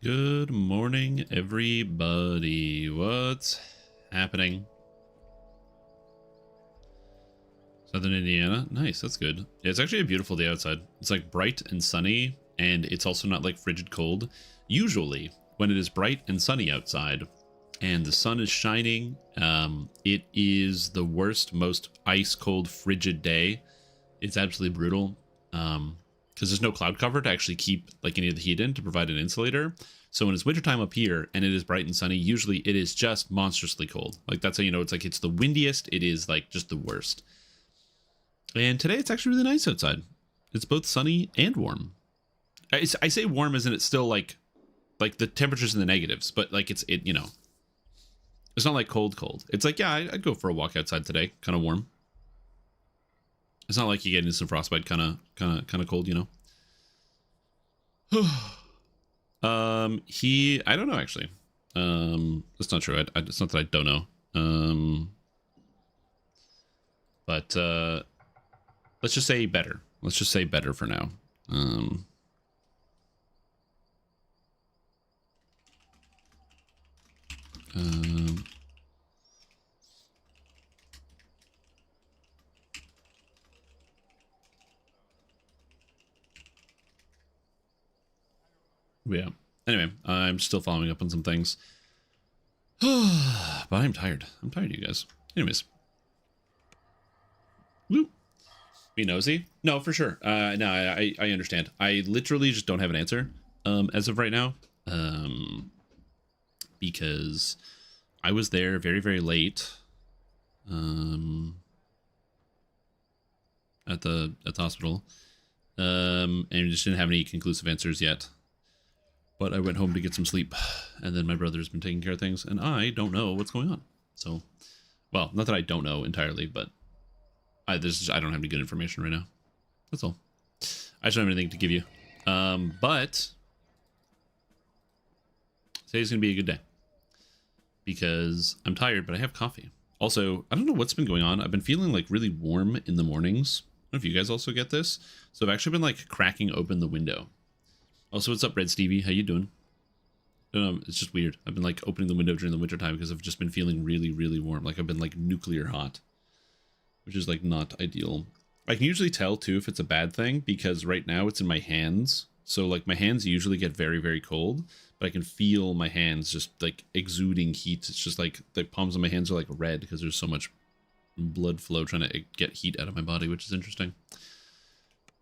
Good morning, everybody. What's happening? Southern Indiana. Nice, that's good. Yeah, it's actually a beautiful day outside. It's like bright and sunny, and it's also not like frigid cold. Usually, when it is bright and sunny outside, and the sun is shining, it is the worst, most ice cold, frigid day. It's absolutely brutal. Because there's no cloud cover to actually keep like any of the heat in to provide an insulator. So when it's wintertime up here and it is bright and sunny, usually it is just monstrously cold. Like that's how you know it's like it's the windiest. It is like just the worst. And today it's actually really nice outside. It's both sunny and warm. I say warm as in it's still like the temperature's in the negatives, but like it's not like cold. It's like, yeah, I'd go for a walk outside today. Kind of warm. It's not like you get into some frostbite kind of cold, you know. I don't know actually. That's not true. It's not that I don't know. But let's just say better. Let's just say better for now. Yeah. Anyway, I'm still following up on some things. But I'm tired. I'm tired, you guys. Anyways. Woo. Be nosy? No, for sure. No, I understand. I literally just don't have an answer as of right now. Because I was there very, very late. At the hospital. And just didn't have any conclusive answers yet. But I went home to get some sleep, and then my brother's been taking care of things, and I don't know what's going on. So, well, not that I don't know entirely, but I don't have any good information right now. That's all. I just don't have anything to give you. But today's gonna be a good day because I'm tired, but I have coffee. Also, I don't know what's been going on. I've been feeling like really warm in the mornings. I don't know if you guys also get this. So I've actually been like cracking open the window. Also, what's up, Red Stevie? How you doing? It's just weird. I've been like opening the window during the winter time because I've just been feeling really, really warm. Like I've been like nuclear hot, which is like not ideal. I can usually tell too if it's a bad thing because right now it's in my hands. So like my hands usually get very, very cold, but I can feel my hands just like exuding heat. It's just like the palms of my hands are like red because there's so much blood flow trying to get heat out of my body, which is interesting.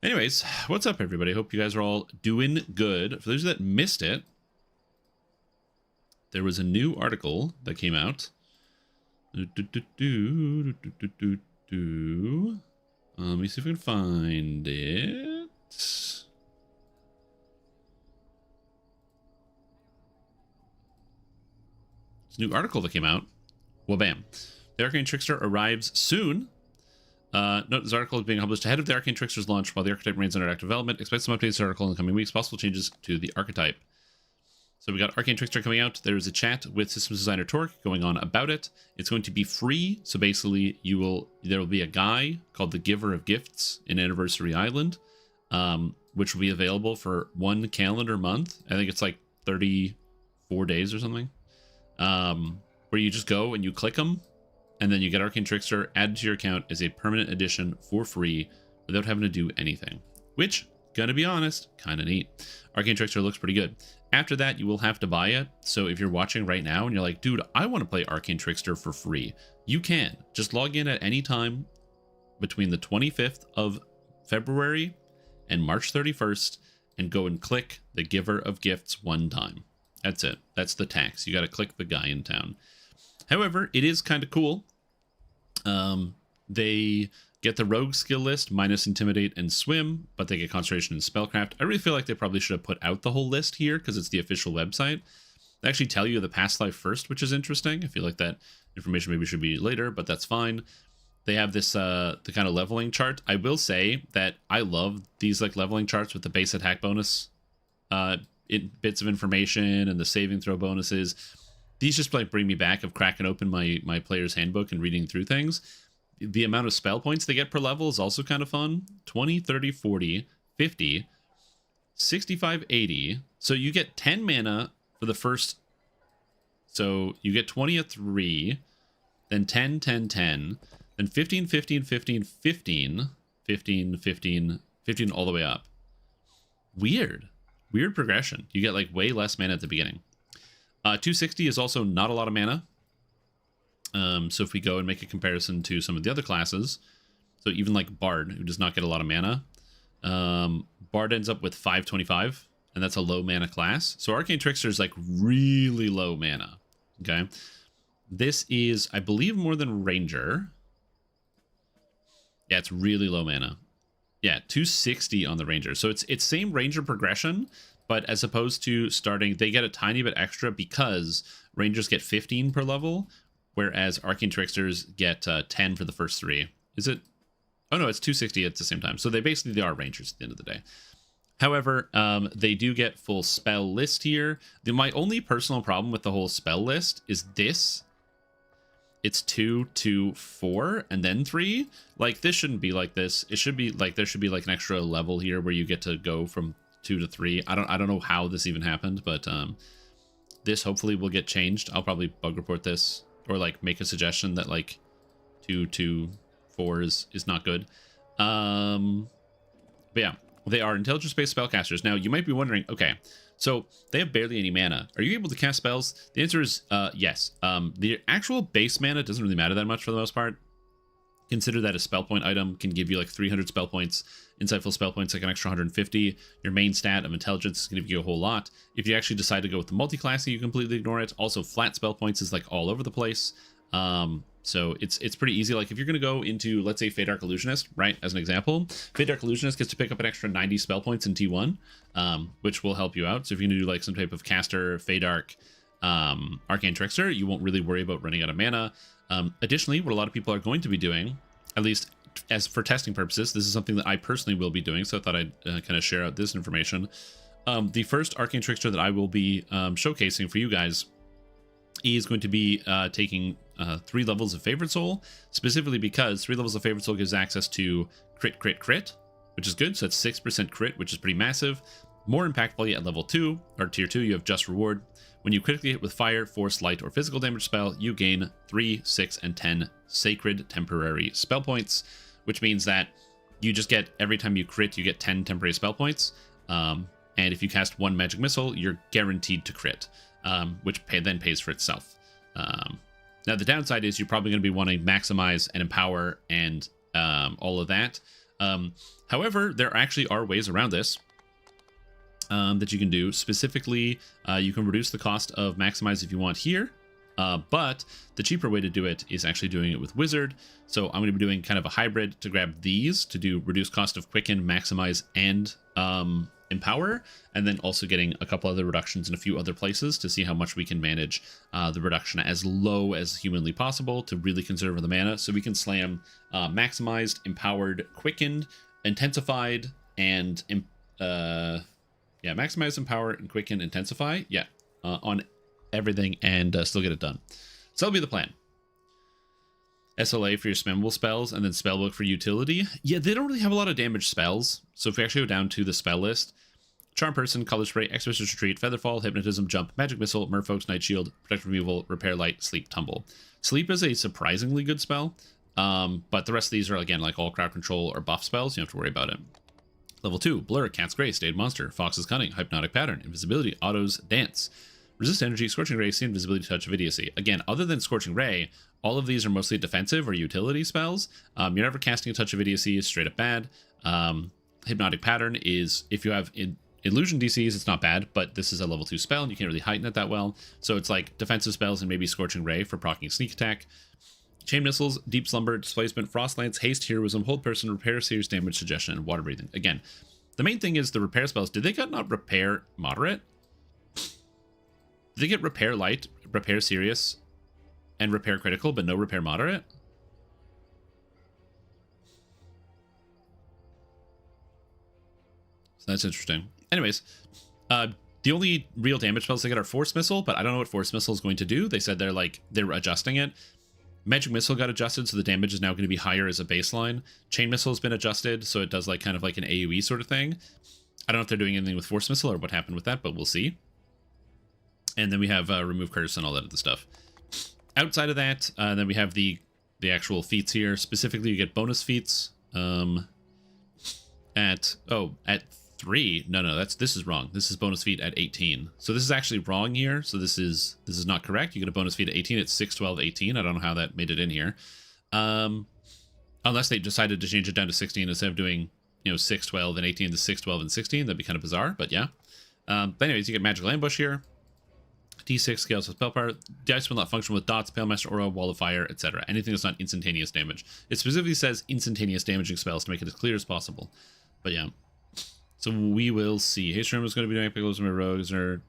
Anyways, what's up, everybody? Hope you guys are all doing good. For those that missed it, there was a new article that came out. Let me see if I can find it. It's a new article that came out. Well, bam. The Arcane Trickster arrives soon. Note this article is being published ahead of the Arcane Trickster's launch while the archetype remains under active development. Expect some updates to the article in the coming weeks. Possible changes to the archetype. So we got Arcane Trickster coming out. There's a chat with Systems Designer Torque going on about it. It's going to be free. So basically there will be a guy called the Giver of Gifts in Anniversary Island, which will be available for 1 calendar month. I think it's like 34 days or something, where you just go and you click them. And then you get Arcane Trickster added to your account as a permanent addition for free without having to do anything. Which, gonna be honest, kind of neat. Arcane Trickster looks pretty good. After that, you will have to buy it. So if you're watching right now and you're like, dude, I want to play Arcane Trickster for free, you can. Just log in at any time between the 25th of February and March 31st and go and click the Giver of Gifts 1 time. That's it. That's the tax. You got to click the guy in town. However, it is kind of cool. They get the rogue skill list minus intimidate and swim, but they get concentration and spellcraft. I really feel like they probably should have put out the whole list here because it's the official website. They actually tell you the past life first, which is interesting. I feel like that information maybe should be later, but that's fine. They have this the kind of leveling chart. I will say that I love these like leveling charts with the base attack bonus, bits of information and the saving throw bonuses. These just like bring me back of cracking open my player's handbook and reading through things. The amount of spell points they get per level is also kind of fun. 20, 30, 40, 50, 65, 80, So you get 10 mana for the first. So you get 20 at 3, then 10, 10, 10, then 15, 15, 15, 15, 15, 15, 15, all the way up. Weird progression. You get like way less mana at the beginning. 260 is also not a lot of mana. So if we go and make a comparison to some of the other classes, so even like Bard, who does not get a lot of mana, Bard ends up with 525, and that's a low mana class. So Arcane Trickster is like really low mana. Okay, this is, I believe, more than Ranger. Yeah, it's really low mana. Yeah, 260 on the Ranger. So it's same Ranger progression, but as opposed to starting, they get a tiny bit extra because Rangers get 15 per level, whereas Arcane Tricksters get 10 for the first 3. Is it? Oh no, it's 260 at the same time. So they are Rangers at the end of the day. However, they do get full spell list here. My only personal problem with the whole spell list is this. It's 2, 2, 4, and then 3. Like, this shouldn't be like this. It should be like, there should be like an extra level here where you get to go from 2 to 3. I don't know how this even happened, but this hopefully will get changed. I'll probably bug report this or like make a suggestion that like 2, 2, 4 is not good. But yeah, they are intelligence-based spellcasters. Now, you might be wondering, okay, so they have barely any mana. Are you able to cast spells? The answer is yes. The actual base mana doesn't really matter that much for the most part. Consider that a spell point item can give you like 300 spell points. Insightful spell points like an extra 150. Your main stat of intelligence is going to give you a whole lot. If you actually decide to go with the multi-classing, you completely ignore it. Also, flat spell points is like all over the place. So it's pretty easy. Like if you're going to go into, let's say, Fey Dark Illusionist, right, as an example, Fey Dark Illusionist gets to pick up an extra 90 spell points in T1, which will help you out. So if you're going to do like some type of caster, Fey Dark, Arcane Trickster, you won't really worry about running out of mana. Additionally, what a lot of people are going to be doing, at least as for testing purposes, this is something that I personally will be doing, so I thought I'd kind of share out this information. The first Arcane Trickster that I will be showcasing for you guys is going to be taking 3 levels of Favorite Soul, specifically because 3 levels of Favorite Soul gives access to crit, crit, crit, which is good. So that's 6% crit, which is pretty massive. More impactfully at level 2, or tier 2, you have Just Reward. When you critically hit with fire, force, light, or physical damage spell, you gain 3, 6, and 10 sacred temporary spell points, which means that you just get, every time you crit, you get 10 temporary spell points. And if you cast 1 magic missile, you're guaranteed to crit, which then pays for itself. Now, the downside is you're probably going to be wanting maximize and empower and all of that. However, there actually are ways around this that you can do. Specifically, you can reduce the cost of maximize if you want here. But the cheaper way to do it is actually doing it with Wizard. So I'm going to be doing kind of a hybrid to grab these to do reduce cost of quicken, maximize, and empower, and then also getting a couple other reductions in a few other places to see how much we can manage the reduction as low as humanly possible to really conserve the mana. So we can slam maximized, empowered, quickened, intensified, and maximize, empower, and quicken, intensify. Yeah, on everything and still get it done. So that'll be the plan. SLA for your spammable spells, and then Spellbook for utility. Yeah, they don't really have a lot of damage spells. So if we actually go down to the spell list, Charm Person, Color Spray, Expeditious Retreat, Featherfall, Hypnotism, Jump, Magic Missile, Merfolk's Night Shield, Protect Removal, Repair Light, Sleep, Tumble. Sleep is a surprisingly good spell, but the rest of these are, again, like all crowd control or buff spells. You don't have to worry about it. Level 2, Blur, Cat's Grace, Stayed Monster, Fox's Cunning, Hypnotic Pattern, Invisibility, Autos, Dance. Resist Energy, Scorching Ray, See Invisibility, Touch of Idiocy. Again, other than Scorching Ray, all of these are mostly defensive or utility spells. You're never casting a Touch of Idiocy is straight up bad. Hypnotic Pattern is, if you have illusion DCs, it's not bad, but this is a level 2 spell and you can't really heighten it that well. So it's like defensive spells and maybe Scorching Ray for proccing Sneak Attack. Chain Missiles, Deep Slumber, Displacement, Frost Lance, Haste, Heroism, Hold Person, Repair, Serious Damage, Suggestion, and Water Breathing. Again, the main thing is the repair spells. Did they not Repair Moderate? Did they get Repair Light, Repair Serious, and Repair Critical, but no Repair Moderate? So that's interesting. Anyways, the only real damage spells they get are Force Missile, but I don't know what Force Missile is going to do. They said they're adjusting it. Magic Missile got adjusted, so the damage is now going to be higher as a baseline. Chain Missile has been adjusted, so it does like kind of like an AoE sort of thing. I don't know if they're doing anything with Force Missile or what happened with that, but we'll see. And then we have remove curse and all that other stuff. Outside of that, then we have the actual feats here. Specifically, you get bonus feats at 3. No, this is wrong. This is bonus feat at 18. So this is actually wrong here. So this is not correct. You get a bonus feat at 18. It's 6, 12, 18. I don't know how that made it in here. Unless they decided to change it down to 16 instead of doing 6, 12, and 18 to 6, 12, and 16. That'd be kind of bizarre, but yeah. But anyways, you get Magical Ambush here. D6 scales with spell power. Dice will not function with dots, Pale Master Aura, Wall of Fire, etc. Anything that's not instantaneous damage. It specifically says instantaneous damaging spells to make it as clear as possible. But yeah. So we will see. Haystrom is going to be doing Epic Loads of my rogues, or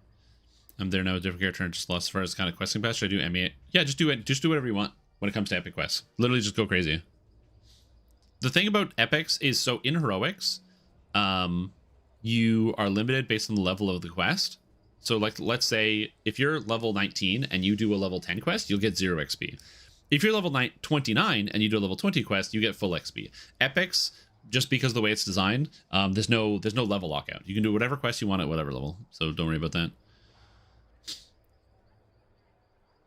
I'm there now with different character and just lost as far as kind of questing pass. Should I do ME? Yeah, just do it. Just do whatever you want when it comes to epic quests. Literally just go crazy. The thing about epics is, so in heroics, you are limited based on the level of the quest. So like, let's say if you're level 19 and you do a level 10 quest, you'll get 0 XP. If you're level 29 and you do a level 20 quest, you get full XP. Epics, just because of the way it's designed, there's no level lockout. You can do whatever quest you want at whatever level. So don't worry about that.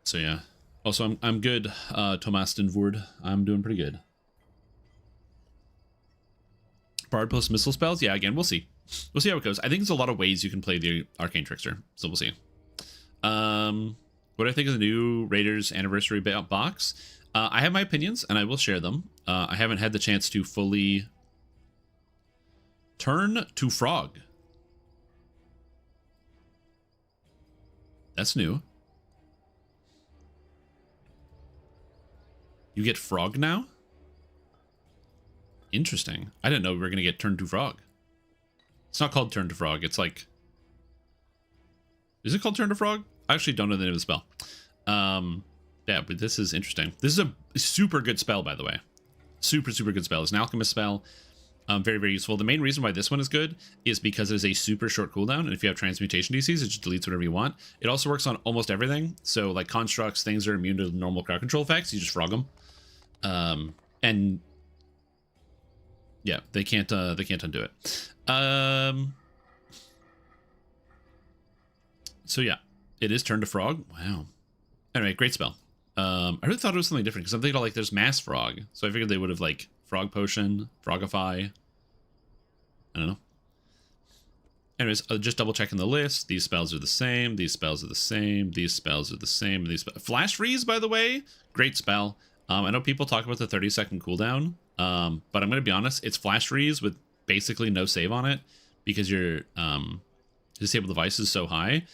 So yeah. Also, I'm good, Thomas Denvoord. I'm doing pretty good. Bard plus missile spells? Yeah, again, we'll see. We'll see how it goes. I think there's a lot of ways you can play the Arcane Trickster, so we'll see. What do I think of the new Raiders Anniversary box? I have my opinions, and I will share them. I haven't had the chance to fully turn to Frog. That's new. You get Frog now? Interesting. I didn't know we were going to get Turn to Frog. It's not called Turn to Frog. It's like... Is it called Turn to Frog? I actually don't know the name of the spell. Yeah, but this is interesting. This is a super good spell, by the way. Super, super good spell. It's an alchemist spell. Very, very useful. The main reason why this one is good is because it is a super short cooldown, and if you have transmutation DCs, it just deletes whatever you want. It also works on almost everything. So, like constructs, things that are immune to normal crowd control effects, you just frog them. And yeah, they can't undo it. So yeah, it is Turn to Frog. Wow. Anyway, great spell. I really thought it was something different because I'm thinking like there's Mass Frog, so I figured they would have like Frog Potion, Frogify. I don't know. Anyways, just double checking the list. These spells are the same. These spells are the same. These spells are the same. Flash Freeze, by the way, great spell. I know people talk about the 30-second cooldown, but I'm going to be honest. It's Flash Freeze with basically no save on it because your disable device is so high.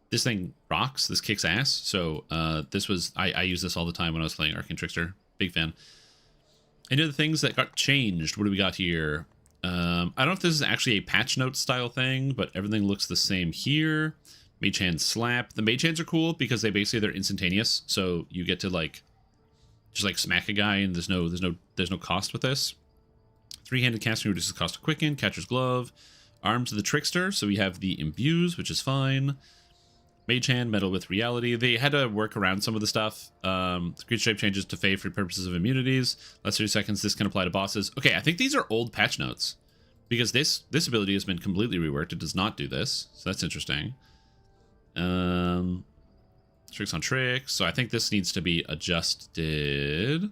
This thing rocks. This kicks ass. So I use this all the time when I was playing Arcane Trickster. Big fan. Any of the things that got changed? What do we got here? I don't know if this is actually a patch note style thing, but everything looks the same here. Mage Hand Slap. The Mage Hands are cool because they're instantaneous. So you get to like just like smack a guy, and there's no cost with this. Three-handed casting reduces cost to quicken. Catcher's Glove. Arms of the Trickster. So we have the Imbues, which is fine. Mage Hand, Meddle with Reality. They had to work around some of the stuff. The creature shape changes to Fae for purposes of immunities. Last 30 seconds, this can apply to bosses. Okay, I think these are old patch notes. Because this ability has been completely reworked. It does not do this. So that's interesting. Tricks on tricks. So I think this needs to be adjusted.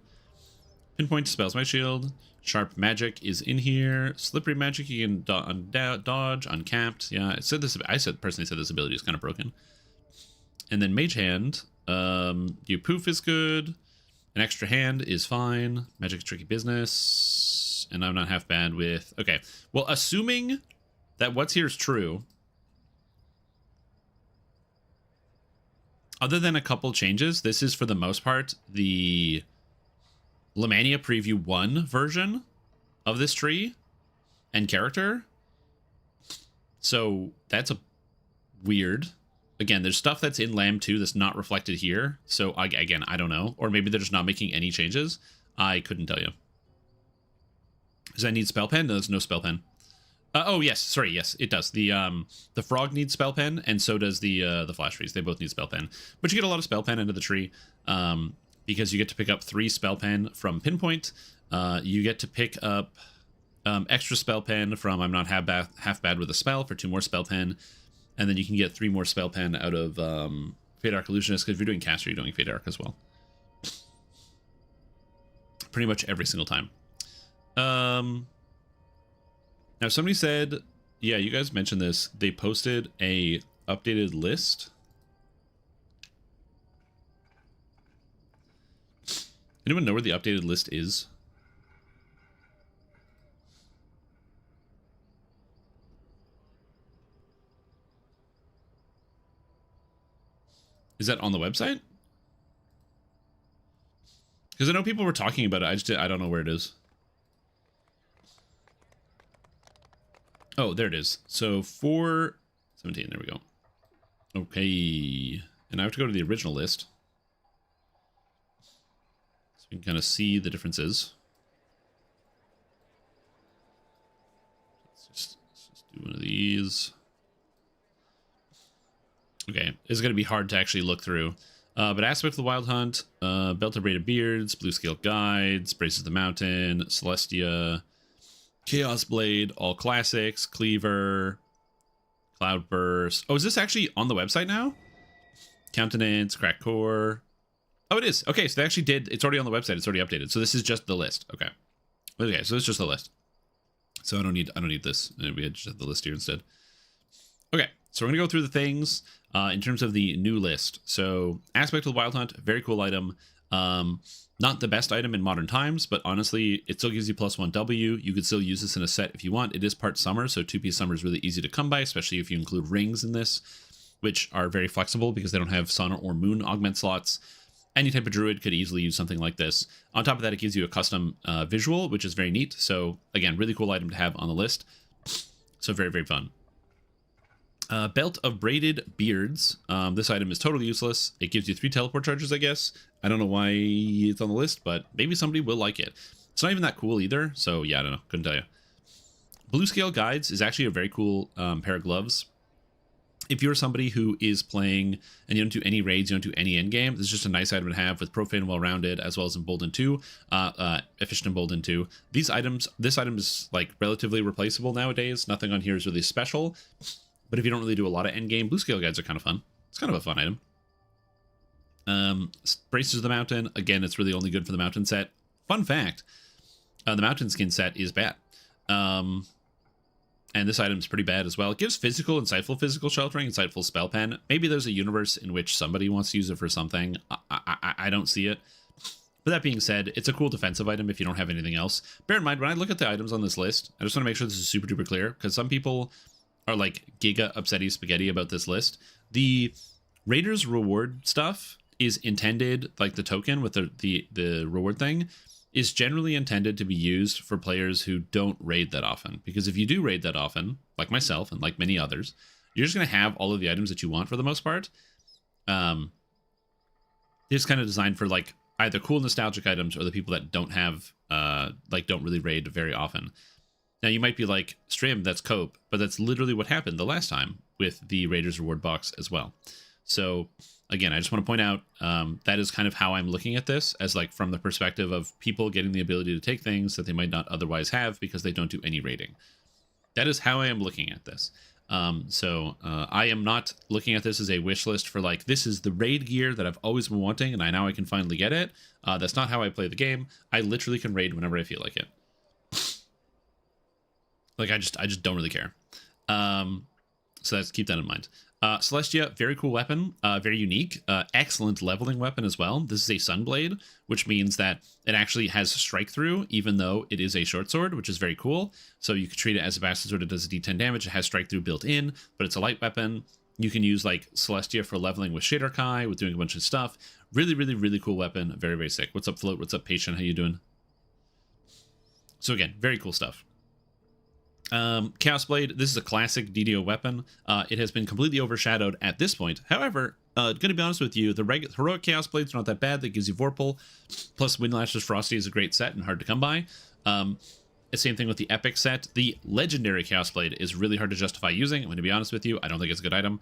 Pinpoint spells my shield. Sharp magic is in here. Slippery magic you can dodge, uncapped. Yeah, I personally said this ability is kind of broken. And then Mage Hand, you poof is good. An extra hand is fine. Magic is tricky business. And I'm not half bad with... Okay, well, assuming that what's here is true, other than a couple changes, this is for the most part the Lemania Preview 1 version of this tree and character. So that's a weird... Again, there's stuff that's in LAM 2 that's not reflected here. So, again, I don't know. Or maybe they're just not making any changes. I couldn't tell you. Does that need spell pen? No, there's no spell pen. Oh, yes. Sorry, yes, it does. The frog needs spell pen, and so does the flash freeze. They both need spell pen. But you get a lot of spell pen into the tree because you get to pick up 3 spell pen from Pinpoint. You get to pick up extra spell pen from I'm not half bad with a spell for 2 more spell pen, and then you can get 3 more spell pen out of Fade Arc Illusionist, because if you're doing caster, you're doing Fade Arc as well. Pretty much every single time. Now somebody said, yeah, you guys mentioned this. They posted a updated list. Anyone know where the updated list is? Is that on the website? Because I know people were talking about it. I don't know where it is. Oh, there it is. So 417, there we go. Okay. And I have to go to the original list. So you can kind of see the differences. Let's just do one of these. Okay, it's going to be hard to actually look through. But Aspect of the Wild Hunt, Belt of Braided Beards, Blue Scale Guides, Braces of the Mountain, Celestia, Chaos Blade, all classics, Cleaver, Cloudburst. Oh, is this actually on the website now? Countenance, Crack Core. Oh, it is. Okay, so they actually did. It's already on the website. It's already updated. So this is just the list. Okay. Okay, so it's just the list. So I don't need this. We had just the list here instead. Okay, so we're gonna go through the things in terms of the new list. So Aspect of the Wild Hunt, very cool item. Not the best item in modern times, but honestly, it still gives you +1 W. You could still use this in a set if you want. It is part summer, so 2-piece summer is really easy to come by, especially if you include rings in this, which are very flexible because they don't have sun or moon augment slots. Any type of druid could easily use something like this. On top of that, it gives you a custom visual, which is very neat. So again, really cool item to have on the list. So very, very fun. Belt of Braided Beards. This item is totally useless. It gives you 3 teleport charges, I guess. I don't know why it's on the list, but maybe somebody will like it. It's not even that cool either, so yeah, I don't know. Couldn't tell you. Blue Scale Guides is actually a very cool pair of gloves. If you're somebody who is playing and you don't do any raids, you don't do any endgame, this is just a nice item to have with Profane Well-Rounded, as well as Emboldened 2, Efficient Emboldened 2. This item is like relatively replaceable nowadays. Nothing on here is really special. But if you don't really do a lot of endgame, Blue Scale Guides are kind of fun. It's kind of a fun item. Braces of the Mountain. Again, it's really only good for the Mountain set. Fun fact, the Mountain Skin set is bad. And this item's pretty bad as well. It gives insightful physical sheltering, insightful spell pen. Maybe there's a universe in which somebody wants to use it for something. I don't see it. But that being said, it's a cool defensive item if you don't have anything else. Bear in mind, when I look at the items on this list, I just want to make sure this is super duper clear, because some people are like giga upsetty spaghetti about this list. The Raiders reward stuff is intended, like the token with the reward thing, is generally intended to be used for players who don't raid that often. Because if you do raid that often, like myself and like many others, you're just going to have all of the items that you want for the most part. It's kind of designed for like either cool nostalgic items or the people that don't have, don't really raid very often. Now you might be like, Strim, that's cope, but that's literally what happened the last time with the Raiders reward box as well. So again, I just want to point out that is kind of how I'm looking at this, as like from the perspective of people getting the ability to take things that they might not otherwise have because they don't do any raiding. That is how I am looking at this. I am not looking at this as a wish list for like, this is the raid gear that I've always been wanting and I can finally get it. That's not how I play the game. I literally can raid whenever I feel like it. Like I just don't really care. So let's keep that in mind. Celestia, very cool weapon, very unique, excellent leveling weapon as well. This is a Sunblade, which means that it actually has strike through, even though it is a short sword, which is very cool. So you could treat it as a bastard sword. It does a d10 damage. It has strike through built in, but it's a light weapon. You can use like Celestia for leveling with Shader Kai, with doing a bunch of stuff. Really, really, really cool weapon. Very, very sick. What's up, Float? What's up, Patient? How you doing? So again, very cool stuff. Chaos Blade, this is a classic DDO weapon. It has been completely overshadowed at this point. However, gonna be honest with you, the heroic Chaos Blade's not that bad. That gives you Vorpal, plus Windlasher's Frosty is a great set and hard to come by. The same thing with the epic set. The legendary Chaos Blade is really hard to justify using. I'm gonna be honest with you, I don't think it's a good item,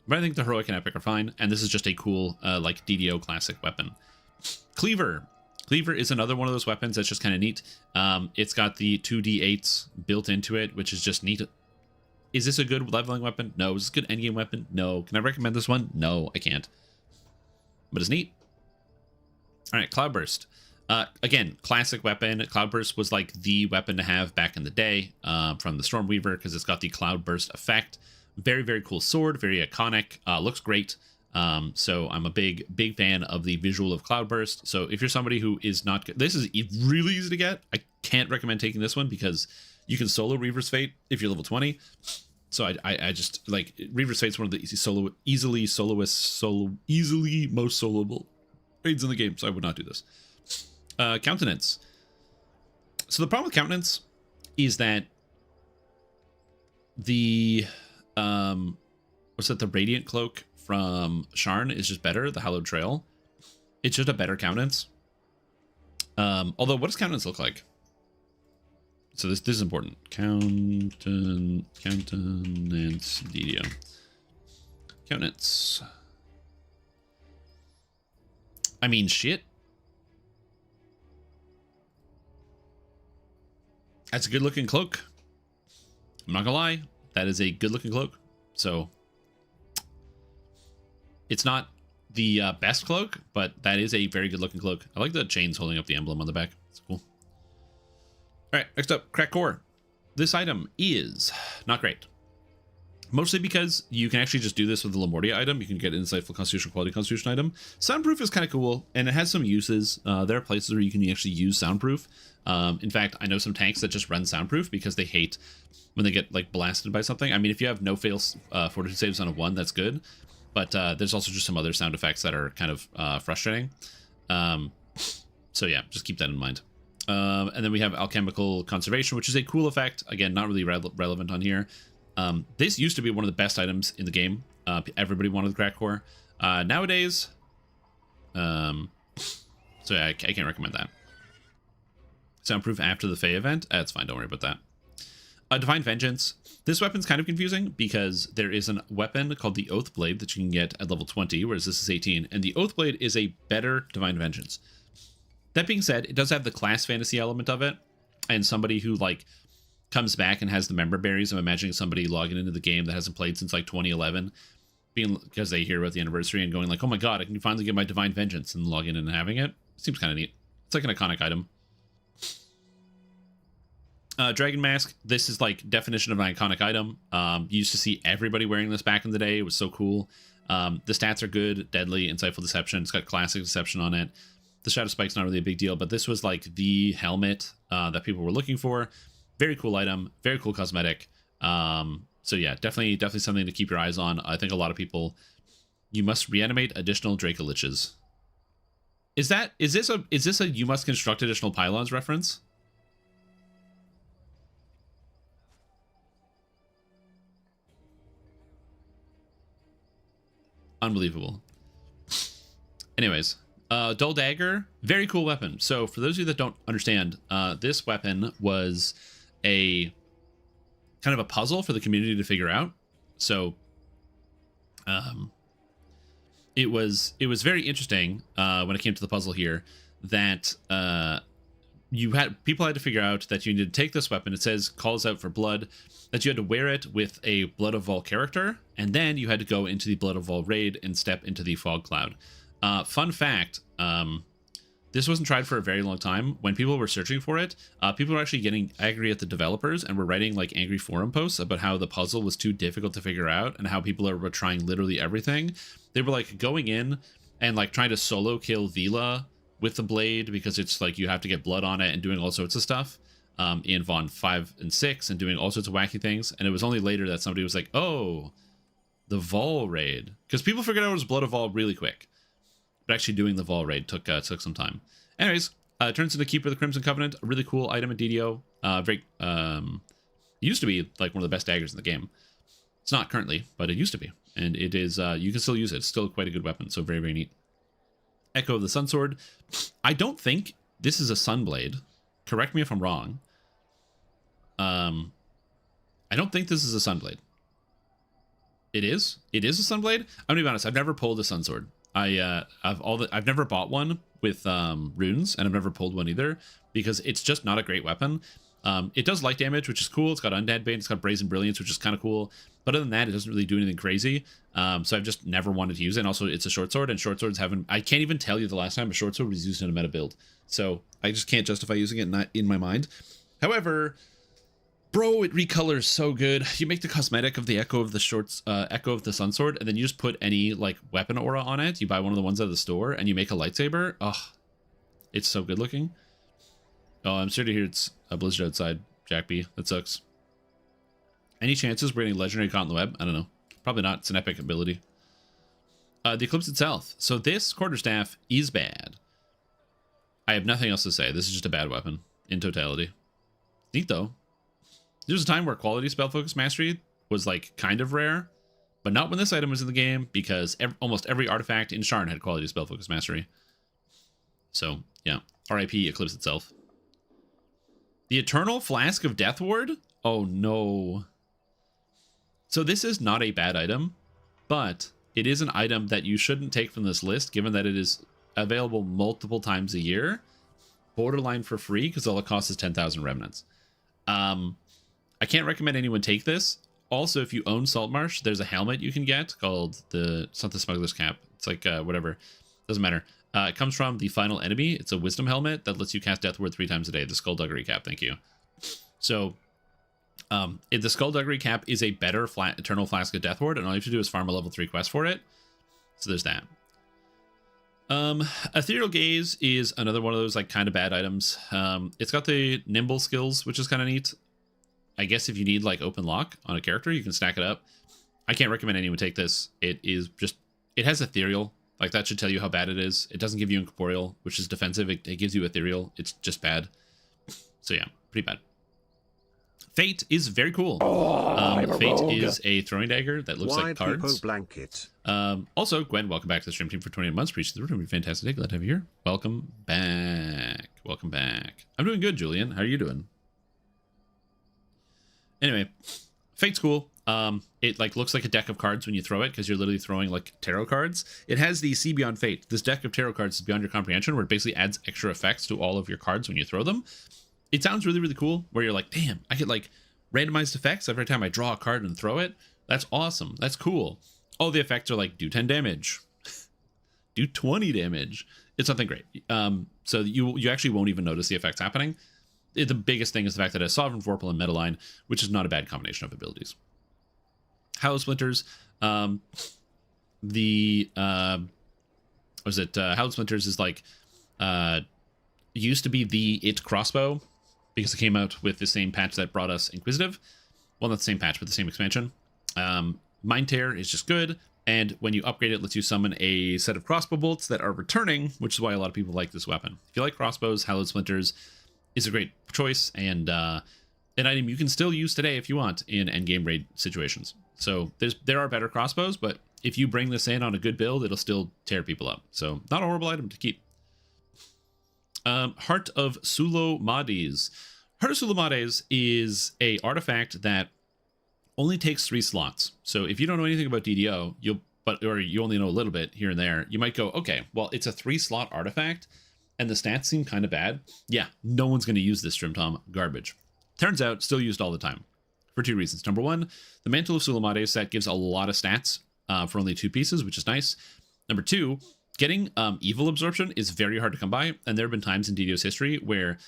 but I think the heroic and epic are fine, and this is just a cool like DDO classic weapon. Cleaver. Cleaver is another one of those weapons that's just kind of neat. It's got the 2d8s built into it, which is just neat. Is this a good leveling weapon? No. Is this a good endgame weapon? No. Can I recommend this one? No, I can't. But it's neat. All right, Cloudburst. Again, classic weapon. Cloudburst was like the weapon to have back in the day from the Stormweaver because it's got the Cloudburst effect. Very, very cool sword. Very iconic. Looks great. So I'm a big fan of the visual of Cloudburst. So if you're somebody who is not... This is really easy to get. I can't recommend taking this one because you can solo Reaver's Fate if you're level 20. So I just like Reaver's Fate's one of the easily most soloable raids in the game. So I would not do this. Countenance. So the problem with Countenance is that the the Radiant Cloak from Sharn is just better. The Hallowed Trail. It's just a better Countenance. Although, what does Countenance look like? So this is important. Countenance DDO. Countenance. I mean, shit. That's a good looking cloak. I'm not gonna lie. That is a good looking cloak. So it's not the best cloak, but that is a very good looking cloak. I like the chains holding up the emblem on the back. It's cool. All right, next up, Cracked Core. This item is not great. Mostly because you can actually just do this with the Lamortia item. You can get Insightful Constitution, Quality Constitution item. Soundproof is kind of cool, and it has some uses. There are places where you can actually use Soundproof. In fact, I know some tanks that just run Soundproof because they hate when they get like blasted by something. I mean, if you have no fail fortitude saves on a 1, that's good. But there's also just some other sound effects that are kind of frustrating. So yeah, just keep that in mind. And then we have Alchemical Conservation, which is a cool effect. Again, not really relevant on here. This used to be one of the best items in the game. Everybody wanted the Cracked Core. Nowadays, so yeah, I can't recommend that. Soundproof after the Fae event? That's fine, don't worry about that. Divine Vengeance. This weapon's kind of confusing because there is a weapon called the Oath Blade that you can get at level 20, whereas this is 18, and the Oath Blade is a better Divine Vengeance. That being said, it does have the class fantasy element of it, and somebody who like comes back and has the member berries. I'm imagining somebody logging into the game that hasn't played since like 2011, because they hear about the anniversary and going like, oh my god, I can finally get my Divine Vengeance, and log in and having it. Seems kind of neat. It's like an iconic item. Dragon Mask. This is like definition of an iconic item. You used to see everybody wearing this back in the day. It was so cool. The stats are good. Deadly, Insightful Deception. It's got Classic Deception on it. The Shadow Spike's not really a big deal, but this was like the helmet that people were looking for. Very cool item. Very cool cosmetic. So yeah, definitely something to keep your eyes on. I think a lot of people. You must reanimate additional Dracoliches. Is this a you must construct additional pylons reference? Unbelievable. Anyways, Dull Dagger, very cool weapon. So for those of you that don't understand, this weapon was a kind of a puzzle for the community to figure out. So it was very interesting when it came to the puzzle here that people had to figure out that you need to take this weapon. It says calls out for blood, that you had to wear it with a Blood of Vol character, and then you had to go into the Blood of Vol raid and step into the Fog Cloud. Fun fact, this wasn't tried for a very long time. When people were searching for it, people were actually getting angry at the developers and were writing like angry forum posts about how the puzzle was too difficult to figure out and how people were trying literally everything. They were like going in and like trying to solo kill Vila with the blade because it's like you have to get blood on it and doing all sorts of stuff in Vaughn 5 and 6 and doing all sorts of wacky things. And it was only later that somebody was like, oh, the Vol raid. Because people figured out it was Blood of Vol really quick. But actually doing the Vol raid took some time. Anyways, it turns into Keeper of the Crimson Covenant, a really cool item in DDO. It used to be like one of the best daggers in the game. It's not currently, but it used to be. And it is, you can still use it. It's still quite a good weapon, so very, very neat. Echo of the Sunsword. I don't think this is a Sunblade. Correct me if I'm wrong. I don't think this is a Sunblade. It is? It is a Sunblade? I'm gonna be honest, I've never pulled a Sunsword. I've never bought one with runes, and I've never pulled one either because it's just not a great weapon. It does light damage, which is cool. It's got Undead Bane, it's got Brazen Brilliance, which is kind of cool. But other than that, it doesn't really do anything crazy. So I've just never wanted to use it. And also, it's a short sword, and short swords haven't. I can't even tell you the last time a short sword was used in a meta build. So I just can't justify using it not in my mind. However, bro, it recolors so good. You make the cosmetic of the Echo of the Sun Sword, and then you just put any like weapon aura on it. You buy one of the ones out of the store, and you make a lightsaber. Oh, it's so good looking. Oh, I'm sorry to hear it's a blizzard outside, Jack B. That sucks. Any chances we're getting legendary caught in the web? I don't know. Probably not. It's an epic ability. The Eclipse itself. So this quarterstaff is bad. I have nothing else to say. This is just a bad weapon in totality. Neat though. There was a time where quality spell focus mastery was like kind of rare, but not when this item was in the game because almost every artifact in Sharn had quality spell focus mastery. So yeah, RIP Eclipse itself. The Eternal Flask of Death Ward? Oh no. So this is not a bad item, but it is an item that you shouldn't take from this list given that it is available multiple times a year, borderline for free because all it costs is 10,000 remnants. I can't recommend anyone take this. Also, if you own Saltmarsh, there's a helmet you can get called something Smuggler's Cap. It's like whatever, doesn't matter. It comes from the final enemy. It's a wisdom helmet that lets you cast Death Ward 3 times a day. The Skullduggery Cap, thank you. So, the Skullduggery Cap is a better Eternal Flask of Death Ward, and all you have to do is farm a level 3 quest for it. So there's that. Ethereal Gaze is another one of those like kind of bad items. It's got the nimble skills, which is kind of neat. I guess if you need like open lock on a character, you can stack it up. I can't recommend anyone take this. It has ethereal. Like that should tell you how bad it is. It doesn't give you incorporeal, which is defensive. It gives you ethereal. It's just bad. So yeah, pretty bad. Fate is very cool. Fate is a throwing dagger that looks like cards. Blanket. Also, Gwen, welcome back to the stream team for 28 months. Appreciate the room. Fantastic. Glad to have you here. Welcome back. Welcome back. I'm doing good, Julian. How are you doing? Anyway, Fate's cool. It like looks like a deck of cards when you throw it because you're literally throwing like tarot cards. It has the See Beyond Fate. This deck of tarot cards is beyond your comprehension, where it basically adds extra effects to all of your cards when you throw them. It sounds really, really cool, where you're like, damn, I get like randomized effects every time I draw a card and throw it. That's awesome. That's cool. All the effects are like do 10 damage, do 20 damage. It's something great. So you actually won't even notice the effects happening. The biggest thing is the fact that it has Sovereign Vorpal and Metaline, which is not a bad combination of abilities. Hallow Splinters, Hallow Splinters is like used to be the It crossbow because it came out with the same patch that brought us Inquisitive. Well, not the same patch, but the same expansion. Mind Tear is just good, and when you upgrade it, lets you summon a set of crossbow bolts that are returning, which is why a lot of people like this weapon. If you like crossbows, Hallowed Splinters is a great choice, and an item you can still use today if you want in endgame raid situations. So there are better crossbows, but if you bring this in on a good build, it'll still tear people up. So not a horrible item to keep. Heart of Sulomades. Heart of Sulomades is a artifact that only takes 3 slots. So if you don't know anything about DDO, or you only know a little bit here and there, you might go, okay, well, it's a 3-slot artifact, and the stats seem kind of bad. Yeah, no one's going to use this, Strimtom. Garbage. Turns out, still used all the time. For 2 reasons. Number 1, the Mantle of Sulomades set gives a lot of stats for only 2 pieces, which is nice. Number 2, getting evil absorption is very hard to come by, and there have been times in DDO's history where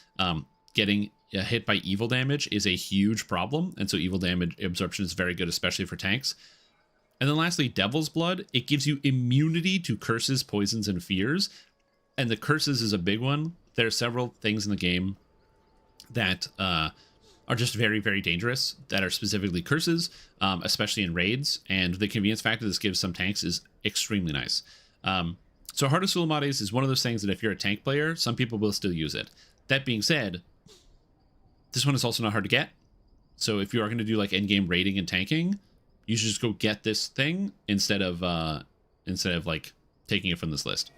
getting hit by evil damage is a huge problem, and so evil damage absorption is very good, especially for tanks. And then lastly, Devil's Blood. It gives you immunity to curses, poisons, and fears, and the curses is a big one. There are several things in the game that are just very, very dangerous that are specifically curses, especially in raids, and the convenience factor this gives some tanks is extremely nice. So Heart of Sulomades is one of those things that if you're a tank player, some people will still use it. That being said, this one is also not hard to get. So if you are going to do like endgame raiding and tanking, you should just go get this thing instead of like taking it from this list.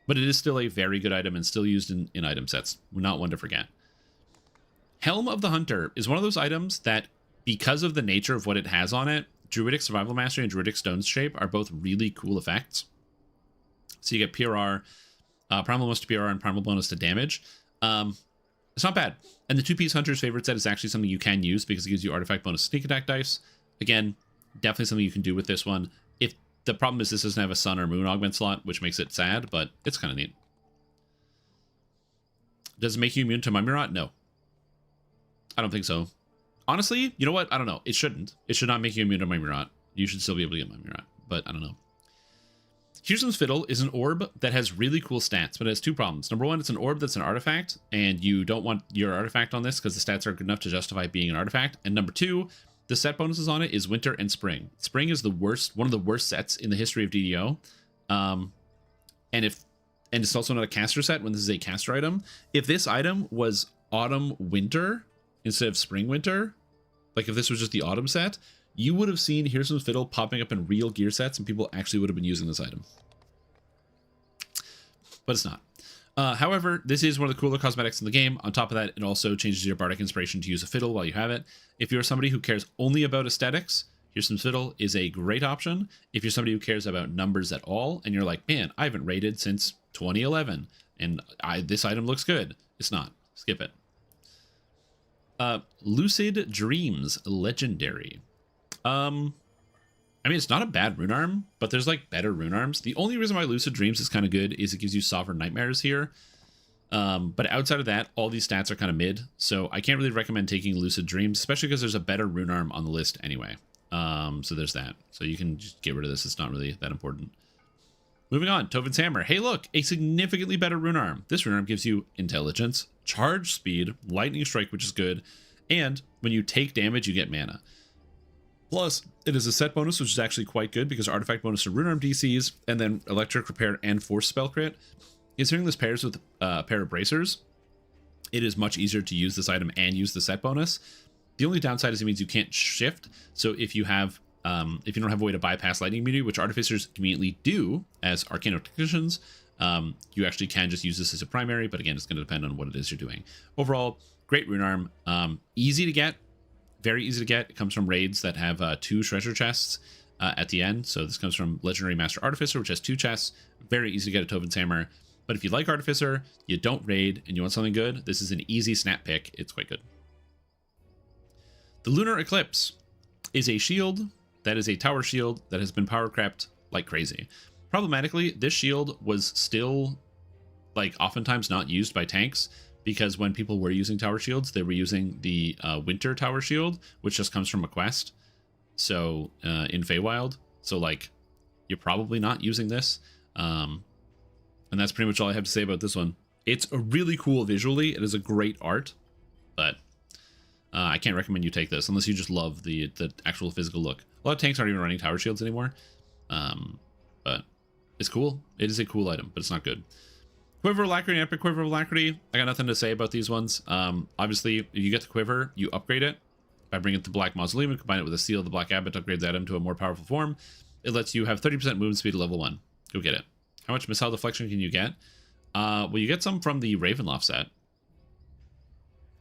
But it is still a very good item and still used in item sets. Not one to forget. Helm of the Hunter is one of those items that, because of the nature of what it has on it, Druidic Survival Mastery and Druidic Stone's Shape are both really cool effects. So you get PRR, primal bonus to PRR, and primal bonus to damage. It's not bad. And the 2-piece Hunter's favorite set is actually something you can use because it gives you artifact bonus sneak attack dice. Again, definitely something you can do with this one. If the problem is this doesn't have a sun or moon augment slot, which makes it sad, but it's kind of neat. Does it make you immune to Mummy Rot? No. I don't think so. Honestly, you know what? I don't know. It shouldn't. It should not make you immune to Mummy Rot. You should still be able to get Mummy Rot, but I don't know. Hughesom's Fiddle is an orb that has really cool stats, but it has two problems. Number one, it's an orb that's an artifact, and you don't want your artifact on this because the stats aren't good enough to justify being an artifact. And number two, the set bonuses on it is Winter and Spring. Spring is the worst, one of the worst sets in the history of DDO. And it's also not a caster set when this is a caster item. If this item was Autumn Winter instead of Spring Winter, like if this was just the Autumn set, you would have seen Here's Some Fiddle popping up in real gear sets and people actually would have been using this item. But it's not. However, this is one of the cooler cosmetics in the game. On top of that, it also changes your bardic inspiration to use a fiddle while you have it. If you're somebody who cares only about aesthetics, Here's Some Fiddle is a great option. If you're somebody who cares about numbers at all, and you're like, man, I haven't raided since 2011, and this item looks good. It's not. Skip it. Lucid Dreams Legendary. I mean, it's not a bad rune arm, but there's like better rune arms. The only reason why Lucid Dreams is kind of good is it gives you Sovereign Nightmares here. But outside of that, all these stats are kind of mid. So I can't really recommend taking Lucid Dreams, especially because there's a better rune arm on the list anyway. So there's that. So you can just get rid of this. It's not really that important. Moving on, Tovin's Hammer. Hey, look, a significantly better rune arm. This rune arm gives you Intelligence, Charge Speed, Lightning Strike, which is good. And when you take damage, you get mana. Plus, it is a set bonus, which is actually quite good because artifact bonus to rune arm DCs, and then electric repair and force spell crit. Considering this pairs with a pair of bracers, it is much easier to use this item and use the set bonus. The only downside is it means you can't shift. So if you have, if you don't have a way to bypass lightning immunity, which artificers conveniently do as arcane technicians, you actually can just use this as a primary. But again, it's going to depend on what it is you're doing. Overall, great rune arm, easy to get. Very easy to get. It comes from raids that have 2 treasure chests at the end. So this comes from Legendary Master Artificer, which has 2 chests. Very easy to get a Tovin's Hammer. But if you like Artificer, you don't raid, and you want something good, this is an easy snap pick. It's quite good. The Lunar Eclipse is a shield that is a tower shield that has been power crept like crazy. Problematically, this shield was still like oftentimes not used by tanks, because when people were using tower shields, they were using the winter tower shield, which just comes from a quest. So in Feywild, so like you're probably not using this. And that's pretty much all I have to say about this one. It's a really cool visually. It is a great art, but I can't recommend you take this unless you just love the actual physical look. A lot of tanks aren't even running tower shields anymore. But it's cool. It is a cool item, but it's not good. Quiver of Alacrity and Epic Quiver of Alacrity. I got nothing to say about these ones. Obviously, if you get the Quiver, you upgrade it by bringing it to Black Mausoleum and combine it with a Seal of the Black Abbot to upgrade the item to a more powerful form. It lets you have 30% movement speed at level 1. Go get it. How much Missile Deflection can you get? Well, you get some from the Ravenloft set.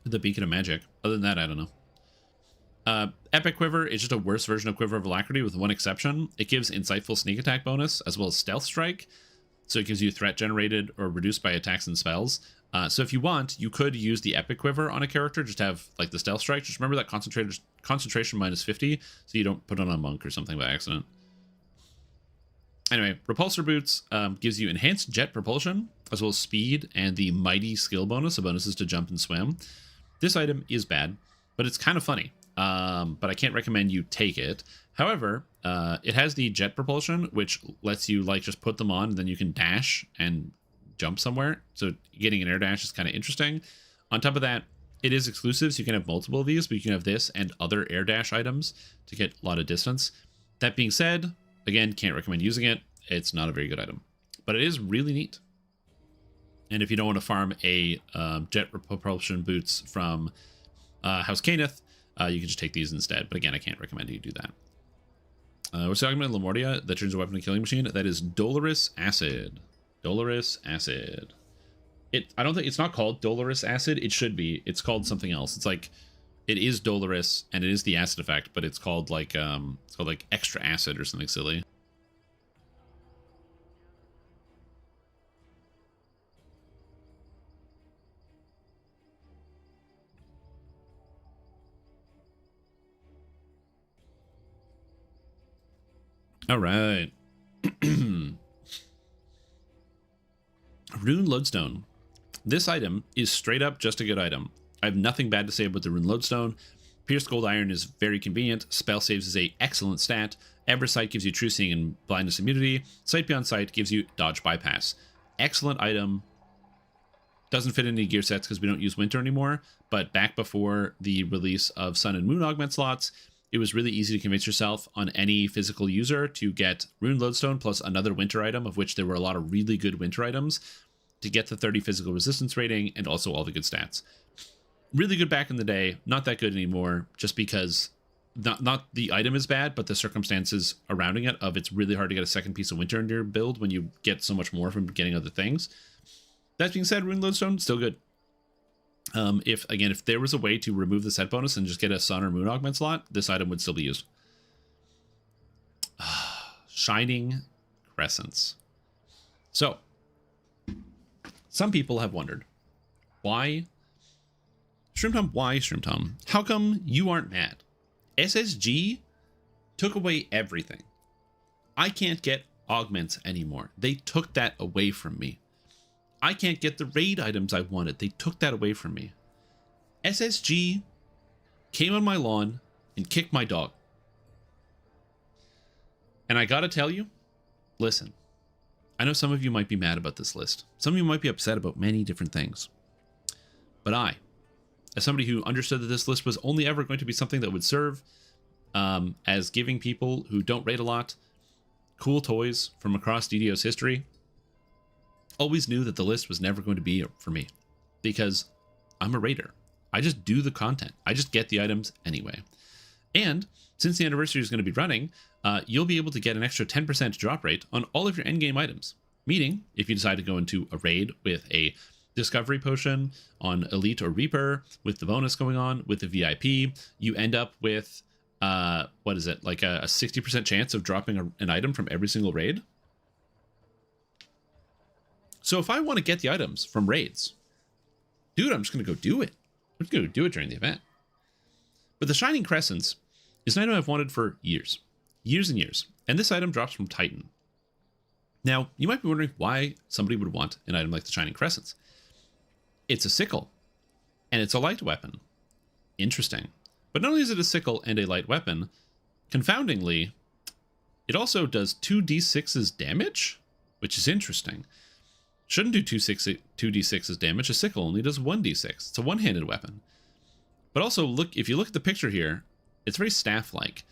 The Beacon of Magic. Other than that, I don't know. Epic Quiver is just a worse version of Quiver of Alacrity with one exception. It gives Insightful Sneak Attack bonus as well as Stealth Strike. So it gives you threat generated or reduced by attacks and spells. So if you want, you could use the Epic Quiver on a character, just have like the Stealth Strike. Just remember that concentration minus 50, so you don't put on a monk or something by accident. Anyway, Repulsor Boots gives you enhanced jet propulsion, as well as speed and the mighty skill bonus, so bonuses to jump and swim. This item is bad, but it's kind of funny. But I can't recommend you take it. However, it has the jet propulsion, which lets you like just put them on, and then you can dash and jump somewhere. So getting an air dash is kind of interesting. On top of that, it is exclusive, so you can have multiple of these, but you can have this and other air dash items to get a lot of distance. That being said, again, can't recommend using it. It's not a very good item, but it is really neat. And if you don't want to farm a jet propulsion boots from House Caneth, you can just take these instead. But again, I can't recommend you do that. What's the argument in Lamortia that turns a weapon to killing machine? That is Dolorous Acid. Dolorous Acid. I don't think it's not called Dolorous Acid. It should be. It's called something else. It's like it is dolorous and it is the acid effect, but it's called like extra acid or something silly. All right. Rune Lodestone. This item is straight up just a good item. I have nothing bad to say about the Rune Lodestone. Pierced Gold Iron is very convenient. Spell Saves is a excellent stat. Ever Sight gives you True Seeing and Blindness Immunity. Sight Beyond Sight gives you Dodge Bypass. Excellent item. Doesn't fit into gear sets because we don't use Winter anymore. But back before the release of Sun and Moon augment slots, it was really easy to convince yourself on any physical user to get Rune Lodestone plus another Winter item, of which there were a lot of really good Winter items, to get the 30 physical resistance rating and also all the good stats. Really good back in the day, not that good anymore, just because not the item is bad, but the circumstances surrounding it of it's really hard to get a second piece of Winter in your build when you get so much more from getting other things. That being said, Rune Lodestone, still good. If there was a way to remove the set bonus and just get a Sun or Moon augment slot, this item would still be used. Shining Crescents. So, some people have wondered, why, Shroom how come you aren't mad? SSG took away everything. I can't get augments anymore. They took that away from me. I can't get the raid items I wanted. They took that away from me. SSG came on my lawn and kicked my dog. And I gotta tell you, listen, I know some of you might be mad about this list. Some of you might be upset about many different things. But I, as somebody who understood that this list was only ever going to be something that would serve as giving people who don't raid a lot cool toys from across DDO's history, always knew that the list was never going to be for me, because I'm a raider. I just do the content. I just get the items anyway. And since the anniversary is going to be running, you'll be able to get an extra 10% drop rate on all of your endgame items. Meaning, if you decide to go into a raid with a Discovery Potion on Elite or Reaper, with the bonus going on, with the VIP, you end up with, what is it, like a 60% chance of dropping an item from every single raid? So if I want to get the items from raids, dude, I'm just going to go do it. I'm just going to do it during the event. But the Shining Crescents is an item I've wanted for years. Years and years. And this item drops from Titan. Now, you might be wondering why somebody would want an item like the Shining Crescents. It's a sickle, and it's a light weapon. Interesting. But not only is it a sickle and a light weapon, confoundingly, it also does 2d6's damage, which is interesting. Shouldn't do 2d6's damage. A sickle only does 1d6. It's a one-handed weapon. But also, look, if you look at the picture here, it's very staff-like.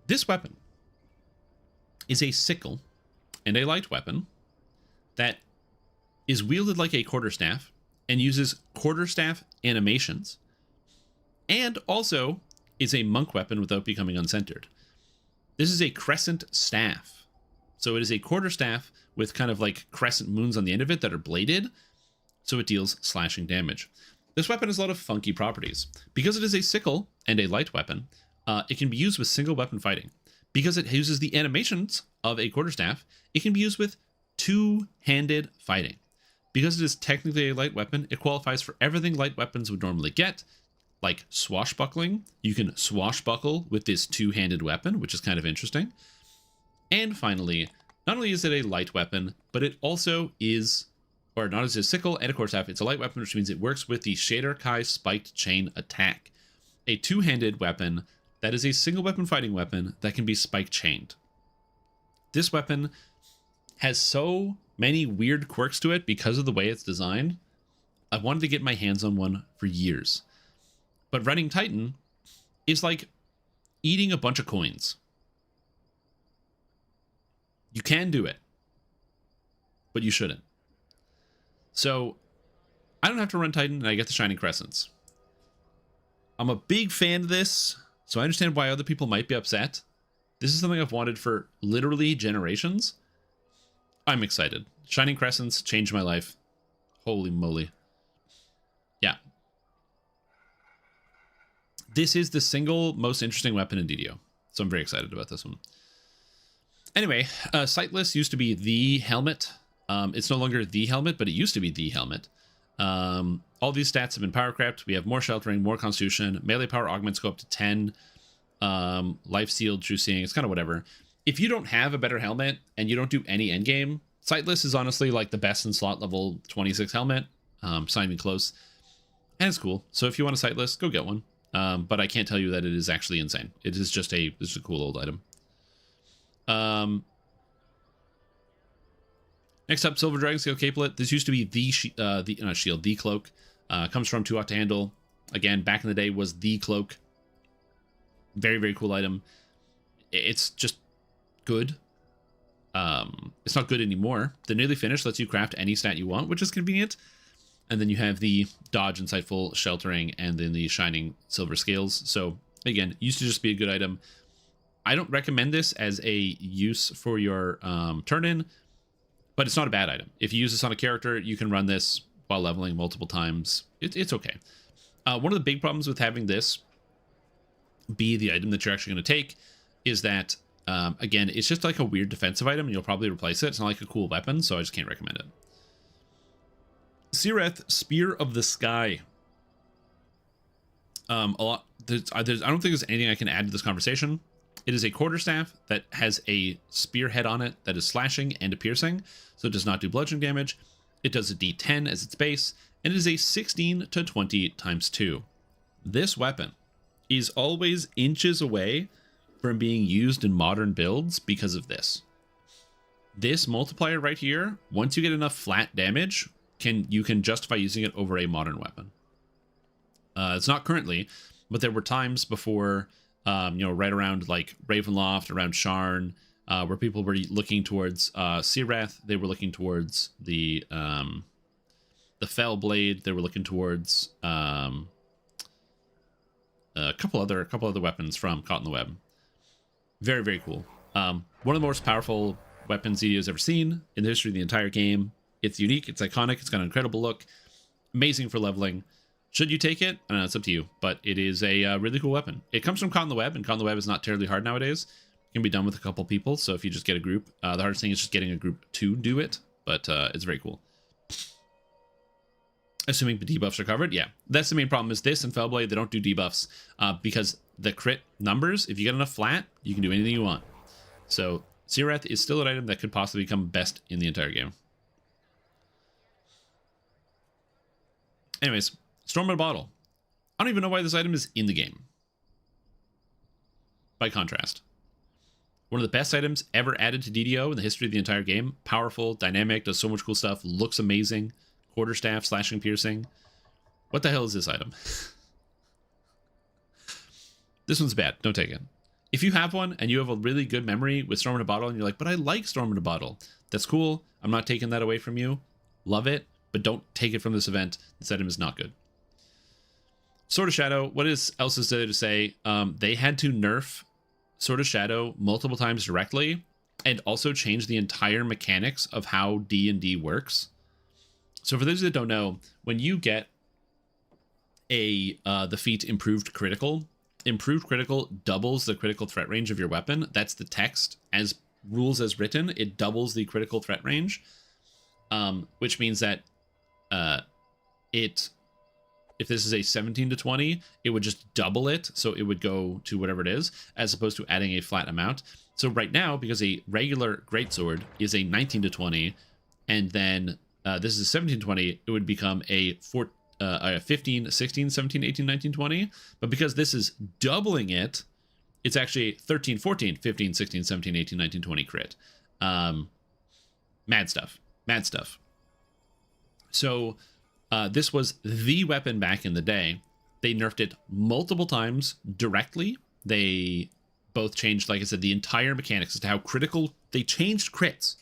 This weapon is a sickle and a light weapon that is wielded like a quarterstaff and uses quarterstaff animations, and also is a monk weapon without becoming uncentered. This is a crescent staff. So it is a quarterstaff with kind of like crescent moons on the end of it that are bladed, so it deals slashing damage. This weapon has a lot of funky properties. Because it is a sickle and a light weapon, it can be used with single weapon fighting. Because it uses the animations of a quarterstaff, it can be used with two-handed fighting. Because it is technically a light weapon, it qualifies for everything light weapons would normally get, like swashbuckling. You can swashbuckle with this two-handed weapon, which is kind of interesting. And finally, not only is it a light weapon, but it also is, or not as a sickle and a quarterstaff, it's a light weapon, which means it works with the Shader Kai Spiked Chain attack. A two-handed weapon that is a single weapon fighting weapon that can be spike chained. This weapon has so many weird quirks to it because of the way it's designed. I wanted to get my hands on one for years. But running Titan is like eating a bunch of coins. You can do it, but you shouldn't. So I don't have to run Titan and I get the Shining Crescents. I'm a big fan of this, so I understand why other people might be upset. This is something I've wanted for literally generations. I'm excited. Shining Crescents changed my life. Holy moly. Yeah. This is the single most interesting weapon in DDO, so I'm very excited about this one. Anyway, Sightless used to be the helmet. It's no longer the helmet, but it used to be the helmet. All these stats have been power crept. We have more sheltering, more constitution, melee power augments go up to 10, life sealed, true seeing, it's kind of whatever. if you don't have a better helmet and you don't do any endgame, Sightless is honestly like the best in slot level 26 helmet. It's not even close. And it's cool. So if you want a Sightless, go get one. But I can't tell you that it is actually insane. It is just a cool old item. Next up, Silver Dragon Scale Capelet. This used to be the cloak. Comes from Too Hot to Handle. Again, back in the day was the cloak. Very, very cool item. It's just good. It's not good anymore. The Nearly Finished lets you craft any stat you want, which is convenient. And then you have the Dodge, Insightful, Sheltering, and then the Shining Silver Scales. So, again, used to just be a good item. I don't recommend this as a use for your turn-in, but it's not a bad item. If you use this on a character, you can run this while leveling multiple times. It's okay. One of the big problems with having this be the item that you're actually going to take is that, again, it's just like a weird defensive item, and you'll probably replace it. It's not like a cool weapon, so I just can't recommend it. Searath, Spear of the Sky. I don't think there's anything I can add to this conversation. It is a quarterstaff that has a spearhead on it that is slashing and a piercing, so it does not do bludgeoning damage. It does a d10 as its base, and it is a 16 to 20 times 2. This weapon is always inches away from being used in modern builds because of this. This multiplier right here, once you get enough flat damage, you can justify using it over a modern weapon. It's not currently, but there were times before, right around like Ravenloft, around Sharn, where people were looking towards Searath. They were looking towards the Fell Blade. They were looking towards a couple other weapons from Caught in the Web. Very, very cool. One of the most powerful weapons EDO has ever seen in the history of the entire game. It's unique, it's iconic, it's got an incredible look, amazing for leveling. Should you take it? I don't know, it's up to you, but it is a really cool weapon. It comes from Caught in the Web, and Caught in the Web is not terribly hard nowadays. It can be done with a couple people, so if you just get a group, the hardest thing is just getting a group to do it, but it's very cool. Assuming the debuffs are covered, yeah. That's the main problem, is this and Fellblade, they don't do debuffs, because the crit numbers, if you get enough flat, you can do anything you want. So, Searath is still an item that could possibly become best in the entire game. Anyways, Storm in a Bottle. I don't even know why this item is in the game. By contrast. One of the best items ever added to DDO in the history of the entire game. Powerful, dynamic, does so much cool stuff, looks amazing. Quarterstaff, slashing, piercing. What the hell is this item? This one's bad. Don't take it. If you have one and you have a really good memory with Storm in a Bottle and you're like, but I like Storm in a Bottle. That's cool. I'm not taking that away from you. Love it. But don't take it from this event. This item is not good. Sword of Shadow. What else is there to say? They had to nerf Sword of Shadow multiple times directly, and also change the entire mechanics of how D&D works. So for those that don't know, when you get the feat Improved Critical doubles the critical threat range of your weapon. That's the text as rules as written. It doubles the critical threat range, which means that if this is a 17 to 20, it would just double it, so it would go to whatever it is, as opposed to adding a flat amount. So right now, because a regular greatsword is a 19 to 20, and then this is 17 to 20, it would become a 15, 16, 17, 18, 19, 20. But because this is doubling it, it's actually 13, 14, 15, 16, 17, 18, 19, 20 crit. Mad stuff. So this was the weapon back in the day. They nerfed it multiple times directly. They both changed, like I said, the entire mechanics as to how critical. They changed crits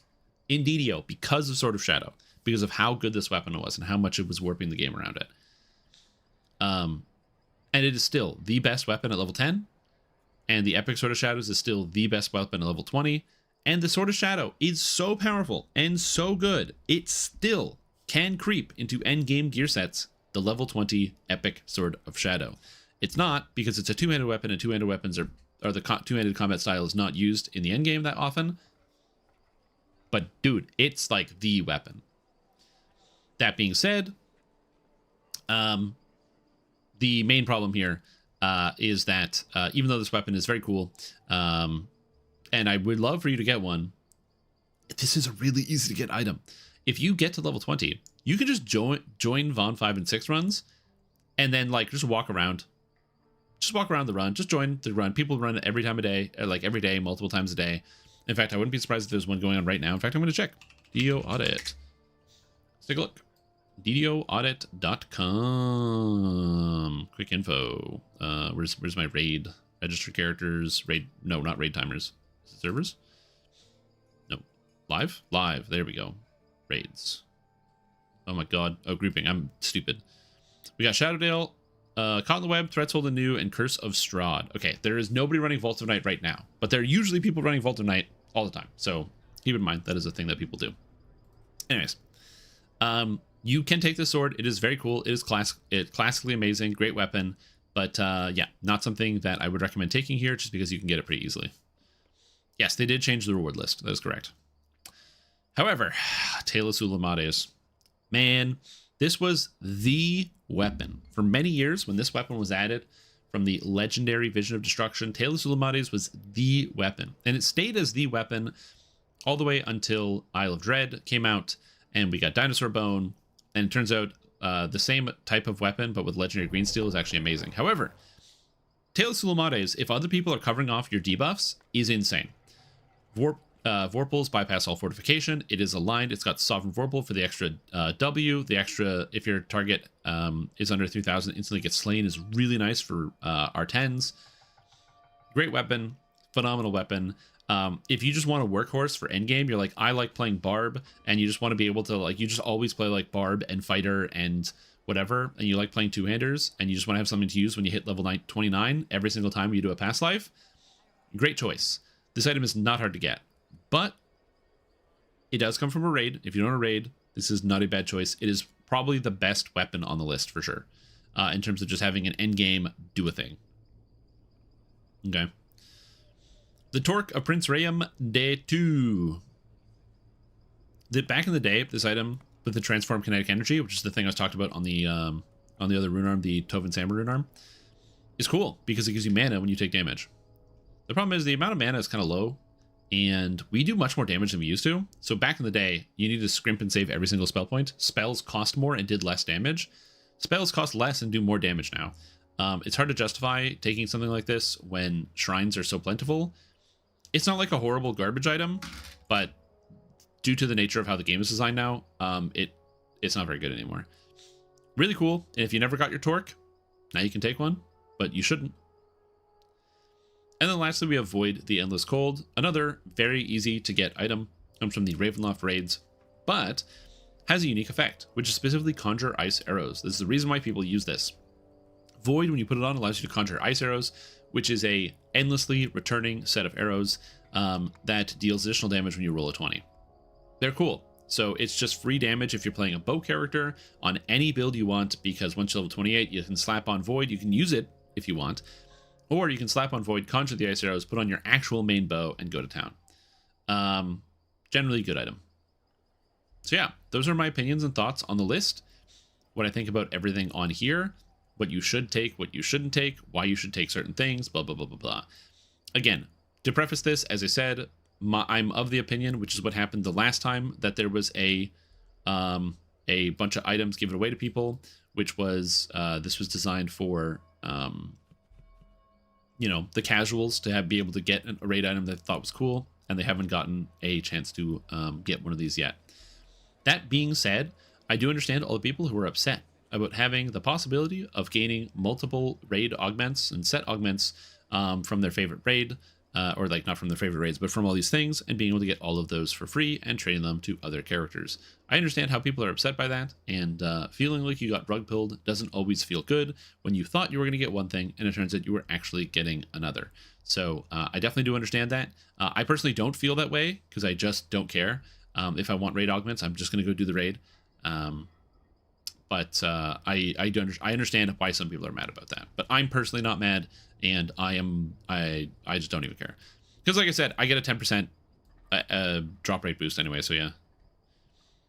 in DDO because of Sword of Shadow, because of how good this weapon was and how much it was warping the game around it. And it is still the best weapon at level 10. And the Epic Sword of Shadows is still the best weapon at level 20. And the Sword of Shadow is so powerful and so good, it still can creep into endgame gear sets, the level 20 Epic Sword of Shadow. It's not, because it's a two-handed weapon, and two-handed weapons are the two-handed combat style is not used in the endgame that often. But dude, it's like the weapon. That being said, the main problem here is that even though this weapon is very cool, and I would love for you to get one. This is a really easy to get item. If you get to level 20, you can just join Vaughn 5 and 6 runs, and then like just walk around. Just walk around the run. Just join the run. People run it every time a day, or like every day, multiple times a day. In fact, I wouldn't be surprised if there's one going on right now. In fact, I'm going to check. DDO Audit. Let's take a look. DDOaudit.com. Quick info. Where's my raid? Registered characters. Raid. No, not raid timers. Is it servers? No. Live? Live. There we go. Raids. Oh my god. Oh, grouping. I'm stupid. We got Shadowdale, Caught in the Web, Threats Hold Anew, and Curse of Strahd. Okay, there is nobody running Vault of Night right now, but there are usually people running Vault of Night all the time. So keep in mind that is a thing that people do. Anyways, you can take this sword. It is very cool. It is classically amazing, great weapon, but yeah, not something that I would recommend taking here just because you can get it pretty easily. Yes, they did change the reward list. That is correct. However, Tale of Sulamates, man, this was the weapon. For many years, when this weapon was added from the legendary Vision of Destruction, Tale of Sulamates was the weapon. And it stayed as the weapon all the way until Isle of Dread came out, and we got Dinosaur Bone, and it turns out the same type of weapon, but with legendary green steel, is actually amazing. However, Tale of Sulamates, if other people are covering off your debuffs, is insane. Vorpals bypass all fortification. It is aligned. It's got Sovereign Vorpal for the extra W. The extra, if your target is under 3,000, instantly gets slain, is really nice for R10s. Great weapon. Phenomenal weapon. If you just want a workhorse for endgame, you're like, I like playing Barb, and you just want to be able to, like, you just always play like Barb and Fighter and whatever, and you like playing two-handers, and you just want to have something to use when you hit level 29 every single time you do a past life, great choice. This item is not hard to get. But it does come from a raid. If you don't have a raid, this is not a bad choice. It is probably the best weapon on the list for sure, in terms of just having an endgame do a thing. Okay. The Torque of Prince Rayam Day 2. Back in the day, this item with the transform kinetic energy, which is the thing I was talked about on the other rune arm, the Tovin Samur rune arm, is cool because it gives you mana when you take damage. The problem is the amount of mana is kind of low, and we do much more damage than we used to. So back in the day, you need to scrimp and save every single spell point. Spells cost more and did less damage. Spells cost less and do more damage now. It's hard to justify taking something like this when shrines are so plentiful. It's not like a horrible garbage item, but due to the nature of how the game is designed now, it's not very good anymore. Really cool. And if you never got your Torque, now you can take one, but you shouldn't. And then lastly, we have Void the Endless Cold, another very easy to get item. Comes from the Ravenloft raids, but has a unique effect, which is specifically conjure ice arrows. This is the reason why people use this. Void, when you put it on, allows you to conjure ice arrows, which is a endlessly returning set of arrows that deals additional damage when you roll a 20. They're cool. So it's just free damage if you're playing a bow character on any build you want, because once you're level 28, you can slap on Void. You can use it if you want. Or you can slap on Void, conjure the ice arrows, put on your actual main bow, and go to town. Generally good item. So yeah, those are my opinions and thoughts on the list. What I think about everything on here. What you should take, what you shouldn't take, why you should take certain things, blah, blah, blah, blah, blah. Again, to preface this, as I said, I'm of the opinion, which is what happened the last time, that there was a bunch of items given away to people, which was, this was designed for... you know, the casuals to be able to get a raid item that they thought was cool, and they haven't gotten a chance to get one of these yet. That being said, I do understand all the people who are upset about having the possibility of gaining multiple raid augments and set augments from their favorite raid, or like not from their favorite raids, but from all these things, and being able to get all of those for free and trading them to other characters. I understand how people are upset by that, and feeling like you got rug pilled doesn't always feel good when you thought you were going to get one thing and it turns out you were actually getting another. So I definitely do understand that. I personally don't feel that way because I just don't care. If I want raid augments, I'm just going to go do the raid. But I understand why some people are mad about that. But I'm personally not mad, and I just don't even care. Because like I said, I get a 10% drop rate boost anyway, so yeah.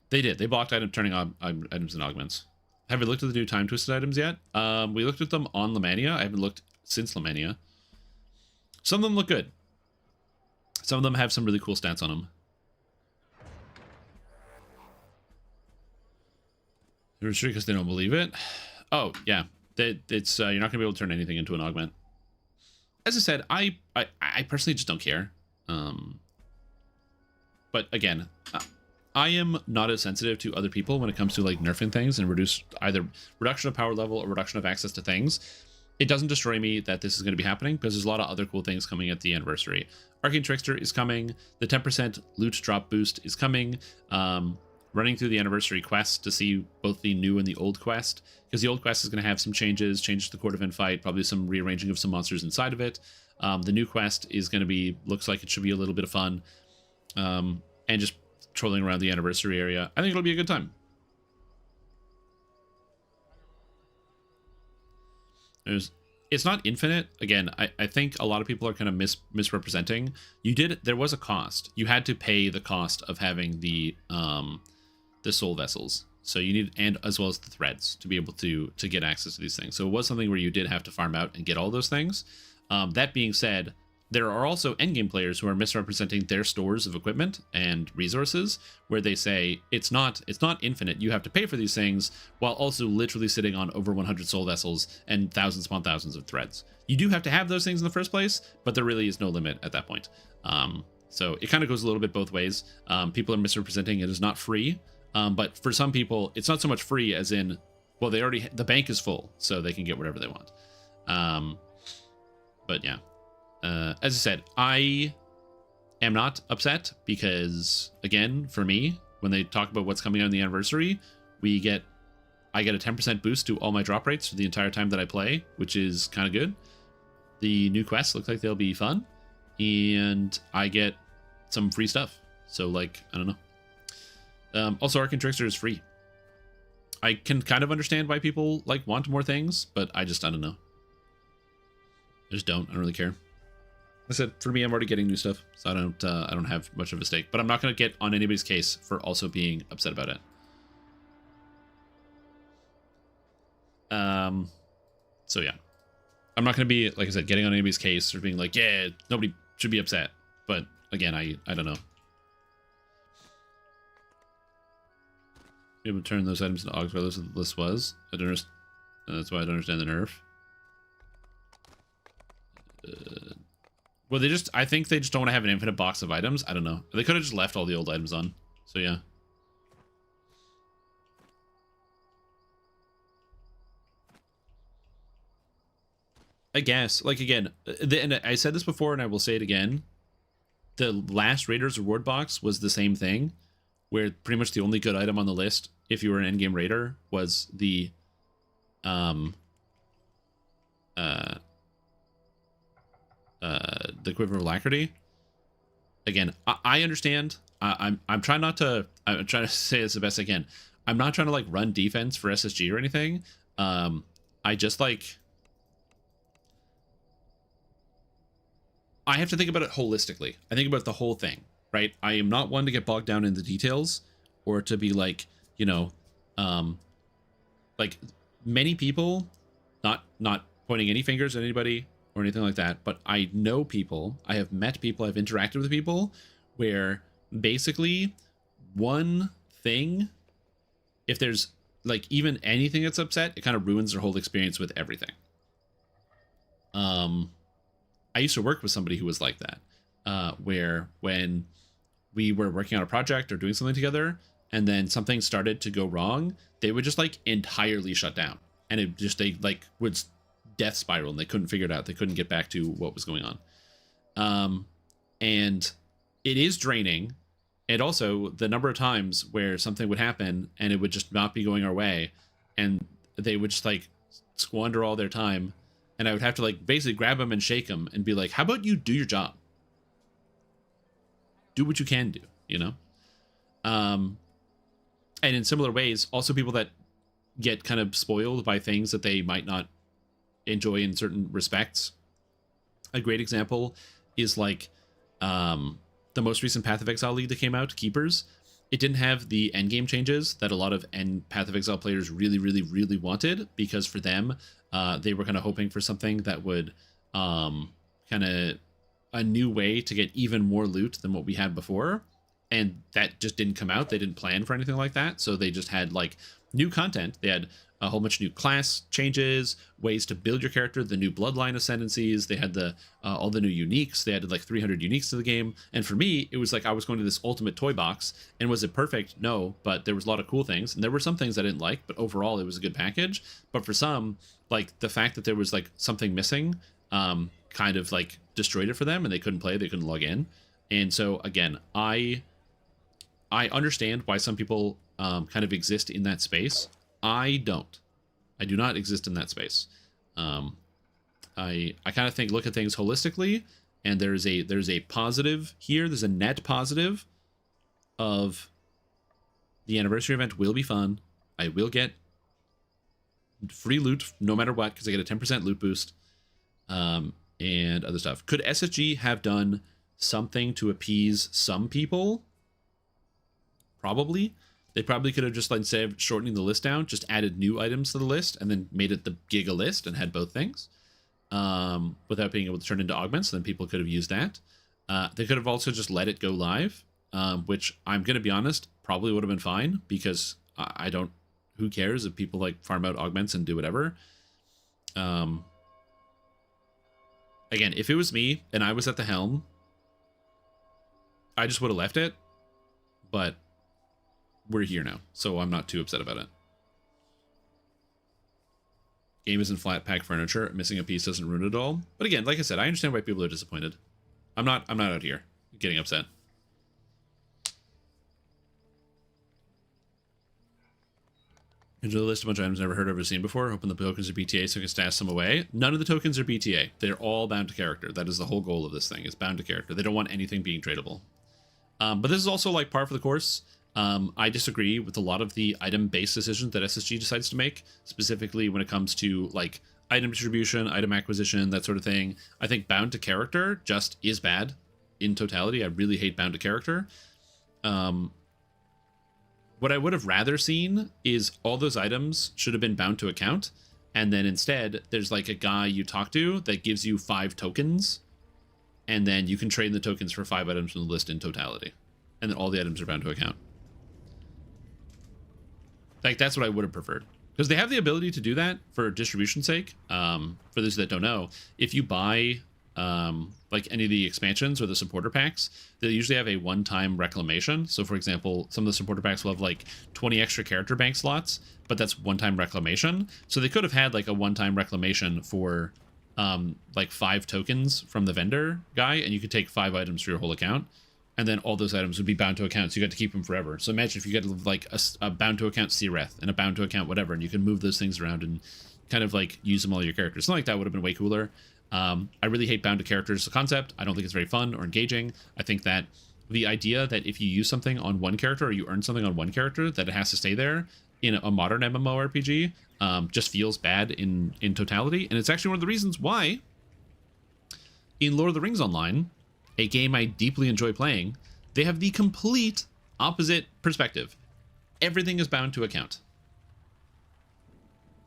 They did. They blocked turning on items and augments. Have we looked at the new time twisted items yet? We looked at them on Lemania. I haven't looked since Lemania. Some of them look good. Some of them have some really cool stats on them. Because they don't believe it. Oh yeah, it's you're not gonna be able to turn anything into an augment. As I said, I personally just don't care. But again, I am not as sensitive to other people when it comes to like nerfing things and reduction of power level or reduction of access to things. It doesn't destroy me that this is going to be happening because there's a lot of other cool things coming at the anniversary. Arcane Trickster is coming. The 10% loot drop boost is coming. Running through the anniversary quest to see both the new and the old quest, because the old quest is going to have some changes to the Court of Infight, probably some rearranging of some monsters inside of it. The new quest is going to be, looks like it should be a little bit of fun, and just trolling around the anniversary area. I think it'll be a good time. It's not infinite. Again, I think a lot of people are kind of misrepresenting. There was a cost. You had to pay the cost of having the soul vessels. So you need, and as well as the threads to be able to get access to these things. So it was something where you did have to farm out and get all those things. That being said, there are also endgame players who are misrepresenting their stores of equipment and resources, where they say it's not infinite. You have to pay for these things while also literally sitting on over 100 soul vessels and thousands upon thousands of threads. You do have to have those things in the first place, but there really is no limit at that point. So it kind of goes a little bit both ways. People are misrepresenting it as not free, but for some people, it's not so much free as in, well, the bank is full, so they can get whatever they want. But yeah. As I said, I am not upset because, again, for me, when they talk about what's coming on the anniversary, I get a 10% boost to all my drop rates for the entire time that I play, which is kind of good. The new quests look like they'll be fun, and I get some free stuff. So, like, I don't know. Also, Arcane Trickster is free. I can kind of understand why people like want more things, but I don't know. I just don't. I don't really care. I said, for me, I'm already getting new stuff, so I don't have much of a stake. But I'm not going to get on anybody's case for also being upset about it. So yeah, I'm not going to be, like I said, getting on anybody's case or being like, yeah, nobody should be upset. But again, I don't know. Be able to turn those items into Augs, regardless of what the list was. I don't understand. That's why I don't understand the nerf. Well, I think they just don't want to have an infinite box of items. I don't know. They could have just left all the old items on. So yeah. I guess, like, again, and I said this before and I will say it again. The last Raiders reward box was the same thing, where pretty much the only good item on the list, if you were an endgame raider, was the Quiver of Alacrity. Again, I understand. I'm trying to say this the best I can. I'm not trying to like run defense for SSG or anything. I just like, I have to think about it holistically. I think about the whole thing, right? I am not one to get bogged down in the details or to be like, you know, like many people, not pointing any fingers at anybody or anything like that, but I know people, I have met people, I've interacted with people where basically one thing, if there's like even anything that's upset, it kind of ruins their whole experience with everything. I used to work with somebody who was like that, where when we were working on a project or doing something together and then something started to go wrong, they would just like entirely shut down, and it just, they like would death spiral and they couldn't figure it out. They couldn't get back to what was going on. And it is draining. And also the number of times where something would happen and it would just not be going our way, and they would just like squander all their time, and I would have to like basically grab them and shake them and be like, how about you do your job? Do what you can do, you know? And in similar ways, also people that get kind of spoiled by things that they might not enjoy in certain respects. A great example is like the most recent Path of Exile League that came out, Keepers. It didn't have the endgame changes that a lot of Path of Exile players really, really, really wanted, because for them, they were kind of hoping for something that would kind of a new way to get even more loot than what we had before, and that just didn't come out. They didn't plan for anything like that, so they just had like new content. They had a whole bunch of new class changes, ways to build your character, the new bloodline ascendancies. They had the all the new uniques. They added like 300 uniques to the game. And for me, it was like I was going to this ultimate toy box. And was it perfect? No, but there was a lot of cool things. And there were some things I didn't like, but overall it was a good package. But for some, like the fact that there was like something missing kind of like destroyed it for them, and they couldn't play, they couldn't log in. And so again, I understand why some people kind of exist in that space. I don't. I do not exist in that space. I kind of think, look at things holistically, and there's a positive here. There's a net positive of the anniversary event will be fun. I will get free loot no matter what, because I get a 10% loot boost, and other stuff. Could SSG have done something to appease some people? Probably. They probably could have just, like, instead of shortening the list down, just added new items to the list and then made it the Giga list and had both things without being able to turn into augments. Then people could have used that. They could have also just let it go live, which I'm going to be honest, probably would have been fine, because I don't, who cares if people like farm out augments and do whatever. Again, if it was me and I was at the helm, I just would have left it, but we're here now, so I'm not too upset about it. Game isn't flat pack furniture. Missing a piece doesn't ruin it all. But again, like I said, I understand why people are disappointed. I'm not out here getting upset. Into the list a bunch of items I've never heard of or seen before. Hoping the tokens are BTA so I can stash some away. None of the tokens are BTA. They're all bound to character. That is the whole goal of this thing. It's bound to character. They don't want anything being tradable. But this is also like par for the course. I disagree with a lot of the item-based decisions that SSG decides to make, specifically when it comes to like item distribution, item acquisition, that sort of thing. I think bound to character just is bad in totality. I really hate bound to character. What I would have rather seen is all those items should have been bound to account, and then instead there's like a guy you talk to that gives you 5 tokens, and then you can trade in the tokens for 5 items from the list in totality, and then all the items are bound to account. Like, that's what I would have preferred, because they have the ability to do that for distribution's sake. For those that don't know, if you buy like any of the expansions or the supporter packs, they usually have a one-time reclamation. So for example, some of the supporter packs will have like 20 extra character bank slots, but that's one-time reclamation. So they could have had like a one-time reclamation for like 5 tokens from the vendor guy, and you could take 5 items for your whole account, and then all those items would be bound to account, so you got to keep them forever. So imagine if you get like a bound to account Seareth and a bound to account whatever, and you can move those things around and kind of like use them all your characters. Something like that would have been way cooler. I really hate bound to characters as a concept. I don't think it's very fun or engaging. I think that the idea that if you use something on one character or you earn something on one character, that it has to stay there in a modern MMORPG just feels bad in totality. And it's actually one of the reasons why in Lord of the Rings Online, a game I deeply enjoy playing, they have the complete opposite perspective. Everything is bound to account.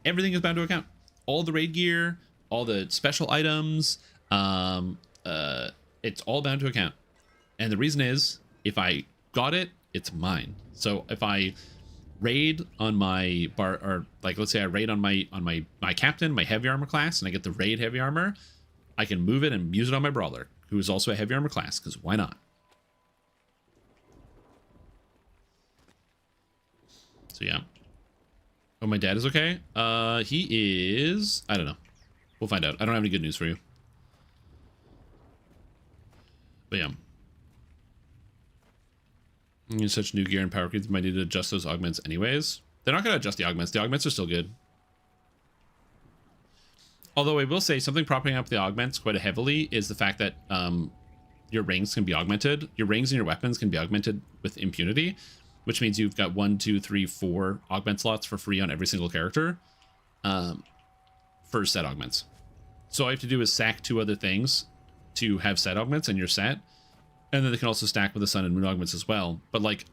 Everything is bound to account. All the raid gear, all the special items, it's all bound to account. And the reason is, if I got it, it's mine. So if I raid on my bar, or like let's say I raid on my captain, my heavy armor class, and I get the raid heavy armor, I can move it and use it on my brawler, who is also a heavy armor class, because why not? So yeah. Oh, my dad is okay? He is... I don't know. We'll find out. I don't have any good news for you. But yeah. Such new gear and power creeps might need to adjust those augments anyways. They're not going to adjust the augments. The augments are still good. Although I will say something propping up the augments quite heavily is the fact that your rings can be augmented. Your rings and your weapons can be augmented with impunity, which means you've got 1, 2, 3, 4 augment slots for free on every single character for set augments. So all you have to do is sack 2 other things to have set augments, and you're set. And then they can also stack with the sun and moon augments as well. But like,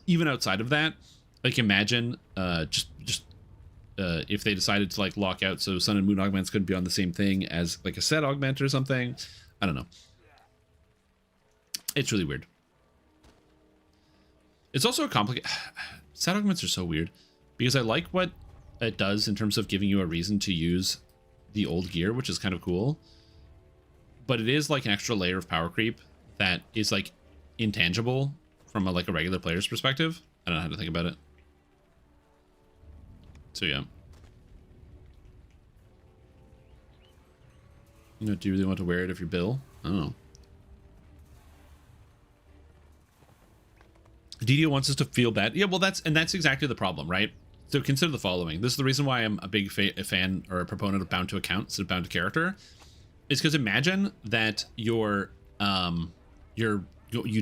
even outside of that, like imagine if they decided to like lock out so sun and moon augments couldn't be on the same thing as like a set augment or something. I don't know. It's really weird. It's also a complicated... Stat augments are so weird because I like what it does in terms of giving you a reason to use the old gear, which is kind of cool. But it is like an extra layer of power creep that is like intangible from like a regular player's perspective. I don't know how to think about it. So yeah. You know, do you really want to wear it if you're Bill? I don't know. DDO wants us to feel bad. Yeah, well, that's exactly the problem, right? So consider the following. This is the reason why I'm a big fan or a proponent of bound to account instead of bound to character. Is because imagine that you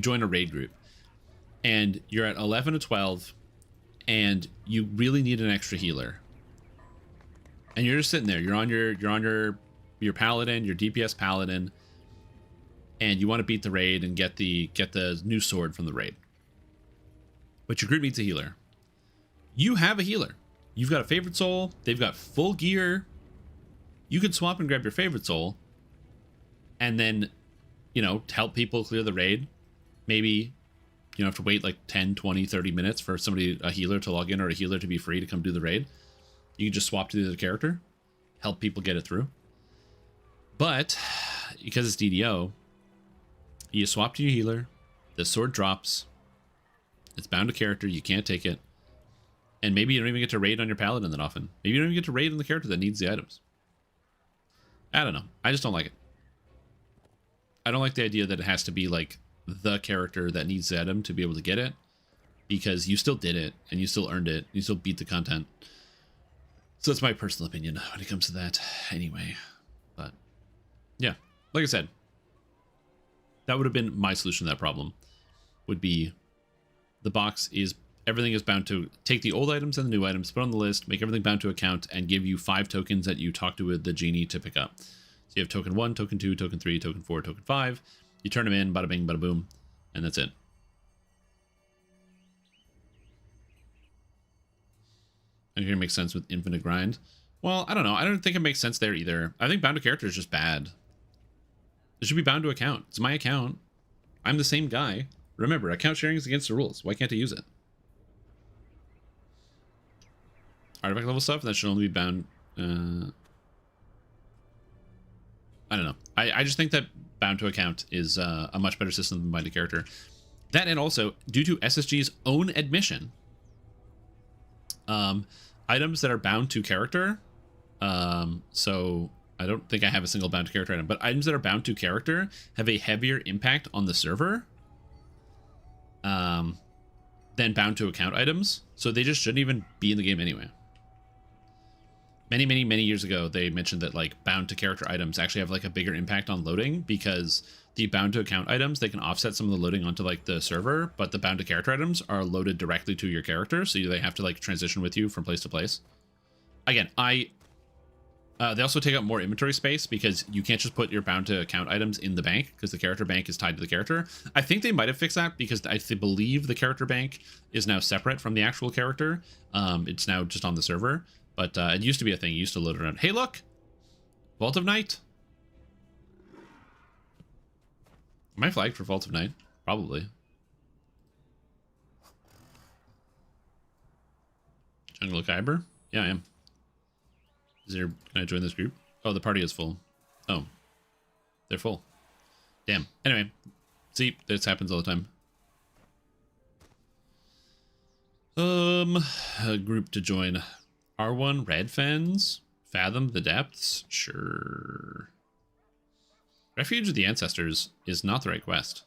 join a raid group and you're at 11 to 12 and you really need an extra healer. And you're just sitting there. You're on your paladin, your DPS paladin, and you want to beat the raid and get the new sword from the raid. But your group needs a healer. You have a healer. You've got a favorite soul. They've got full gear. You could swap and grab your favorite soul and then, you know, help people clear the raid. Maybe you don't have to wait like 10, 20, 30 minutes for a healer to log in or a healer to be free to come do the raid. You can just swap to the other character, help people get it through. But because it's DDO, you swap to your healer, the sword drops, it's bound to character, you can't take it, and maybe you don't even get to raid on your paladin that often. Maybe you don't even get to raid on the character that needs the items. I don't know. I just don't like it. I don't like the idea that it has to be like the character that needs the item to be able to get it, because you still did it and you still earned it. You still beat the content. So that's my personal opinion when it comes to that anyway. But yeah, like I said, that would have been my solution to that problem. Would be the box is everything is bound to take the old items and the new items, put on the list, make everything bound to account, and give you 5 tokens that you talk to the genie to pick up. So you have token 1, token 2, token 3, token 4, token 5. You turn them in, bada bing, bada boom, and that's it. I think it makes sense with infinite grind. Well, I don't know. I don't think it makes sense there either. I think bound to character is just bad. It should be bound to account. It's my account. I'm the same guy. Remember, account sharing is against the rules. Why can't I use it? Artifact level stuff, that should only be bound. I don't know. I just think that bound to account is a much better system than bound to character. That, and also, due to SSG's own admission, items that are bound to character, so I don't think I have a single bound to character item, but items that are bound to character have a heavier impact on the server than bound to account items, so they just shouldn't even be in the game anyway. Many years ago, they mentioned that like bound to character items actually have like a bigger impact on loading, because the bound to account items, they can offset some of the loading onto like the server, but the bound to character items are loaded directly to your character, so they have to like transition with you from place to place. Again, they also take up more inventory space because you can't just put your bound to account items in the bank because the character bank is tied to the character. I think they might have fixed that because I believe the character bank is now separate from the actual character. It's now just on the server, but it used to be a thing. You used to load around. Hey, look! Vault of Night. Am I flagged for Vault of Night? Probably. Jungle Kyber? Yeah, I am. Can I join this group? Oh, the party is full. Oh. They're full. Damn. Anyway. See, this happens all the time. A group to join. R1 Red Fens? Fathom the Depths? Sure. Refuge of the Ancestors is not the right quest.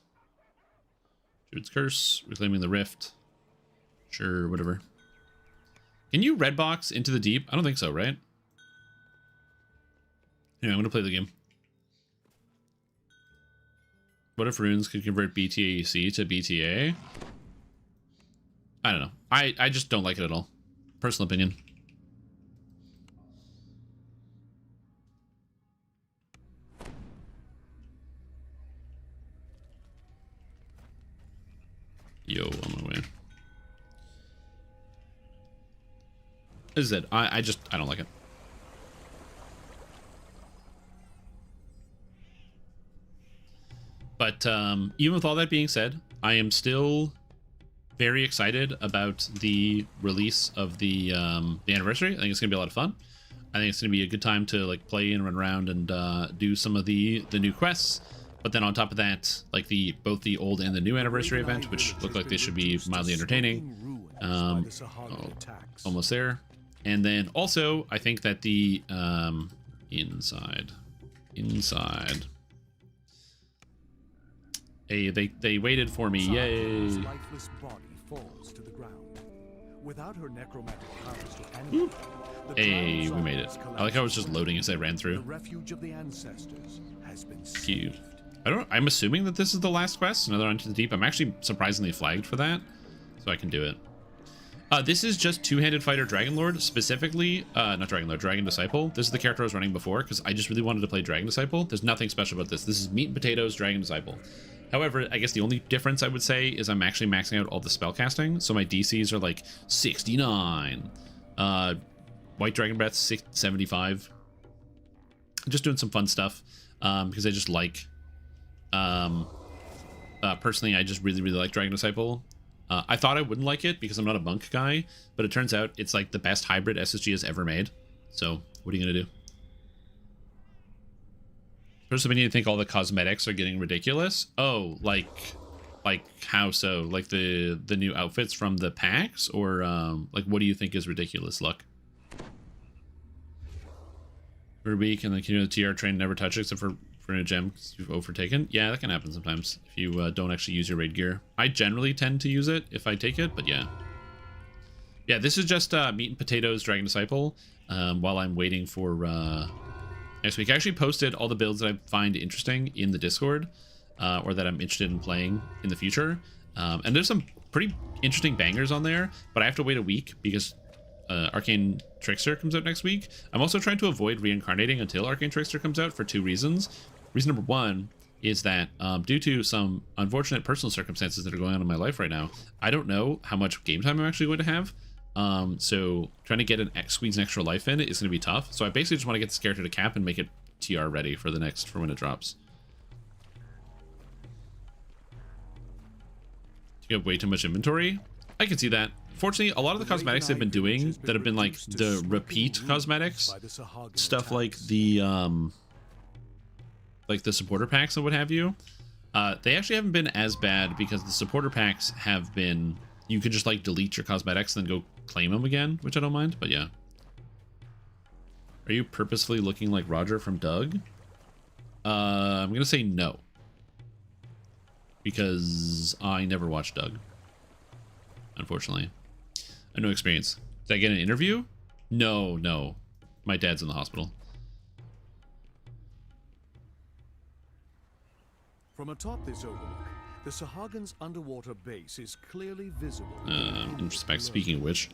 Druid's Curse, Reclaiming the Rift. Sure, whatever. Can you red box into the deep? I don't think so, right? Anyway, I'm going to play the game. What if runes could convert BTAC to BTA? I don't know. I just don't like it at all. Personal opinion. Yo, on my way. This is it. I don't like it. But even with all that being said, I am still very excited about the release of the anniversary. I think it's gonna be a lot of fun. I think it's gonna be a good time to like play and run around and do some of the new quests. But then on top of that, like both the old and the new anniversary event, which look like they should be mildly entertaining. Almost there. And then also, I think that the inside. Hey, they waited for me. Yay! Lifeless body falls to the ground. Without her necromantic powers to animate, hey, we made it. I like how it was just loading as I ran through. The refuge of the ancestors has been Cute. I'm assuming that this is the last quest, another Into the Deep. I'm actually surprisingly flagged for that, so I can do it. This is just Two-Handed Fighter Dragon Lord, specifically, not Dragon Lord, Dragon Disciple. This is the character I was running before, because I just really wanted to play Dragon Disciple. There's nothing special about this. This is meat and potatoes Dragon Disciple. However, I guess the only difference I would say is I'm actually maxing out all the spell casting, so my DCs are like 69. White Dragon Breath, 75. Just doing some fun stuff, because I just like... personally, I just really like Dragon Disciple. I thought I wouldn't like it because I'm not a monk guy, but it turns out it's like the best hybrid SSG has ever made. So what are you gonna do? First of all, you think all the cosmetics are getting ridiculous. Oh, like how so? Like the new outfits from the packs, or like what do you think is ridiculous? Luck. For a week, and then the TR train never touch it except for a gem because you've overtaken. Yeah, that can happen sometimes if you don't actually use your raid gear. I generally tend to use it if I take it, but yeah. Yeah, this is just meat and potatoes Dragon Disciple while I'm waiting for next week. I actually posted all the builds that I find interesting in the Discord or that I'm interested in playing in the future. And there's some pretty interesting bangers on there, but I have to wait a week because Arcane Trickster comes out next week. I'm also trying to avoid reincarnating until Arcane Trickster comes out for two reasons. Reason number one is that due to some unfortunate personal circumstances that are going on in my life right now, I don't know how much game time I'm actually going to have. So trying to get squeeze an extra life in is going to be tough. So I basically just want to get this character to cap and make it TR ready for when it drops. You have way too much inventory. I can see that. Fortunately, a lot of the cosmetics they've been doing that have been like the repeat cosmetics, stuff like the supporter packs and what have you, they actually haven't been as bad because the supporter packs have been, you could just like delete your cosmetics and then go claim them again, which I don't mind, but yeah. Are you purposefully looking like Roger from Doug? I'm gonna say no, because I never watched Doug, unfortunately. I have no experience. Did I get an interview? No. My dad's in the hospital. From atop this overlook, the Sahagins' underwater base is clearly visible. In respect, speaking of which,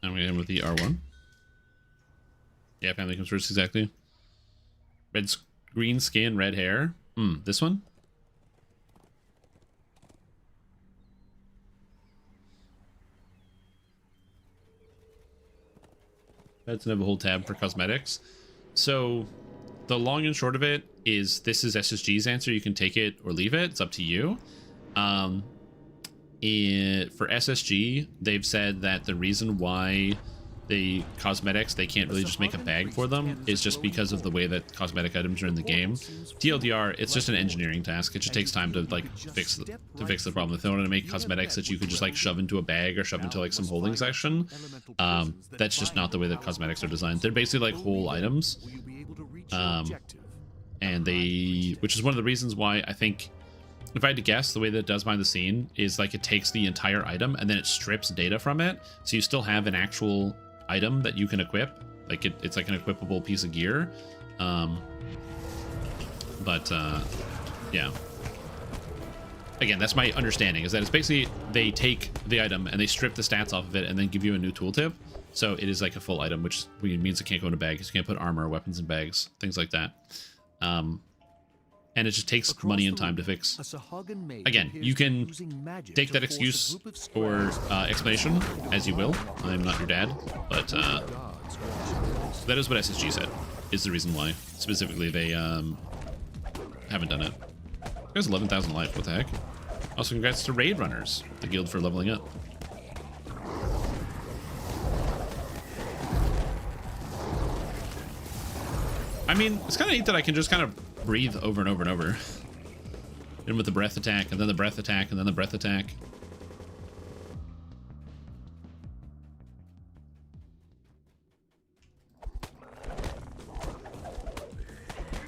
I'm gonna hit with the R1. Yeah, family comes first, exactly. Green skin, red hair. This one? That's another whole tab for cosmetics. So the long and short of it is this is SSG's answer. You can take it or leave it. It's up to you. For SSG, they've said that the reason why the cosmetics, they can't really just make a bag for them is just because of the way that cosmetic items are in the game. TLDR, it's just an engineering task. It just takes time to like fix the problem. If they want to make cosmetics that you could just like shove into a bag or shove into like some holding section, that's just not the way that cosmetics are designed. They're basically like whole items, and which is one of the reasons why I think, if I had to guess, the way that it does behind the scene is like it takes the entire item and then it strips data from it, so you still have an actual item that you can equip. Like it's like an equipable piece of gear. Yeah. again, that's my understanding, is that it's basically they take the item and they strip the stats off of it and then give you a new tooltip. So it is like a full item, which means it can't go in a bag because you can't put armor or weapons in bags, things like that. And it just takes money and time to fix. Again, you can take that excuse or explanation as you will. I'm not your dad, but that is what SSG said is the reason why. Specifically, they haven't done it. There's 11,000 life. What the heck? Also, congrats to Raid Runners, the guild, for leveling up. I mean, it's kind of neat that I can just kind of breathe over and over and over. In with the breath attack, and then the breath attack, and then the breath attack.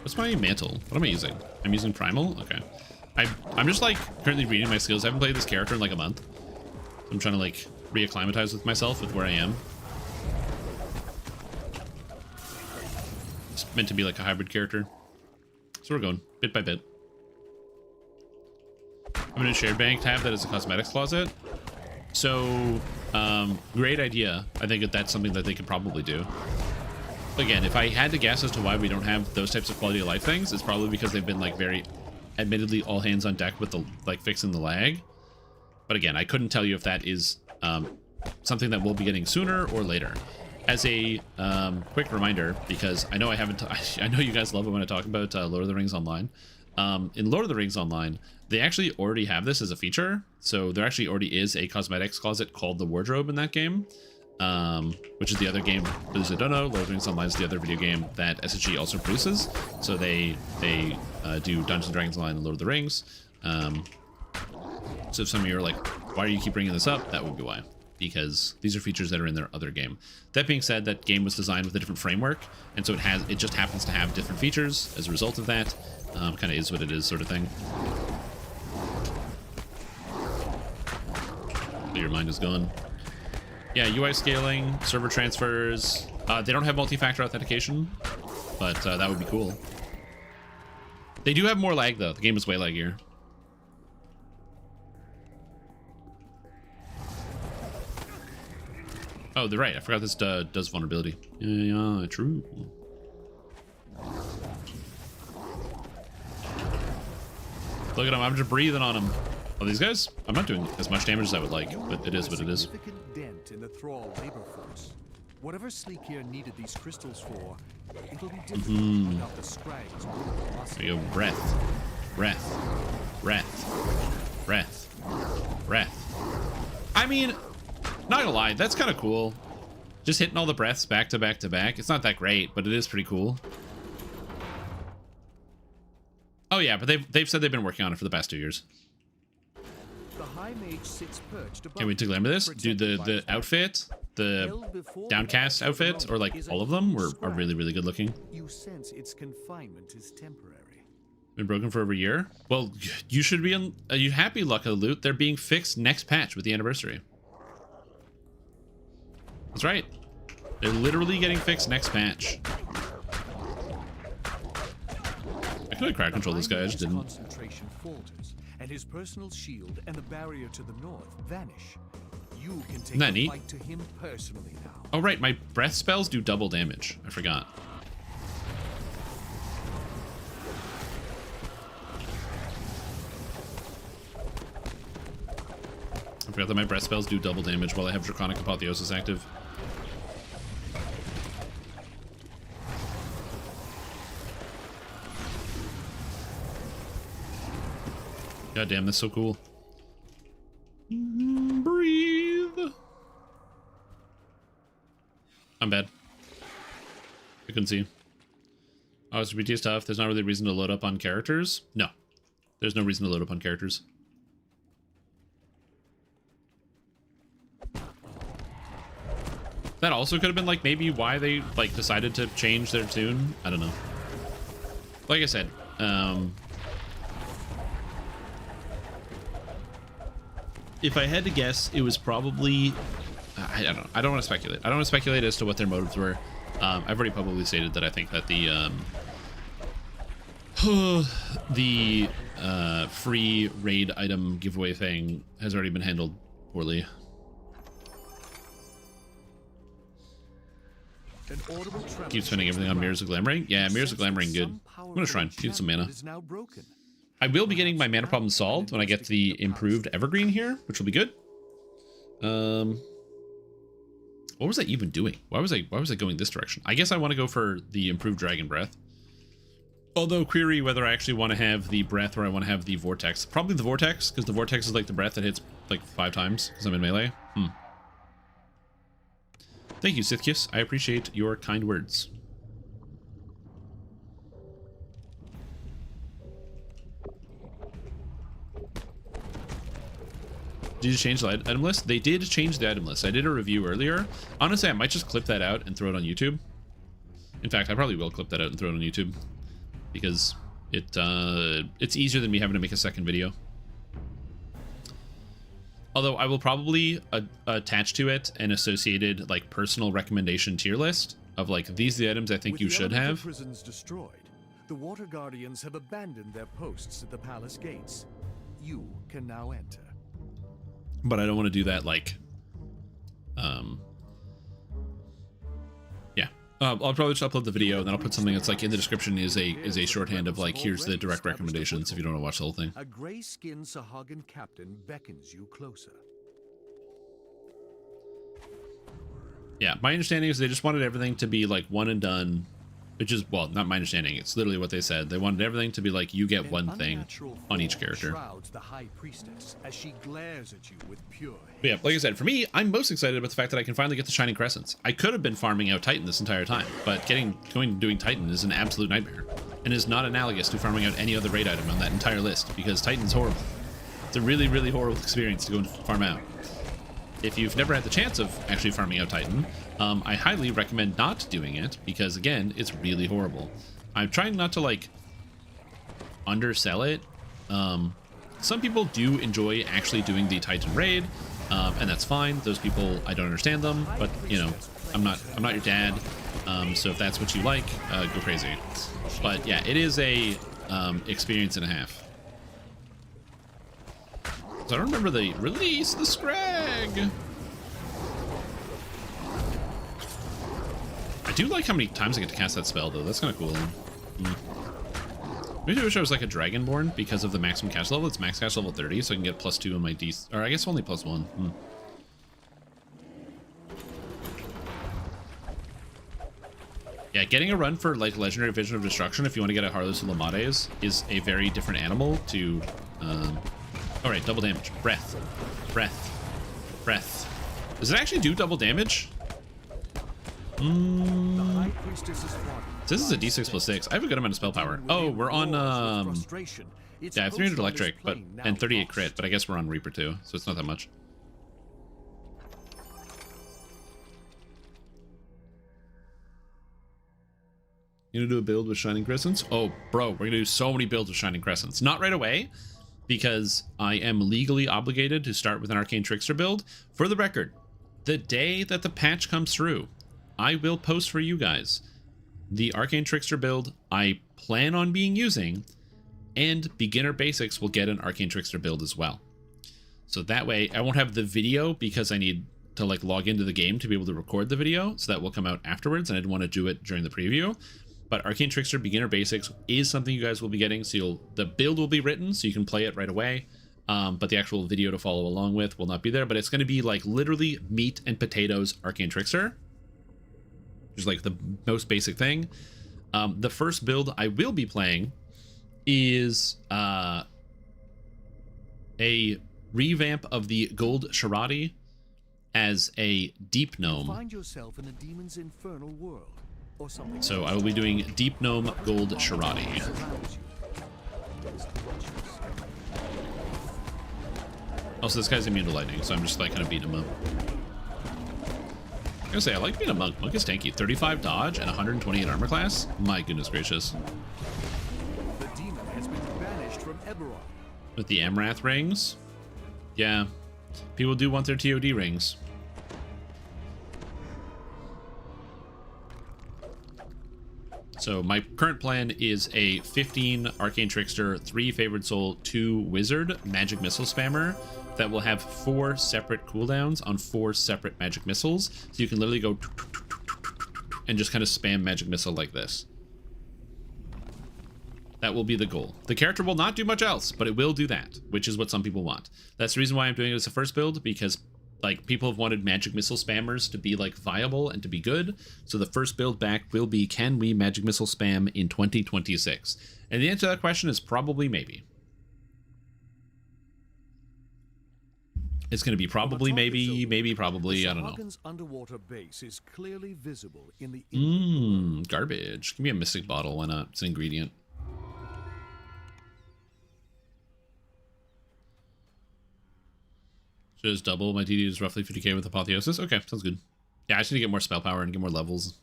What's my mantle? What am I using? I'm using Primal? Okay. I'm just like currently reading my skills. I haven't played this character in like a month. I'm trying to like reacclimatize with myself with where I am. It's meant to be like a hybrid character. So we're going bit by bit. I'm in a shared bank tab that is a cosmetics closet. So great idea. I think that's something that they could probably do. Again, if I had to guess as to why we don't have those types of quality of life things, it's probably because they've been like very admittedly all hands on deck with the like fixing the lag. But again, I couldn't tell you if that is something that we'll be getting sooner or later. As a quick reminder, because I know I haven't, I know you guys love it when I talk about Lord of the Rings Online. In Lord of the Rings Online, they actually already have this as a feature. So there actually already is a cosmetics closet called the Wardrobe in that game, which is the other game. For those who don't know, Lord of the Rings Online is the other video game that SSG also produces. So they do Dungeons and Dragons Online and Lord of the Rings. So if some of you are like, why do you keep bringing this up? That would be why. Because these are features that are in their other game. That being said, that game was designed with a different framework, and so it just happens to have different features as a result of that. Kind of is what it is, sort of thing. Your mind is gone. Yeah, UI scaling, server transfers. They don't have multi-factor authentication, but that would be cool. They do have more lag though. The game is way laggier. Oh, they're right. I forgot this does vulnerability. Yeah, true. Look at him. I'm just breathing on him. Oh, these guys? I'm not doing as much damage as I would like, but it is what it is. Significant dent in the Thrall labor force. Whatever Sleek here needed these crystals for, it'll be difficult without the scrags. There you go. Breath. Breath. Breath. Breath. Breath. I mean, not gonna lie, that's kind of cool. Just hitting all the breaths back to back to back. It's not that great, but it is pretty cool. Oh yeah, but they've said they've been working on it for the past 2 years. The High Mage sits perched above. Can't wait to glamour this. Dude, the outfit, the Downcast outfit, or like all of them are really, really good looking. You sense its confinement is temporary. Been broken for over a year? Well, you should be are you happy, Luck of the Loot? They're being fixed next patch with the anniversary. That's right. They're literally getting fixed next patch. I could have crowd control this guy, I just didn't. Concentration falters, and his personal shield and the barrier to the north vanish. You can take the fight to him personally now. Oh right, my breath spells do double damage. I forgot. I forgot that my breath spells do double damage while I have Draconic Apotheosis active. God damn, that's so cool. Breathe. I'm bad. I couldn't see. Oh, it's BT stuff. There's not really a reason to load up on characters. No. There's no reason to load up on characters. That also could have been like maybe why they like decided to change their tune. I don't know. Like I said, if I had to guess, it was probably I don't know. I don't want to speculate. I don't want to speculate as to what their motives were. I've already publicly stated that I think that the The free raid item giveaway thing has already been handled poorly. Keep spending everything on Mirrors of Glamoring. Yeah, Mirrors of Glamoring, good. I'm gonna Shrine. Need some mana. I will be getting my mana problem solved when I get the improved Evergreen here, which will be good. What was I even doing? Why was I going this direction? I guess I want to go for the improved Dragon Breath. Although query whether I actually want to have the breath or I want to have the vortex. Probably the vortex, because the vortex is like the breath that hits like 5 times because I'm in melee. Thank you, Sithkiss. I appreciate your kind words. Did you change the item list? They did change the item list. I did a review earlier. Honestly, I might just clip that out and throw it on YouTube. In fact, I probably will clip that out and throw it on YouTube because it's easier than me having to make a second video. Although I will probably attach to it an associated like personal recommendation tier list of like these are the items I think you should have. Prisons destroyed, the Water Guardians have abandoned their posts at the palace gates. You can now enter. But I don't want to do that like yeah. I'll probably just upload the video and then I'll put something that's like in the description is a shorthand of like here's the direct recommendations if you don't want to watch the whole thing. A gray-skinned Sahagin captain beckons you closer. Yeah, my understanding is they just wanted everything to be like one and done, which is, well, not my understanding. It's literally what they said. They wanted everything to be like you get one thing on each character. The High Priestess as she glares at you with pure hate. But yeah, like I said, for me, I'm most excited about the fact that I can finally get the Shining Crescents. I could have been farming out Titan this entire time, but going and doing Titan is an absolute nightmare and is not analogous to farming out any other raid item on that entire list because Titan's horrible. It's a really, really horrible experience to go and farm out. If you've never had the chance of actually farming out Titan, I highly recommend not doing it because, again, it's really horrible. I'm trying not to, like, undersell it. Some people do enjoy actually doing the Titan raid, and that's fine. Those people, I don't understand them, but, you know, I'm not your dad, so if that's what you like, go crazy. But, yeah, it is a experience and a half. So I don't remember the release the Scrag. I do like how many times I get to cast that spell though. That's kind of cool. Maybe I wish I was like a Dragonborn because of the maximum cast level. It's max cast level 30, so I can get +2 on my D. Or I guess only +1. Yeah, getting a run for like Legendary Vision of Destruction if you want to get a Harlus and Lamades is a very different animal to. All right, double damage. Breath. Breath. Breath. Does it actually do double damage? This is a D6 + 6. I have a good amount of spell power. Oh, we're on yeah, I have 300 electric, and 38 crit, but I guess we're on Reaper too, so it's not that much. You gonna do a build with Shining Crescents? Oh, bro, we're gonna do so many builds with Shining Crescents. Not right away, because I am legally obligated to start with an Arcane Trickster build. For the record, the day that the patch comes through, I will post for you guys the Arcane Trickster build I plan on being using, and Beginner Basics will get an Arcane Trickster build as well. So that way, I won't have the video because I need to like log into the game to be able to record the video, so that will come out afterwards, and I didn't want to do it during the preview. But Arcane Trickster Beginner Basics is something you guys will be getting, so the build will be written, so you can play it right away. But the actual video to follow along with will not be there. But it's going to be like literally meat and potatoes Arcane Trickster, which is like the most basic thing. The first build I will be playing is a revamp of the Gold Sharadi as a Deep Gnome. Find yourself in a demon's infernal world. So I will be doing Deep Gnome Gold Sharadi. Also, this guy's immune to lightning, so I'm just like kind of beating him up. I gotta say, I like being a monk. Monk is tanky. 35 dodge and 128 armor class. My goodness gracious. The demon has been banished from Eberron. With the Amrath rings, yeah, people do want their TOD rings. So my current plan is a 15 Arcane Trickster, 3 Favored Soul, 2 Wizard Magic Missile Spammer that will have 4 separate cooldowns on 4 separate Magic Missiles. So you can literally go and just kind of spam Magic Missile like this. That will be the goal. The character will not do much else, but it will do that, which is what some people want. That's the reason why I'm doing it as a first build, because like people have wanted Magic Missile spammers to be like viable and to be good. So the first build back will be, can we Magic Missile spam in 2026? And the answer to that question is probably maybe. It's going to be probably maybe probably, I don't know. Underwater base is clearly visible in the garbage. Give me a Mystic Bottle, why not? It's an ingredient. Just double. My TD is roughly 50k with Apotheosis. Okay, sounds good. Yeah, I just need to get more spell power and get more levels.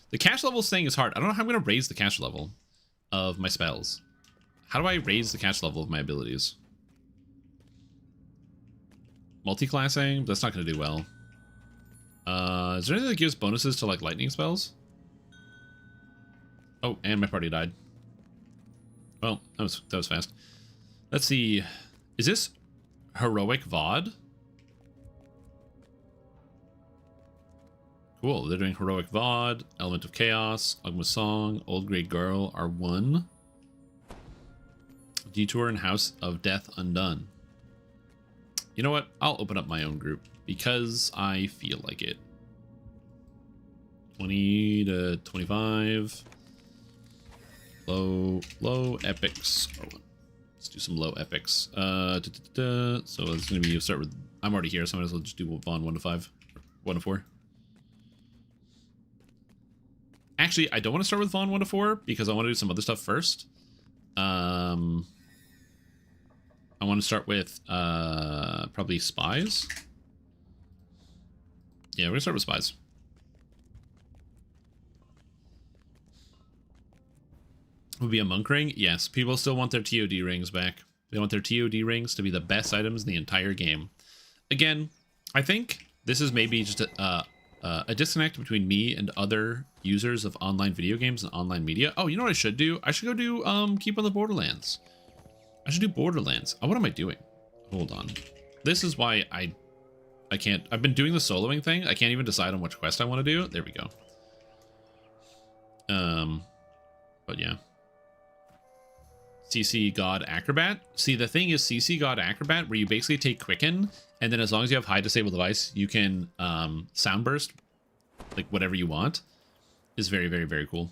The cash levels thing is hard. I don't know how I'm going to raise the cash level of my spells. How do I raise the cash level of my abilities? Multi-classing? That's not going to do well. Is there anything that gives bonuses to like lightning spells? Oh, and my party died. Well, that was fast. Let's see. Is this Heroic VOD? Cool, they're doing Heroic VOD, Element of Chaos, Ugma Song, Old Grey Girl are 1. Detour and House of Death Undone. You know what? I'll open up my own group because I feel like it. 20 to 25. Low epics. Let's do some low epics. So it's going to be, start with, I'm already here, so I might as well just do Vaughn 1 to 5. 1 to 4. Actually, I don't want to start with Vaughn 1 to 4 because I want to do some other stuff first. I want to start with probably Spies. Yeah, we're going to start with Spies. Would be a Monk Ring? Yes, people still want their TOD rings back. They want their TOD rings to be the best items in the entire game. Again, I think this is maybe just a disconnect between me and other users of online video games and online media. Oh, you know what I should do? I should go do Keep on the Borderlands. I should do Borderlands. Oh, what am I doing? Hold on. This is why I can't. I've been doing the soloing thing. I can't even decide on which quest I want to do. There we go. But yeah. CC God Acrobat. See, the thing is CC God Acrobat, where you basically take Quicken, and then as long as you have high disable device, you can sound burst, like whatever you want, is very, very, very cool.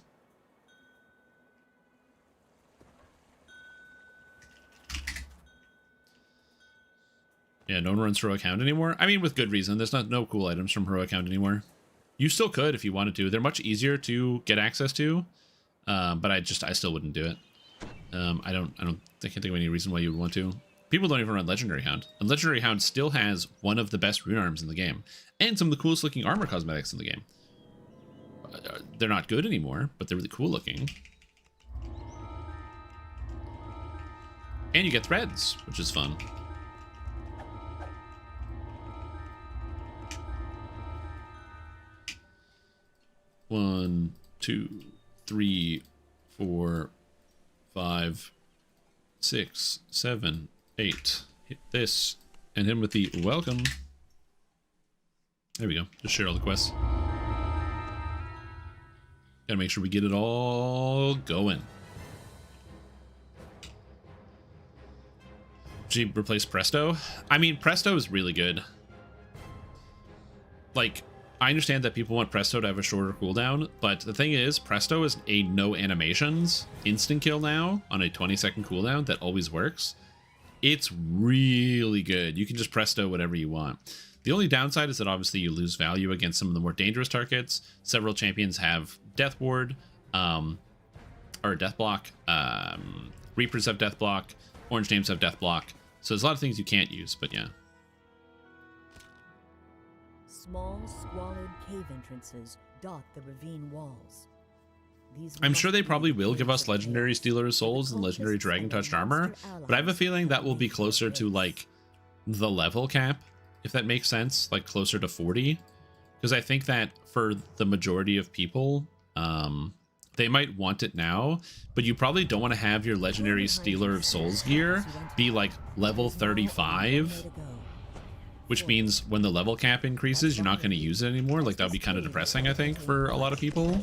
Yeah, no one runs Heroic Hound anymore. I mean, with good reason. There's no cool items from Heroic Hound anymore. You still could if you wanted to. They're much easier to get access to, but I still wouldn't do it. I can't think of any reason why you would want to. People don't even run Legendary Hound. And Legendary Hound still has one of the best rune arms in the game. And some of the coolest looking armor cosmetics in the game. They're not good anymore, but they're really cool looking. And you get threads, which is fun. One, 2, 3, 4, 5, 6, 7, 8. Hit this and him with the welcome. There we go. Just share all the quests. Gotta make sure we get it all going. Should you replace Presto? I mean, Presto is really good. Like, I understand that people want Presto to have a shorter cooldown, but the thing is, Presto is a no animations instant kill now on a 20-second cooldown that always works. It's really good. You can just Presto whatever you want. The only downside is that obviously you lose value against some of the more dangerous targets. Several champions have Death Ward, or Death Block. Reapers have Death Block. Orange Names have Death Block. So there's a lot of things you can't use, but yeah. Small, squalid cave entrances dot the ravine walls. I'm sure they probably will give us legendary Stealer of Souls and legendary Dragon Touched Armor, but I have a feeling that will be closer to like the level cap, if that makes sense, like closer to 40. Because I think that for the majority of people, hold they might want it now, but you probably don't want to have your legendary Stealer of Souls gear be like level 35, which means when the level cap increases, you're not going to use it anymore. Like, that would be kind of depressing, I think, for a lot of people.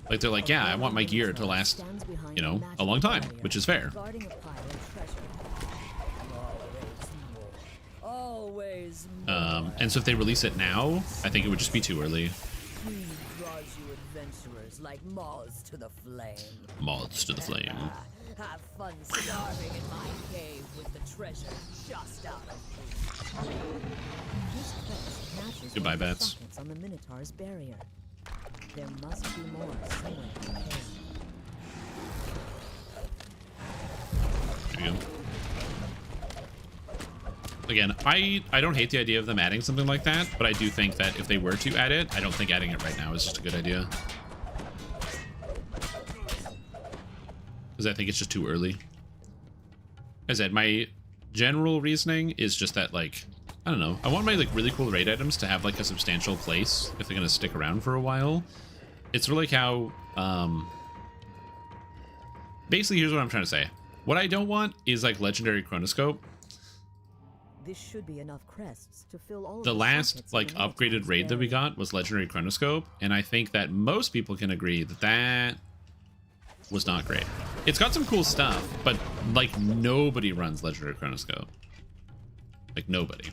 Like, they're like, yeah, I want my gear to last, you know, a long time, which is fair. And so if they release it now, I think it would just be too early. Like moths to the flame. Moths to the flame. Have fun starving in my cave with the treasure just out of reach. Goodbye, bats. On the Minotaur's barrier. There must be more somewhere. There you go. Again, I don't hate the idea of them adding something like that, but I do think that if they were to add it, I don't think adding it right now is just a good idea. Because I think it's just too early. As I said, my general reasoning is just that, like, I don't know. I want my, like, really cool raid items to have, like, a substantial place if they're going to stick around for a while. It's sort of like how, basically, here's what I'm trying to say. What I don't want is, like, legendary chronoscope. This should be enough crests to fill all the last, like, upgraded raid that we got was legendary chronoscope, and I think that most people can agree that that was not great. It's got some cool stuff, but like nobody runs legendary chronoscope. Like nobody.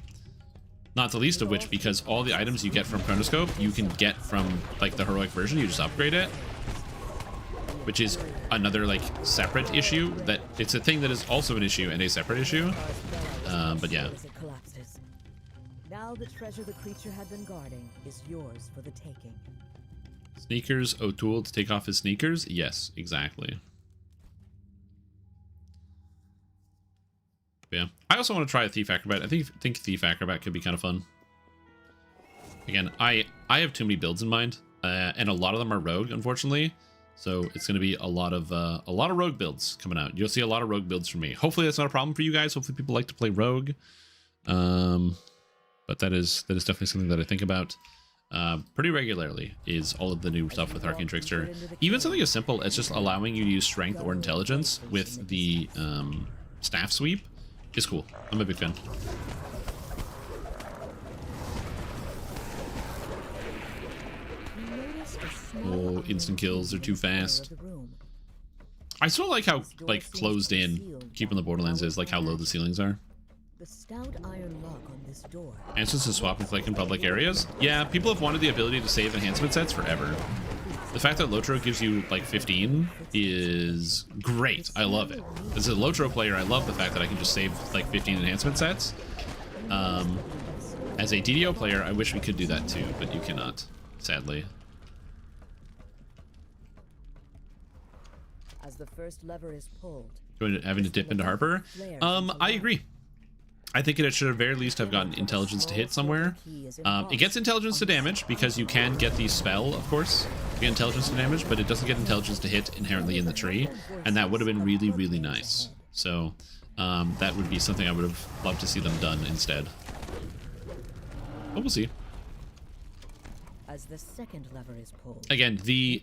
Not the least of which because all the items you get from chronoscope you can get from like the heroic version. You just upgrade it, which is another like separate issue. That it's a thing that is also an issue and a separate issue. But yeah. Now the treasure the creature had been guarding is yours for the taking. Sneakers, O'Toole to take off his sneakers? Yes, exactly. Yeah. I also want to try a Thief Acrobat. I think Thief Acrobat could be kind of fun. Again, I have too many builds in mind, and a lot of them are rogue, unfortunately. So it's going to be a lot of rogue builds coming out. You'll see a lot of rogue builds from me. Hopefully that's not a problem for you guys. Hopefully people like to play rogue. But that is definitely something that I think about pretty regularly, is all of the new stuff with Arcane Trickster. Even something as simple as just allowing you to use strength or intelligence with the staff sweep is cool. I'm a big fan. Oh, instant kills are too fast. I still like how like closed in Keeping the Borderlands is, like how low the ceilings are. The stout iron lock on this door. Answers to swap and click in public areas. Yeah, people have wanted the ability to save enhancement sets forever. The fact that Lotro gives you like 15 is great. I love it. As a Lotro player, I love the fact that I can just save like 15 enhancement sets. As a DDO player, I wish we could do that too, but you cannot, sadly. As the first lever is pulled, having to dip into Harper. I agree. I think it should at very least have gotten intelligence to hit somewhere. It gets intelligence to damage because you can get the spell, of course, get intelligence to damage, but it doesn't get intelligence to hit inherently in the tree, and that would have been really, really nice. So that would be something I would have loved to see them done instead. But we'll see. As the second lever is pulled, again, the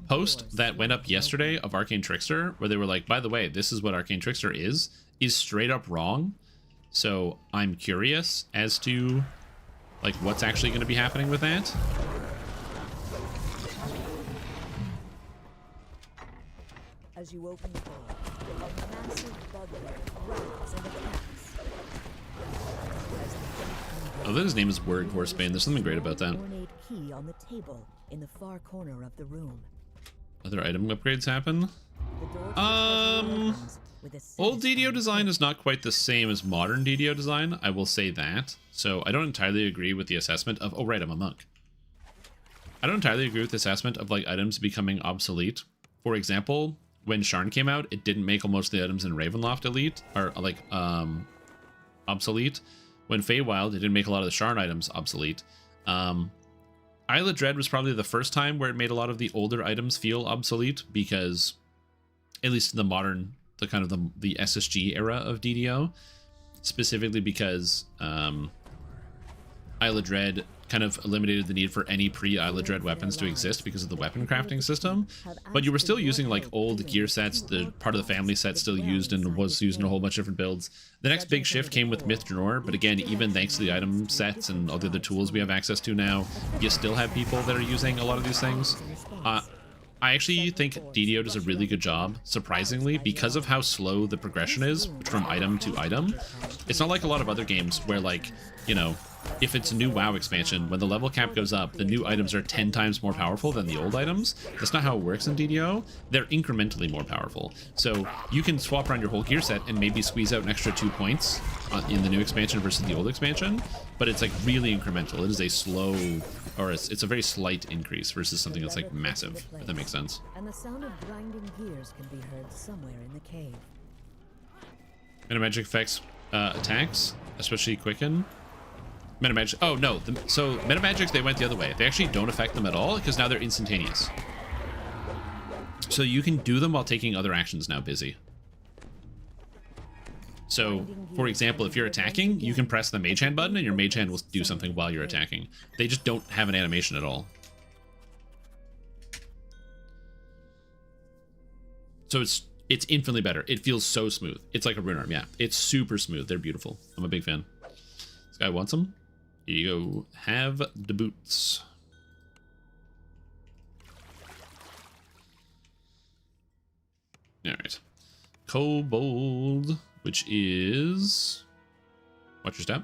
post that went up yesterday of Arcane Trickster, where they were like, by the way, this is what Arcane Trickster is straight up wrong. So I'm curious as to like what's actually going to be happening with that. As you open the door, a massive bugbear growls and attacks. Oh, then his name is Word Horsebane. There's something great about that. Ornate key on the table in the far corner of the room. Other item upgrades happen. Old DDO design is not quite the same as modern DDO design. I will say that. So I don't entirely agree with the assessment of. Oh right, I'm a monk. I don't entirely agree with the assessment of like items becoming obsolete. For example, when Sharn came out, it didn't make most of the items in Ravenloft elite or like obsolete. When Feywild, it didn't make a lot of the Sharn items obsolete. Isle of Dread was probably the first time where it made a lot of the older items feel obsolete because, at least in the modern, the kind of the SSG era of DDO, specifically because Isle of Dread kind of eliminated the need for any pre-Isle of Dread weapons to exist because of the weapon crafting system, but you were still using like old gear sets. The part of the family set still used and was used in a whole bunch of different builds. The next big shift came with Myth Drannor, but again, even thanks to the item sets and all the other tools we have access to now, you still have people that are using a lot of these things. I actually think DDO does a really good job, surprisingly, because of how slow the progression is from item to item. It's not like a lot of other games where, like, you know, if it's a new WoW expansion, when the level cap goes up, the new items are 10 times more powerful than the old items. That's not how it works in DDO. They're incrementally more powerful. So you can swap around your whole gear set and maybe squeeze out an extra 2 points in the new expansion versus the old expansion, but it's like really incremental. It is a slow, or it's a very slight increase versus something that's like massive, if that makes sense. And the sound of grinding gears can be heard somewhere in the cave. Metamagic affects attacks, especially Quicken. Metamagic. Oh no. So Metamagics, they went the other way. They actually don't affect them at all because now they're instantaneous. So you can do them while taking other actions now busy. So, for example, if you're attacking, you can press the Mage Hand button and your Mage Hand will do something while you're attacking. They just don't have an animation at all. So it's infinitely better. It feels so smooth. It's like a rune arm, yeah. It's super smooth. They're beautiful. I'm a big fan. This guy wants them. Here you go. Have the boots. Alright. Kobold, which is... Watch your step.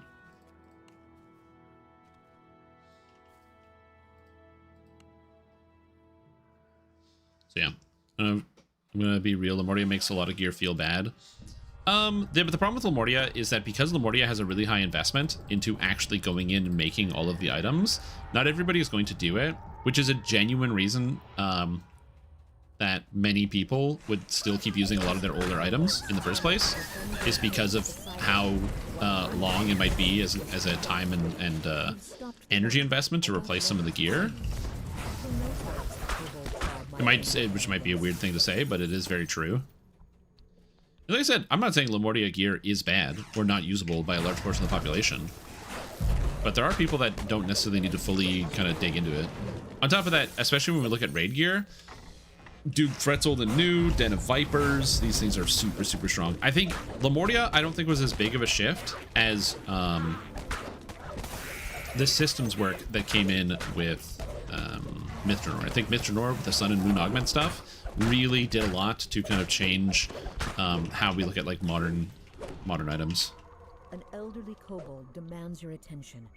So yeah. I'm gonna be real. Lamortia makes a lot of gear feel bad. But the problem with Lamortia is that because Lamortia has a really high investment into actually going in and making all of the items, not everybody is going to do it, which is a genuine reason that many people would still keep using a lot of their older items in the first place, is because of how long it might be as a time and energy investment to replace some of the gear. It might say, which might be a weird thing to say, but it is very true. Like I said, I'm not saying Lamortia gear is bad or not usable by a large portion of the population, but there are people that don't necessarily need to fully kind of dig into it. On top of that, especially when we look at raid gear, Duke Threats Old and New, Den of Vipers, these things are super, super strong. I think Lamortia, I don't think was as big of a shift as the systems work that came in with Myth Drannor. I think Myth Drannor with the Sun and Moon Augment stuff really did a lot to kind of change how we look at like modern items. An elderly kobold demands your attention,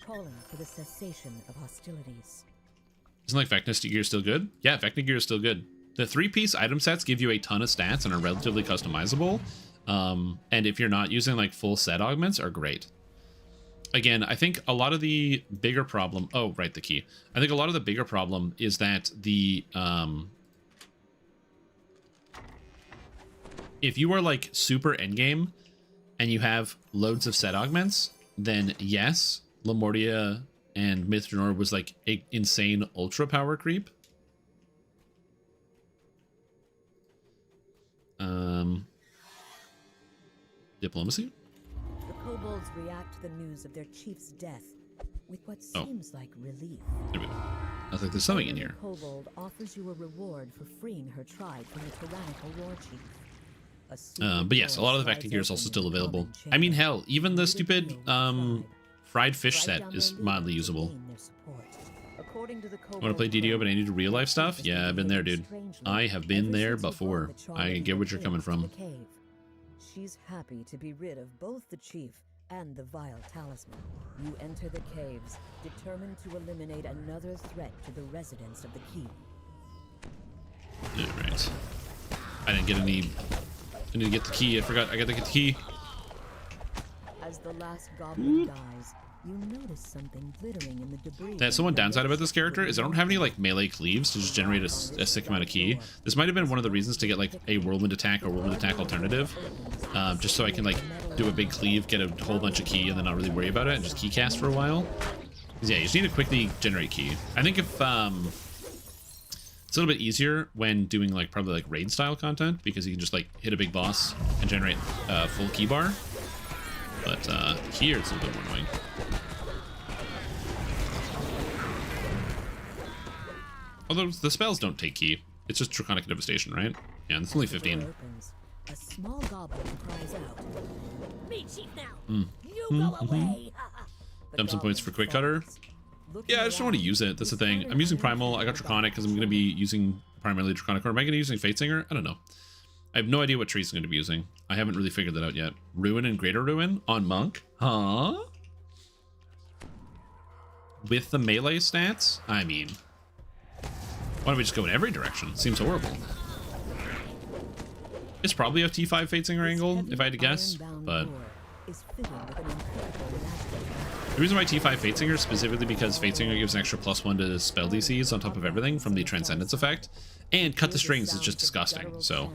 calling for the cessation of hostilities. Isn't like Vecna gear still good? Yeah, Vecna gear is still good. The 3-piece item sets give you a ton of stats and are relatively customizable. And if you're not using like full set augments, are great. Again, I think a lot of the bigger problem... Oh, right, the key. I think a lot of the bigger problem is that the... if you are like super endgame and you have loads of set augments, then yes, Lamortia and Myth Drannor was like a insane ultra power creep. Diplomacy? The kobolds react to the news of their chief's death with what seems like relief. There we go. I was like, there's something in here. The kobold offers you a reward for freeing her tribe from the tyrannical war chief. But yes, a lot of the Vecna gear is also still available. I mean, hell, even the stupid fried fish set is mildly usable. Want to play DDO, but I need real life stuff? Yeah, I've been there, dude. I have been there before. I get what you're coming from. She's happy to be rid of both the chief and the vile talisman. You enter the caves, determined to eliminate another threat to the residents of the keep. Alright. I didn't get any... I need to get the key. I forgot. I gotta get the key. As the last goblin dies, you notice something glittering in the debris. That's the one downside about this character is I don't have any like melee cleaves to just generate a sick amount of key. This might have been one of the reasons to get like a whirlwind attack or whirlwind attack alternative, just so I can like do a big cleave, get a whole bunch of key, and then not really worry about it and just key cast for a while. Because yeah, you just need to quickly generate key. I think if it's a little bit easier when doing like probably like raid style content because you can just like hit a big boss and generate full key bar. But here it's a little bit more annoying. Although the spells don't take key. It's just Draconic Devastation, right? Yeah, and it's only 15. Opens, a small goblin cries out. Me, Chief, now. You go away. Dump some points for Quick Cutter. Yeah, I just don't want to use it. That's the thing. I'm using Primal. I got Draconic because I'm going to be using primarily Draconic. Or am I going to be using Fate Singer? I don't know. I have no idea what trees I'm going to be using. I haven't really figured that out yet. Ruin and Greater Ruin on Monk? Huh? With the melee stats? I mean, why don't we just go in every direction? Seems horrible. It's probably a T5 Fate Singer angle, if I had to guess, but the reason why T5 Fate Singer is specifically because Fate Singer gives an extra +1 to spell DCs on top of everything from the Transcendence effect, and Cut the Strings is just disgusting, so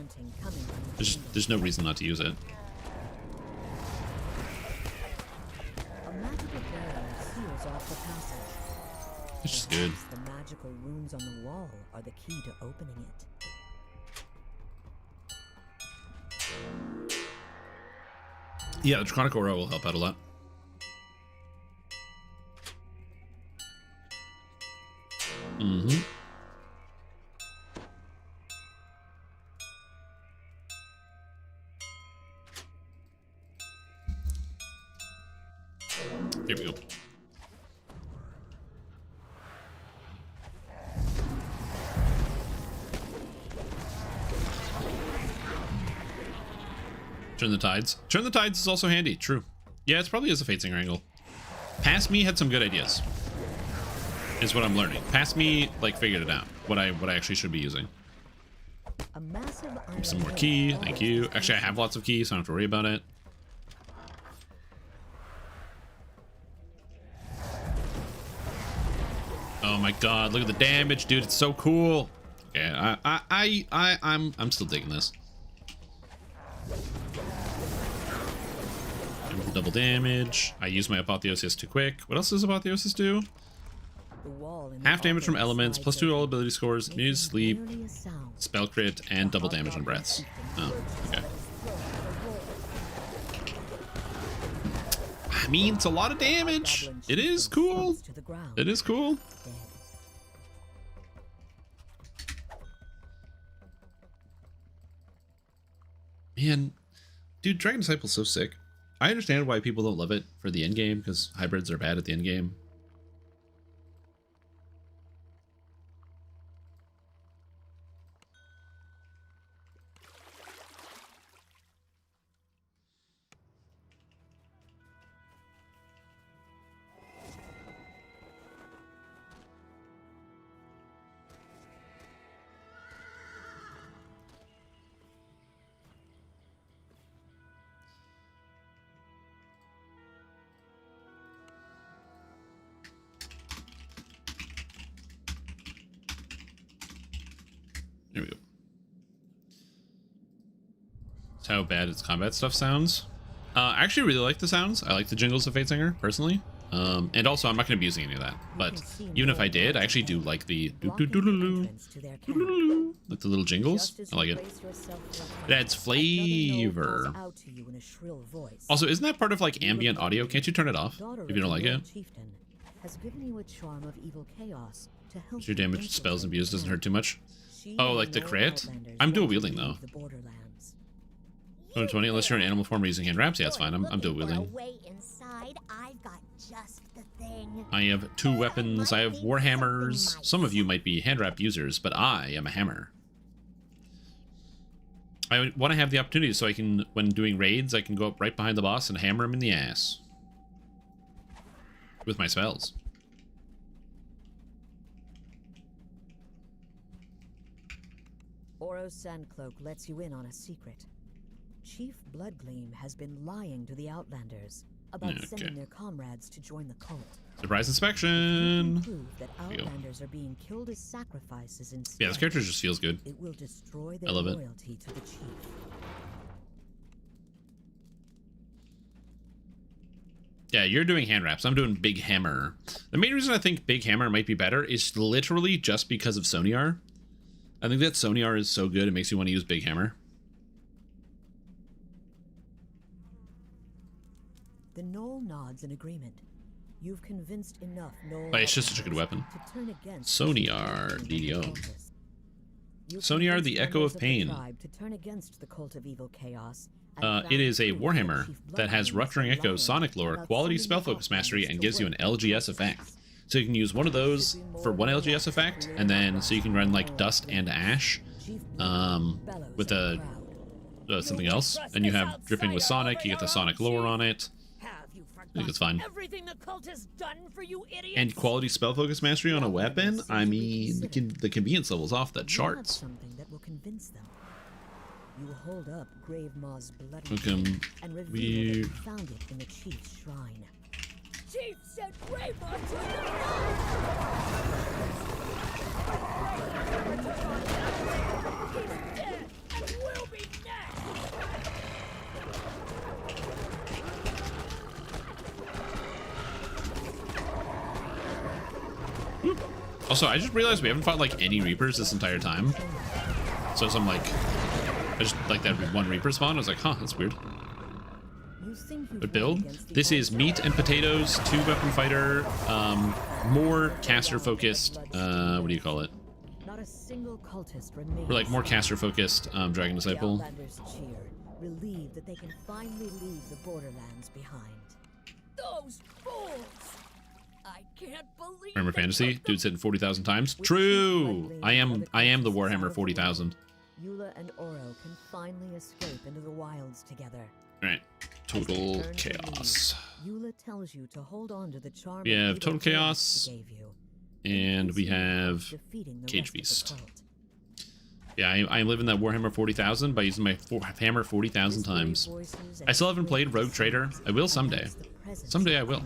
there's no reason not to use it. It's just good. The magical runes on the wall are the key to opening it. Yeah, the Draconic Aura will help out a lot. Mm-hmm. Here we go. Turn the Tides. Turn the Tides is also handy. True. Yeah, it's probably is a Fate Singer angle. Past me had some good ideas. Is what I'm learning. Past me, like, figured it out. What I actually should be using. Some more key. Thank you. Actually, I have lots of key, so I don't have to worry about it. Oh my god, look at the damage, dude. It's so cool. Yeah, I'm still digging this. Double damage. I use my Apotheosis too quick. What else does Apotheosis do? Half damage from elements, +2 all ability scores, immunity to sleep, spell crit, and double damage on breaths. Oh, okay. I mean, it's a lot of damage. It is cool. It is cool. Man, dude, Dragon Disciple's so sick. I understand why people don't love it for the end game, because hybrids are bad at the end game. There we go. That's how bad its combat stuff sounds. I actually really like the sounds. I like the jingles of Fate Singer, personally. And also, I'm not going to be using any of that. But even if I did, I actually do like the like the little jingles. I like it. It adds flavor. Also, isn't that part of like ambient audio? Can't you turn it off if you don't like it? Your damage spells and views doesn't hurt too much. Oh, like the crit? I'm dual wielding though. 120 unless you're in animal form or using hand wraps. Yeah, it's fine. I'm dual wielding. I have 2 weapons. I have warhammers. Some of you might be hand wrap users, but I am a hammer. I want to have the opportunity so I can, when doing raids, I can go up right behind the boss and hammer him in the ass with my spells. Oro's Sandcloak lets you in on a secret. Chief Bloodgleam has been lying to the Outlanders about sending their comrades to join the cult. Surprise inspection. Prove that Outlanders are being killed as sacrifices instead. Yeah, this character just feels good. It will destroy their I love loyalty to the chief. Yeah, you're doing hand wraps. I'm doing Big Hammer. The main reason I think Big Hammer might be better is literally just because of Soniar. I think that Soniar is so good, it makes you want to use Big Hammer. The Gnoll nods in agreement. You've convinced enough Oh, it's just such a good weapon. to turn against Soniar, DDO. cultists. You've Soniar, the convinced Echo members of the Pain. tribe to turn against the cult of evil chaos, and It found is a proof Warhammer Chief that has Bloodline Rupturing was Echo, lying Sonic Lore, about Quality sending Spell the Focus Mastery, outsiders and to gives you an work LGS with effect. cultists. So you can use one of those for one LGS effect, and then so you can run like Dust and Ash Chief with bellows a at the crowd. something else, and you have Dripping with Sonic. You get the Sonic Lore on it. Have you I think it's fine. everything the cult has done for you idiots? And Quality Spell Focus Mastery on a weapon. I mean, the convenience level's off the You have charts. something that will convince them. You hold up Grave Maw's bloody Welcome. chain and reveal that We you found it in the chief's shrine. Chief said Greymoor to the He's dead and will be next. Also, I just realized we haven't fought like any Reapers this entire time. So I'm like, I just like that one Reaper spawn. I was like, huh, that's weird. You think you've But won build. against the This is odds? meat and potatoes, 2-weapon fighter, more caster focused. What do you call it? Not a single cultist remains. Or like more caster focused Dragon The Disciple. Outlanders cheer, relieved that they can finally leave the borderlands behind. Those fools! I can't believe. Warhammer they Fantasy, took the dude's hitting 40,000 times. With True. Chief Bloodline I am and the other Warhammer cultists out 40,000. of the way, Eula and Oro can finally escape into the wilds together. All right, As they total turn to leave, chaos. Eula tells you to hold on to the charm. We of have evil total chaos, she gave you. and we Peace you have defeating the Cage rest of the Beast. cult. Yeah, I'm living that Warhammer 40,000 by using my hammer 40,000 times. I still haven't played Rogue Trader. I will someday. Someday I will.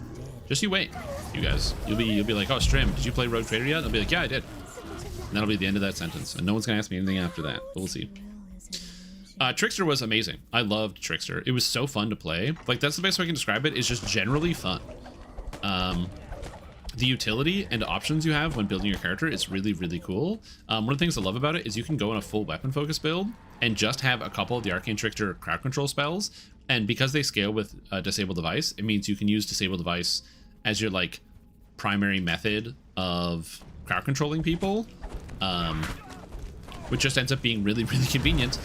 Just you wait, you guys. You'll be like, oh, Strim, did you play Rogue Trader yet? I'll be like, yeah, I did. And that'll be the end of that sentence. And no one's gonna ask me anything after that. But we'll see. Trickster was amazing. I loved Trickster. It was so fun to play. Like, that's the best way I can describe it, is just generally fun. The utility and options you have when building your character is really, really cool. One of the things I love about it is you can go in a full weapon focus build and just have a couple of the Arcane Trickster crowd control spells. And because they scale with Disable Device, it means you can use Disable Device as your like primary method of crowd controlling people. Which just ends up being really, really convenient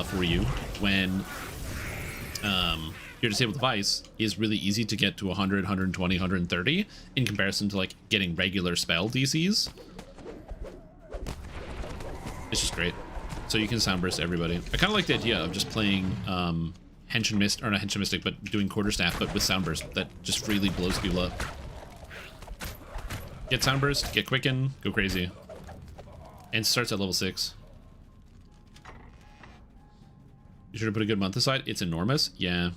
for you when your disabled device is really easy to get to 100, 120, 130 in comparison to like getting regular spell DCs. It's just great. So you can sound burst everybody. I kind of like the idea of just playing Henshin Mist, or not Henshin Mystic, but doing Quarterstaff, but with Soundburst that just freely blows people up. Get Soundburst, get Quicken, go crazy. And starts at level 6. You should have put a good month aside. It's enormous. Yeah.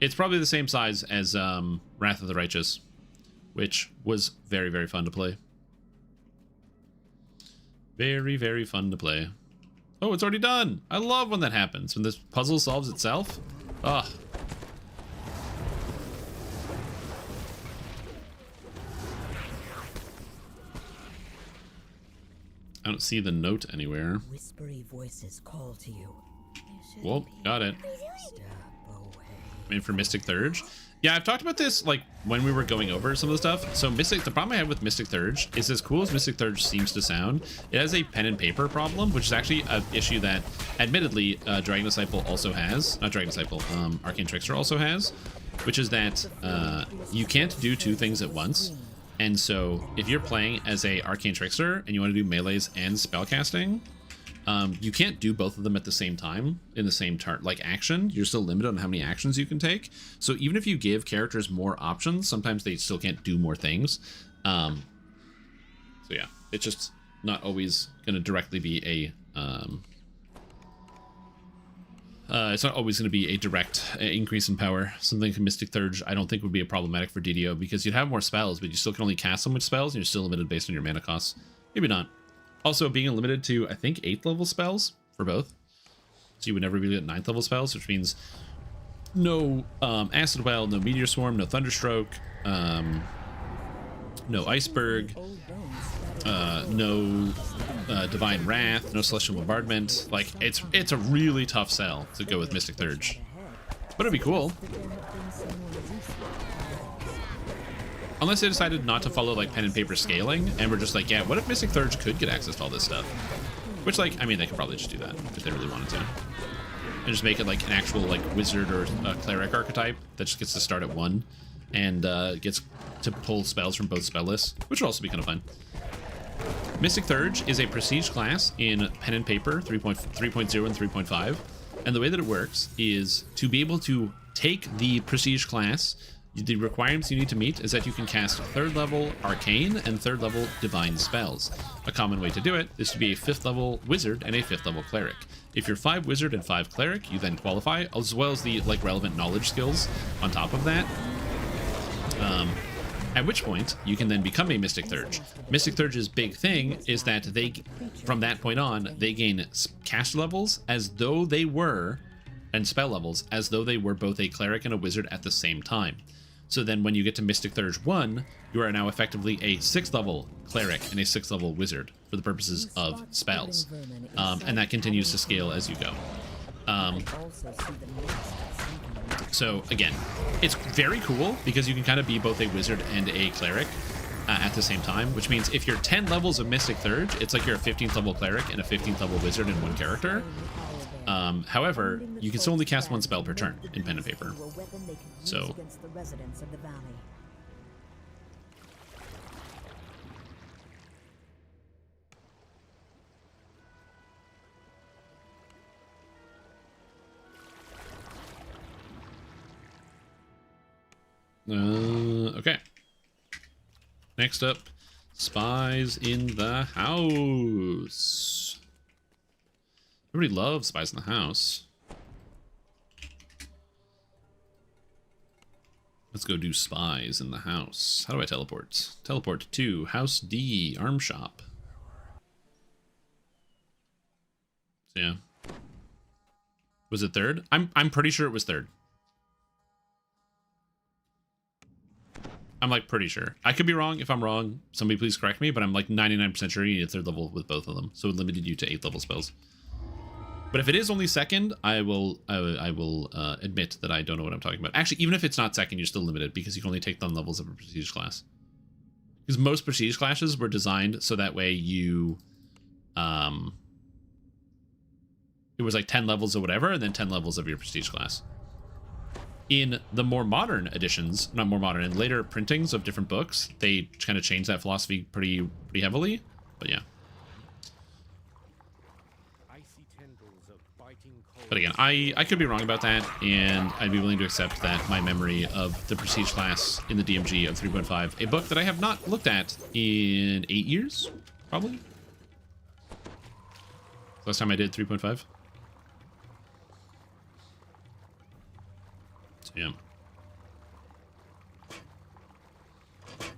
It's probably the same size as Wrath of the Righteous, which was very, very fun to play. Very, very fun to play. Oh, it's already done. I love when that happens. When this puzzle solves itself. Ugh. I don't see the note anywhere. Whispery voices call to you. Well, got it. Step away. I mean, for Mystic Thurge. Yeah, I've talked about this like when we were going over some of the stuff. So the problem I have with Mystic Thurge is, as cool as Mystic Thurge seems to sound, it has a pen and paper problem, which is actually an issue that admittedly Dragon Disciple also has. Not Dragon Disciple, Arcane Trickster also has, which is that you can't do two things at once. And so if you're playing as a Arcane Trickster and you want to do melees and spellcasting, you can't do both of them at the same time in the same turn. Like action, you're still limited on how many actions you can take. So even if you give characters more options, sometimes they still can't do more things. So yeah, it's just not always going to directly be a... it's not always going to be a direct increase in power. Something like Mystic Thurge I don't think would be problematic for DDO, because you'd have more spells, but you still can only cast so much spells, and you're still limited based on your mana costs. Maybe not. Also, being limited to, I think, 8th level spells for both. So you would never really get 9th level spells, which means no Acid Well, no Meteor Swarm, no Thunderstroke, no Iceberg, no Divine Wrath, no Celestial Bombardment. Like, it's a really tough sell to go with Mystic Thurge. But it'd be cool. unless they decided not to follow like pen and paper scaling, and we're just like, yeah, what if Mystic Thurge could get access to all this stuff? Which, like, I mean, they could probably just do that if they really wanted to, and just make it like an actual like wizard or cleric archetype that just gets to start at 1 and gets to pull spells from both spell lists, which would also be kind of fun. Mystic Thurge is a prestige class in pen and paper 3.0 and 3.5, and the way that it works is to be able to take the prestige class, the requirements you need to meet is that you can cast 3rd level arcane and 3rd level divine spells. A common way to do it is to be a 5th level wizard and a 5th level cleric. If you're 5 wizard and 5 cleric, you then qualify, as well as the like relevant knowledge skills on top of that. At which point you can then become a Mystic Thurge. Mystic Thurge's big thing is that they, from that point on, they gain cast levels as though they were, and spell levels as though they were both a cleric and a wizard at the same time. So then when you get to Mystic Thurge 1, you are now effectively a 6th level cleric and a 6th level wizard for the purposes of spells. And that continues to scale as you go. So again, it's very cool because you can kind of be both a wizard and a cleric at the same time, which means if you're 10 levels of Mystic Thurge, it's like you're a 15th level cleric and a 15th level wizard in one character. However, you can still only cast 1 spell per turn in pen and paper. So okay. Next up, Spies in the House. Everybody loves Spies in the House. Let's go do Spies in the House. How do I teleport? Teleport to House D, Arm Shop. So yeah. Was it 3rd? I'm pretty sure it was 3rd. I'm like pretty sure. I could be wrong. If I'm wrong, somebody please correct me, but I'm like 99% sure you need a 3rd level with both of them. So it limited you to 8th level spells. But if it is only 2nd, I will admit that I don't know what I'm talking about. Actually, even if it's not 2nd, you're still limited because you can only take down levels of a prestige class. Because most prestige classes were designed so that way you, it was like 10 levels or whatever, and then 10 levels of your prestige class. In the more modern editions, not more modern, in later printings of different books, they kind of changed that philosophy pretty heavily. But yeah. But again, I could be wrong about that, and I'd be willing to accept that my memory of the prestige class in the DMG of 3.5, a book that I have not looked at in 8 years, probably. Last time I did 3.5. So yeah.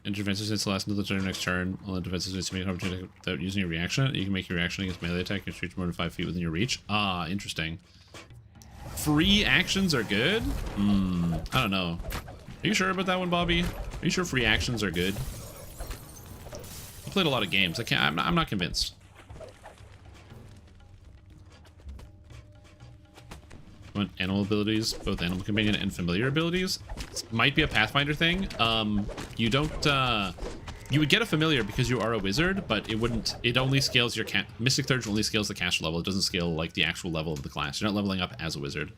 Enter defenses since the last until the turn next turn. All the defenses needs to make an opportunity without using a reaction. You can make your reaction against melee attack and reach more than 5 feet within your reach. Ah, interesting. Free actions are good? I don't know. Are you sure about that one, Bobby? Are you sure free actions are good? I played a lot of games. I'm not convinced. Animal abilities, both animal companion and familiar abilities. This might be a Pathfinder thing. You don't you would get a familiar because you are a wizard, but it only scales your Mystic Thurge only scales the caster level. It doesn't scale like the actual level of the class. You're not leveling up as a wizard.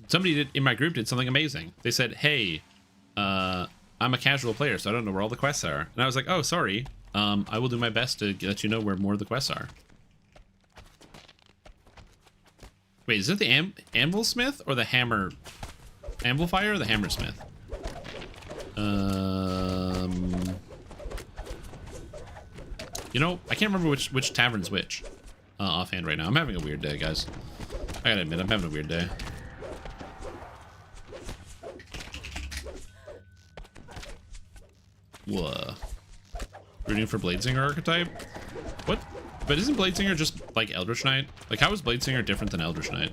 Somebody in my group did something amazing. They said, hey, I'm a casual player, so I don't know where all the quests are. And I was like, oh, sorry. I will do my best to let you know where more of the quests are. Wait, is it the Anvil Smith or the Hammer? Amplifier or the Hammer Smith? You know, I can't remember which tavern's which offhand right now. I'm having a weird day, guys. I gotta admit, I'm having a weird day. Whoa. Rooting for Bladesinger archetype? What? But isn't Bladesinger just like Eldritch Knight? Like, how is Bladesinger different than Eldritch Knight?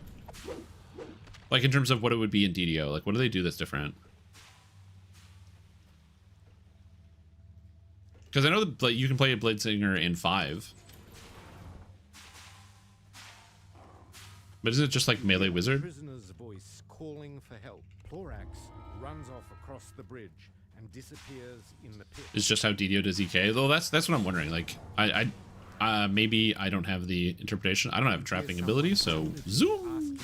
Like, in terms of what it would be in DDO. Like, what do they do that's different? Because I know that you can play a Bladesinger in 5. But isn't it just like melee wizard? Prisoner's voice calling for help. Plorax runs off across the bridge and disappears in the pit. It's just how DDO does EK. Though that's what I'm wondering. Like, maybe I don't have the interpretation. I don't have trapping ability, so zoom.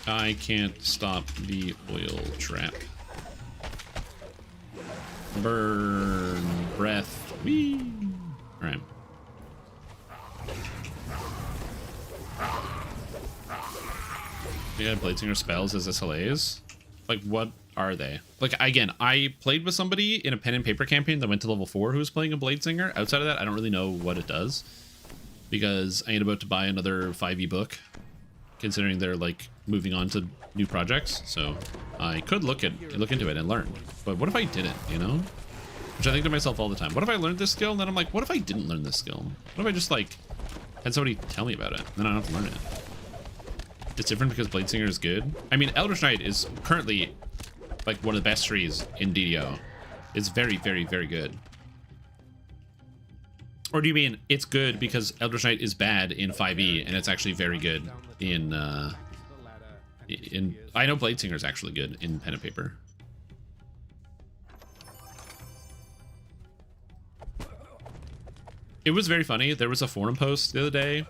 I can't stop the oil trap. Burn. Breath. Whee! Alright. We had Bladesinger spells as SLAs? Like, what are they? Like, again, I played with somebody in a pen and paper campaign that went to level 4 who was playing a Bladesinger. Outside of that, I don't really know what it does. Because I ain't about to buy another 5e book, considering they're, like, moving on to new projects. So I could look into it and learn. But what if I didn't, you know? Which I think to myself all the time. What if I learned this skill? And then I'm like, what if I didn't learn this skill? What if I just, like, had somebody tell me about it? Then I don't have to learn it. It's different because Bladesinger is good. I mean, Eldritch Knight is currently, like, one of the best trees in DDO. It's very, very, very good. Or do you mean it's good because Eldritch Knight is bad in 5e and it's actually very good in I know Bladesinger is actually good in pen and paper. It was very funny. There was a forum post the other day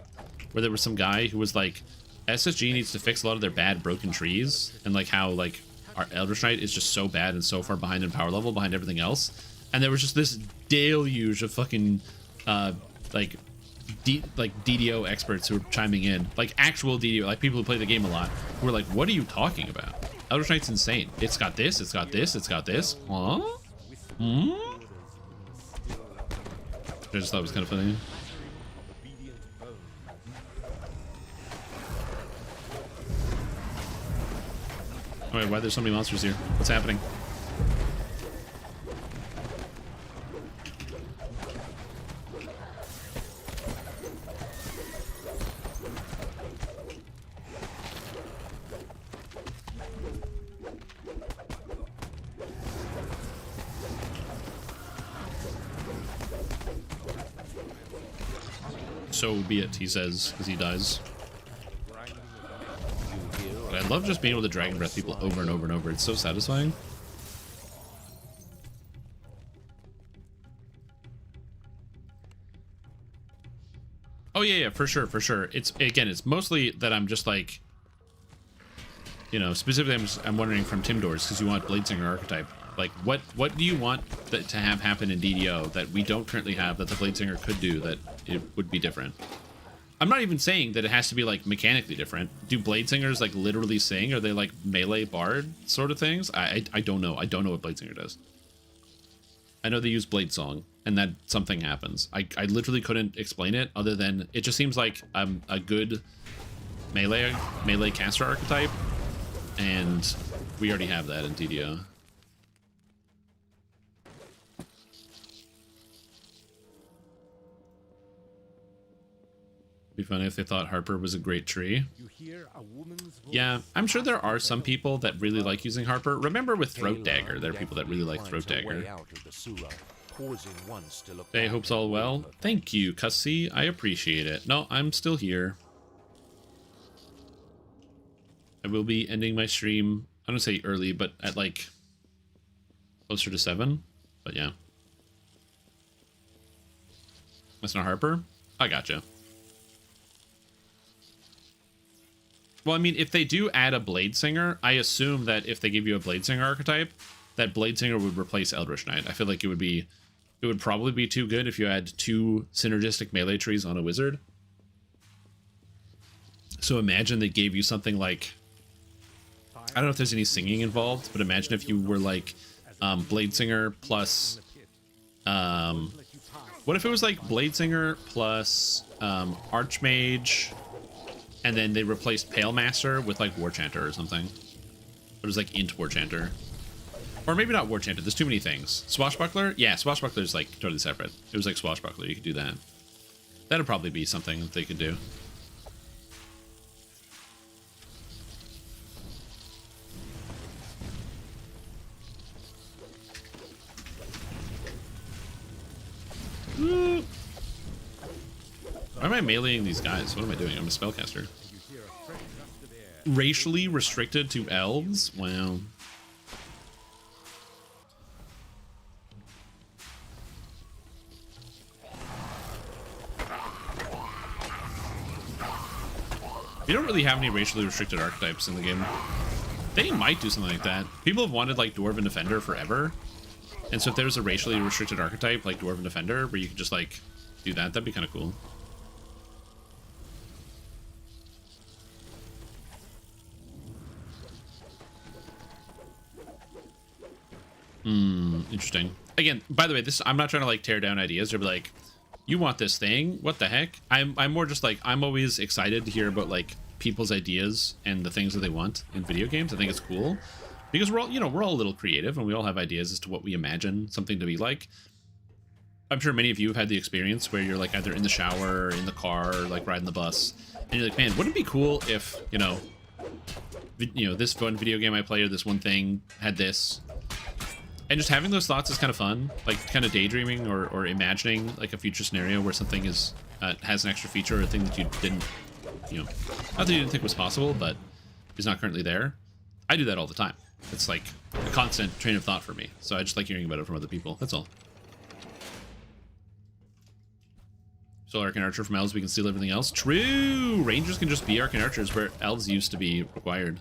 where there was some guy who was like, SSG needs to fix a lot of their bad broken trees, and like how like our Eldritch Knight is just so bad and so far behind in power level behind everything else. And there was just this deluge of fucking like DDO experts who were chiming in, like actual DDO, like people who play the game a lot, who were like, what are you talking about? Eldritch Knight's insane. It's got this, it's got this, it's got this. Huh? Hmm? I just thought it was kind of funny. Oh, wait, why are there so many monsters here? What's happening? So be it, he says, as he dies. But I love just being able to Dragon Breath people over and over and over. It's so satisfying. Oh yeah, for sure, for sure. It's mostly that I'm just like, you know, specifically I'm wondering from Tim Doors, because you want Bladesinger archetype. Like, what do you want to have happen in DDO that we don't currently have that the Bladesinger could do that it would be different? I'm not even saying that it has to be, like, mechanically different. Do Bladesingers, like, literally sing? Are they, like, melee bard sort of things? I don't know. I don't know what Bladesinger does. I know they use Blade Song, and that something happens. I literally couldn't explain it other than it just seems like a good melee caster archetype, and we already have that in DDO. Be funny if they thought Harper was a great tree. Yeah, I'm sure there are some people that really like using Harper. Remember with Throat Dagger, there are people that really like Throat Dagger. Hey, hope's all well. Thank you, Cussy. I appreciate it. No, I'm still here. I will be ending my stream, I don't say early, but at like closer to 7. But yeah. That's not Harper? I gotcha. Well, I mean, if they do add a Bladesinger, I assume that if they give you a Bladesinger archetype, that Bladesinger would replace Eldritch Knight. I feel like it would probably be too good if you had 2 synergistic melee trees on a wizard. So imagine they gave you something like I don't know if there's any singing involved, but imagine if you were like Bladesinger plus what if it was like Bladesinger plus Archmage, and then they replaced Pale Master with like War Chanter or something. It was like Int War Chanter. Or maybe not War Chanter, there's too many things. Swashbuckler? Yeah, Swashbuckler is like totally separate. It was like Swashbuckler, you could do that. That'd probably be something that they could do. Why am I meleeing these guys? What am I doing? I'm a spellcaster. Racially restricted to elves? Wow. We don't really have any racially restricted archetypes in the game. They might do something like that. People have wanted like Dwarven Defender forever. And so if there's a racially restricted archetype like Dwarven Defender where you could just like do that, that'd be kind of cool. Interesting. Again, by the way, this I'm not trying to like tear down ideas or be like, you want this thing? What the heck? I'm more just like, I'm always excited to hear about like people's ideas and the things that they want in video games. I think it's cool because we're all, you know, we're all a little creative and we all have ideas as to what we imagine something to be like. I'm sure many of you have had the experience where you're like either in the shower or in the car or like riding the bus and you're like, man, wouldn't it be cool if, you know, this one video game I play or this one thing had this. And just having those thoughts is kind of fun, like kind of daydreaming or imagining like a future scenario where something is has an extra feature or a thing that you didn't, you know, not that you didn't think was possible, but is not currently there. I do that all the time. It's like a constant train of thought for me. So I just like hearing about it from other people. That's all. So Arcane Archer from elves, we can steal everything else. True! Rangers can just be Arcane Archers where elves used to be required.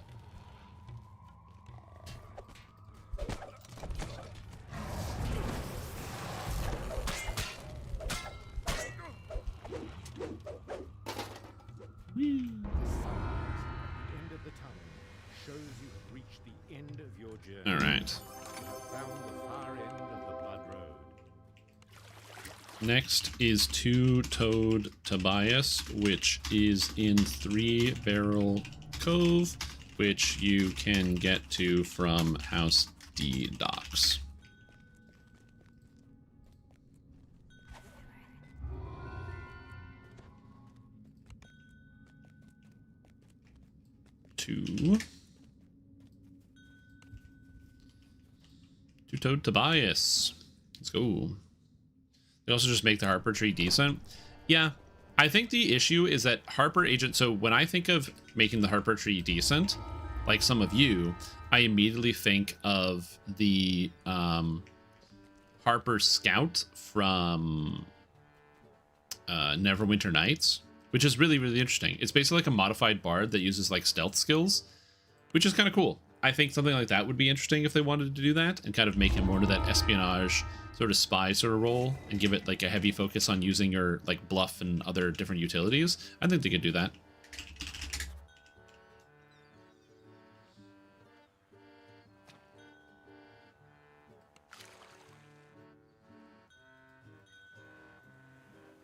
All right. Next is Two-Toed Tobias, which is in Three Barrel Cove, which you can get to from House D Docks. Two-Toed Tobias. Let's go. They also just make the Harper tree decent. Yeah, I think the issue is that Harper Agent... So when I think of making the Harper tree decent, like some of you, I immediately think of the Harper Scout from Neverwinter Nights, which is really, really interesting. It's basically like a modified bard that uses like stealth skills, which is kind of cool. I think something like that would be interesting if they wanted to do that and kind of make him more into that espionage sort of spy sort of role and give it like a heavy focus on using your like bluff and other different utilities. I think they could do that.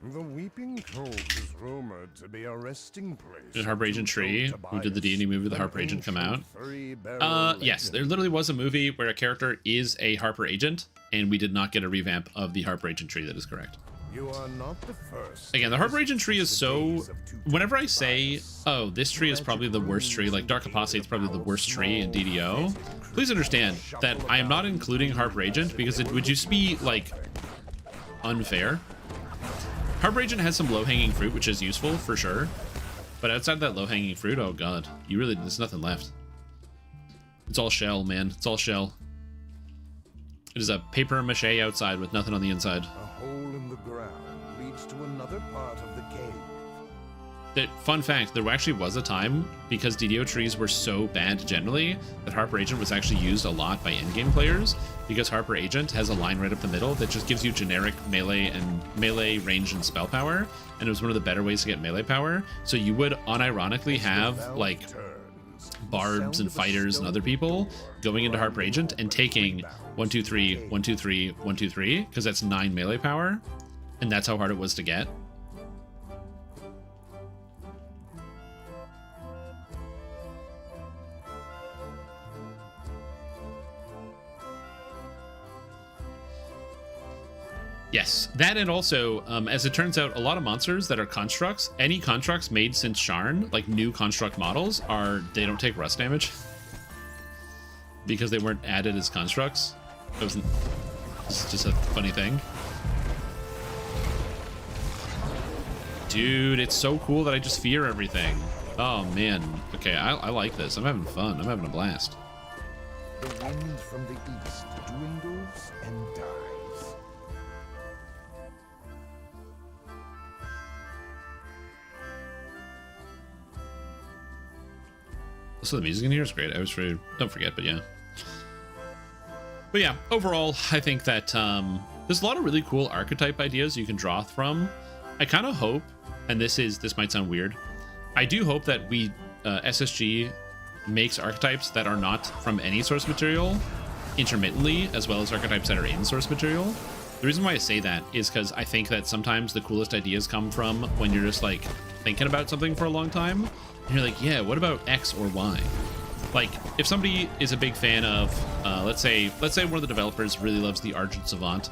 The Weeping Cove is rumored to be a resting place. Did Harper Agent Tree, who did the D&D movie The Harper Agent, come out? Yes, there literally was a movie where a character is a Harper Agent, and we did not get a revamp of the Harper Agent Tree. That is correct. You are not the first. Again, the Harper Agent tree is so... Whenever I say, oh, this tree is probably the worst tree, like Dark Apostate is probably the worst tree in DDO, please understand that I am not including Harper Agent because it would just be, like, unfair. Harper Agent has some low-hanging fruit, which is useful, for sure. But outside that low-hanging fruit, oh god, you really... there's nothing left. It's all shell, man. It's all shell. It is a paper-mache outside with nothing on the inside. A hole in the ground leads to another part of the cave. Fun fact, there actually was a time, because DDO trees were so bad generally, that Harper Agent was actually used a lot by endgame players, because Harper Agent has a line right up the middle that just gives you generic melee range and spell power, and it was one of the better ways to get melee power. So you would unironically have like barbs and fighters and other people going into Harper Agent and taking 1 2 3 1 2 3 1 2 3 because that's 9 melee power, and that's how hard it was to get. Yes, that, and also, as it turns out, a lot of monsters that are constructs, any constructs made since Sharn, like new construct models, they don't take rust damage because they weren't added as constructs. It's just a funny thing. Dude, it's so cool that I just fear everything. Oh man. Okay, I like this. I'm having fun. I'm having a blast. The wind from the east dwindles and dies. Also, the music in here is great. I was afraid, don't forget, but yeah. But yeah, overall, I think that there's a lot of really cool archetype ideas you can draw from. I kind of hope, and this might sound weird, I do hope that SSG makes archetypes that are not from any source material intermittently, as well as archetypes that are in source material. The reason why I say that is because I think that sometimes the coolest ideas come from when you're just like thinking about something for a long time. And you're like, yeah, what about X or Y? Like, if somebody is a big fan of, let's say one of the developers really loves the Argent Savant,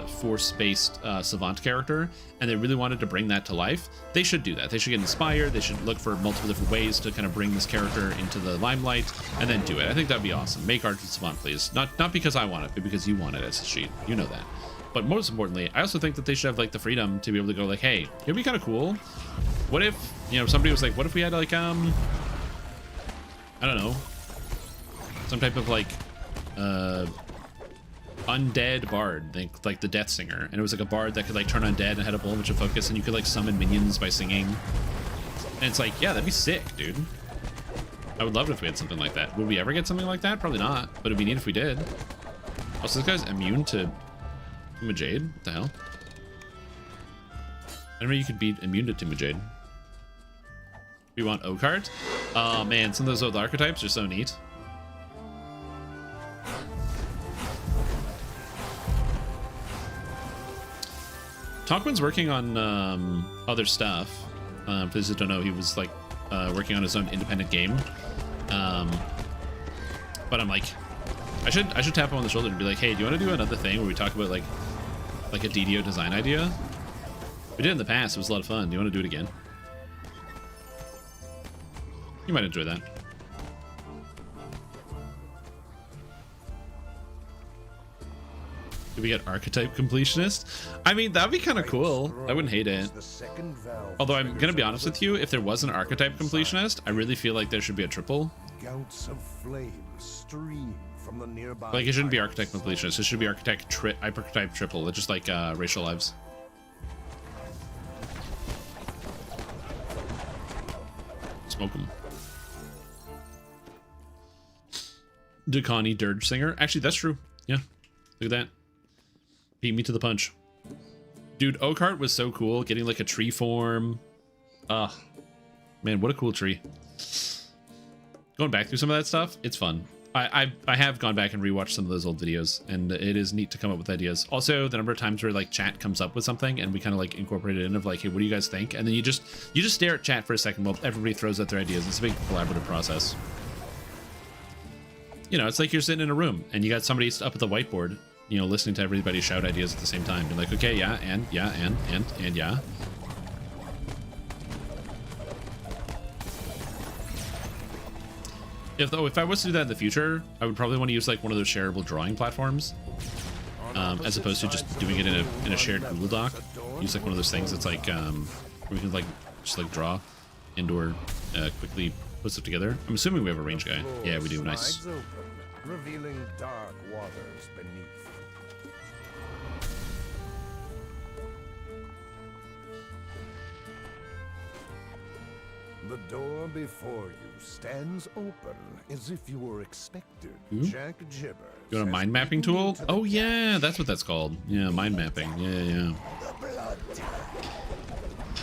force-based Savant character, and they really wanted to bring that to life, they should do that. They should get inspired. They should look for multiple different ways to kind of bring this character into the limelight, and then do it. I think that'd be awesome. Make Argent Savant, please. Not because I want it, but because you want it, SSG. You know that. But most importantly, I also think that they should have like the freedom to be able to go like, hey, it'd be kind of cool. What if, somebody was like, what if we had like, I don't know, some type of like, undead bard, like the Death Singer, and it was like a bard that could like turn undead and had a whole bunch of focus, and you could like summon minions by singing. And it's like, yeah, that'd be sick, dude. I would love it if we had something like that. Would we ever get something like that? Probably not, but it'd be neat if we did. Also, this guy's immune to Jade. What the hell? I don't know, you could be immune to Tomb of Jade. We want Oakheart? Oh man, some of those old archetypes are so neat. Talkman's working on other stuff. For those who don't know, he was like working on his own independent game. But I'm like, I should tap him on the shoulder and be like, hey, do you want to do another thing where we talk about like a DDO design idea? We did it in the past. It was a lot of fun. Do you want to do it again? You might enjoy that. Do we get Archetype Completionist? I mean, that'd be kind of cool. I wouldn't hate it. Although I'm going to be honest with you, if there was an Archetype Completionist, I really feel like there should be a triple. Gouts of flame stream from the nearby. Like, it shouldn't be Archetype Completionist. It should be Archetype Triple. It's just like Racial Lives. Smoke them. Ducani Dirge Singer. Actually, that's true. Yeah. Look at that. Beat me to the punch. Dude, Oakheart was so cool. Getting like a tree form. Man, what a cool tree. Going back through some of that stuff, it's fun. I have gone back and rewatched some of those old videos, and it is neat to come up with ideas. Also, the number of times where like chat comes up with something and we kind of like incorporate it in of like, hey, what do you guys think? And then you just stare at chat for a second while everybody throws out their ideas. It's a big collaborative process. It's like you're sitting in a room and you got somebody up at the whiteboard, listening to everybody shout ideas at the same time. You're like, okay, yeah, and yeah, and yeah. If I was to do that in the future, I would probably want to use like one of those shareable drawing platforms, as opposed to just doing it in a shared Google Doc. Use like one of those things that's like where we can like just like draw and/or quickly put stuff together. I'm assuming we have a range guy. Yeah, we do. Nice. Open, revealing dark waters beneath. The door before you stands open as if you were expected. Jack Jibbers. You want a mind mapping tool? Oh yeah, that's what that's called. Yeah, mind mapping. Yeah.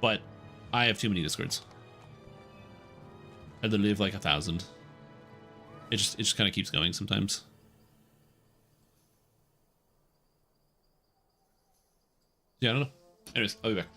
But I have too many Discords. I literally have like 1,000. It just kind of keeps going sometimes. Yeah, I don't know. Anyways, I'll be back.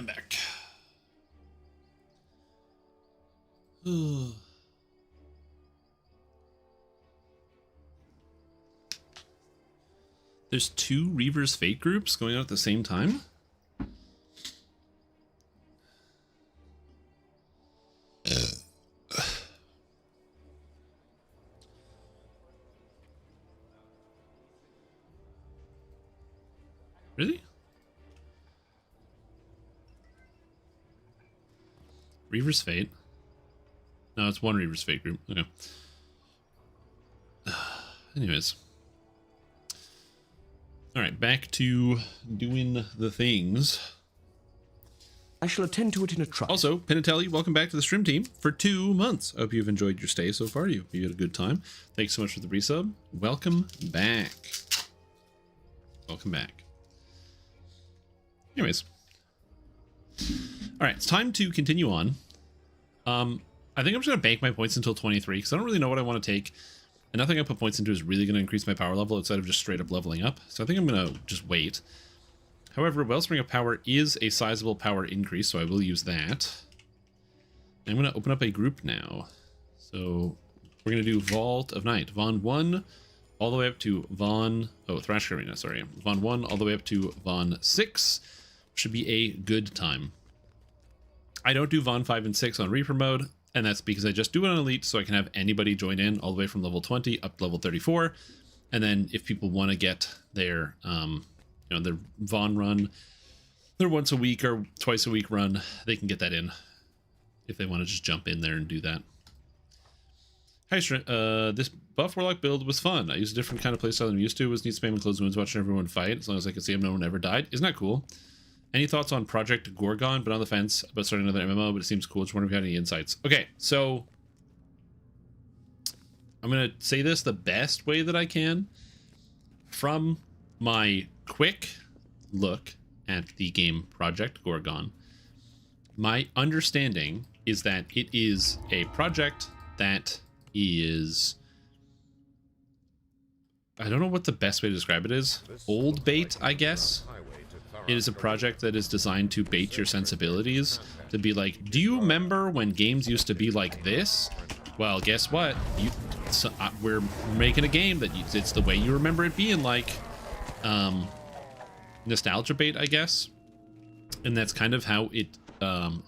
I'm back. There's 2 Reaver's Fate groups going on at the same time? Really? Reaver's Fate? No, it's one Reaver's Fate group. Okay. Anyways. Alright, back to doing the things. I shall attend to it in a trice. Also, Pinatelli, welcome back to the stream team for 2 months. I hope you've enjoyed your stay so far. You had a good time. Thanks so much for the resub. Welcome back. Welcome back. Anyways. Alright, it's time to continue on. I think I'm just going to bank my points until 23, because I don't really know what I want to take. And nothing I put points into is really going to increase my power level outside of just straight up leveling up. So I think I'm going to just wait. However, Wellspring of Power is a sizable power increase, so I will use that. I'm going to open up a group now. So we're going to do Vault of Night. Von 1 all the way up to Von... Oh, Thrash Arena, sorry. Von 1 all the way up to Von 6. Should be a good time. I don't do Von 5 and 6 on Reaper mode, and that's because I just do it on Elite so I can have anybody join in all the way from level 20 up to level 34. And then if people want to get their, their Von run, their once a week or twice a week run, they can get that in if they want to just jump in there and do that. Hi, this buff Warlock build was fun. I used a different kind of playstyle than I'm used to. It was neat spamming closed wounds, watching everyone fight. As long as I could see them, no one ever died. Isn't that cool? Any thoughts on Project Gorgon? But on the fence about starting another MMO, but it seems cool. Just wondering if you had any insights. Okay, so I'm going to say this the best way that I can. From my quick look at the game Project Gorgon, my understanding is that it is a project that is... I don't know what the best way to describe it is. Old bait, I guess. It is a project that is designed to bait your sensibilities, to be like, do you remember when games used to be like this? Well, guess what? We're making a game that it's the way you remember it being like. Nostalgia bait, I guess. And that's kind of how it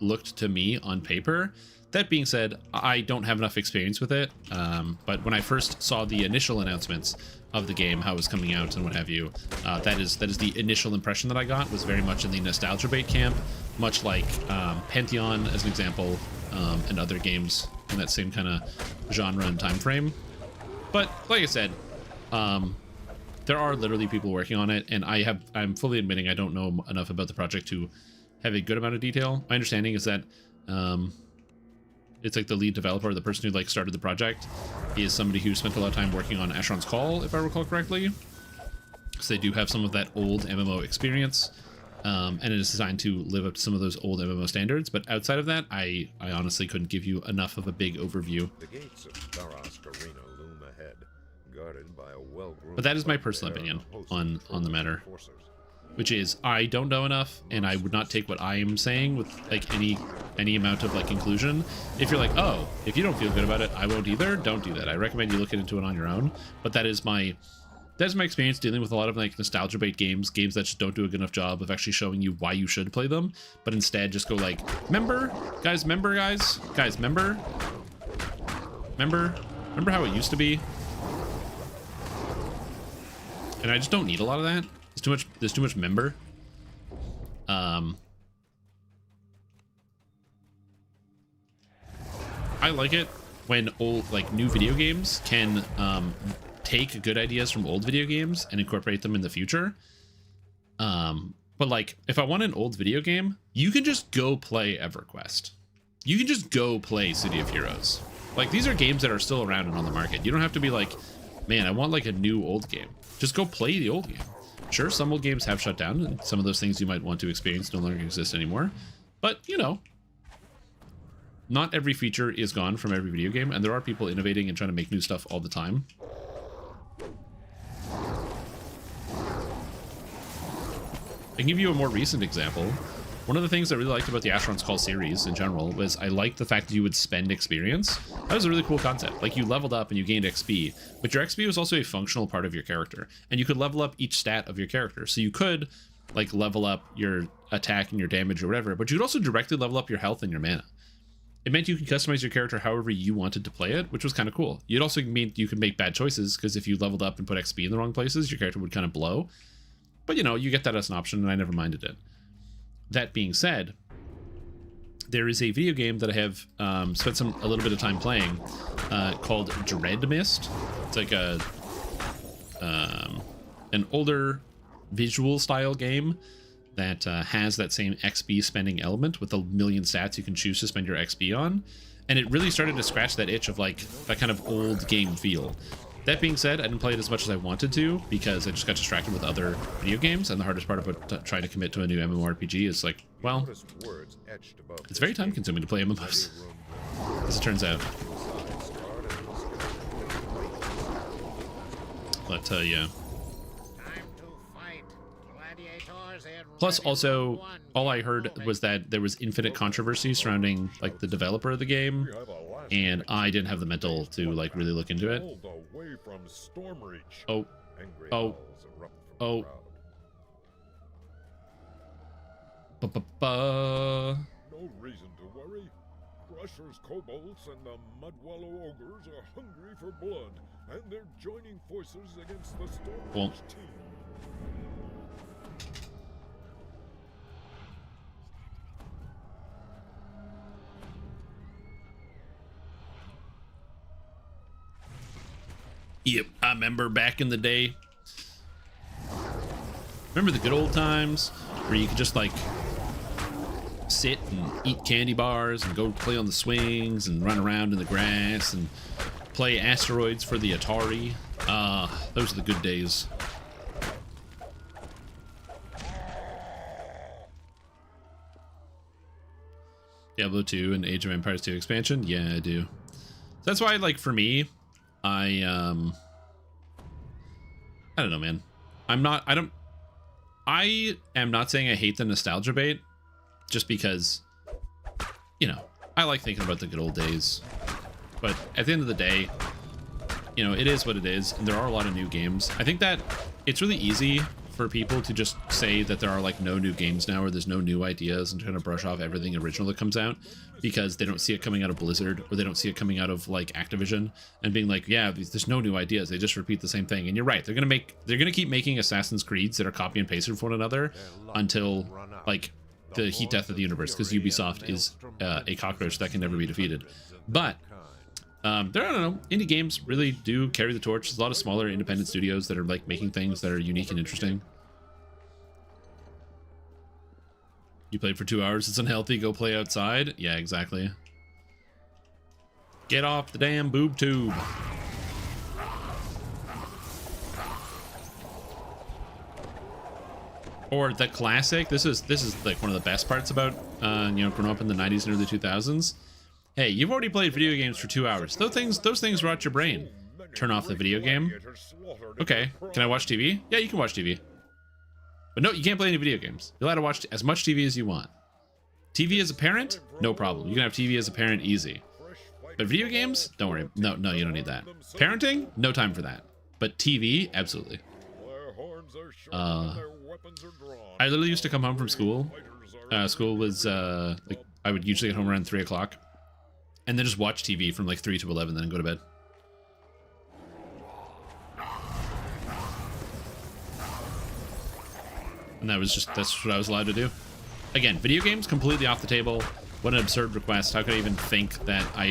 looked to me on paper. That being said, I don't have enough experience with it, but when I first saw the initial announcements of the game, how it was coming out and what have you, that is the initial impression that I got, was very much in the nostalgia bait camp, much like Pantheon as an example, and other games in that same kind of genre and time frame. But like I said, there are literally people working on it, and I'm fully admitting I don't know enough about the project to have a good amount of detail. My understanding is that it's like the lead developer, the person who started the project, is somebody who spent a lot of time working on Asheron's Call, if I recall correctly. So they do have some of that old MMO experience, and it is designed to live up to some of those old MMO standards. But outside of that, I honestly couldn't give you enough of a big overview. The gates of Daras Arena loom ahead, guarded by a well-groomed... But that is my personal opinion on the matter. Which is, I don't know enough, and I would not take what I am saying with any amount of inclusion. If you're like, oh, if you don't feel good about it, I won't either, don't do that. I recommend you look into it on your own. But that is my experience dealing with a lot of nostalgia bait games that just don't do a good enough job of actually showing you why you should play them, but instead just go remember remember how it used to be? And I just don't need a lot of that. There's too much member. I like it when new video games can take good ideas from old video games and incorporate them in the future. But if I want an old video game, you can just go play EverQuest. You can just go play City of Heroes. These are games that are still around and on the market. You don't have to be man, I want a new old game. Just go play the old game. Sure, some old games have shut down, and some of those things you might want to experience no longer exist anymore. But, not every feature is gone from every video game, and there are people innovating and trying to make new stuff all the time. I can give you a more recent example. One of the things I really liked about the Asheron's Call series in general was I liked the fact that you would spend experience. That was a really cool concept. Like, you leveled up and you gained XP, but your XP was also a functional part of your character, and you could level up each stat of your character. So you could like level up your attack and your damage or whatever, but you could also directly level up your health and your mana. It meant you could customize your character however you wanted to play it, which was kind of cool. It also meant you could make bad choices, because if you leveled up and put XP in the wrong places, your character would kind of blow. But, you know, you get that as an option, and I never minded it. That being said, there is a video game that I have spent a little bit of time playing called Dread Mist. It's like an older visual style game that has that same XP spending element with a million stats you can choose to spend your XP on. And it really started to scratch that itch of like that kind of old game feel. That being said, I didn't play it as much as I wanted to because I just got distracted with other video games, and the hardest part about trying to commit to a new MMORPG is like, well, it's very time consuming to play MMOs, as it turns out. But yeah. Plus, also, all I heard was that there was infinite controversy surrounding like the developer of the game, and I didn't have the mental to like really look into it. Oh, oh, oh. No reason to worry. Crusher's kobolds and the Mudwallow ogres are hungry for blood, and they're joining forces against the Stormreach team. Yep, I remember back in the day. Remember the good old times where you could just like sit and eat candy bars and go play on the swings and run around in the grass and play Asteroids for the Atari. Those are the good days. Diablo 2 and Age of Empires 2 expansion? Yeah, I do. That's why, like, for me, I don't know, man. I am not saying I hate the nostalgia bait, just because, you know, I like thinking about the good old days. But at the end of the day, you know, it is what it is, and there are a lot of new games. I think that it's really easy for people to just say that there are like no new games now, or there's no new ideas, and trying to brush off everything original that comes out because they don't see it coming out of Blizzard, or they don't see it coming out of like Activision, and being like, yeah, there's no new ideas, they just repeat the same thing. And you're right, they're gonna keep making Assassin's Creeds that are copy and pasted from one another until like the heat death of the universe, because Ubisoft is a cockroach that can never be defeated. But I don't know, indie games really do carry the torch. There's a lot of smaller independent studios that are like making things that are unique and interesting. You played for 2 hours, it's unhealthy, go play outside. Yeah, exactly. Get off the damn boob tube. Or the classic, this is like one of the best parts about you know, growing up in the 90s and early 2000s. Hey, you've already played video games for 2 hours. Those things rot your brain. Turn off the video game. Okay, can I watch TV? Yeah, you can watch TV. But no, you can't play any video games. You're allowed to watch as much TV as you want. TV as a parent? No problem. You can have TV as a parent easy. But video games? Don't worry. No, you don't need that. Parenting? No time for that. But TV? Absolutely. I literally used to come home from school. School was, like, I would usually get home around 3 o'clock. And then just watch TV from like 3 to 11, then go to bed. And that's what I was allowed to do. Again, video games completely off the table. What an absurd request. How could I even think that how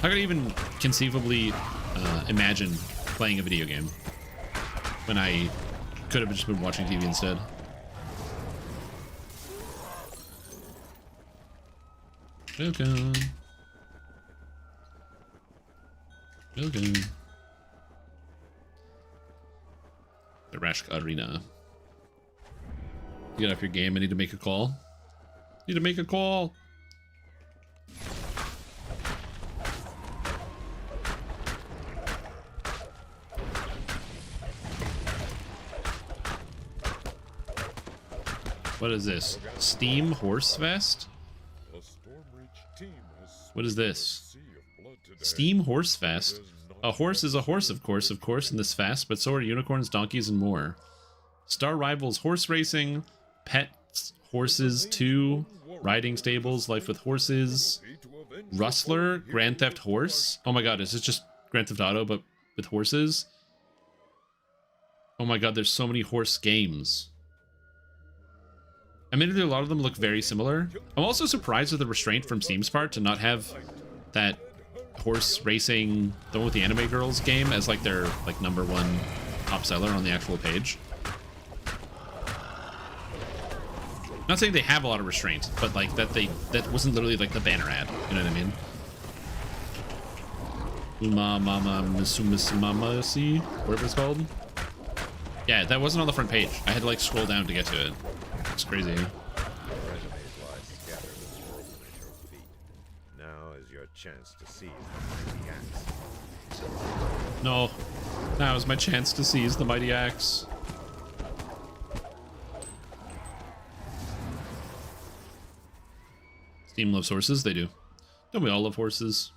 could I even conceivably imagine playing a video game when I could have just been watching TV instead? Welcome. Welcome. The Rashka Arena. Get off your game. I need to make a call. Need to make a call. What is this? Steam Horse Vest? What is this? Steam Horse Vest. A horse is a horse, of course, in this fest, but so are unicorns, donkeys, and more. Star Rivals Horse Racing, Pets, Horses 2, Riding Stables, Life with Horses, Rustler, Grand Theft Horse. Oh my god, is this just Grand Theft Auto, but with horses? Oh my god, there's so many horse games. Admittedly, a lot of them look very similar. I'm also surprised at the restraint from Steam's part to not have that horse racing, the one with the anime girls game, as like their like #1 top seller on the actual page. Not saying they have a lot of restraint, but like that wasn't literally like the banner ad. You know what I mean? Uma Mama Misumis Mama see, whatever it's called. Yeah, that wasn't on the front page. I had to like scroll down to get to it. It's crazy. Resumes lie scattered and frozen at your feet. Now is your chance to seize the mighty axe. No. Now is my chance to seize the mighty axe. Steam loves horses. They do. Don't we all love horses?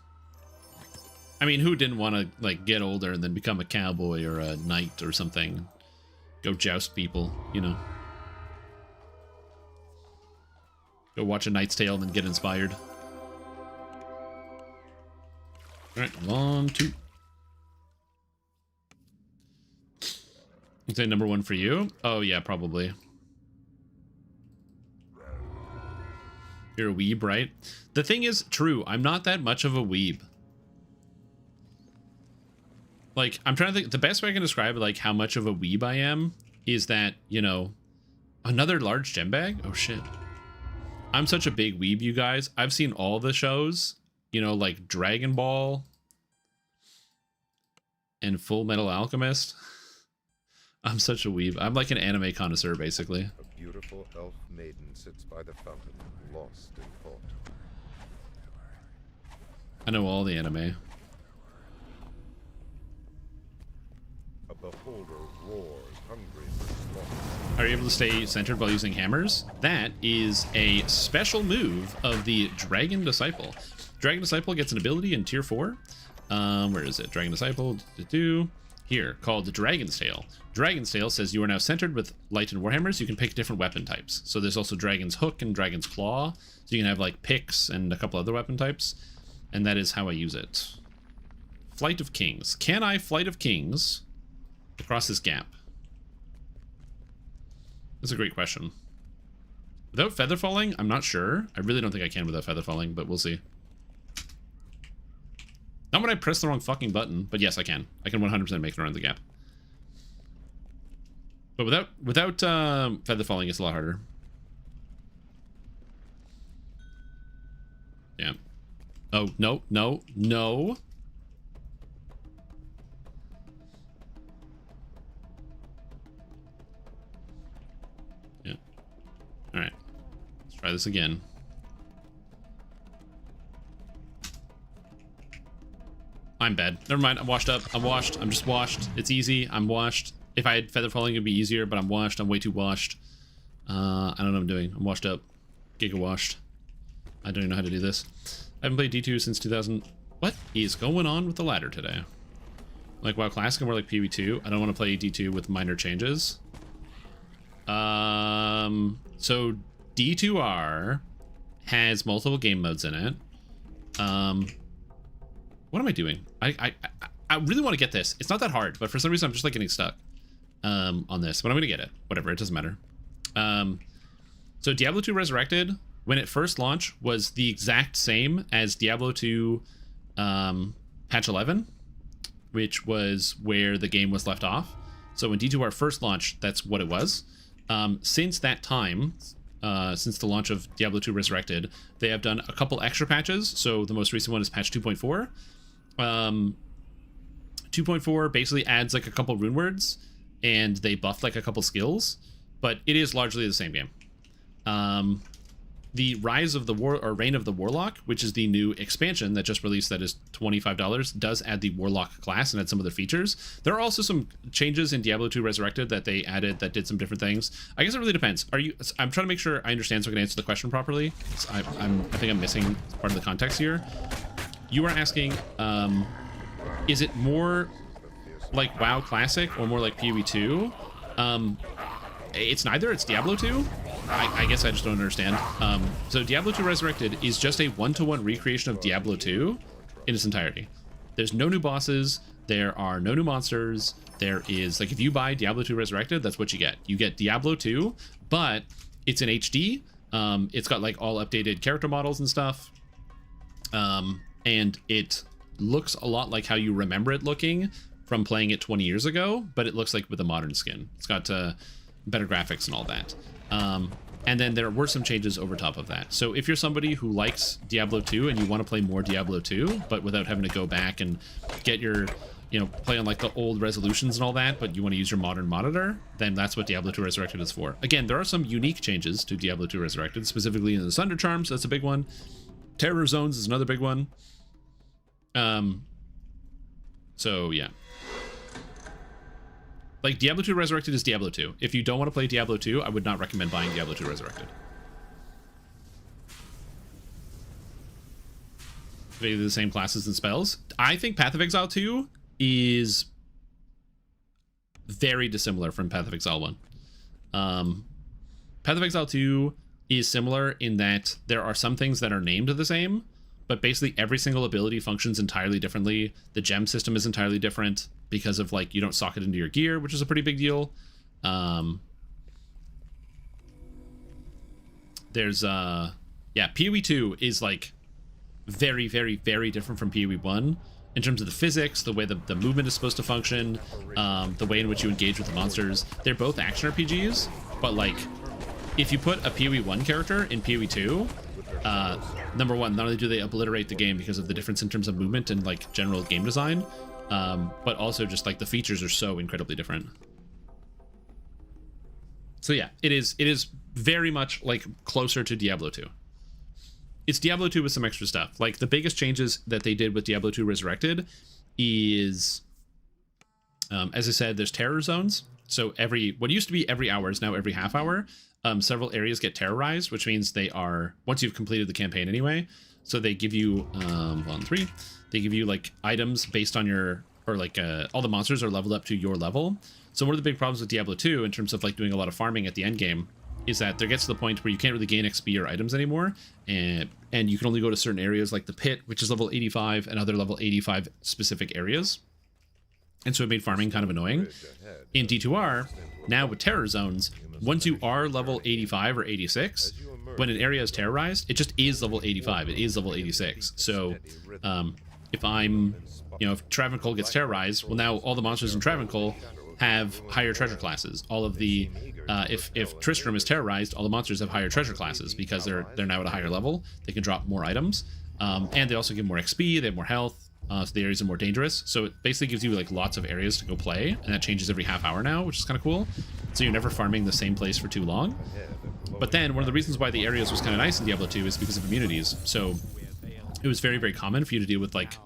I mean, who didn't want to like get older and then become a cowboy or a knight or something? Go joust people, you know. Go watch A Knight's Tale and then get inspired. Alright, 1, 2. Is that #1 for you? Oh yeah, probably. You're a weeb, right? The thing is, true, I'm not that much of a weeb. Like, I'm trying to think, the best way I can describe like how much of a weeb I am is that, you know, another large gem bag? Oh shit. I'm such a big weeb, you guys. I've seen all the shows, you know, like Dragon Ball and Full Metal Alchemist. I'm such a weeb. I'm like an anime connoisseur, basically. A beautiful elf maiden sits by the fountain, lost in thought. I know all the anime. A beholder roars, hungry for slaughter. Are you able to stay centered while using hammers? That is a special move of the Dragon Disciple. Dragon Disciple gets an ability in tier 4. Where is it? Dragon Disciple, here, called the Dragon's Tail. Dragon's Tail says you are now centered with light and warhammers. You can pick different weapon types. So there's also Dragon's Hook and Dragon's Claw. So you can have like picks and a couple other weapon types. And that is how I use it. Flight of Kings. Can I Flight of Kings across this gap? That's a great question. Without feather falling, I'm not sure. I really don't think I can without feather falling, but we'll see. Not when I press the wrong fucking button, but yes, I can. I can 100% make it around the gap. But without feather falling, it's a lot harder. Yeah. Oh, no, no, no. Yeah. All right. Let's try this again. I'm bad. Never mind. I'm washed up. I'm washed. I'm just washed. It's easy. I'm washed. If I had feather falling, it'd be easier, but I'm washed. I'm way too washed. I don't know what I'm doing. I'm washed up. Giga washed. I don't even know how to do this. I haven't played D2 since 2000. What is going on with the ladder today? Like WoW Classic and more like PvE2. I don't want to play D2 with minor changes. So D2R has multiple game modes in it. What am I doing? I really want to get this. It's not that hard, but for some reason I'm just like getting stuck on this. But I'm gonna get it. Whatever, it doesn't matter. So Diablo 2 Resurrected, when it first launched, was the exact same as Diablo 2 patch 11, which was where the game was left off. So when D2R first launched, that's what it was. Since that time, since the launch of Diablo 2 Resurrected, they have done a couple extra patches. So the most recent one is patch 2.4. 2.4 basically adds like a couple rune words, and they buffed like a couple skills, but it is largely the same game. the Rise of the Reign of the Warlock, which is the new expansion that just released that is $25, does add the Warlock class and add some other features. There are also some changes in Diablo 2 Resurrected that they added that did some different things. I guess it really depends. I'm trying to make sure I understand so I can answer the question properly. I think I'm missing part of the context here. You are asking, is it more like WoW Classic or more like PoE 2? It's neither. It's Diablo 2. I guess I just don't understand. So Diablo 2 Resurrected is just a one-to-one recreation of Diablo 2 in its entirety. There's no new bosses. There are no new monsters. There is, like, if you buy Diablo 2 Resurrected, that's what you get. You get Diablo 2, but it's in HD. It's got, like, all updated character models and stuff. And it looks a lot like how you remember it looking from playing it 20 years ago, but it looks like with a modern skin. It's got better graphics and all that. And then there were some changes over top of that. So if you're somebody who likes Diablo 2 and you want to play more Diablo 2, but without having to go back and get your, play on like the old resolutions and all that, but you want to use your modern monitor, then that's what Diablo 2 Resurrected is for. Again, there are some unique changes to Diablo 2 Resurrected, specifically in the Thunder Charms. That's a big one. Terror Zones is another big one. So yeah. Like, Diablo 2 Resurrected is Diablo 2. If you don't want to play Diablo 2, I would not recommend buying Diablo 2 Resurrected. Basically the same classes and spells. I think Path of Exile 2 is very dissimilar from Path of Exile 1. Path of Exile 2 is similar in that there are some things that are named the same, but basically every single ability functions entirely differently. The gem system is entirely different because of, like, you don't sock it into your gear, which is a pretty big deal. There's PoE 2 is, like, very, very, very different from PoE 1 in terms of the physics, the way the movement is supposed to function, the way in which you engage with the monsters. They're both action RPGs, but, like, if you put a PoE 1 character in PoE 2, number one, not only do they obliterate the game because of the difference in terms of movement and, like, general game design, but also just, like, the features are so incredibly different. So yeah, it is very much, like, closer to Diablo 2. It's Diablo 2 with some extra stuff. Like, the biggest changes that they did with Diablo 2 Resurrected is, as I said, there's terror zones. So what used to be every hour is now every half hour. Several areas get terrorized, which means they are, once you've completed the campaign anyway, so they give you, they give you, like, items based on your, or, like, all the monsters are leveled up to your level. So one of the big problems with Diablo 2 in terms of, like, doing a lot of farming at the end game is that there gets to the point where you can't really gain XP or items anymore, and you can only go to certain areas like the pit, which is level 85, and other level 85 specific areas. And so it made farming kind of annoying. In D2R, now with terror zones, once you are level 85 or 86, when an area is terrorized, it just is level 85. It is level 86. So if I'm, if Travancore gets terrorized, well, now all the monsters in Travancore have higher treasure classes. All of the, if Tristram is terrorized, all the monsters have higher treasure classes because they're now at a higher level. They can drop more items, and they also give more XP. They have more health. So the areas are more dangerous. So it basically gives you, like, lots of areas to go play, and that changes every half hour now, which is kind of cool. So you're never farming the same place for too long. But then one of the reasons why the areas was kind of nice in Diablo 2 is because of immunities. So it was very, very common for you to deal with, like,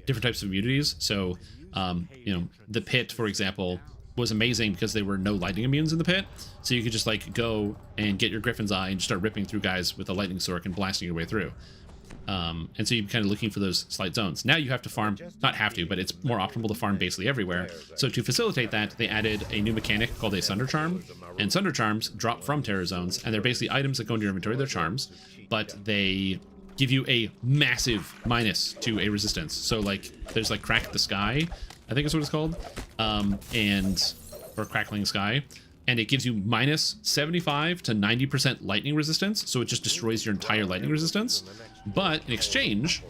different types of immunities. So, the pit, for example, was amazing because there were no lightning immunes in the pit. So you could just, like, go and get your Griffin's Eye and just start ripping through guys with a lightning sword and blasting your way through. And so you're kind of looking for those slight zones. Now you have to farm, not have to, but it's more optimal to farm basically everywhere. So to facilitate that, they added a new mechanic called a Sunder Charm. And Sunder Charms drop from terror zones, and they're basically items that go into your inventory. They're charms, but they give you a massive minus to a resistance. So, like, there's, like, Crack the Sky, I think is what it's called, or Crackling Sky. And it gives you minus 75 to 90% lightning resistance, so it just destroys your entire lightning resistance. But in exchange,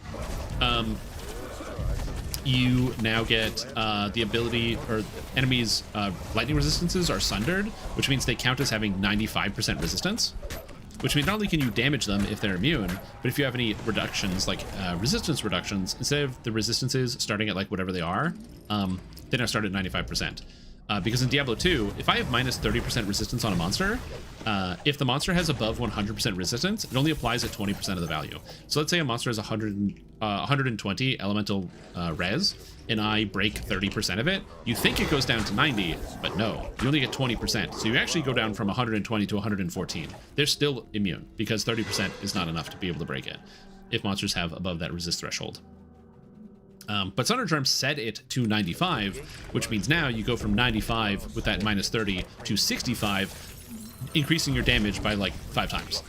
you now get the ability, or enemies' lightning resistances are sundered, which means they count as having 95% resistance. Which means not only can you damage them if they're immune, but if you have any reductions, like resistance reductions, instead of the resistances starting at, like, whatever they are, they now start at 95%. Because in Diablo 2, if I have minus 30% resistance on a monster, if the monster has above 100% resistance, it only applies at 20% of the value. So let's say a monster has 120 elemental res, and I break 30% of it. You think it goes down to 90, but no, you only get 20%. So you actually go down from 120 to 114. They're still immune because 30% is not enough to be able to break it if monsters have above that resist threshold. But Sunder Charms set it to 95, which means now you go from 95 with that minus 30 to 65, increasing your damage by like 5 times,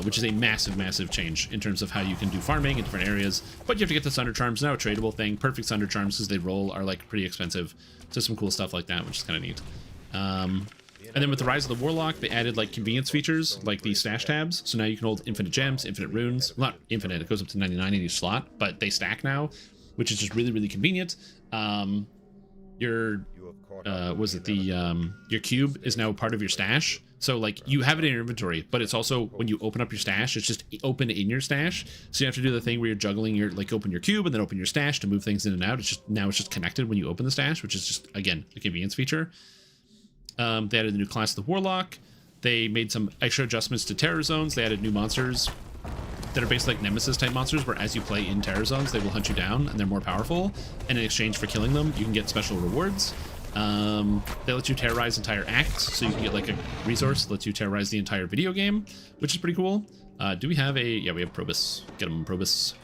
which is a massive, massive change in terms of how you can do farming in different areas. But you have to get the Sunder Charms, now a tradable thing. Perfect Sunder Charms, because they roll, are like pretty expensive. So some cool stuff like that, which is kind of neat. And then with the Rise of the Warlock, they added like convenience features like the stash tabs. So now you can hold infinite gems, infinite runes. Well, not infinite, it goes up to 99 in each slot, but they stack now, which is just really, really convenient. Your cube is now part of your stash. So like you have it in your inventory, but it's also when you open up your stash, it's just open in your stash. So you have to do the thing where you're juggling your, like open your cube and then open your stash to move things in and out. It's just, now it's just connected when you open the stash, which is just, again, a convenience feature. They added the new class, the Warlock. They made some extra adjustments to terror zones. They added new monsters that are basically like Nemesis type monsters, where as you play in terror zones, they will hunt you down and they're more powerful. And in exchange for killing them, you can get special rewards. They let you terrorize entire acts, so you can get like a resource that lets you terrorize the entire video game, which is pretty cool. Do we have a, yeah, we have Probus. Get them Probus.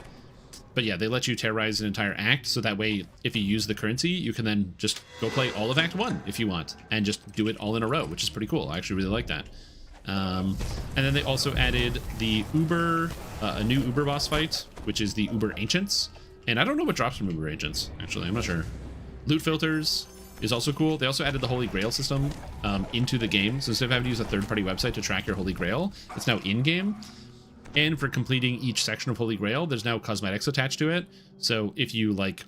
But yeah, they let you terrorize an entire act, so that way if you use the currency, you can then just go play all of Act 1 if you want, and just do it all in a row, which is pretty cool. I actually really like that. And then they also added the Uber, a new Uber boss fight, which is the Uber Ancients. And I don't know what drops from Uber Ancients, actually. I'm not sure. Loot filters is also cool. They also added the Holy Grail system into the game. So instead of having to use a third-party website to track your Holy Grail, it's now in-game. And for completing each section of Holy Grail, there's now cosmetics attached to it. So if you like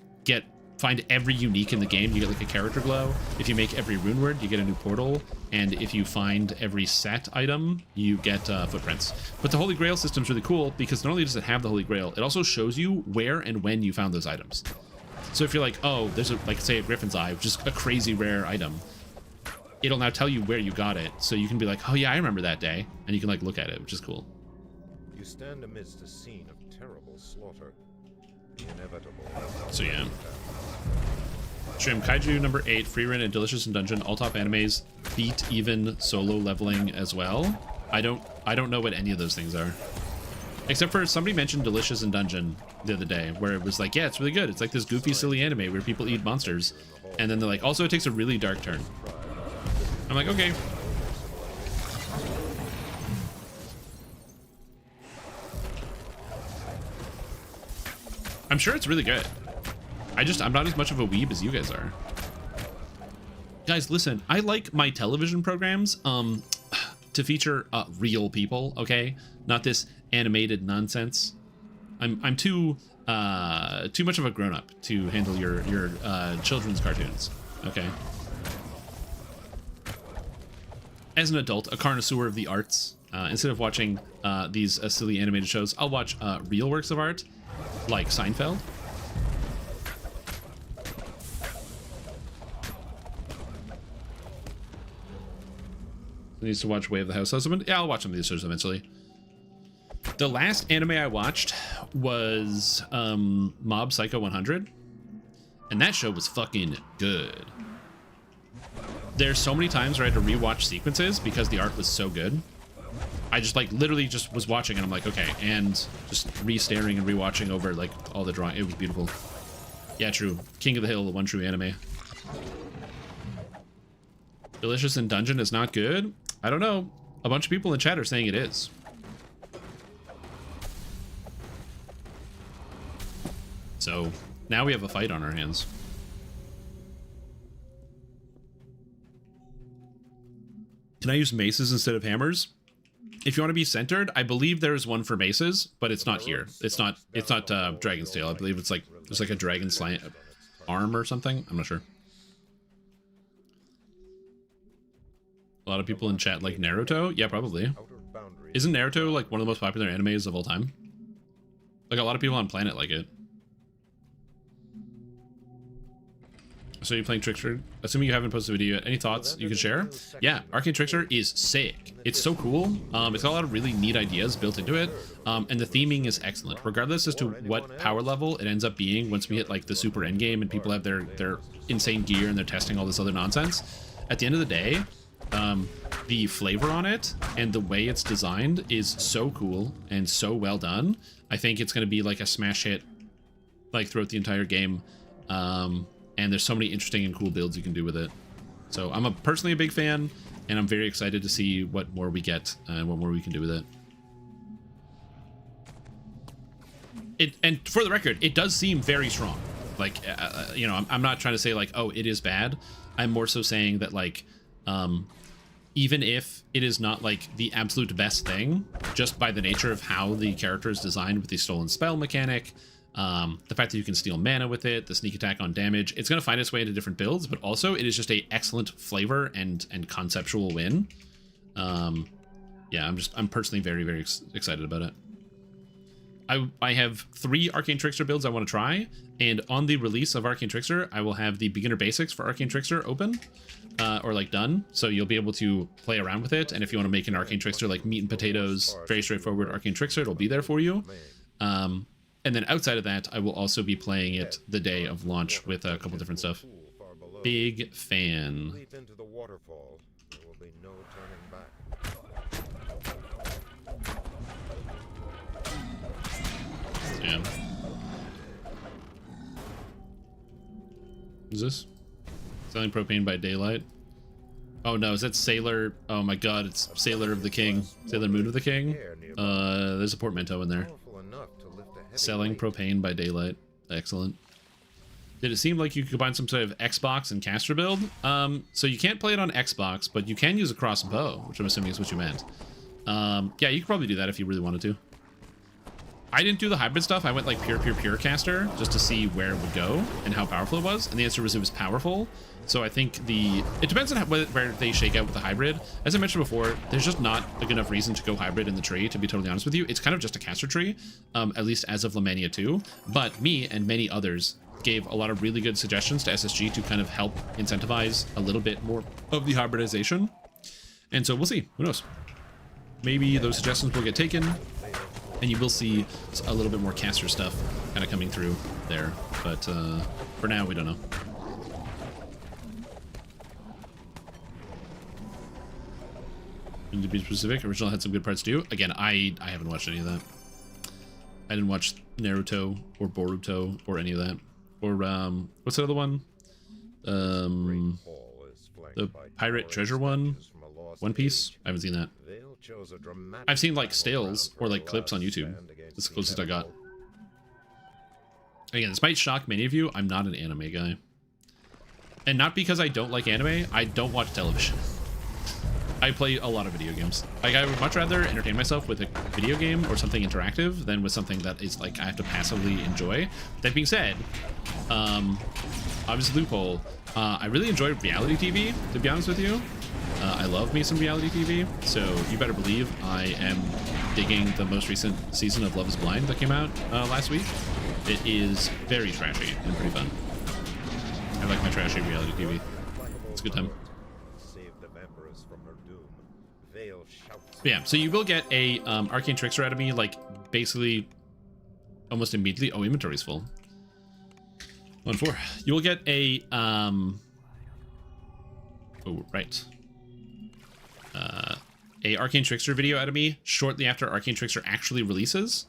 find every unique in the game, you get like a character glow. If you make every rune word, you get a new portal. And if you find every set item, you get footprints. But the Holy Grail system's really cool because not only does it have the Holy Grail, it also shows you where and when you found those items. So if you're like, oh, there's a, like say a Griffin's Eye, which is a crazy rare item, it'll now tell you where you got it. So you can be like, oh yeah, I remember that day. And you can like look at it, which is cool. You stand amidst a scene of terrible slaughter. The inevitable. So yeah. Shrimp Kaiju number 8, Freerun and Delicious in Dungeon, all top animes, beat even solo leveling as well. I don't know what any of those things are. Except for somebody mentioned Delicious in Dungeon the other day, where it was like, yeah, it's really good. It's like this goofy, silly anime where people eat monsters. And then they're like, also it takes a really dark turn. I'm like, okay. I'm sure it's really good. I'm not as much of a weeb as you guys are. Guys, listen, I like my television programs to feature real people, okay? Not this animated nonsense. I'm too much of a grown-up to handle your children's cartoons, okay? As an adult, a connoisseur of the arts, instead of watching these silly animated shows, I'll watch real works of art, like Seinfeld. Needs to watch Way of the House Husband. Yeah, I'll watch some of these shows eventually. The last anime I watched was Mob Psycho 100, and that show was fucking good. There's so many times where I had to rewatch sequences because the art was so good. I just like literally just was watching and I'm like, okay, and just re-staring and rewatching over like all the drawing. It was beautiful. Yeah, true. King of the Hill, the one true anime. Delicious in Dungeon is not good. I don't know. A bunch of people in chat are saying it is. So now we have a fight on our hands. Can I use maces instead of hammers? If you want to be centered, I believe there is one for maces, but it's not here. It's not Dragon's Tail. I believe it's like there's like a dragon slant arm or something. I'm not sure. A lot of people in chat like Naruto. Yeah, probably. Isn't Naruto like one of the most popular animes of all time? Like a lot of people on planet like it. So you're playing Trickster. Assuming you haven't posted a video yet, any thoughts you can share? Yeah, Arcane Trickster is sick. It's so cool. It's got a lot of really neat ideas built into it. And the theming is excellent. Regardless as to what power level it ends up being once we hit like the super end game and people have their insane gear and they're testing all this other nonsense. At the end of the day, the flavor on it and the way it's designed is so cool and so well done. I think it's going to be like a smash hit like throughout the entire game. And there's so many interesting and cool builds you can do with it. So I'm personally a big fan, and I'm very excited to see what more we get and what more we can do with it. And for the record, it does seem very strong. Like, you know, I'm not trying to say like, oh, it is bad. I'm more so saying that like, even if it is not like the absolute best thing, just by the nature of how the character is designed with the stolen spell mechanic, the fact that you can steal mana with it, the sneak attack on damage, it's going to find its way into different builds, but also it is just a excellent flavor and conceptual win. Yeah, I'm personally very, very excited about it. I have 3 Arcane Trickster builds I want to try, and on the release of Arcane Trickster, I will have the beginner basics for Arcane Trickster open, or like done, so you'll be able to play around with it, and if you want to make an Arcane Trickster like meat and potatoes, very straightforward Arcane Trickster, it'll be there for you. And then outside of that, I will also be playing it the day of launch with a couple different stuff. Big fan. Leap into the waterfall. There will be no turning back. Yeah. Is this? Selling propane by daylight? Oh no, is that Sailor? Oh my god, it's Sailor of the King. Sailor Moon of the King? There's a portmanteau in there. Selling propane by daylight. Excellent. Did it seem like you could combine some sort of Xbox and caster build? So you can't play it on Xbox, but you can use a crossbow, which I'm assuming is what you meant. Yeah, you could probably do that if you really wanted to. I didn't do the hybrid stuff. I went like pure caster just to see where it would go and how powerful it was. And the answer was it was powerful. So I think it depends on where they shake out with the hybrid. As I mentioned before, there's just not a good enough reason to go hybrid in the tree, to be totally honest with you. It's kind of just a caster tree, at least as of Lamania 2. But me and many others gave a lot of really good suggestions to SSG to kind of help incentivize a little bit more of the hybridization. And so we'll see. Who knows? Maybe those suggestions will get taken, and you will see a little bit more caster stuff kind of coming through there. But for now, we don't know. To be specific, original had some good parts too. Again, I haven't watched any of that. I didn't watch Naruto or Boruto or any of that. Or what's the other one? The Pirate Treasure one? One Piece? I haven't seen that. I've seen like stills or like clips on YouTube. That's the closest I got. Again, this might shock many of you. I'm not an anime guy. And not because I don't like anime, I don't watch television. I play a lot of video games. Like, I would much rather entertain myself with a video game or something interactive than with something that is like I have to passively enjoy. That being said, obviously loophole. I really enjoy reality TV, to be honest with you. I love me some reality TV, so you better believe I am digging the most recent season of Love is Blind that came out last week. It is very trashy and pretty fun. I like my trashy reality TV. It's a good time. Yeah, so you will get a Arcane Trickster out of me, like, basically almost immediately. Oh, inventory's full. 1-4. You will get a, oh, right. A Arcane Trickster video out of me shortly after Arcane Trickster actually releases.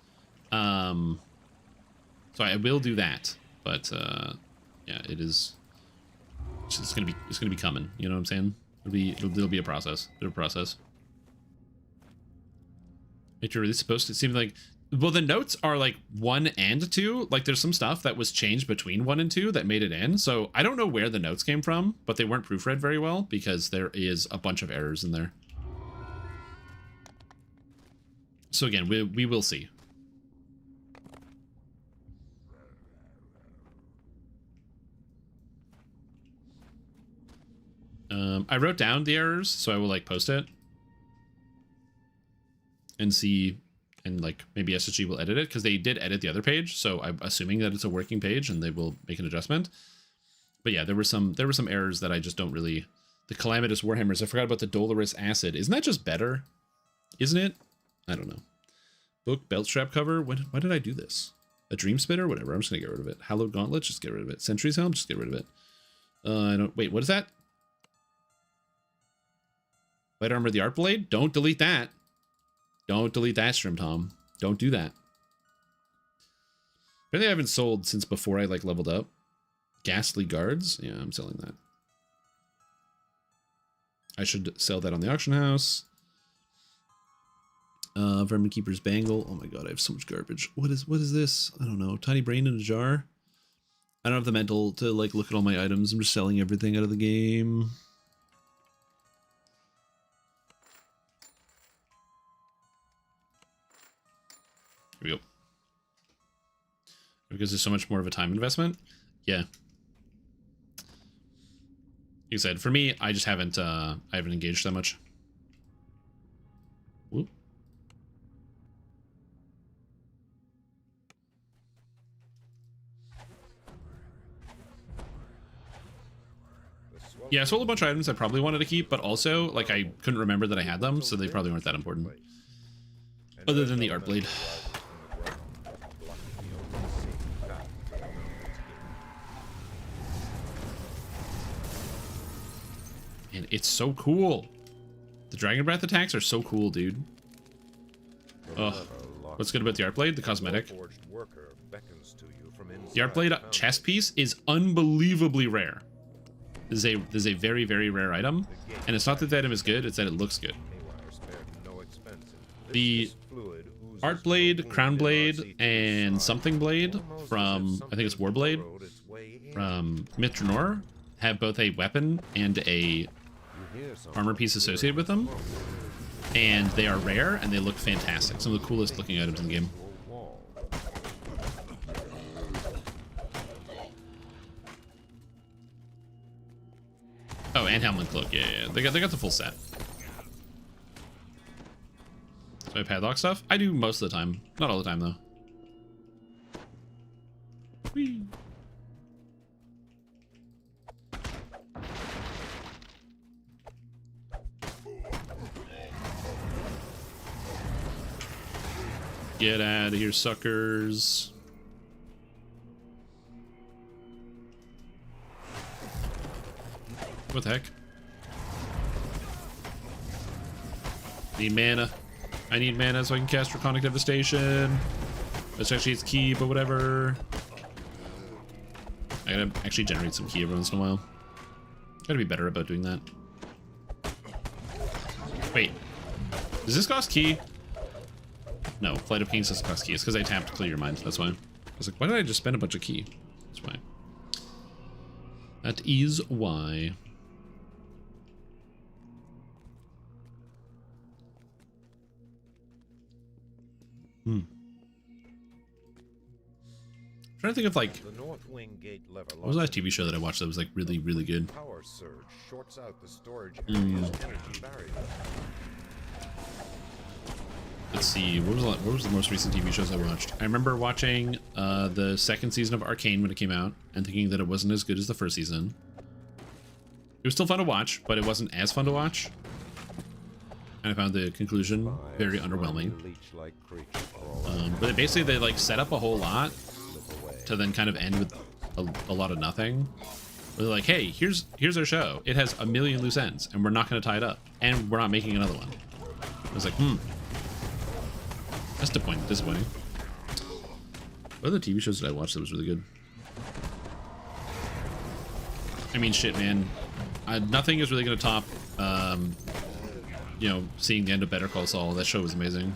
So I will do that, but, yeah, it's gonna be coming, you know what I'm saying? It'll be a process. It'll be a process. If you're really supposed to, it seems like, well, the notes are like 1 and 2. Like, there's some stuff that was changed between 1 and 2 that made it in. So I don't know where the notes came from, but they weren't proofread very well because there is a bunch of errors in there. So again, we will see. I wrote down the errors, so I will like post it and see, and like maybe SSG will edit it because they did edit the other page, so I'm assuming that it's a working page and they will make an adjustment. But yeah, there were some errors that I just don't really. The Calamitous Warhammers. I forgot about the Dolorous Acid. Isn't that just better? Isn't it? I don't know. Book belt strap cover. Why did I do this? A Dream Spitter? Whatever. I'm just gonna get rid of it. Hallowed Gauntlet. Just get rid of it. Sentry's Helm. Just get rid of it. I don't. Wait. What is that? Light Armor of the Art Blade. Don't delete that. Don't delete that, Strim Tom. Don't do that. Apparently I haven't sold since before I like leveled up. Ghastly Guards. Yeah, I'm selling that. I should sell that on the auction house. Vermin Keeper's Bangle. Oh my god, I have so much garbage. What is this? I don't know. Tiny Brain in a jar. I don't have the mental to like look at all my items. I'm just selling everything out of the game. Here we go. Because there's so much more of a time investment. Yeah. Like I said, for me, I just haven't I haven't engaged that much. Whoop. Yeah, I sold a bunch of items I probably wanted to keep, but also, like, I couldn't remember that I had them, so they probably weren't that important. Other than the Art Blade. And it's so cool. The Dragon Breath attacks are so cool, dude. Ugh. What's good about the Art Blade? The cosmetic. The Art Blade chest piece is unbelievably rare. This is a very, very rare item. And it's not that the item is good, it's that it looks good. The Art Blade, Crown Blade, and Something Blade from, I think it's Warblade, from Myth Drannor, have both a weapon and a armor piece associated with them. And they are rare, and they look fantastic. Some of the coolest looking items in the game. Oh, and Helm and Cloak. Yeah. They got the full set. So I padlock stuff? I do most of the time. Not all the time, though. Whee. Get out of here, suckers. What the heck? Need mana. I need mana so I can cast Draconic Devastation. Which actually is key, but whatever. I gotta actually generate some key every once in a while. Gotta be better about doing that. Wait. Does this cost key? No, Flight of Kings doesn't cost key. It's because I tapped Clear Your Mind. That's why. I was like, why did I just spend a bunch of key? That's why. That is why. I'm trying to think of like what was the last TV show that I watched that was like really, really good? Power surge shorts out the storage area's energy barrier. Let's see, what was the most recent TV shows I watched? I remember watching the second season of Arcane when it came out and thinking that it wasn't as good as the first season. It was still fun to watch, but it wasn't as fun to watch. And I found the conclusion very underwhelming. But basically they like set up a whole lot to then kind of end with a lot of nothing. Where they're like, hey, here's our show. It has a million loose ends, and we're not going to tie it up, and we're not making another one. I was like, that's disappointing. What other TV shows did I watch that was really good? I mean, shit, man. Nothing is really going to top, you know, seeing the end of Better Call Saul. That show was amazing.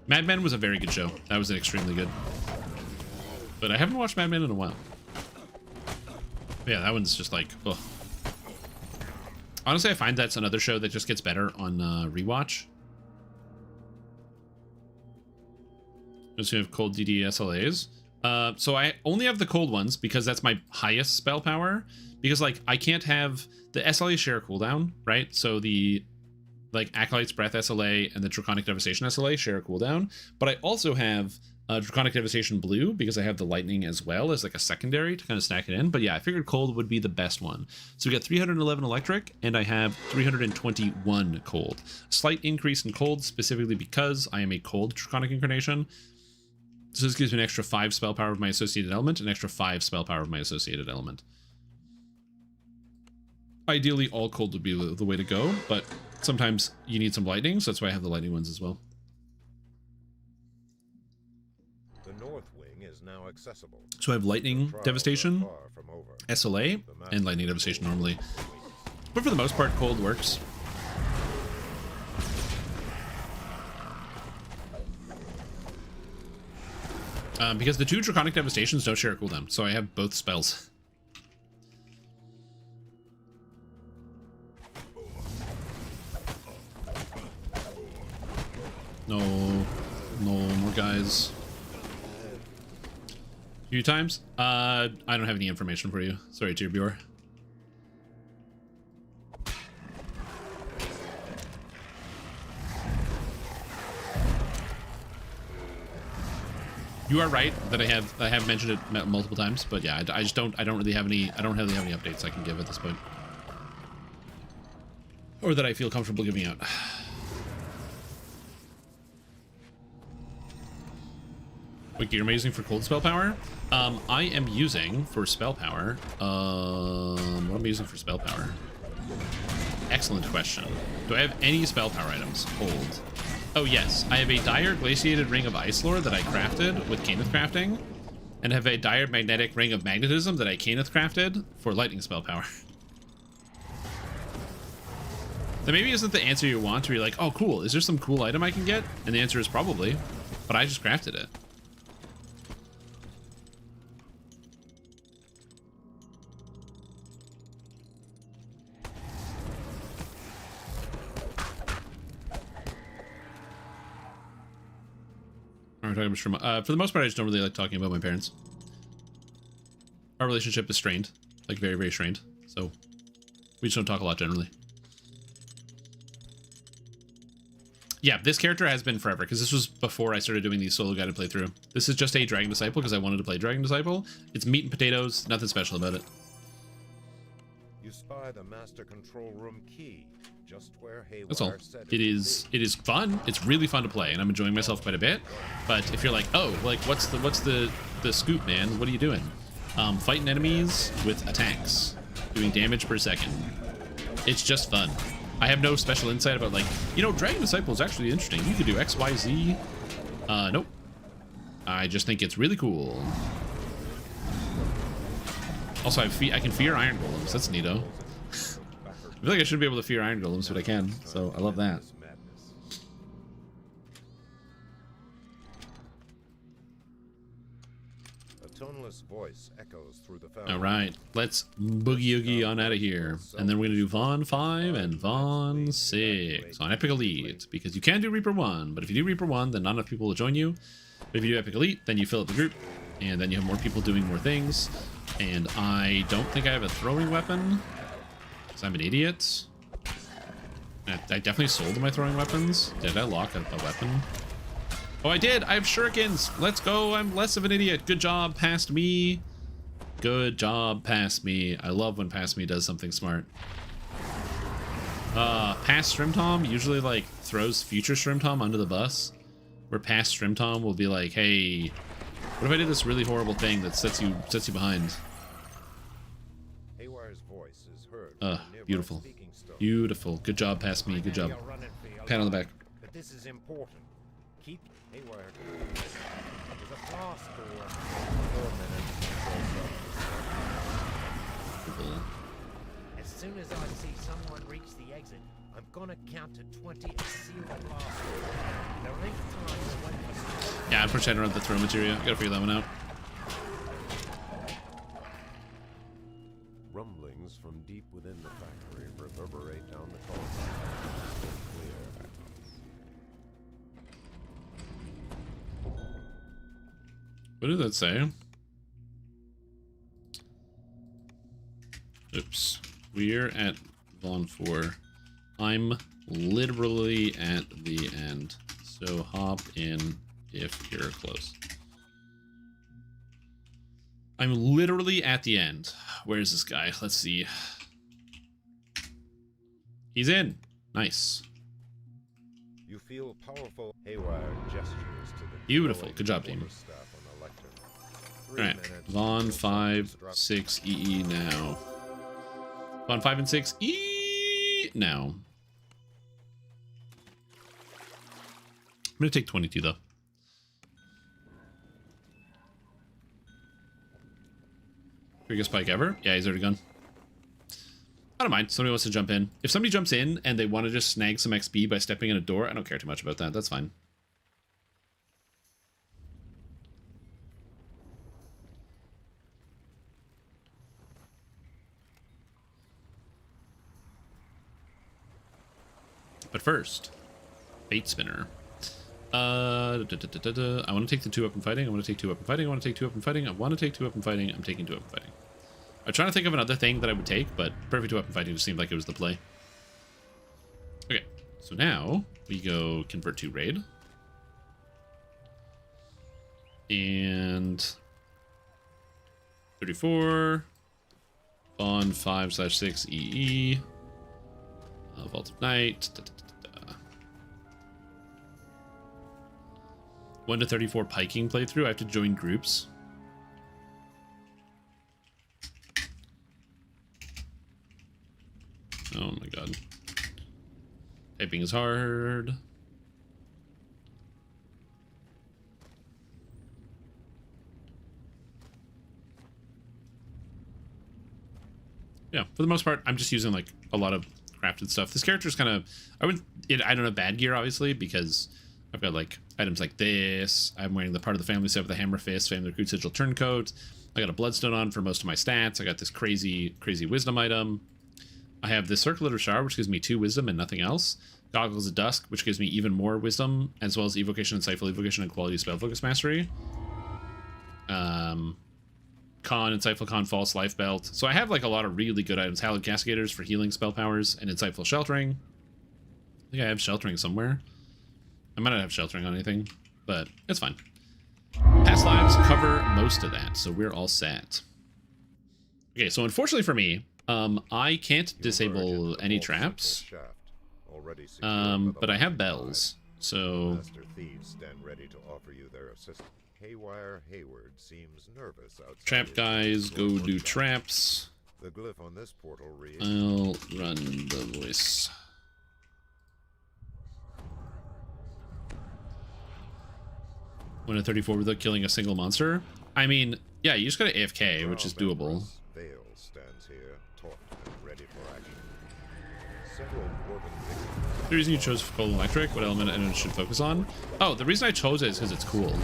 Mad Men was a very good show. That was extremely good. But I haven't watched Mad Men in a while. Yeah, that one's just like, ugh. Honestly, I find that's another show that just gets better on rewatch. Just gonna have cold DD SLAs. So I only have the cold ones because that's my highest spell power. Because like I can't have the SLA share cooldown, right? So the like Acolyte's Breath SLA and the Draconic Devastation SLA share a cooldown. But I also have Draconic Devastation blue because I have the lightning as well as like a secondary to kind of stack it in. But yeah, I figured cold would be the best one. So we got 311 electric and I have 321 cold. Slight increase in cold specifically because I am a cold Draconic Incarnation. So this gives me an extra 5 spell power of my associated element, an extra 5 spell power of my associated element. Ideally, all cold would be the way to go, but sometimes you need some lightning, so that's why I have the lightning ones as well. The north wing is now accessible. So I have lightning devastation, Far from over. SLA, and lightning devastation normally. But for the most part, cold works. Because the 2 Draconic Devastations don't share a cooldown, so I have both spells. No, more guys. Few times? I don't have any information for you. Sorry, Tyrbjor. You are right that I have mentioned it multiple times, but yeah, I don't really have any updates I can give at this point, or that I feel comfortable giving out. Wait, you're using for cold spell power? I am using for spell power. What am I using for spell power? Excellent question. Do I have any spell power items? Cold. Oh yes, I have a Dire Glaciated Ring of Icelore that I crafted with Caneth crafting, and have a Dire Magnetic Ring of Magnetism that I Caneth crafted for lightning spell power. That maybe isn't the answer you want, where you're like, oh cool, is there some cool item I can get? And the answer is probably, but I just crafted it. For the most part, I just don't really like talking about my parents. Our relationship is strained, like very, very strained. So we just don't talk a lot generally. Yeah, this character has been forever because this was before I started doing these solo guided playthrough. This is just a Dragon Disciple because I wanted to play Dragon Disciple. It's meat and potatoes, nothing special about it. You spy the master control room key. Just where Haywire That's all. said It is fun. It's really fun to play, and I'm enjoying myself quite a bit. But if you're like, oh, like what's the scoop, man? What are you doing? Fighting enemies with attacks, doing damage per second. It's just fun. I have no special insight about like, you know, Dragon Disciple is actually interesting. You could do X, Y, Z. Nope. I just think it's really cool. Also, I can fear iron golems. That's neato. I feel like I should be able to fear iron golems, but I can, so I love that. A toneless voice echoes through the All right, let's boogie oogie on out of here, and then we're gonna do Vaughn 5 and Vaughn 6 on Epic Elite, because you can do Reaper 1, but if you do Reaper 1, then not enough people will join you. But if you do Epic Elite, then you fill up the group, and then you have more people doing more things. And I don't think I have a throwing weapon. I'm an idiot. I definitely sold my throwing weapons. Did I lock a weapon? Oh, I did. I have shurikens. Let's go. I'm less of an idiot. Good job, past me. Good job, past me. I love when past me does something smart. Past Strimtom usually like throws future Strimtom under the bus, where past Strimtom will be like, hey, what if I did this really horrible thing that sets you behind? Beautiful. Beautiful. Good job, past me. Good job. Pat on the back. But this is important. Keep Haywire. There's a flask door. 4 minutes. As soon as I see someone reach the exit, I'm gonna count to 20 and seal the blast door. There ain't time to wait for. Yeah, I'm pretending around the throw material. Gotta figure that one out. Rumblings from deep within the factory reverberate down the corridor. What did that say? Oops. We're at Vaughn 4. I'm literally at the end. So hop in if you're close. I'm literally at the end. Where is this guy? Let's see. He's in. Nice. You feel powerful haywire gestures to the beautiful. Good job, team. Alright. Vaughn 5, 6, EE now. Vaughn 5 and 6, EE now. I'm gonna take 22 though. Biggest spike ever? Yeah, he's already gone. I don't mind. Somebody wants to jump in. If somebody jumps in and they want to just snag some XP by stepping in a door, I don't care too much about that. That's fine. But first, bait spinner. I want to take the 2-up and fighting. I want to take 2-up and fighting. I want to take 2-up and fighting. I want to take 2-up and fighting. I'm taking 2-up and fighting. I'm trying to think of another thing that I would take, but perfect 2-up and fighting just seemed like it was the play. Okay, so now we go convert to raid. And 34. Bond 5/6 EE. Vault of Night. 1 to 34 piking playthrough. I have to join groups. Oh my god. Typing is hard. Yeah, for the most part, I'm just using like a lot of crafted stuff. This character's kind of, I don't have bad gear obviously because I've got like items like this. I'm wearing the part of the family set with the Hammer Fist, Family Recruit Sigil Turncoat. I got a Bloodstone on for most of my stats. I got this crazy wisdom item. I have this Circlet of Shar, which gives me 2 wisdom and nothing else. Goggles of Dusk, which gives me even more wisdom, as well as Evocation, Insightful Evocation, and Quality Spell Focus Mastery. Con, Insightful Con, False Life Belt. So I have like a lot of really good items. Hallowed Cascaders for healing spell powers, and Insightful Sheltering. I think I have Sheltering somewhere. I might not have Sheltering on anything, but it's fine. Past lives cover most of that, so we're all set. Okay, so unfortunately for me, I can't disable any traps, but I have bells, so trap guys, go do traps. I'll run the voice. One at 34 without killing a single monster. I mean, yeah, you just gotta AFK, which is doable. The reason you chose cold and electric, what element I should focus on? Oh, the reason I chose it is because it's cool.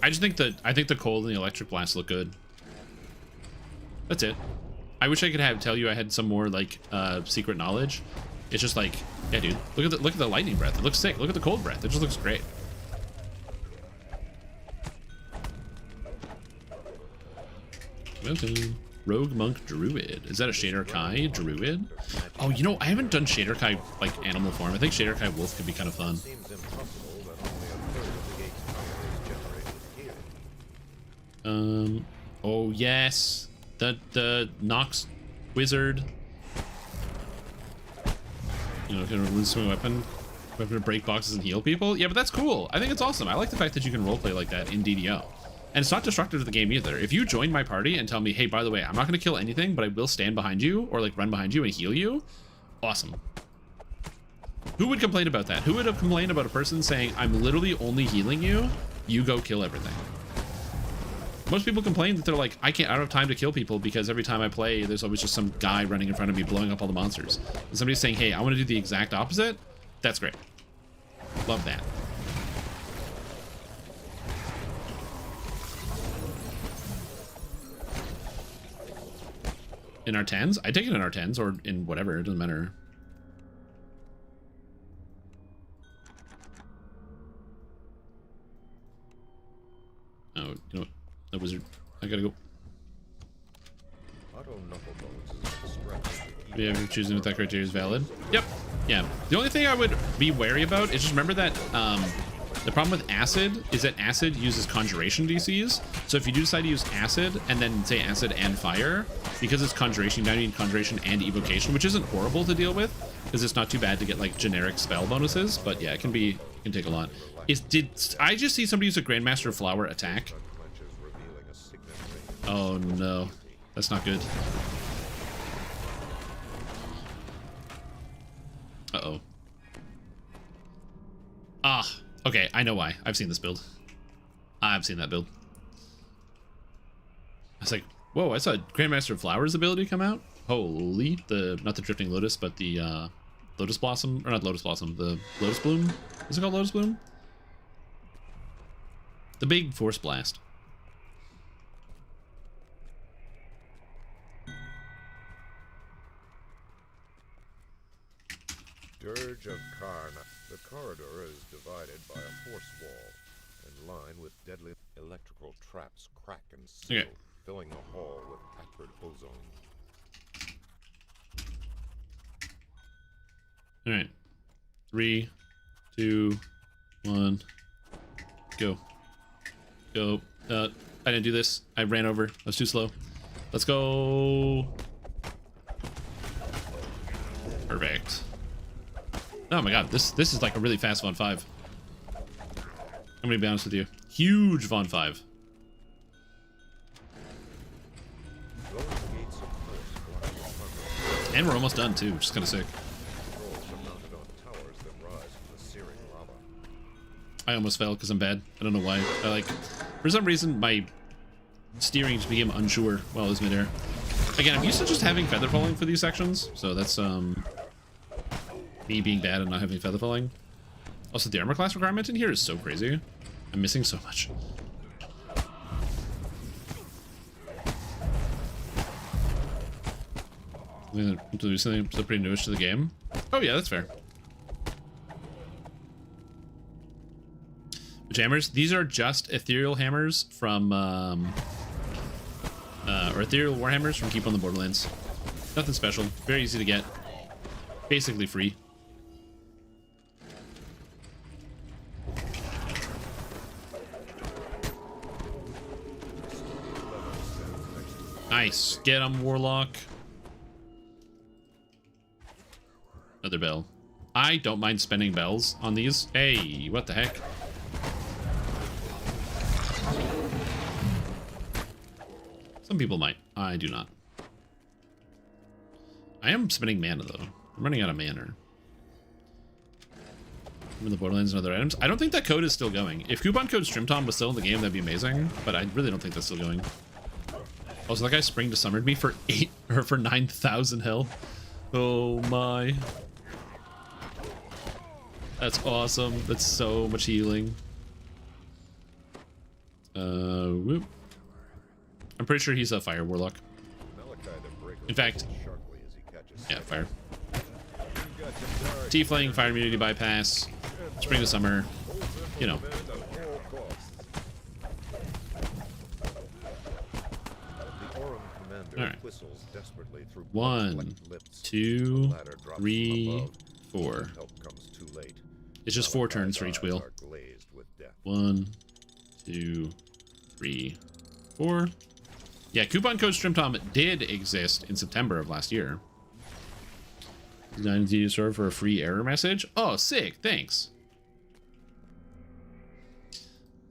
I think the cold and the electric blast look good. That's it. I wish I could tell you I had some more like secret knowledge. It's just like, yeah, dude. Look at the lightning breath. It looks sick. Look at the cold breath. It just looks great. Okay. Rogue Monk Druid. Is that a Shader Kai Druid? Oh, you know, I haven't done Shader Kai like animal form. I think Shader Kai Wolf could be kind of fun. Oh yes, the Nox Wizard. You know, can release a weapon to break boxes and heal people. Yeah, but that's cool. I think it's awesome. I like the fact that you can roleplay like that in DDO. And it's not destructive to the game either. If you join my party and tell me, hey, by the way, I'm not going to kill anything, but I will stand behind you or like run behind you and heal you. Awesome. Who would complain about that? Who would have complained about a person saying, I'm literally only healing you, you go kill everything? Most people complain that they're like, I don't have time to kill people because every time I play, there's always just some guy running in front of me blowing up all the monsters. And somebody's saying, hey, I want to do the exact opposite. That's great. Love that. In our 10s? I take it in our 10s or in whatever, it doesn't matter. Oh, you know what? The wizard. I gotta go. Yeah, choosing with that criteria is valid. Yep. Yeah. The only thing I would be wary about is just remember that The problem with Acid is that Acid uses Conjuration DCs. So if you do decide to use Acid and then say Acid and Fire, because it's Conjuration, you now need Conjuration and Evocation, which isn't horrible to deal with because it's not too bad to get like generic spell bonuses. But yeah, it can take a lot. Did I just see somebody use a Grandmaster Flower attack? Oh no, that's not good. Uh-oh. Ah, okay, I know why. I've seen this build. I've seen that build. I was like, whoa, I saw Grandmaster Flowers ability come out? Holy, not the Drifting Lotus, but the Lotus Blossom, or not Lotus Blossom, the Lotus Bloom? Is it called Lotus Bloom? The big Force Blast. Dirge of Karn. The corridor is divided by a force wall and lined with deadly electrical traps, crack and seal, filling the hall with acrid ozone. All right, 3, 2, 1, go. Go. I didn't do this. I ran over. I was too slow. Let's go. Perfect. Oh my god, this is like a really fast Von 5. I'm gonna be honest with you. Huge Von 5. And we're almost done too, which is kind of sick. I almost fell because I'm bad. I don't know why. For some reason, my steering just became unsure while I was midair. Again, I'm used to just having feather falling for these sections, so that's me being bad and not having feather falling. Also, the armor class requirement in here is so crazy. I'm missing so much. Do something still pretty newish to the game. Oh yeah, that's fair. Jammers, these are just ethereal hammers from or ethereal warhammers from Keep on the Borderlands. Nothing special, very easy to get, basically free. Nice, get him, Warlock. Another bell. I don't mind spending bells on these. Hey, what the heck? Some people might. I do not. I am spending mana, though. I'm running out of mana. The Borderlands and other items. I don't think that code is still going. If coupon code StrimTom was still in the game, that'd be amazing. But I really don't think that's still going. Also, that guy Spring to summoned me for 9,000 health. Oh my. That's awesome. That's so much healing. Whoop. I'm pretty sure he's a fire warlock. In fact, yeah, fire. Tiefling, fire immunity bypass, spring to summer, you know. Alright. 1, 2, 3, 4. It's just 4 turns for each wheel. 1, 2, 3, 4. Yeah, coupon code StrimTom did exist in September of last year. Designed to serve for a free error message. Oh, sick! Thanks.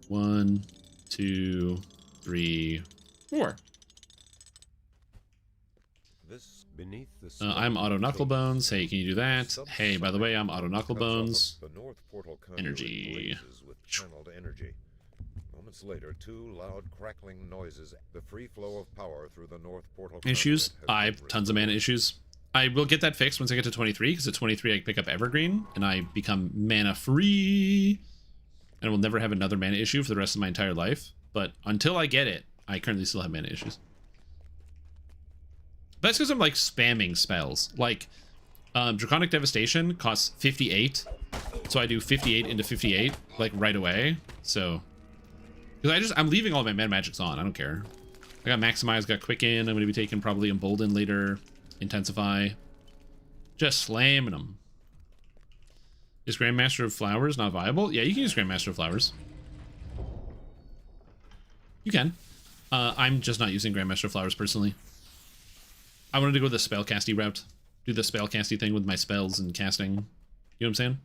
1, 2, 3, 4. I'm Auto Knucklebones. Hey, can you do that? Hey, by the way, I'm Auto Knucklebones. Energy. Moments later, 2 loud crackling noises. The free flow of power through the north portal. Issues? I have tons of mana issues. I will get that fixed once I get to 23, because at 23 I pick up Evergreen and I become mana free. And I will never have another mana issue for the rest of my entire life. But until I get it, I currently still have mana issues. That's because I'm like spamming spells. Like, Draconic Devastation costs 58. So I do 58 into 58, like right away. So, because I'm leaving all my mana magics on. I don't care. I got Maximize, got Quicken. I'm going to be taking probably Embolden later. Intensify. Just slamming them. Is Grandmaster of Flowers not viable? Yeah, you can use Grandmaster of Flowers. You can. I'm just not using Grandmaster of Flowers personally. I wanted to go the spellcasty route. Do the spellcasty thing with my spells and casting. You know what I'm saying?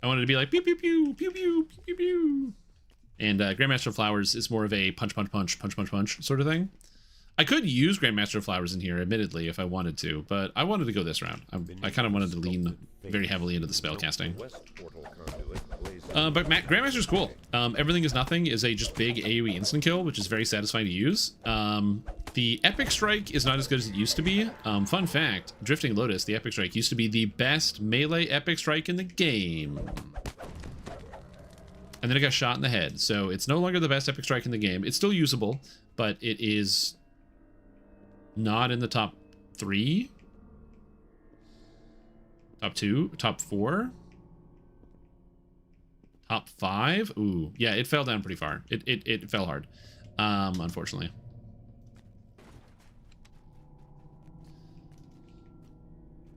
I wanted to be like pew pew pew pew pew pew pew. And Grandmaster of Flowers is more of a punch punch punch punch punch punch sort of thing. I could use Grandmaster of Flowers in here, admittedly, if I wanted to, but I wanted to go this route. I kind of wanted to lean very heavily into the spell casting. But Grandmaster's cool. Everything is Nothing is a just big AoE instant kill, which is very satisfying to use. The Epic Strike is not as good as it used to be. Fun fact, Drifting Lotus, the Epic Strike, used to be the best melee Epic Strike in the game. And then it got shot in the head, so it's no longer the best Epic Strike in the game. It's still usable, but it is not in the top 3, top 2, top 4, top 5. Ooh, yeah, it fell down pretty far. It fell hard, unfortunately.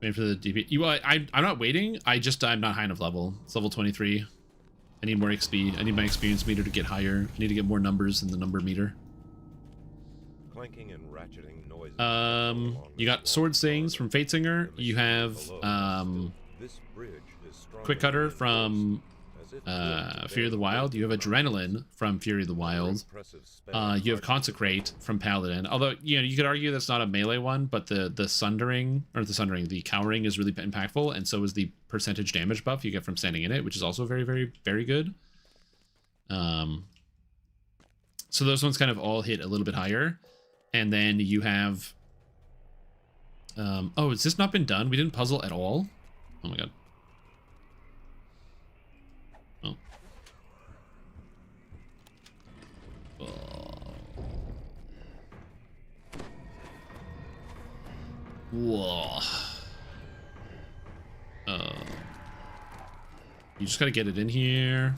Waiting for the DP. I'm not waiting. I'm not high enough level. It's level 23. I need more XP. I need my experience meter to get higher. I need to get more numbers in the number meter. Clanking and ratcheting noises. You got Sword Sayings from Fatesinger. You have Quick Cutter from Fury of the Wild. You have Adrenaline from Fury of the Wild. You have Consecrate from Paladin. Although, you know, you could argue that's not a melee one, but the Sundering, the Cowering is really impactful, and so is the percentage damage buff you get from standing in it, which is also very, very, very good. So those ones kind of all hit a little bit higher. And then you have... oh, has this not been done? We didn't puzzle at all? Oh my god. Oh. Whoa. You just gotta get it in here.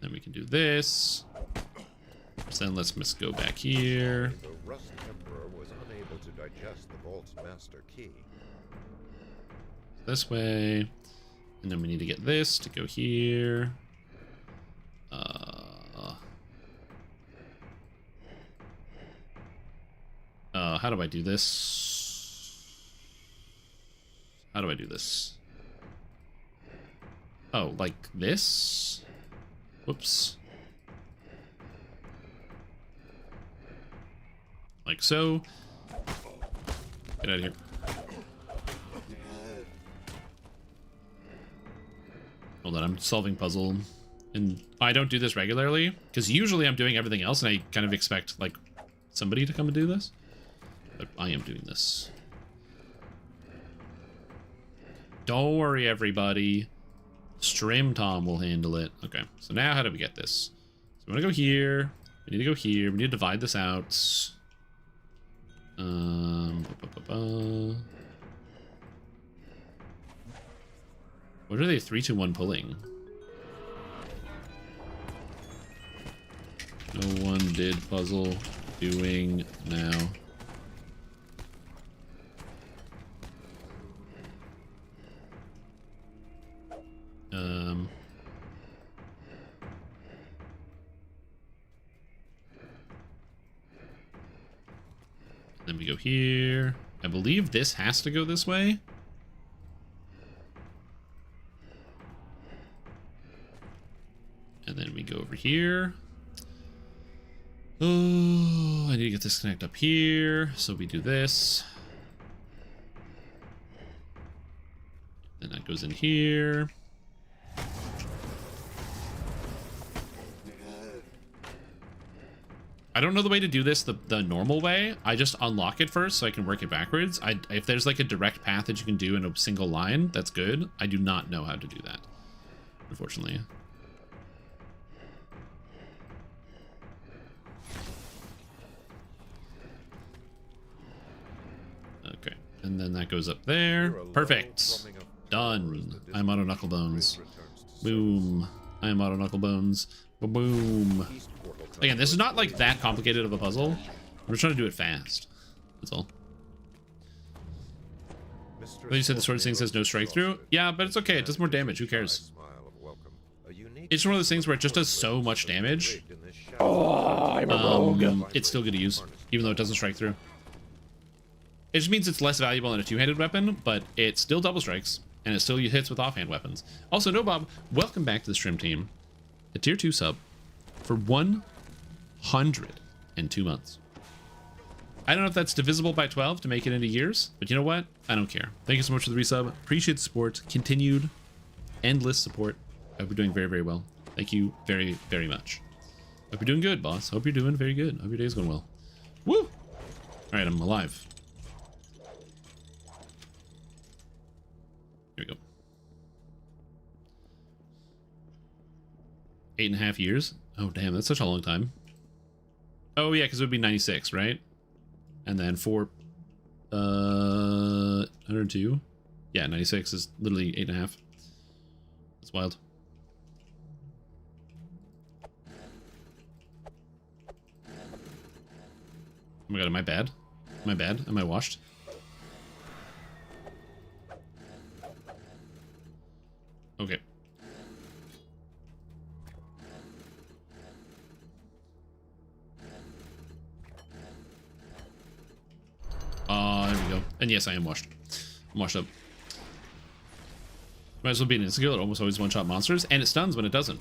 Then we can do this. So then let's go back here. The Rust Emperor was unable to digest the vault's master key. This way. And then we need to get this to go here. How do I do this? How do I do this? Oh, like this? Whoops. Like so. Get out of here. Hold on, I'm solving puzzle. And I don't do this regularly, because usually I'm doing everything else, and I kind of expect, like, somebody to come and do this. But I am doing this. Don't worry, everybody. Stream Tom will handle it. Okay, so now how do we get this? So we want to go here. We need to go here. We need to divide this out. What are they 3, 2, 1 pulling? No one did puzzle. Doing now. Then we go here. I believe this has to go this way. And then we go over here. Oh, I need to get this connect up here. So we do this. Then that goes in here. I don't know the way to do this the normal way. I just unlock it first so I can work it backwards. If there's like a direct path that you can do in a single line, that's good. I do not know how to do that, unfortunately. Okay, and then that goes up there. Perfect. Done. I'm Auto Knucklebones. Boom. I am Auto Knucklebones. Boom. Again, this is not like that complicated of a puzzle. I'm just trying to do it fast. That's all. Well, you said the sword thing says no strike through. Yeah, but it's okay. It does more damage. Who cares? It's one of those things where it just does so much damage. Oh, I'm a rogue. It's still good to use, even though it doesn't strike through. It just means it's less valuable than a two-handed weapon, but it still double strikes, and it still hits with offhand weapons. Also, No Bob, welcome back to the stream team. A tier 2 sub for 102 months. I don't know if that's divisible by 12 to make it into years, but you know what? I don't care. Thank you so much for the resub. Appreciate the support. Continued, endless support. I hope you're doing very, very well. Thank you very, very much. Hope you're doing good, boss. Hope you're doing very good. Hope your day's going well. Woo! All right, I'm alive. Here we go. 8.5 years? Oh, damn, that's such a long time. Oh, yeah, because it would be 96, right? And then 102? Yeah, 96 is literally 8.5. That's wild. Oh my god, am I bad? Am I bad? Am I washed? Okay. There we go. And yes, I am washed. I'm washed up. Might as well be an instant kill. It almost always one-shot monsters, and it stuns when it doesn't.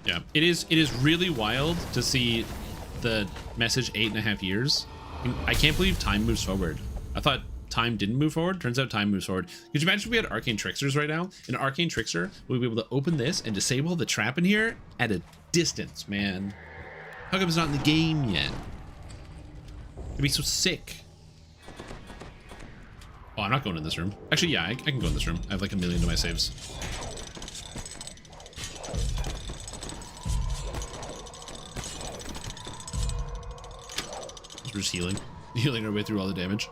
Yeah, it is really wild to see the message 8.5 years. I can't believe time moves forward. I thought time didn't move forward. Turns out time moves forward. Could you imagine if we had Arcane Tricksters right now? An Arcane Trickster would be able to open this and disable the trap in here at a distance, man. How come it's not in the game yet? It'd be so sick. Oh, I'm not going in this room. Actually, yeah, I can go in this room. I have like 1 million to my saves. We're just healing our way through all the damage.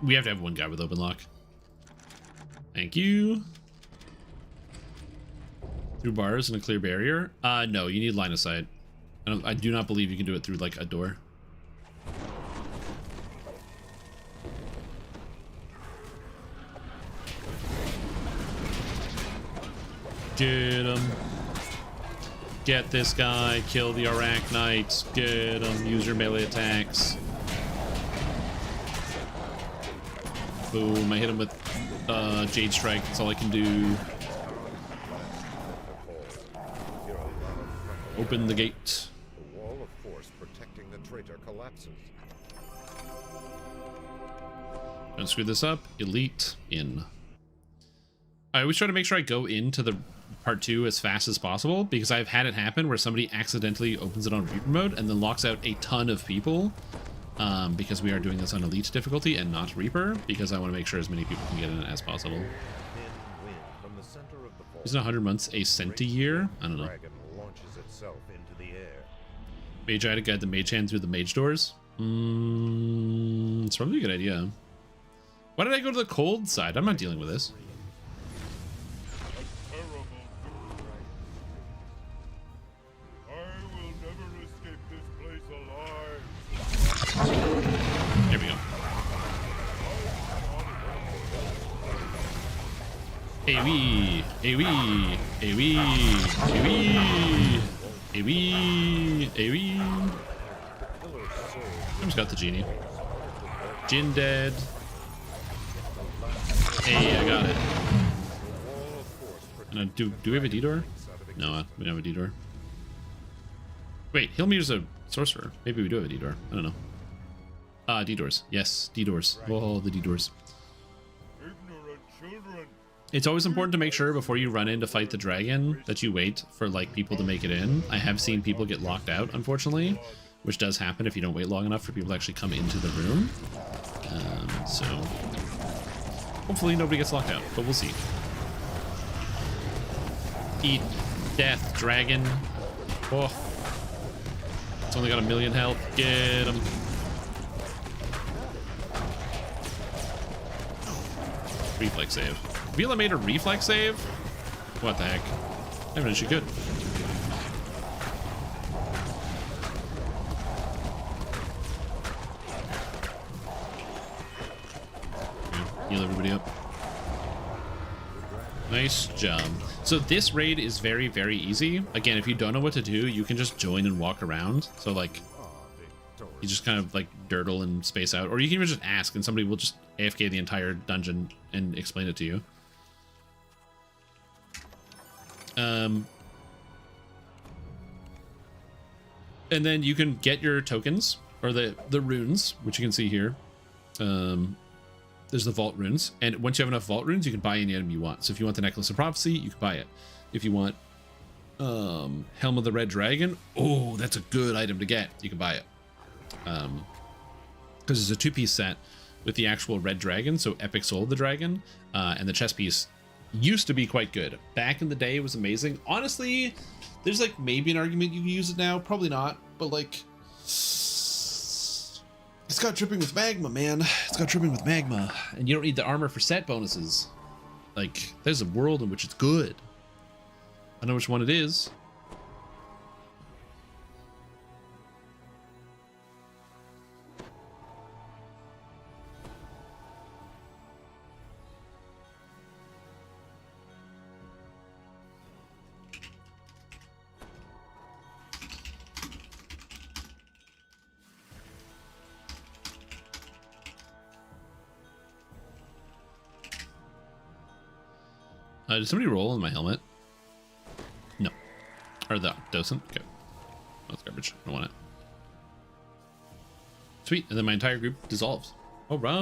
We have to have one guy with open lock. Thank you. Through bars and a clear barrier? No, you need line of sight. I do not believe you can do it through like a door. Get him. Get this guy. Kill the Arachnites. Get him. Use your melee attacks. Boom. I hit him with Jade Strike. That's all I can do. Open the gate. The wall of force protecting the traitor collapses. Don't screw this up. Elite in. I always try to make sure I go into the part 2 as fast as possible, because I've had it happen where somebody accidentally opens it on Reaper mode and then locks out a ton of people, because we are doing this on Elite difficulty and not Reaper, because I want to make sure as many people can get in as possible. Isn't 100 months a cent a year? I don't know. Mage Eye to guide the mage hand through the mage doors? It's probably a good idea. Why did I go to the cold side? I'm not dealing with this. There we go. AoE, AoE, AoE, AoE, AoE, AoE. I just got the genie. Jin dead. Hey, I got it. And do we have a D-door? No, we don't have a D-door. Wait, Heal Meter's a sorcerer. Maybe we do have a D-door. I don't know. D-doors. Yes, D-doors. Oh, the D-doors. It's always important to make sure before you run in to fight the dragon that you wait for like people to make it in. I have seen people get locked out, unfortunately, which does happen if you don't wait long enough for people to actually come into the room. So hopefully nobody gets locked out, but we'll see. Eat death, dragon. Oh, it's only got 1 million health. Get him. Reflex save. Vila made a reflex save? What the heck? I mean, she could. Heal everybody up. Nice job. So this raid is very, very easy. Again, if you don't know what to do, you can just join and walk around. So like, you just kind of like dirtle and space out, or you can even just ask and somebody will just AFK the entire dungeon and explain it to you. And then you can get your tokens, or the runes, which you can see here. There's the vault runes, and once you have enough vault runes, you can buy any item you want. So if you want the Necklace of Prophecy, you can buy it. If you want Helm of the Red Dragon, oh, that's a good item to get. You can buy it. Because it's a 2-piece set with the actual Red Dragon, so Epic Soul of the Dragon, and the chest piece used to be quite good. Back in the day, it was amazing. Honestly, there's like maybe an argument you can use it now, probably not, but like, it's got dripping with magma, man. It's got dripping with magma, and you don't need the armor for set bonuses. Like, there's a world in which it's good. I know which one it is. Did somebody roll in my helmet? No. Or the docent? Okay. That's garbage. I don't want it. Sweet. And then my entire group dissolves. All right.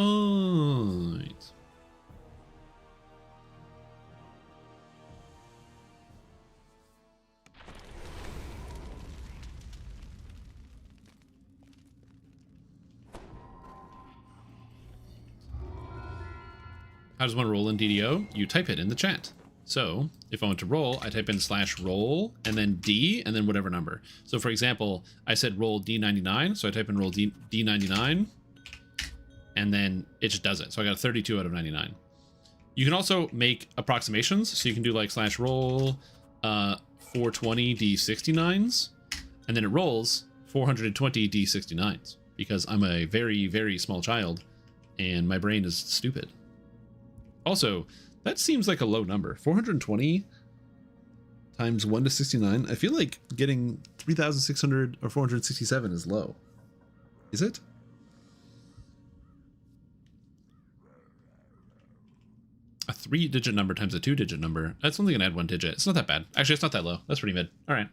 How does one roll in DDO? You type it in the chat. So if I want to roll, I type in /roll and then D and then whatever number. So for example, I said roll D99. So I type in roll D99 and then it just does it. So I got a 32 out of 99. You can also make approximations. So you can do like /roll 420 D69s and then it rolls 420 D69s because I'm a very, very small child and my brain is stupid. Also, that seems like a low number. 420 times 1 to 69. I feel like getting 3,600 or 467 is low. Is it? A 3-digit number times a 2-digit number. That's only gonna add 1 digit. It's not that bad. Actually, it's not that low. That's pretty mid. All right.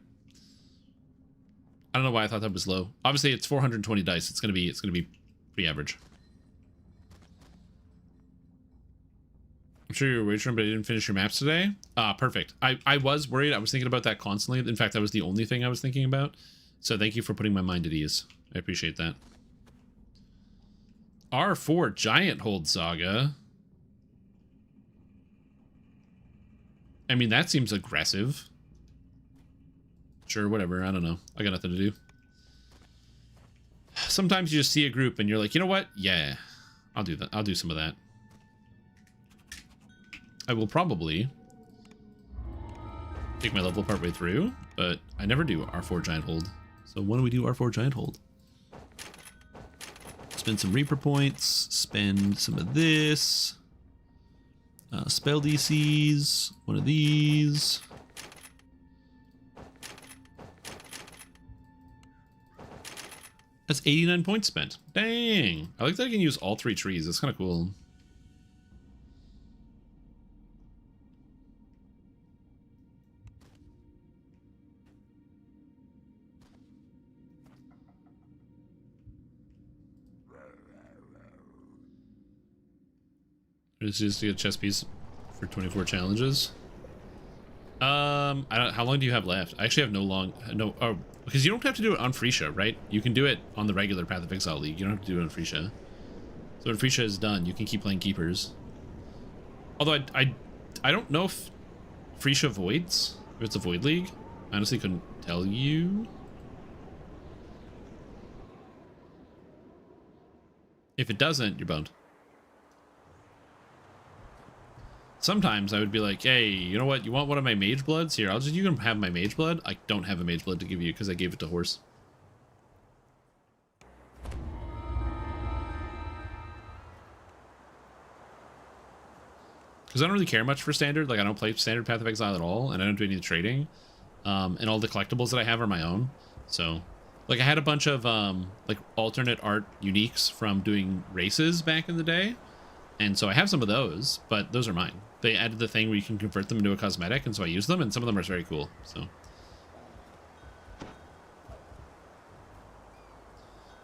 I don't know why I thought that was low. Obviously, it's 420 dice. It's gonna be pretty average. I'm sure you were wagering, but you didn't finish your maps today. Perfect. I was worried. I was thinking about that constantly. In fact, that was the only thing I was thinking about. So thank you for putting my mind at ease. I appreciate that. R4 Giant Hold Saga. I mean, that seems aggressive. Sure, whatever. I don't know. I got nothing to do. Sometimes you just see a group and you're like, you know what? Yeah, I'll do that. I'll do some of that. I will probably take my level partway through, but I never do R4 Giant Hold. So when do we do R4 Giant Hold? Spend some Reaper points, spend some of this. Spell DCs, one of these. That's 89 points spent. Dang. I like that I can use all 3 trees. That's kind of cool. It's just to get a chess piece for 24 challenges. I don't. How long do you have left? I actually have oh, because you don't have to do it on Freesia, right? You can do it on the regular Path of Exile League. You don't have to do it on Freesia. So when Freesia is done, you can keep playing Keepers. Although I don't know if Freesia voids, if it's a Void League. I honestly couldn't tell you. If it doesn't, you're boned. sometimes I would be like, hey, you know what? You want one of my mage bloods? Here, you can have my mage blood. I don't have a mage blood to give you because I gave it to horse. Because I don't really care much for standard. Like, I don't play standard Path of Exile at all, and I don't do any of the trading. And all the collectibles that I have are my own. So, like, I had a bunch of, like, alternate art uniques from doing races back in the day. And so I have some of those, but those are mine. They added the thing where you can convert them into a cosmetic, and so I use them, and some of them are very cool, so.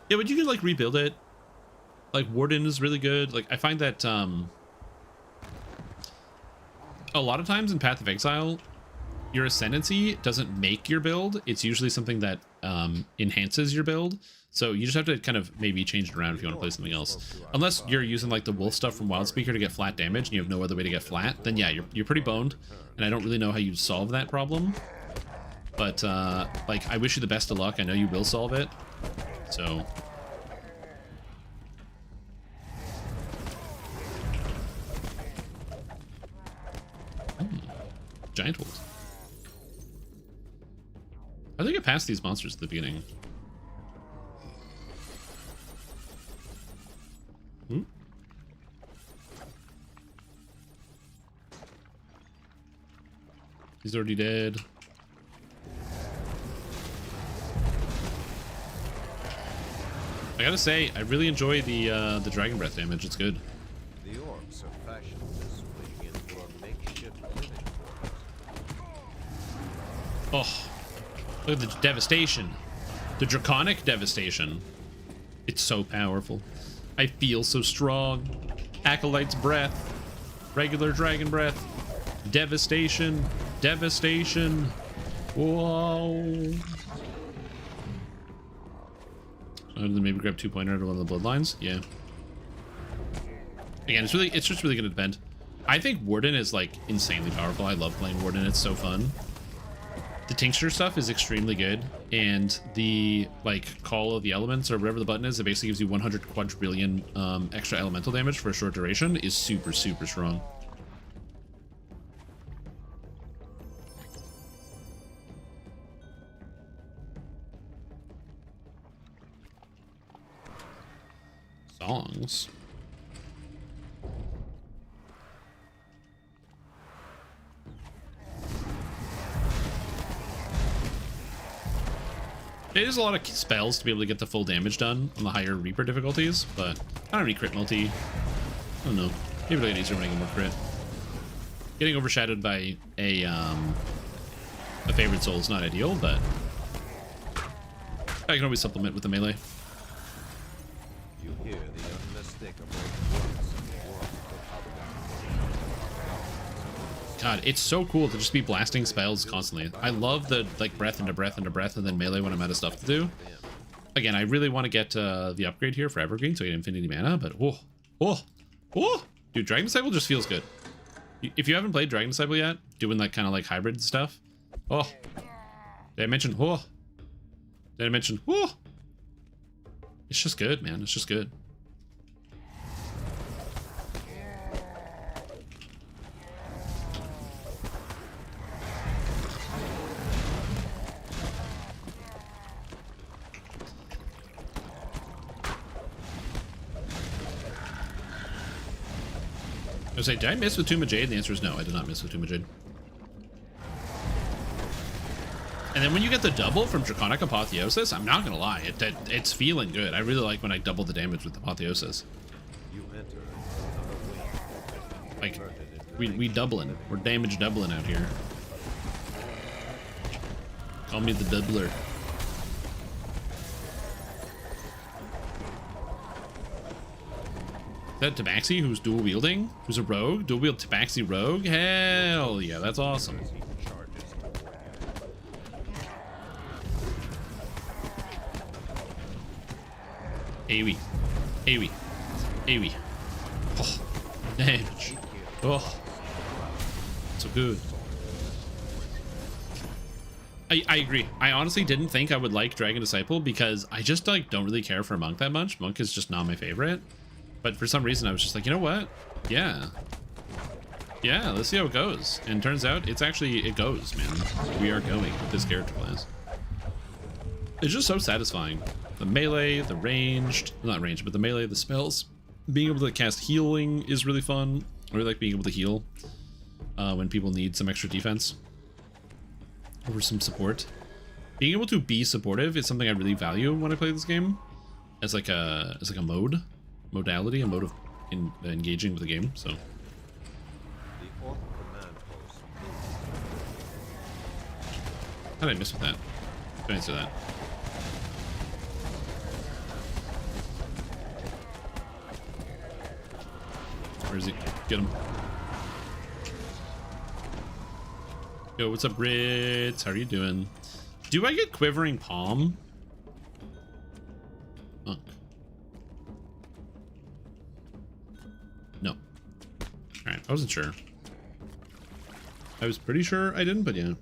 Yeah, but you can, like, rebuild it. Like, Warden is really good. Like, I find that, a lot of times in Path of Exile, your Ascendancy doesn't make your build. It's usually something that enhances your build. So you just have to kind of maybe change it around if you want to play something else. Unless you're using like the wolf stuff from Wildspeaker to get flat damage and you have no other way to get flat, then yeah, you're pretty boned. And I don't really know how you solve that problem. But like, I wish you the best of luck. I know you will solve it. So... Giant wolves. I think I passed these monsters at the beginning. He's already dead. I gotta say, I really enjoy the dragon breath damage. It's good. The orcs have fashioned this wing into a makeshift living quarters. Oh, look at the devastation. The draconic devastation. It's so powerful. I feel so strong. Acolyte's breath. Regular dragon breath. Devastation. Devastation. Whoa. Then maybe grab 2-pointer out of one of the bloodlines. Yeah. Again, it's just really gonna depend. I think Warden is like insanely powerful. I love playing Warden. It's so fun. The tincture stuff is extremely good, and the like call of the elements or whatever the button is that basically gives you 100 quadrillion extra elemental damage for a short duration is super strong. Songs. It is a lot of spells to be able to get the full damage done on the higher Reaper difficulties, but I don't have any crit multi. I don't know. Maybe it'll get easier when I get more crit. Getting overshadowed by a favorite soul is not ideal, but I can always supplement with the melee. You hear the unmistakable voice of the world. God, it's so cool to just be blasting spells constantly. I love the like breath into breath into breath and then melee when I'm out of stuff to do. Again, I really want to get the upgrade here for Evergreen so I get infinity mana, but dude, Dragon Disciple just feels good. If you haven't played Dragon Disciple yet, doing that kind of like hybrid stuff. Oh, did I mention Did I mention It's just good, man. It's just good. I was like, did I miss with Tomb of Jade? The answer is no, I did not miss with Tomb of Jade. And then when you get the double from Draconic Apotheosis, I'm not gonna lie, it's feeling good. I really like when I double the damage with Apotheosis. Like, we doubling. We're damage doubling out here. Call me the doubler. Is that Tabaxi who's dual wielding? Who's a rogue? Dual wield Tabaxi rogue? Hell yeah, that's awesome. AoE. AoE. AoE. Oh, damage. Oh. So good. I agree. I honestly didn't think I would like Dragon Disciple because I just like don't really care for Monk that much. Monk is just not my favorite. But for some reason I was just like, you know what? Yeah. Yeah, let's see how it goes. And turns out it goes, man. We are going with this character class. It's just so satisfying. The melee, the ranged, not ranged, but the melee, the spells. Being able to cast healing is really fun. I really like being able to heal when people need some extra defense over some support. Being able to be supportive is something I really value when I play this game as like a modality, a mode of engaging with the game. So. How did I miss with that? Don't answer that. Where is he? Get him. Yo, what's up, Ritz? How are you doing? Do I get Quivering Palm? Monk. No. Alright, I wasn't sure. I was pretty sure I didn't, but yeah.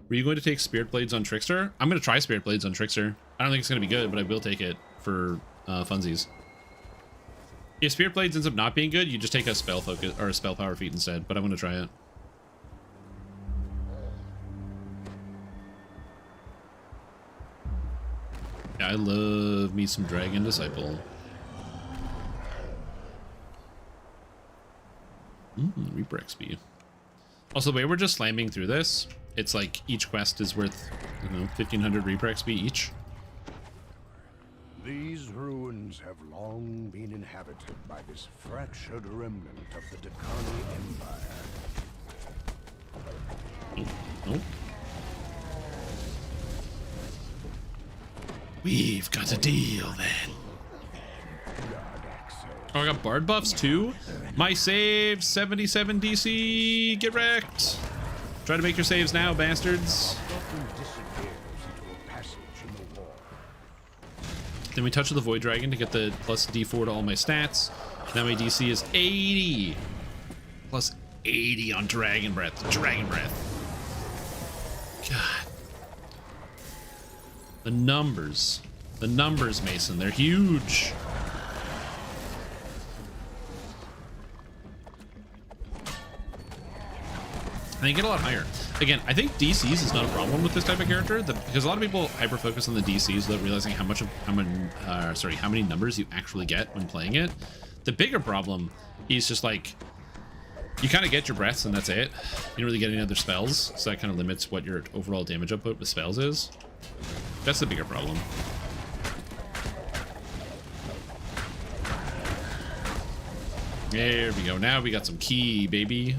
Were you going to take Spirit Blades on Trickster? I'm going to try Spirit Blades on Trickster. I don't think it's going to be good, but I will take it for funsies. If Spirit Blades ends up not being good, you just take a spell focus or a spell power feat instead, but I'm going to try it. Yeah, I love me some Dragon Disciple. Reaper XP. Also, the way we're just slamming through this, it's like each quest is worth, 1,500 Reaper XP each. These ruins have long been inhabited by this fractured remnant of the Dakani Empire. Nope. We've got a deal then. Oh, I got Bard buffs too? My save, 77 DC, get wrecked. Try to make your saves now, bastards. Then we touch the Void Dragon to get the plus D4 to all my stats. Now my DC is 80. Plus 80 on Dragon Breath. Dragon Breath. God. The numbers. The numbers, Mason. They're huge. And they get a lot higher. Again, I think DCs is not a problem with this type of character, because a lot of people hyper focus on the DCs without realizing how many numbers you actually get when playing it. The bigger problem is just like you kind of get your breaths and that's it. You don't really get any other spells, so that kind of limits what your overall damage output with spells is. That's the bigger problem. There we go. Now we got some key, baby.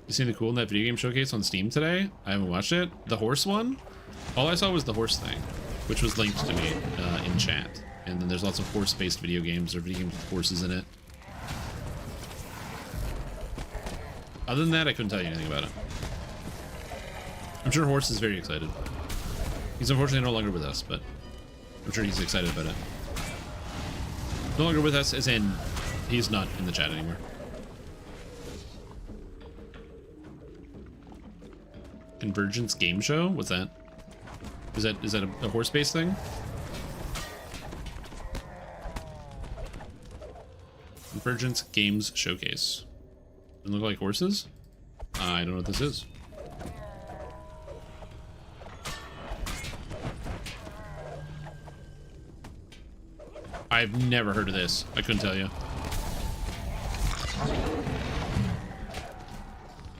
You seen the cool in that video game showcase on Steam today? I haven't watched it. The horse one? All I saw was the horse thing, which was linked to me in chat. And then there's lots of horse-based video games or video games with horses in it. Other than that, I couldn't tell you anything about it. I'm sure Horse is very excited. He's unfortunately no longer with us, but I'm sure he's excited about it. No longer with us as in he's not in the chat anymore. Convergence Game Show? What's that? Is that a horse-based thing? Convergence Games Showcase. Doesn't look like horses? I don't know what this is. I've never heard of this. I couldn't tell you.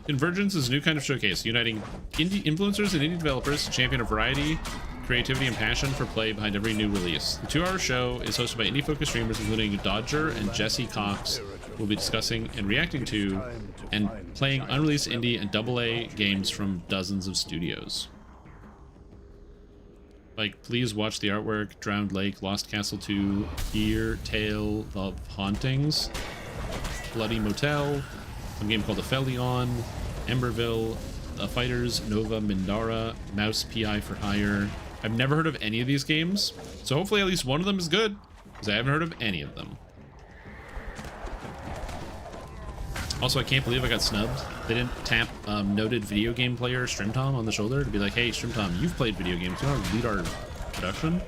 Convergence is a new kind of showcase, uniting indie influencers and indie developers to champion a variety, creativity, and passion for play behind every new release. The 2-hour show is hosted by indie-focused streamers including Dodger and Jesse Cox, who will be discussing and reacting to and playing unreleased indie and AA games from dozens of studios. Like, please watch the artwork, Drowned Lake, Lost Castle 2, Here, Tale of Hauntings, Bloody Motel, some game called Aphelion, Emberville, The Fighters, Nova, Mindara, Mouse PI for Hire. I've never heard of any of these games, so hopefully at least one of them is good, because I haven't heard of any of them. Also, I can't believe I got snubbed. They didn't tap noted video game player Strimtom on the shoulder to be like, hey, Strimtom, you've played video games. You want to lead our production?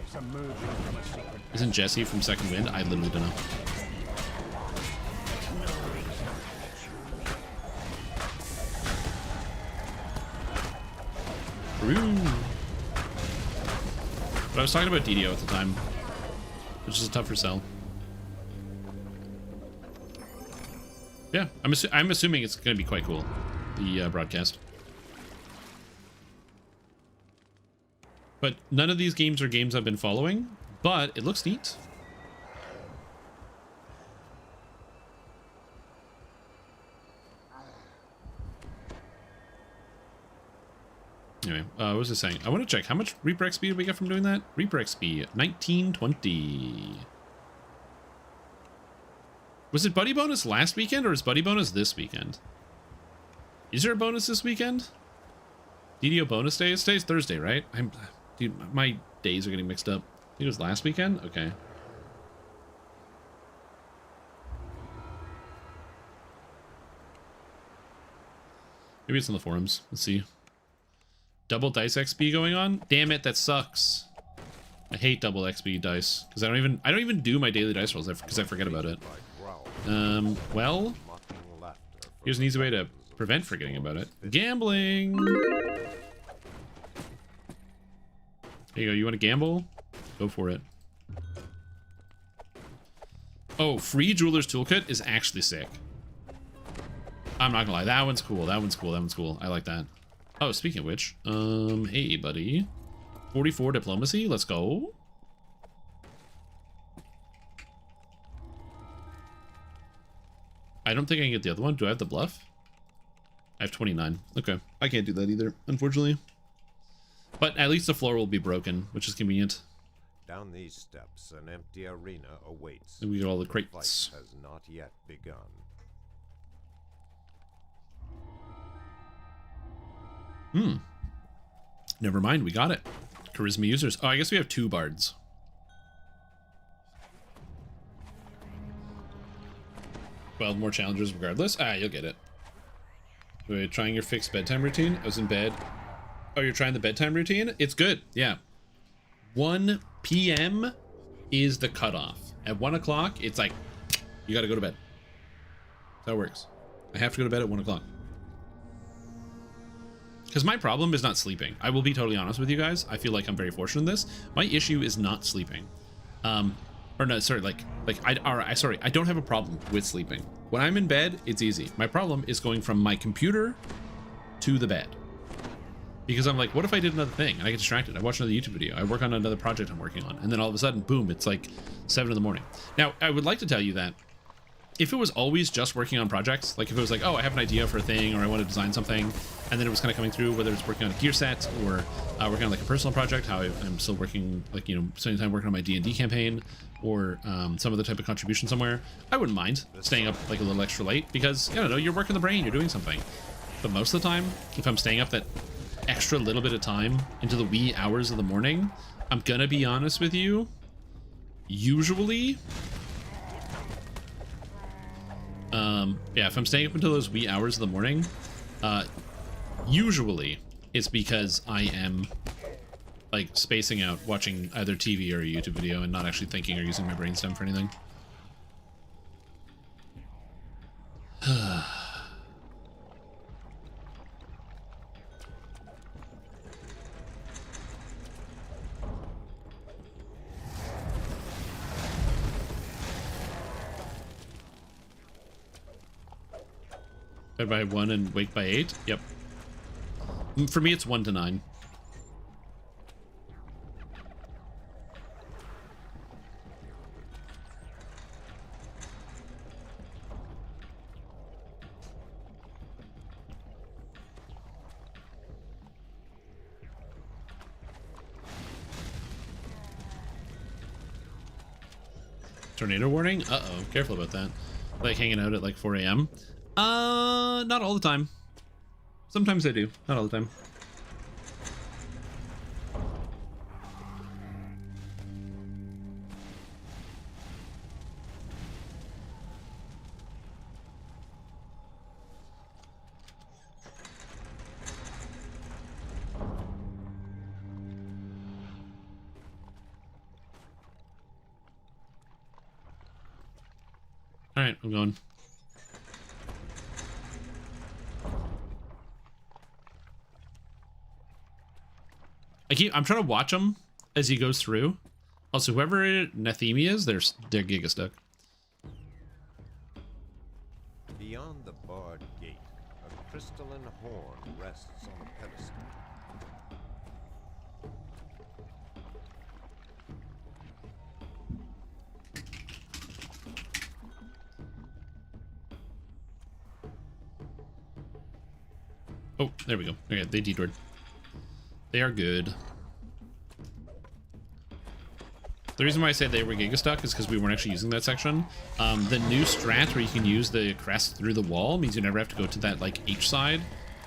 Isn't Jesse from Second Wind? I literally don't know. True. But I was talking about DDO at the time, which is a tougher sell. Yeah, I'm assuming it's going to be quite cool, the broadcast. But none of these games are games I've been following, but it looks neat. Anyway, what was I saying? I want to check how much Reaper XP did we get from doing that? Reaper XP, 1920. Was it Buddy Bonus last weekend or is Buddy Bonus this weekend? Is there a bonus this weekend? DDO bonus day? Today's Thursday, right? Dude, my days are getting mixed up. I think it was last weekend? Okay. Maybe it's in the forums. Let's see. Double dice XP going on? Damn it, that sucks. I hate double XP dice because I don't even do my daily dice rolls because I forget about it. Well, here's an easy way to prevent forgetting about it. Gambling. There you go. You want to gamble? Go for it. Oh, free Jeweler's Toolkit is actually sick. I'm not gonna lie. That one's cool. That one's cool. That one's cool. I like that. Oh, speaking of which, hey, buddy. 44 diplomacy. Let's go. I don't think I can get the other one. Do I have the bluff? I have 29. Okay. I can't do that either, unfortunately. But at least the floor will be broken, which is convenient. Down these steps, an empty arena awaits. And we get all the crates. Fight has not yet begun. Never mind, we got it. Charisma users. Oh, I guess we have 2 bards. Well, more challengers regardless. Ah, you'll get it. Wait, trying your fixed bedtime routine? I was in bed. Oh, you're trying the bedtime routine? It's good, yeah. 1 p.m. is the cutoff. At 1 o'clock, it's like, you gotta go to bed. That's how it works. I have to go to bed at 1 o'clock. Because my problem is not sleeping. I will be totally honest with you guys. I feel like I'm very fortunate in this. My issue is not sleeping. Or no, sorry, I don't have a problem with sleeping. When I'm in bed, it's easy. My problem is going from my computer to the bed. Because I'm like, what if I did another thing? And I get distracted. I watch another YouTube video. I work on another project I'm working on. And then all of a sudden, boom, it's like 7 in the morning. Now, I would like to tell you that if it was always just working on projects, like if it was like, oh, I have an idea for a thing or I want to design something, and then it was kind of coming through, whether it's working on a gear set or working on like a personal project, how I'm still working, like, you know, spending time working on my D&D campaign or some other type of contribution somewhere, I wouldn't mind staying up like a little extra late because, I don't know, you're working the brain, you're doing something. But most of the time, if I'm staying up that extra little bit of time into the wee hours of the morning, I'm gonna be honest with you, usually... yeah, if I'm staying up until those wee hours of the morning, usually it's because I am like spacing out watching either TV or a YouTube video and not actually thinking or using my brainstem for anything. Bed by 1 and wake by 8? Yep. For me, it's 1 to 9. Tornado warning? Uh-oh. Careful about that. Like hanging out at like 4 a.m. Not all the time. Sometimes I do. Not all the time. All right, I'm going. I'm trying to watch him as he goes through. Also, whoever Nathemi is, they're Giga stuck. Beyond the barred gate, a crystalline horn rests on a pedestal. Oh, there we go. Okay, they detoured. They are good. The reason why I say they were Giga stuck is because we weren't actually using that section. The new strat where you can use the crest through the wall means you never have to go to that like H side,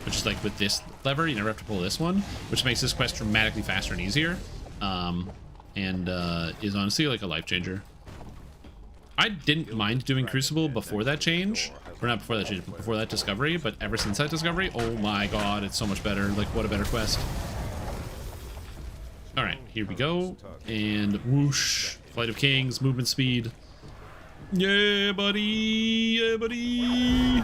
which is like with this lever, you never have to pull this one, which makes this quest dramatically faster and easier. Is honestly like a life changer. I didn't mind doing Crucible before that change. Or not before that change, but before that discovery, but ever since that discovery, oh my god, it's so much better. Like, what a better quest. Alright, here we go. And whoosh. Flight of Kings, movement speed. Yeah, buddy! Yeah, buddy!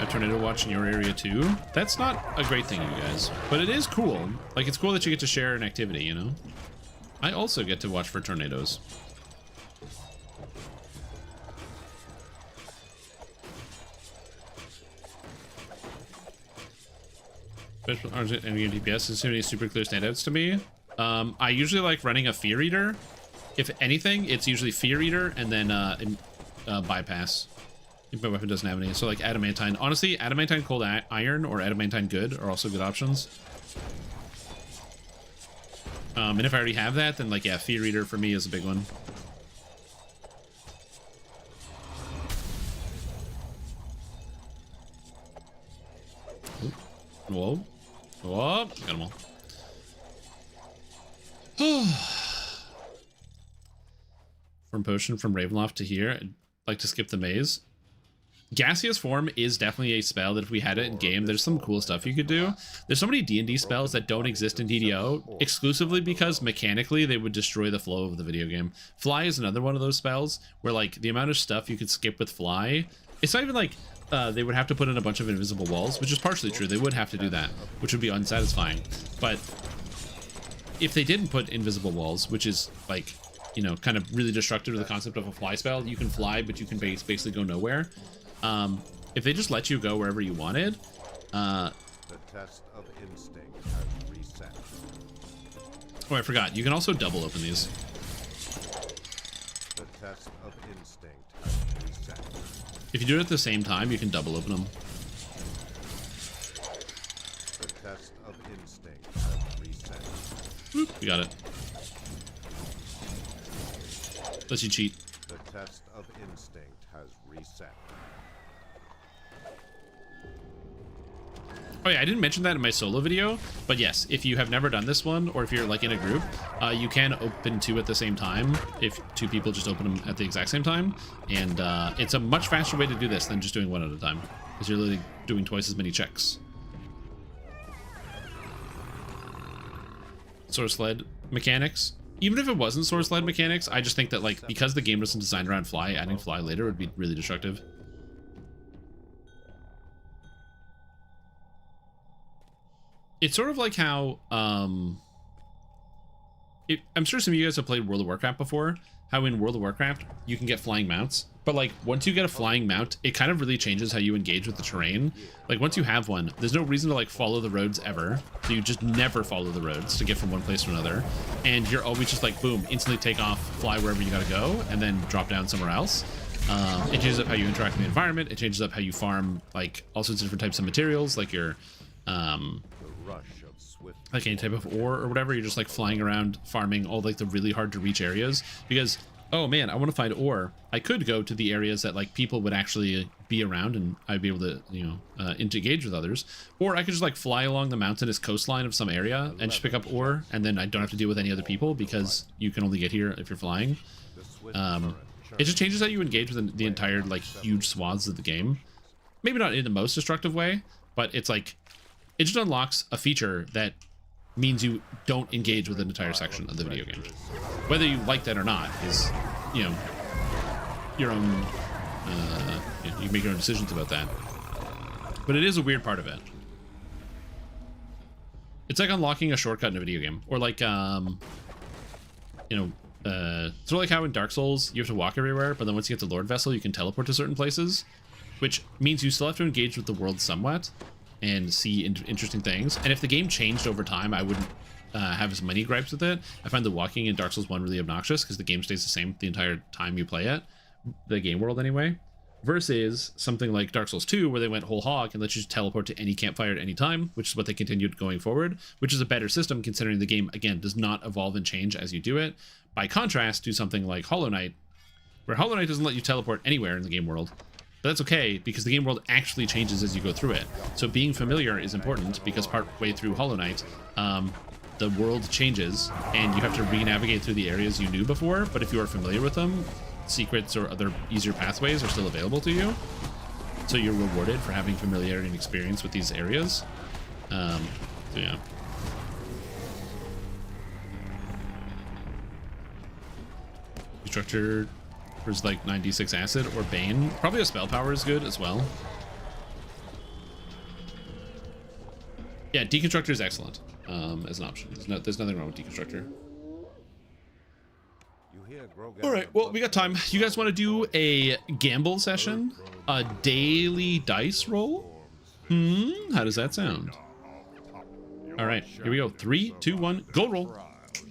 A tornado watch in your area too. That's not a great thing, you guys. But it is cool. Like, it's cool that you get to share an activity, you know? I also get to watch for tornadoes. Special Argent and DPS is so many super clear standouts to me. I usually like running a Fear Eater. If anything, it's usually Fear Eater and then Bypass. If my weapon doesn't have any. So like Adamantine. Honestly, Adamantine Cold Iron or Adamantine Good are also good options. And if I already have that, then like, yeah, Fear Eater for me is a big one. Whoa. Whoa. Got them all. From Potion from Ravenloft to here, I'd like to skip the maze. Gaseous Form is definitely a spell that if we had it in game, there's some cool stuff you could do. There's so many D&D spells that don't exist in DDO exclusively because mechanically they would destroy the flow of the video game. Fly is another one of those spells where like the amount of stuff you could skip with Fly, it's not even like they would have to put in a bunch of invisible walls, which is partially true. They would have to do that, which would be unsatisfying. But if they didn't put invisible walls, which is like, you know, kind of really destructive to the concept of a fly spell, you can fly, but you can basically go nowhere. If they just let you go wherever you wanted, the test of instinct has reset. Oh, I forgot. You can also double open these. The test of instinct has reset. If you do it at the same time, you can double open them. The test of instinct has reset. Boop, you got it. Lets you cheat. The test of instinct has reset. Oh yeah, I didn't mention that in my solo video, but yes, if you have never done this one, or if you're like in a group, you can open two at the same time, if two people just open them at the exact same time, and it's a much faster way to do this than just doing one at a time, because you're literally doing twice as many checks. Source-led mechanics. Even if it wasn't source-led mechanics, I just think that like, because the game wasn't designed around Fly, adding Fly later would be really destructive. It's sort of like how, I'm sure some of you guys have played World of Warcraft before, how in World of Warcraft, you can get flying mounts. But like, once you get a flying mount, it kind of really changes how you engage with the terrain. Like, once you have one, there's no reason to like follow the roads ever. So you just never follow the roads to get from one place to another. And you're always just like, boom, instantly take off, fly wherever you gotta go, and then drop down somewhere else. It changes up how you interact with the environment. It changes up how you farm, like, all sorts of different types of materials, like your, like any type of ore or whatever. You're just like flying around farming all like the really hard to reach areas, because oh man, I want to find ore. I could go to the areas that like people would actually be around and I'd be able to, you know, engage with others, or I could just like fly along the mountainous coastline of some area and just pick up ore, and then I don't have to deal with any other people because you can only get here if you're flying. It just changes how you engage with the entire like huge swaths of the game. Maybe not in the most destructive way, but it's like, it just unlocks a feature that means you don't engage with an entire section of the video game. Whether you like that or not is, you know, your own, you make your own decisions about that. But it is a weird part of it. It's like unlocking a shortcut in a video game, or like sort of like how in Dark Souls you have to walk everywhere, but then once you get to Lord Vessel, you can teleport to certain places, which means you still have to engage with the world somewhat and see interesting things. And if the game changed over time, I wouldn't have as many gripes with it. I find the walking in Dark Souls 1 really obnoxious because the game stays the same the entire time you play it, the game world anyway, versus something like Dark Souls 2 where they went whole hog and let you just teleport to any campfire at any time, which is what they continued going forward, which is a better system considering the game, again, does not evolve and change as you do it. By contrast to something like Hollow Knight, where Hollow Knight doesn't let you teleport anywhere in the game world. But that's okay, because the game world actually changes as you go through it. So being familiar is important, because part way through Hollow Knight, the world changes, and you have to re-navigate through the areas you knew before, but if you are familiar with them, secrets or other easier pathways are still available to you. So you're rewarded for having familiarity and experience with these areas. So yeah. Structure was like 96 acid or Bane. Probably a spell power is good as well. Yeah, Deconstructor is excellent as an option. There's nothing wrong with Deconstructor. All right, well, we got time. You guys want to do a gamble session? A daily dice roll? How does that sound? All right, here we go. 3, 2, 1, go roll.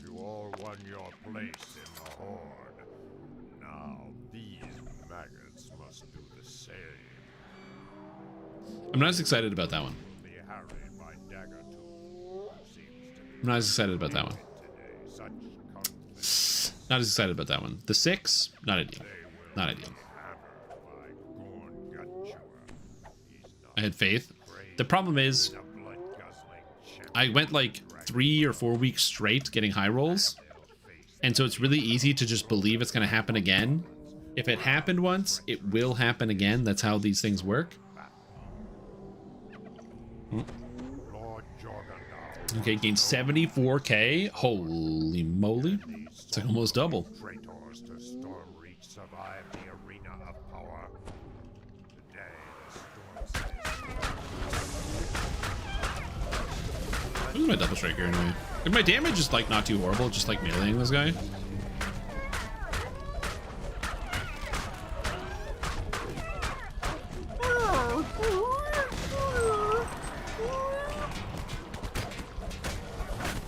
You all won your place in the Horde. Now these maggots must do the same. I'm not as excited about that one. I'm not as excited about that one. Not as excited about that one. The 6, not ideal. Not ideal. I had faith. The problem is, I went like 3 or 4 weeks straight getting high rolls, and so it's really easy to just believe it's going to happen again. If it happened once, it will happen again. That's how these things work. Okay, gained 74k. Holy moly. It's like almost double. Traitors to Stormreach survive the arena of power. Today, This is my double striker anyway. If my damage is like not too horrible, just like meleeing this guy.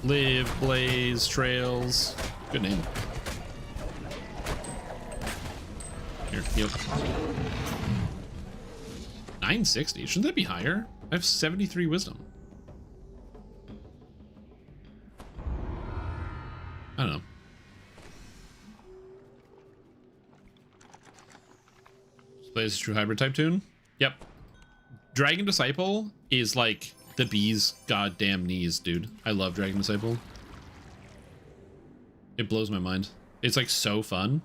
Live, Blaze, Trails. Good name. Here, heal. 960. Shouldn't that be higher? I have 73 wisdom. I don't know. Blaze is true hybrid type tune. Yep. Dragon Disciple is like the bee's goddamn knees, dude. I love Dragon Disciple. It blows my mind. It's like so fun.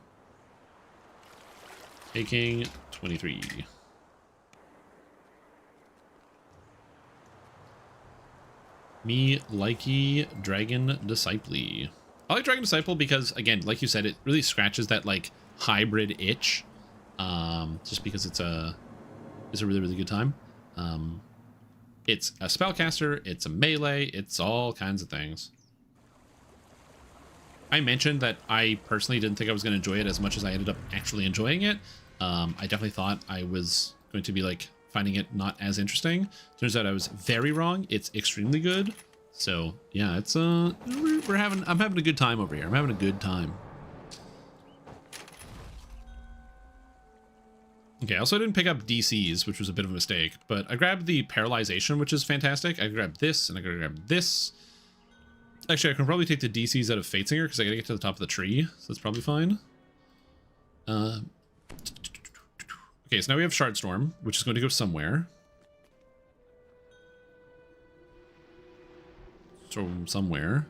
Taking 23. Me likey Dragon Disciple. I like Dragon Disciple because, again, like you said, it really scratches that like hybrid itch. Just because it's a really, really good time. It's a spellcaster, it's a melee, it's all kinds of things. I mentioned that I personally didn't think I was going to enjoy it as much as I ended up actually enjoying it. I definitely thought I was going to be like finding it not as interesting. Turns out I was very wrong. It's extremely good. So yeah, it's I'm having a good time over here. I'm having a good time. Okay, I also didn't pick up DCs, which was a bit of a mistake, but I grabbed the Paralyzation, which is fantastic. I grabbed this, and I grabbed this. Actually, I can probably take the DCs out of Fatesinger, because I gotta get to the top of the tree, so that's probably fine. Okay, so now we have Shardstorm, which is going to go somewhere. Somewhere.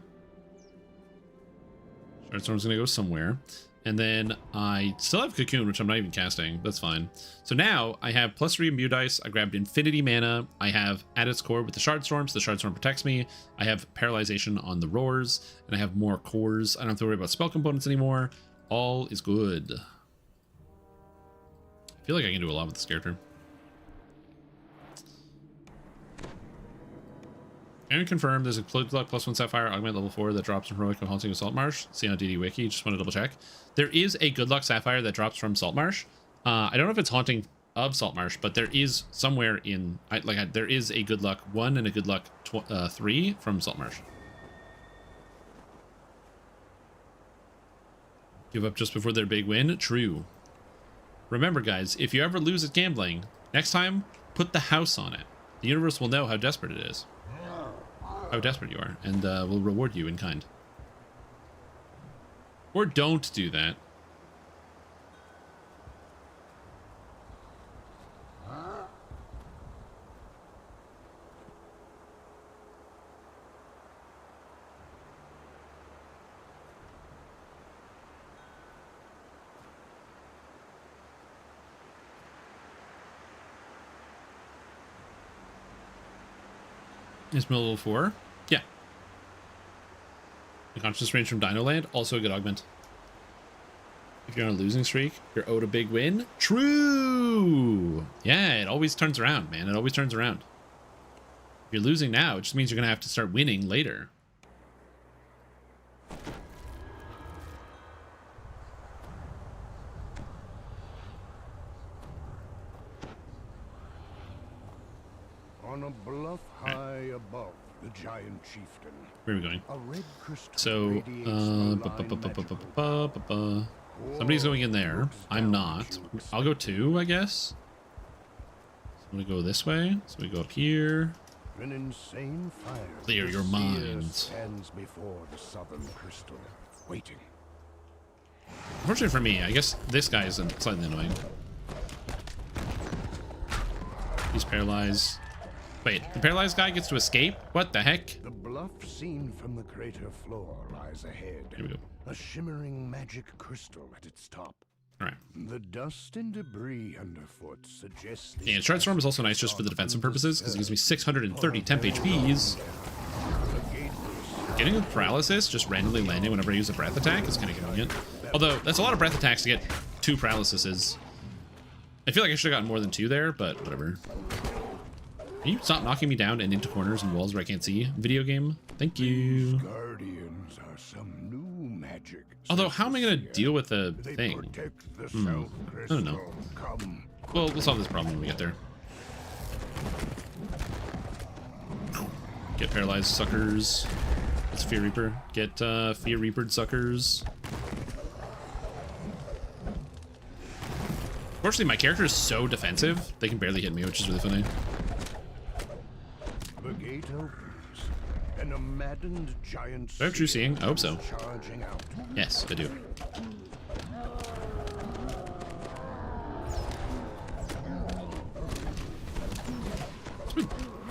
Shardstorm's gonna go somewhere. And then I still have Cocoon, which I'm not even casting. That's fine. So now I have +3 Imbue Dice. I grabbed Infinity Mana. I have at its core with the Shardstorm, so the Shardstorm protects me. I have Paralyzation on the Roars, and I have more cores. I don't have to worry about spell components anymore. All is good. I feel like I can do a lot with this character. And confirmed there's a Good Luck +1 Sapphire augment level 4 that drops from Heroic of Haunting of Saltmarsh. See on DD Wiki, just want to double check. There is a Good Luck Sapphire that drops from Saltmarsh. I don't know if it's Haunting of Saltmarsh, but there is somewhere in... there is a Good Luck 1 and a Good Luck 3 from Saltmarsh. Give up just before their big win? True. Remember, guys, if you ever lose at gambling, next time, put the house on it. The universe will know how desperate it is. How desperate you are, and will reward you in kind. Or don't do that. Is level 4? Yeah. The conscious range from Dino Land, also a good augment. If you're on a losing streak, you're owed a big win. True! Yeah, it always turns around, man. It always turns around. If you're losing now, it just means you're going to have to start winning later. On a bluff high above the giant chieftain. Where are we going? A red crystal So, somebody's going in there. I'm not. I'll go 2, I guess. So I'm gonna go this way. So we go up here. An insane fire. Clear your minds. Stands before the southern crystal, waiting. Unfortunately for me, I guess this guy is slightly annoying. He's paralyzed. Wait, the paralyzed guy gets to escape? What the heck? The bluff seen from the crater floor lies ahead. Here we go. A shimmering magic crystal at its top. Alright. The dust and debris underfoot suggests... Yeah, Shard Storm is also nice just for the defensive purposes, because it gives me 630 temp HPs. Getting a paralysis, just randomly landing whenever I use a breath attack is kind of convenient. Although, that's a lot of breath attacks to get 2 paralyses. I feel like I should have gotten more than 2 there, but whatever. Can you stop knocking me down and into corners and walls where I can't see? Video game? Thank you. Guardians are some new magic. Although, how am I going to deal with the thing? I don't know. Well, we'll solve this problem when we get there. Get paralyzed, suckers. It's Fear Reaper. Get Fear Reapered, suckers. Fortunately, my character is so defensive, they can barely hit me, which is really funny. The gate opens, and a maddened giant. Do I have true seeing? I hope so. Charging out. Yes, I do.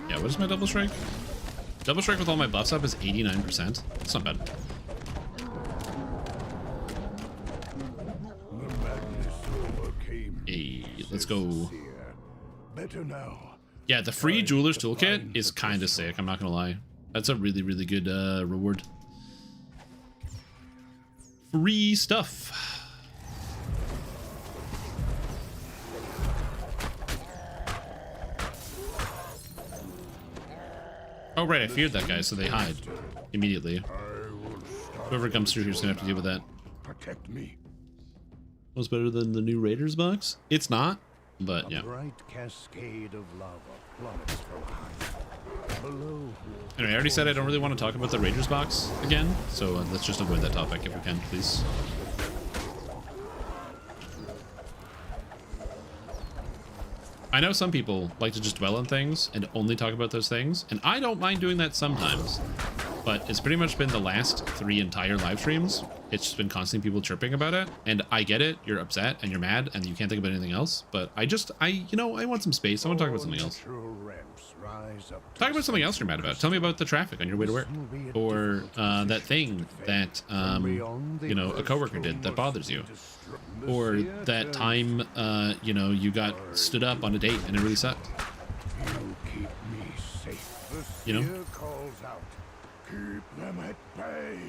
Yeah, what is my double strike? Double strike with all my buffs up is 89%. That's not bad. The madness overcame. Hey, let's go. Better now. Yeah, the free Jeweler's Toolkit is kind of sick, I'm not gonna lie. That's a really, really good reward. Free stuff. Oh, right, I feared that guy, so they hide immediately. Whoever comes through here is gonna have to deal with that. Protect me. Was better than the new Raiders box? It's not, but yeah. A bright cascade of lava plummets from high. Below. Anyway, I already said I don't really want to talk about the Raiders box again, so let's just avoid that topic if we can, please. I know some people like to just dwell on things and only talk about those things, and I don't mind doing that sometimes, but it's pretty much been the last 3 entire live streams. It's just been constantly people chirping about it, and I get it, you're upset and you're mad and you can't think about anything else, but I want some space. I want to talk about something else. Talk about something else you're mad about. Tell me about the traffic on your way to work, or that thing that a coworker did that bothers you, or that time you got stood up on a date and it really sucked. You know. Keep them at bay.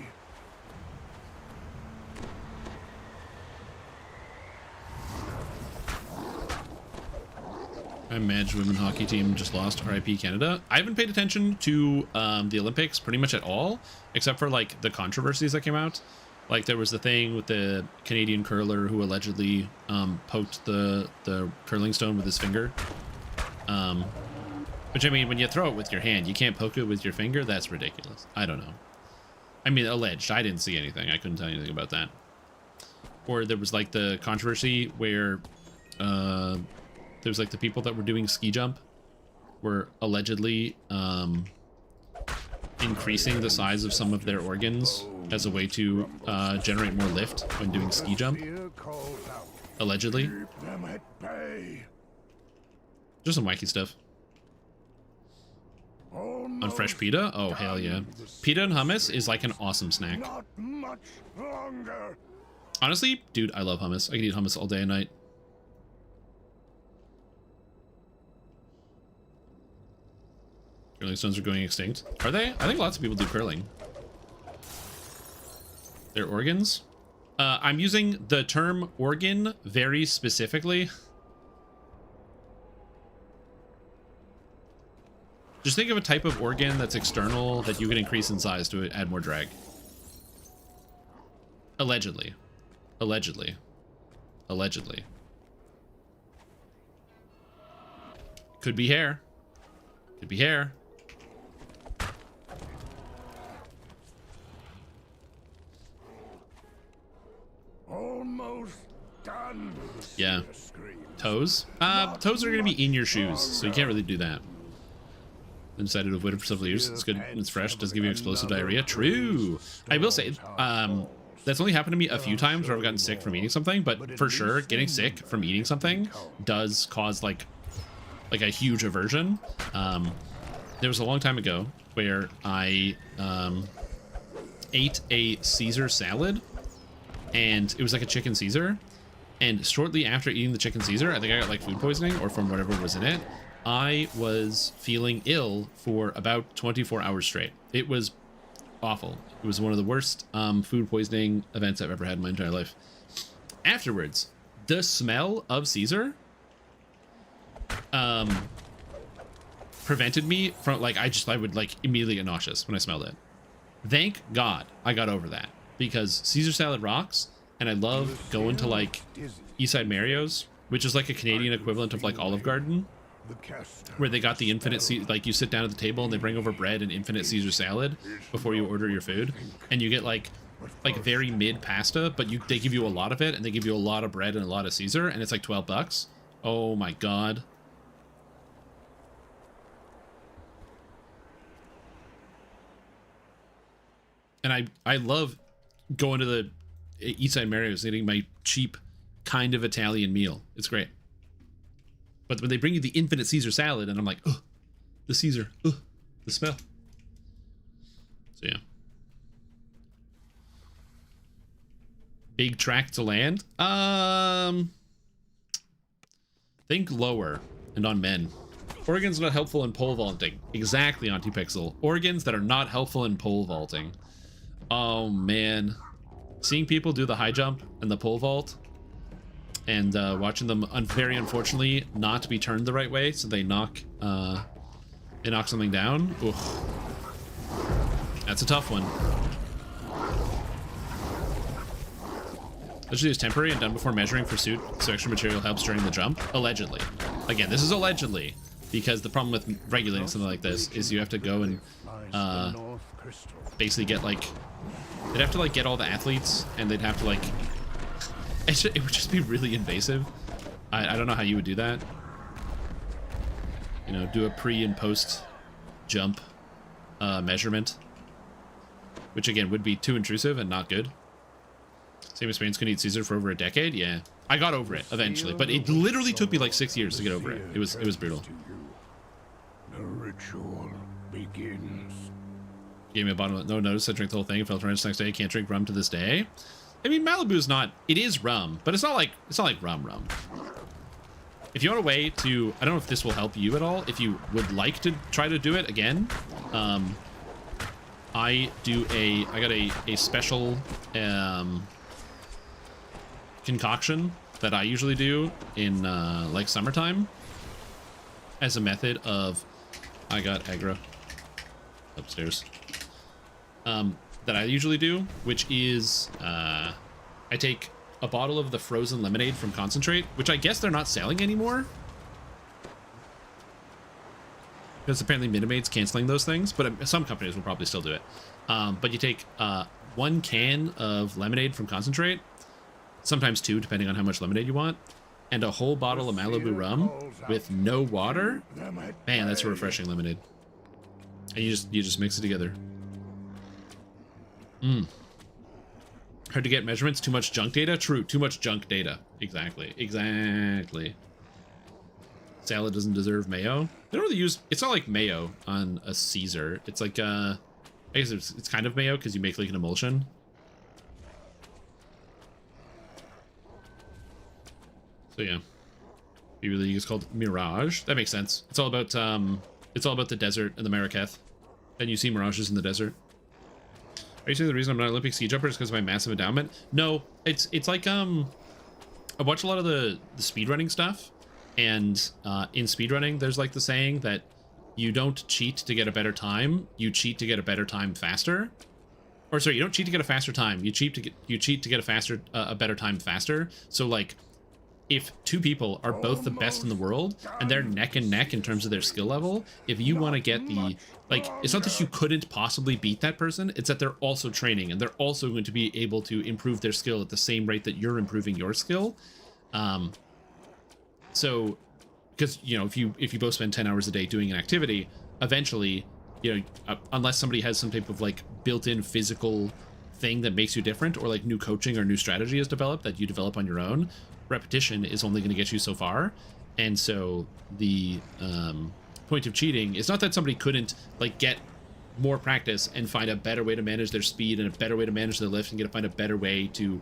I imagine women hockey team just lost. RIP Canada. I haven't paid attention to the Olympics pretty much at all, except for like the controversies that came out. Like there was the thing with the Canadian curler who allegedly poked the curling stone with his finger. Which I mean, when you throw it with your hand, you can't poke it with your finger. That's ridiculous. I don't know. I mean, alleged. I didn't see anything. I couldn't tell you anything about that. Or there was like the controversy where there was like the people that were doing ski jump were allegedly increasing the size of some of their organs as a way to generate more lift when doing ski jump. Allegedly. Just some wacky stuff. On fresh pita? Oh, hell yeah. Pita and hummus is like an awesome snack. Not much longer. Honestly, dude, I love hummus. I can eat hummus all day and night. Curling stones are going extinct. Are they? I think lots of people do curling. Their organs? I'm using the term organ very specifically. Just think of a type of organ that's external that you can increase in size to add more drag. Allegedly. Allegedly. Allegedly. Could be hair. Could be hair. Almost done. Yeah. Toes? Toes are going to be in your shoes, so you can't really do that. I decided to avoid it for several years. It's good. It's fresh. It doesn't give you explosive diarrhea. True. I will say, that's only happened to me a few times where I've gotten sick from eating something, but for sure, getting sick from eating something does cause like a huge aversion. There was a long time ago where I ate a Caesar salad, and it was like a chicken Caesar. And shortly after eating the chicken Caesar, I think I got like food poisoning or from whatever was in it. I was feeling ill for about 24 hours straight. It was awful. It was one of the worst food poisoning events I've ever had in my entire life. Afterwards, the smell of Caesar prevented me from like I would like immediately get nauseous when I smelled it. Thank God I got over that, because Caesar salad rocks, and I love going to like Eastside Mario's, which is like a Canadian equivalent of like Olive Garden, where they got the infinite like you sit down at the table and they bring over bread and infinite Caesar salad before you order your food, and you get like very mid pasta, but they give you a lot of it, and they give you a lot of bread and a lot of Caesar, and it's like $12. Oh my God. And I love going to the Eastside Mario's, eating my cheap kind of Italian meal. It's great. But when they bring you the infinite Caesar salad, and I'm like, ugh, the Caesar, ugh, the smell. So yeah. Big track to land? Think lower and on men. Organs not helpful in pole vaulting. Exactly, Antipixel. Organs that are not helpful in pole vaulting. Oh man. Seeing people do the high jump and the pole vault, and watching them very unfortunately not be turned the right way, so they knock something down. Oof. That's a tough one. Usually it's temporary and done before measuring for suit, so extra material helps during the jump. Allegedly. Again, this is allegedly, because the problem with regulating something like this is you have to go and basically get like, they'd have to like get all the athletes, and they'd have to like, it would just be really invasive. I don't know how you would do that. You know, do a pre and post jump measurement, which again would be too intrusive and not good. Same experience can eat Caesar for over a decade. Yeah, I got over it eventually, but it literally took me like 6 years to get over it. It was brutal. The ritual begins. Gave me a bottle of no notice. I drank the whole thing. Felt horrendous next day. Can't drink rum to this day. I mean, Malibu's not. It is rum, but it's not like rum. If you want a way to, I don't know if this will help you at all. If you would like to try to do it again, I got a special concoction that I usually do in like summertime, as a method of, I got aggro upstairs, that I usually do, which is I take a bottle of the frozen lemonade from Concentrate, which I guess they're not selling anymore, because apparently Minimade's canceling those things, but some companies will probably still do it. But you take 1 can of lemonade from Concentrate, sometimes 2 depending on how much lemonade you want, and a whole bottle of Malibu rum with no water. Man, that's a refreshing lemonade. And you just mix it together. Hard to get measurements, too much junk data. True, too much junk data. Exactly. Salad doesn't deserve mayo. They don't really use, it's not like mayo on a Caesar. It's like I guess it's kind of mayo because you make like an emulsion. So yeah, we really use called Mirage. That makes sense. It's all about the desert and the Marrakech, and you see mirages in the desert. Are you saying the reason I'm not an Olympic ski jumper is because of my massive endowment? No, it's like I watch a lot of the speedrunning stuff, and in speedrunning there's like the saying that you don't cheat to get a better time, you cheat to get a better time faster. Or sorry, you don't cheat to get a faster time, you cheat to get a better time faster. So like, if 2 people are both the best in the world and they're neck and neck in terms of their skill level, if you want to get the, like, it's not that you couldn't possibly beat that person, it's that they're also training and they're also going to be able to improve their skill at the same rate that you're improving your skill. So, because, you know, if you both spend 10 hours a day doing an activity, eventually, you know, unless somebody has some type of like built-in physical thing that makes you different, or like new coaching or new strategy is developed that you develop on your own, repetition is only going to get you so far. And so the point of cheating is not that somebody couldn't like get more practice and find a better way to manage their speed and a better way to manage their lift and find a better way to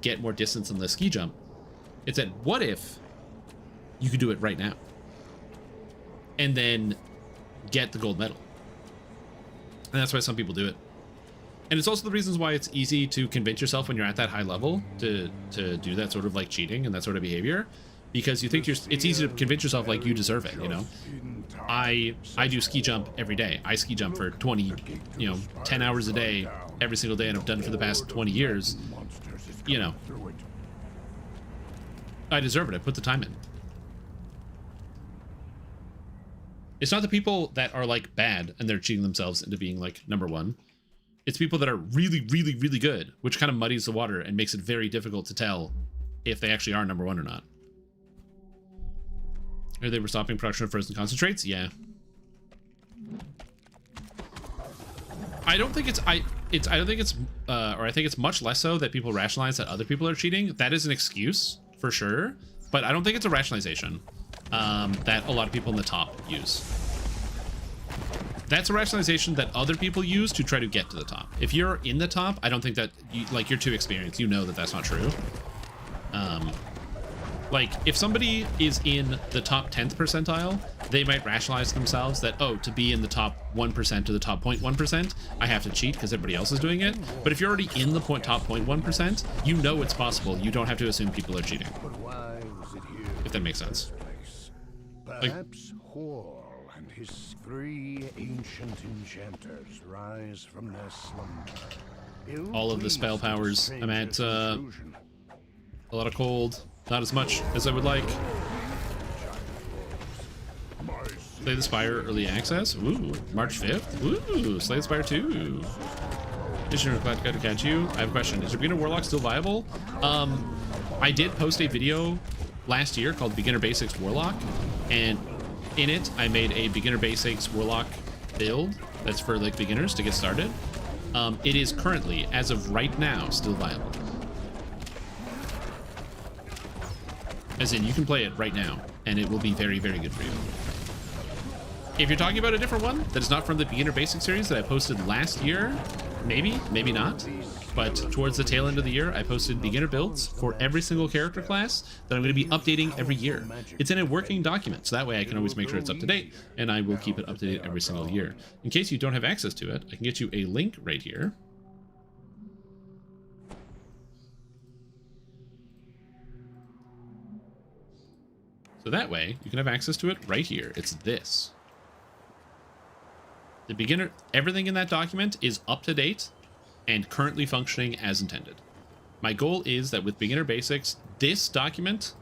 get more distance on the ski jump. It's that, what if you could do it right now and then get the gold medal? And that's why some people do it. And it's also the reasons why it's easy to convince yourself when you're at that high level to do that sort of like cheating and that sort of behavior, because you think it's easy to convince yourself like you deserve it, you know. I do ski jump every day. I ski jump for 10 hours a day every single day, and I've done it for the past 20 years. You know, I deserve it. I put the time in. It's not the people that are like bad and they're cheating themselves into being like number 1. It's people that are really, really, really good, which kind of muddies the water and makes it very difficult to tell if they actually are number 1 or not. Or they were stopping production of frozen concentrates? Yeah. I think it's much less so that people rationalize that other people are cheating. That is an excuse for sure, but I don't think it's a rationalization that a lot of people in the top use. That's a rationalization that other people use to try to get to the top. If you're in the top, I don't think that you're too experienced. You know that that's not true. Like if somebody is in the top 10th percentile, they might rationalize to themselves that, oh, to be in the top 1% or the top 0.1%, I have to cheat because everybody else is doing it. But if you're already in the top 0.1%, you know it's possible. You don't have to assume people are cheating. If that makes sense. Perhaps Hor and his 3 ancient enchanters rise from their slumber. All of the spell powers. I'm at a lot of cold. Not as much as I would like. Slay the Spire early access. Ooh, March 5th. Ooh, Slay the Spire 2. Mission glad to catch you. I have a question. Is your beginner warlock still viable? I did post a video last year called Beginner Basics Warlock, and in it I made a Beginner Basics Warlock build that's for like beginners to get started. It is currently, as of right now, still viable. As in, you can play it right now, and it will be very, very good for you. If you're talking about a different one that is not from the Beginner Basics series that I posted last year, maybe, maybe not. But towards the tail end of the year, I posted beginner builds for every single character class that I'm going to be updating every year. It's in a working document, so that way I can always make sure it's up to date, and I will keep it up to date every single year. In case you don't have access to it, I can get you a link right here. So that way, you can have access to it right here. It's this. The beginner, everything in that document is up to date and currently functioning as intended. My goal is that with beginner basics, this document,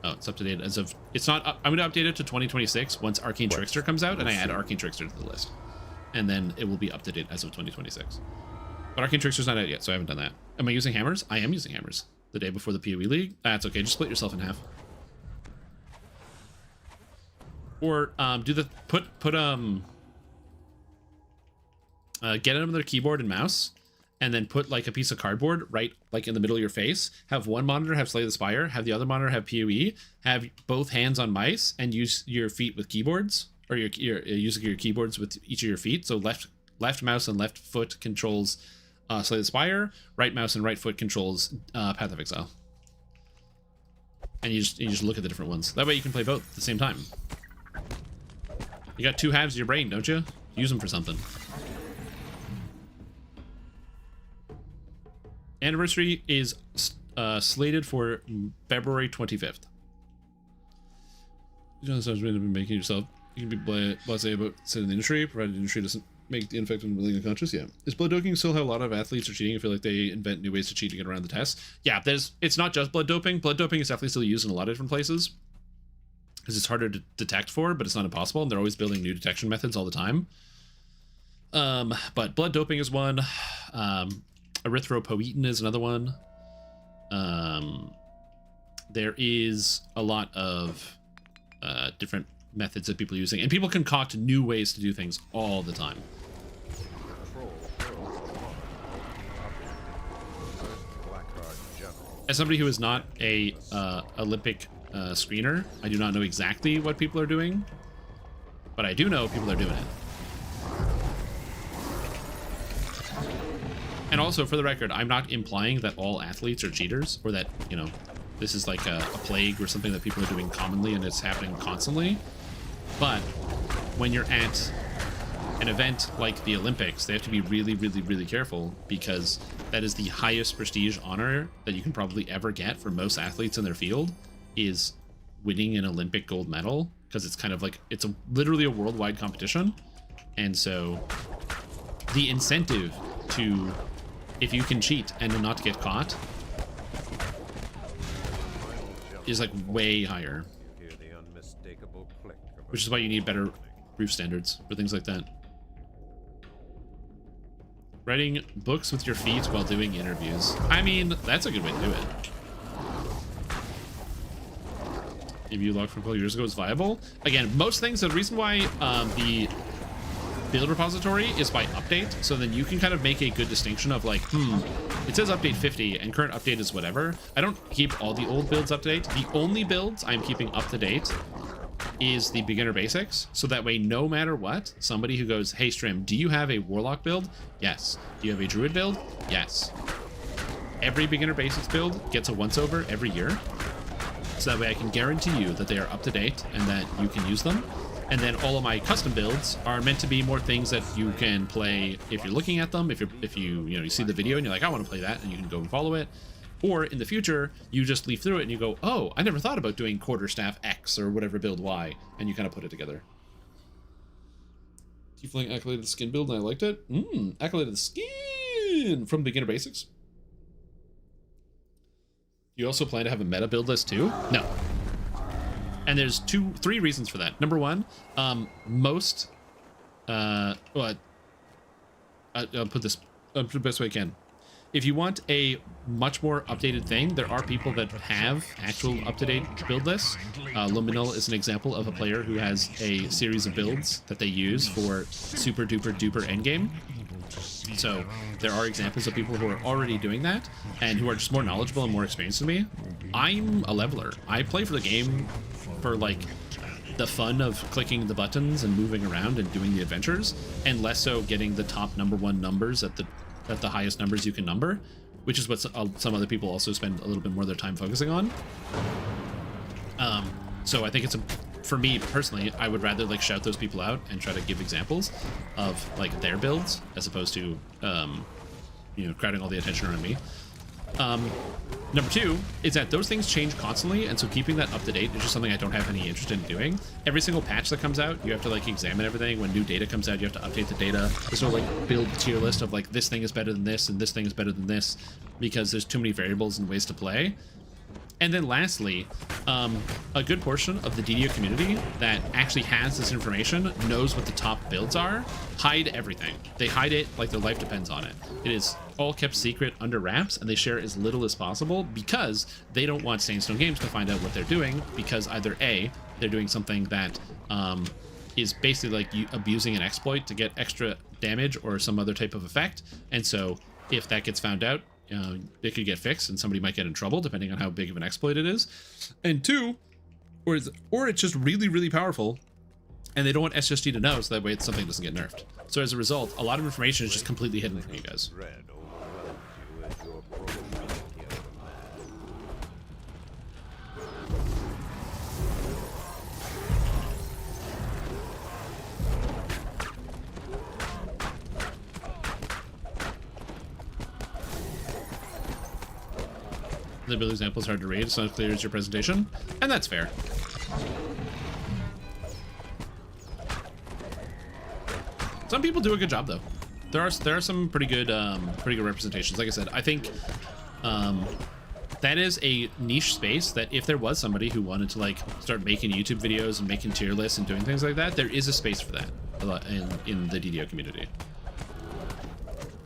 oh, it's up to date as of, it's not, I'm going to update it to 2026 once Arcane Trickster comes out and I add Arcane Trickster to the list. And then it will be up to date as of 2026. But Arcane Trickster's not out yet, so I haven't done that. Am I using hammers? I am using hammers. The day before the PoE League? That's okay, just split yourself in half. Or do the, get another keyboard and mouse, and then put like a piece of cardboard right like in the middle of your face. Have one monitor have Slay the Spire, have the other monitor have PoE, have both hands on mice, and use your feet with keyboards, or your using your keyboards with each of your feet. So left mouse and left foot controls Slay the Spire, right mouse and right foot controls Path of Exile. And you just look at the different ones. That way you can play both at the same time. You got two halves of your brain, don't you? Use them for something. Anniversary is slated for February 25th. You don't sound random making yourself. You can be blasé about setting the industry, provided the industry doesn't make the ineffective and willing unconscious. Yeah. Is blood doping still how a lot of athletes are cheating? I feel like they invent new ways to cheat to get around the test. Yeah, it's not just blood doping. Blood doping is definitely still used in a lot of different places because it's harder to detect for, but it's not impossible, and they're always building new detection methods all the time. But blood doping is one. Erythropoietin is another one. There is a lot of different methods that people are using, and people concoct new ways to do things all the time. As somebody who is not a Olympic screener, I do not know exactly what people are doing, but I do know people are doing it. And also, for the record, I'm not implying that all athletes are cheaters, or that, you know, this is like a plague or something that people are doing commonly and it's happening constantly. But when you're at an event like the Olympics, they have to be really, really, really careful, because that is the highest prestige honor that you can probably ever get for most athletes in their field, is winning an Olympic gold medal, because it's kind of like, it's literally a worldwide competition. And so the incentive to, if you can cheat and not get caught, is like way higher. Which is why you need better roof standards for things like that. Writing books with your feet while doing interviews. I mean, that's a good way to do it. Maybe you logged from a couple years ago is viable. Again, most things, the reason why the build repository is by update, so then you can kind of make a good distinction of like, it says update 50 and current update is whatever. I don't keep all the old builds up to date. The only builds I'm keeping up to date is the beginner basics, so that way no matter what, somebody who goes, hey Strim, do you have a warlock build? Yes. Do you have a druid build? Yes. Every beginner basics build gets a once over every year, so that way I can guarantee you that they are up to date and that you can use them. And then all of my custom builds are meant to be more things that you can play if you're looking at them, if you see the video and you're like, I want to play that, and you can go and follow it. Or in the future, you just leaf through it and you go, oh, I never thought about doing quarterstaff X or whatever build Y, and you kind of put it together. Tiefling accoladed the skin build and I liked it. Accoladed the skin from beginner basics. You also plan to have a meta build list too? No. And there's three reasons for that. Number one, most, I'll put the best way I can. If you want a much more updated thing, there are people that have actual up-to-date build lists. Luminal is an example of a player who has a series of builds that they use for super duper duper endgame. So there are examples of people who are already doing that and who are just more knowledgeable and more experienced than me. I'm a leveler. I play for the game for like the fun of clicking the buttons and moving around and doing the adventures, and less so getting the top #1 numbers at the highest numbers you can number, which is what some other people also spend a little bit more of their time focusing on. So I think for me personally, I would rather like shout those people out and try to give examples of like their builds as opposed to crowding all the attention around me. Number two is that those things change constantly, and so keeping that up to date is just something I don't have any interest in doing. Every single patch that comes out, you have to like examine everything. When new data comes out, you have to update the data. There's no like build tier list of like this thing is better than this and this thing is better than this, because there's too many variables and ways to play. And then lastly, a good portion of the DDO community that actually has this information knows what the top builds are, hide everything. They hide it like their life depends on it. It is all kept secret under wraps, and they share as little as possible because they don't want Sandstone Games to find out what they're doing, because either A, they're doing something that is basically like abusing an exploit to get extra damage or some other type of effect, and so if that gets found out, it could get fixed and somebody might get in trouble depending on how big of an exploit it is. And two, or it's just really, really powerful and they don't want SSG to know, so that way something doesn't get nerfed. So as a result, a lot of information is just completely hidden from you guys. The build example is hard to read. It's not as clear as your presentation, and that's fair. Some people do a good job though. There are some pretty good representations. Like I said, I think that is a niche space that if there was somebody who wanted to like start making YouTube videos and making tier lists and doing things like that, there is a space for that in the DDO community.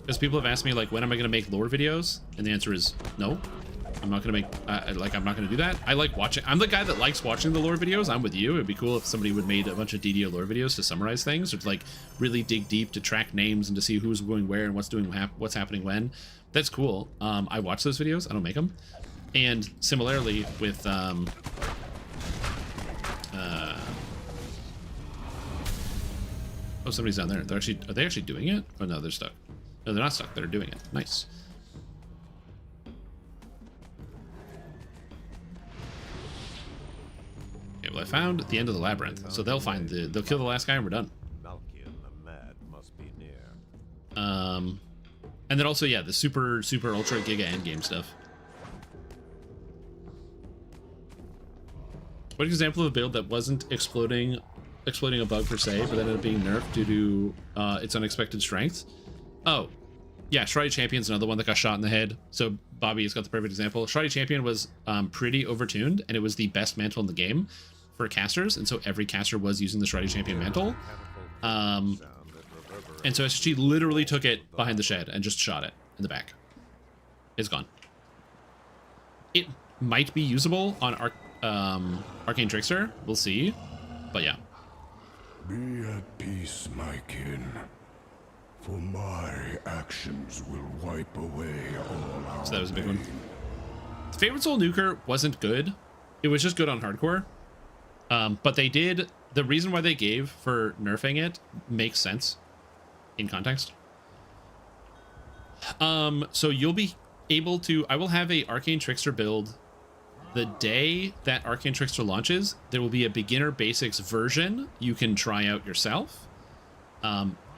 Because people have asked me like, when am I going to make lore videos? And the answer is no. I'm not gonna make I'm not gonna do that. I like watching. I'm the guy that likes watching the lore videos. I'm with you. It'd be cool if somebody would made a bunch of DDO lore videos to summarize things, or to like really dig deep to track names and to see who's going where and what's happening when. That's cool. I watch those videos. I don't make them. And similarly with oh, somebody's down there. Are they actually doing it? Oh no, they're stuck. No, they're not stuck. They're doing it. Nice. Well, I found the end of the labyrinth, so they'll kill the last guy and we're done. And then also, yeah, the super ultra giga endgame stuff. What example of a build that wasn't exploiting a bug per se, but then ended up being nerfed due to its unexpected strength? Oh, yeah, Shrouded Champion's another one that got shot in the head. So Bobby has got the perfect example. Shrouded Champion was pretty overtuned, and it was the best mantle in the game for casters, and so every caster was using the Shrouded Champion mantle. And so SSG literally took it behind the shed and just shot it in the back. It's gone. It might be usable on Arcane Trickster. We'll see. But yeah. Be at peace, my kin. For my actions will wipe away all our So that was a big one. The Favorite Soul Nuker wasn't good. It was just good on hardcore. But they did, the reason why they gave for nerfing it makes sense in context. So you'll be able to, I will have a Arcane Trickster build the day that Arcane Trickster launches. There will be a beginner basics version you can try out yourself.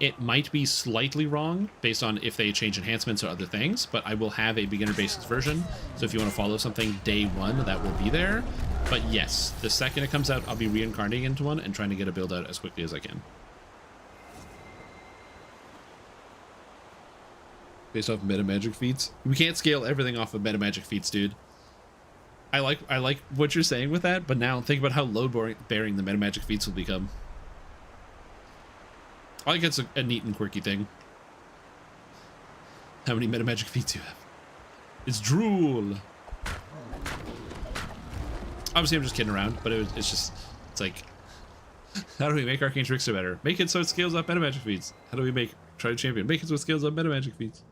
It might be slightly wrong based on if they change enhancements or other things, but I will have a beginner basics version. So if you want to follow something day one, that will be there. But yes, the second it comes out, I'll be reincarnating into one and trying to get a build out as quickly as I can. Based off meta magic feats. We can't scale everything off of meta magic feats, dude. I like what you're saying with that, but now think about how load bearing the meta magic feats will become. I think it's a neat and quirky thing. How many meta magic feats do you have? It's drool. Obviously, I'm just kidding around, but it's like, how do we make Arcane Trickster better? Make it so it scales up meta magic feats. How do we make Shrouded Champion? Make it so it scales up meta magic feats.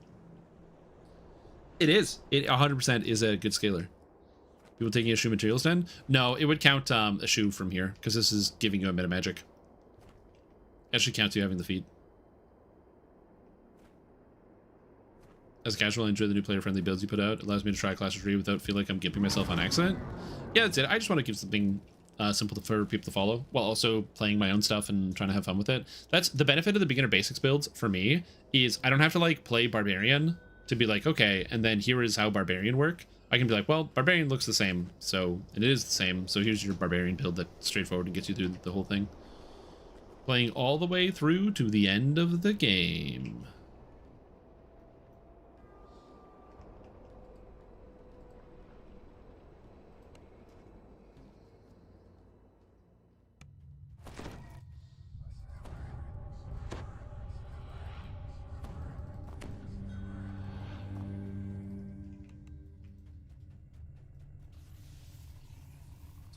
It is. It 100% is a good scaler. People taking Eschew Materials Den? No, it would count Eschew from here, because this is giving you a meta magic. Actually counts you having the feat. As a casual, I enjoy the new player-friendly builds you put out. It allows me to try Clash of 3 without feeling like I'm gimping myself on accident. Yeah, that's it. I just want to keep something simple for people to follow, while also playing my own stuff and trying to have fun with it. That's the benefit of the beginner basics builds for me, is I don't have to like play Barbarian to be like, okay, and then here is how Barbarian work. I can be like, well, Barbarian looks the same, so it is the same. So here's your Barbarian build that's straightforward and gets you through the whole thing. Playing all the way through to the end of the game.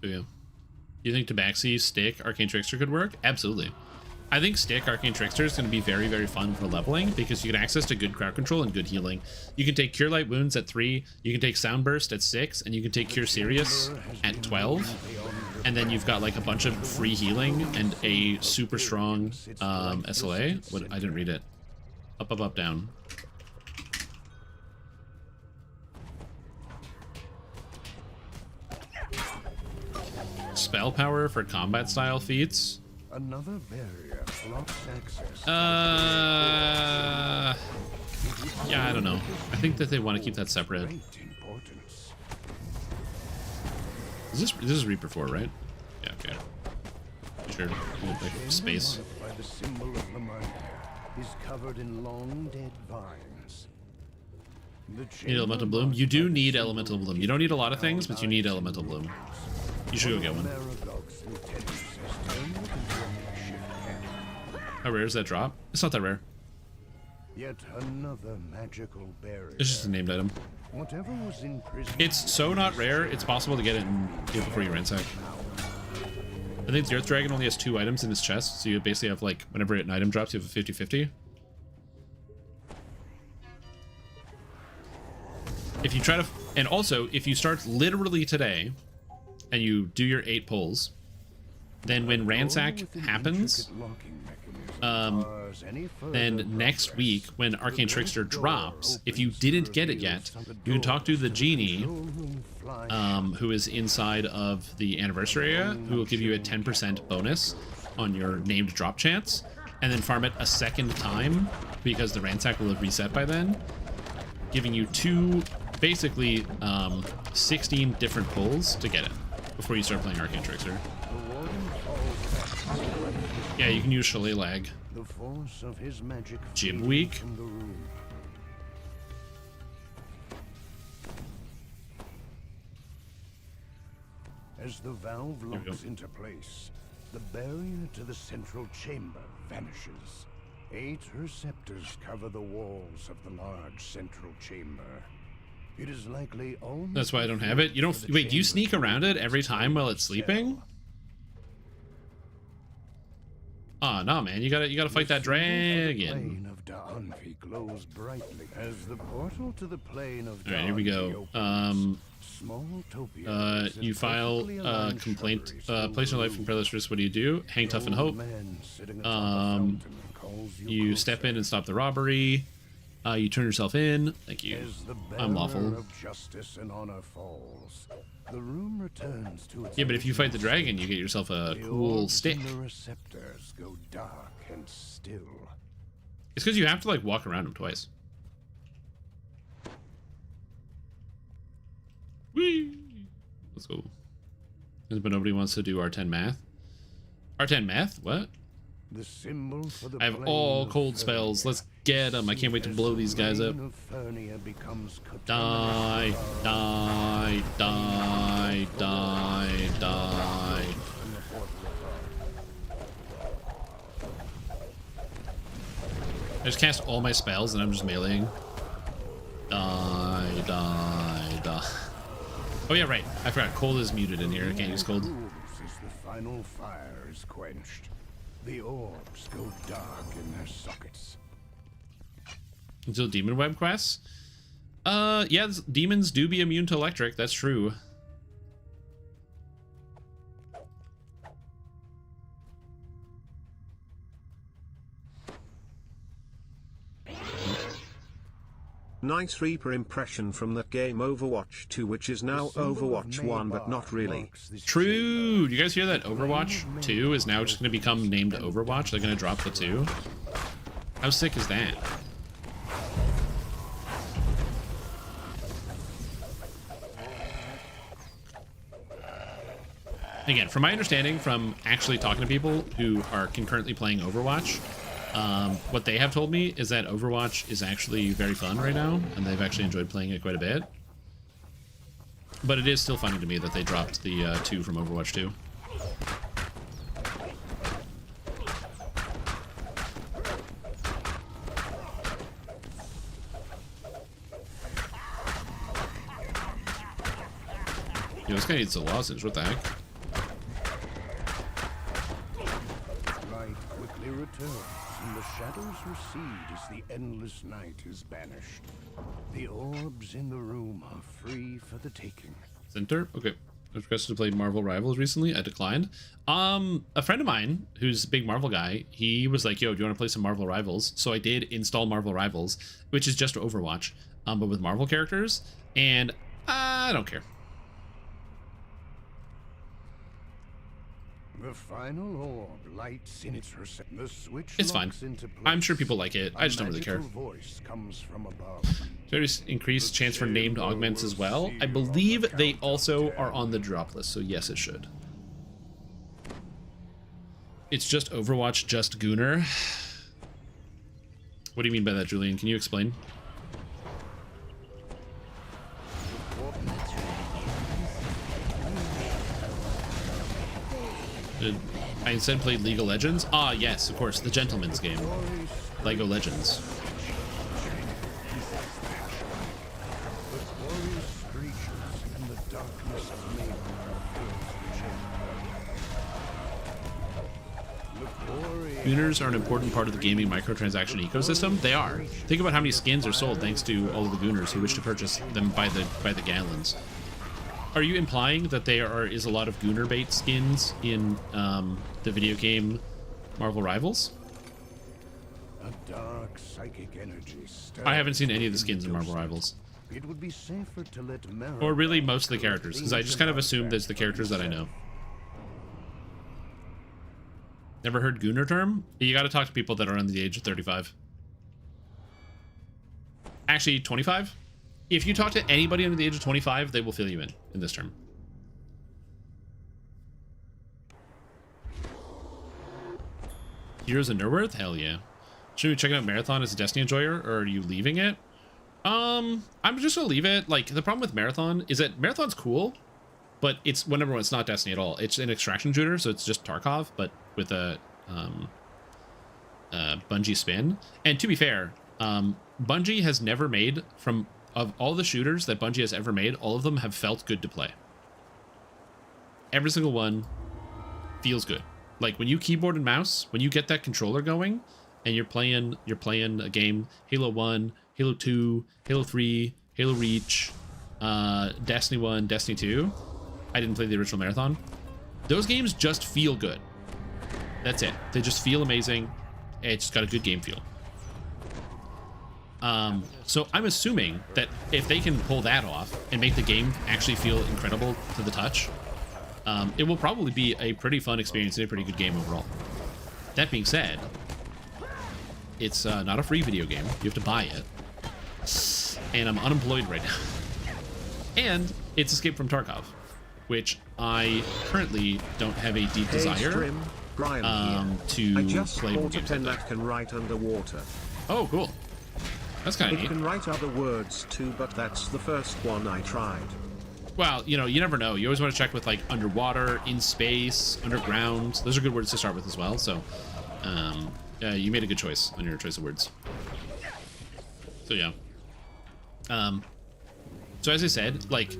So yeah. You think Tabaxi, Stick, Arcane Trickster could work? Absolutely. I think Stick, Arcane Trickster is going to be very, very fun for leveling because you get access to good crowd control and good healing. You can take Cure Light Wounds at 3, you can take Sound Burst at 6, and you can take Cure Serious at 12. And then you've got like a bunch of free healing and a super strong SLA. What? I didn't read it. Up, up, up, down. Spell power for combat style feats. Another barrier blocks access. Yeah, I don't know. I think that they want to keep that separate. This is Reaper 4, right? Yeah, okay. Sure. Like space. By the symbol of the mine is covered in long dead vines. Need Elemental Bloom? You do need Elemental Bloom. You don't need a lot of things, but you need Elemental Bloom. You should go get one. How rare is that drop? It's not that rare. Yet another magical barrier. It's just a named item. Whatever was in prison. It's so not rare, it's possible to get it before you ransack. I think the Earth Dragon only has 2 items in his chest, so you basically have like, whenever an item drops, you have a 50-50. If you try to, and also, if you start literally today, and you do your 8 pulls, then when ransack happens, then next week when Arcane Trickster drops, if you didn't get it yet, you can talk to the genie who is inside of the anniversary area, who will give you a 10% bonus on your named drop chance, and then farm it a second time because the ransack will have reset by then, giving you basically 16 different pulls to get it before you start playing Arcane Trickster. Yeah, you can use Chalet Lag. Jib Week. As the valve locks into place, the barrier to the central chamber vanishes. 8 receptors cover the walls of the large central chamber. It is likely only. That's why I don't have it. You don't wait. Do you sneak around it every time while it's sleeping? Ah, no, man. You gotta fight that dragon. Of Da'Anfi glows brightly as the portal to the plane of. All right, here we go. You file a complaint. Place your life in perilous risk. What do? Hang tough and hope. You step in and stop the robbery. You turn yourself in. Thank you. I'm lawful. Of justice and honor falls, the room returns to its yeah, but if you fight the dragon, you get yourself a cool stick. The receptors go dark and still. It's because you have to like walk around them twice. Whee! Let's go. But nobody wants to do R10 math. R10 math? What? The symbol for the I have all cold spells. Let's get them. I can't wait to blow these guys up. Die, die, die, die, die. I just cast all my spells and I'm just meleeing. Die, die, die. Oh yeah, right. I forgot. Cold is muted in here. I can't use cold. The final fire is quenched. The orbs go dark in their sockets. Until Demon Web quests? Yeah, demons do be immune to electric. That's true. Nice Reaper impression from that game Overwatch 2, which is now Overwatch 1, but not really. True! Do you guys hear that? Overwatch 2 is now just going to become named Overwatch? They're going to drop the 2? How sick is that? again, from my understanding, from actually talking to people who are concurrently playing Overwatch, what they have told me is that Overwatch is actually very fun right now, and they've actually enjoyed playing it quite a bit. But it is still funny to me that they dropped the 2 from Overwatch 2. Yo, this guy needs a lozenge. What the heck? Light quickly returns, and the shadows recede as the endless night is banished. The orbs in the room are free for the taking. Center? Okay. I requested to play Marvel Rivals recently. I declined. A friend of mine, who's a big Marvel guy, he was like, yo, do you want to play some Marvel Rivals? So I did install Marvel Rivals, which is just Overwatch, but with Marvel characters, and I don't care. The final orb lights in its reception. The switch it's fine. I'm sure people like it. I just don't really care. Voice comes from above. There's increased chance for named augments as well. I believe they also are on the drop list, so yes, it should. It's just Overwatch, just Gunnar. What do you mean by that, Julian? Can you explain? I instead played League of Legends. Ah, yes, of course, the gentleman's game. Lego Legends. Gooners are an important part of the gaming microtransaction ecosystem. They are. Think about how many skins are sold thanks to all of the Gooners who wish to purchase them by the gallons. Are you implying that there is a lot of Gunnar bait skins in the video game Marvel Rivals? A dark psychic energy. I haven't seen any of the skins in Marvel Rivals. It would be safer to let or really most of the characters, because I just kind of assumed it's the characters that I know. Never heard Gunnar term? You got to talk to people that are under the age of 35. Actually, 25? If you talk to anybody under the age of 25, they will fill you in this term. Heroes of Nurworth? Hell yeah. Should we check out Marathon as a Destiny enjoyer, or are you leaving it? I'm just gonna leave it. Like, the problem with Marathon is that Marathon's cool, but it's it's not Destiny at all. It's an extraction shooter, so it's just Tarkov, but with a Bungie spin. And to be fair, Bungie has never made of all the shooters that Bungie has ever made, all of them have felt good to play. Every single one feels good. Like when you keyboard and mouse, when you get that controller going and you're playing a game, Halo 1, Halo 2, Halo 3, Halo Reach, Destiny 1, Destiny 2. I didn't play the original Marathon. Those games just feel good. That's it. They just feel amazing. It's got a good game feel. So I'm assuming that if they can pull that off and make the game actually feel incredible to the touch, it will probably be a pretty fun experience and a pretty good game overall. That being said, it's not a free video game. You have to buy it. And I'm unemployed right now. And it's Escape from Tarkov, which I currently don't have a deep desire to I just play bought a games pen like that can write underwater. Oh, cool. That's kind of neat. It can write other words too, but that's the first one I tried. Well, you know, you never know. You always want to check with like underwater, in space, underground. Those are good words to start with as well. So, you made a good choice on your choice of words. So yeah. So as I said, like,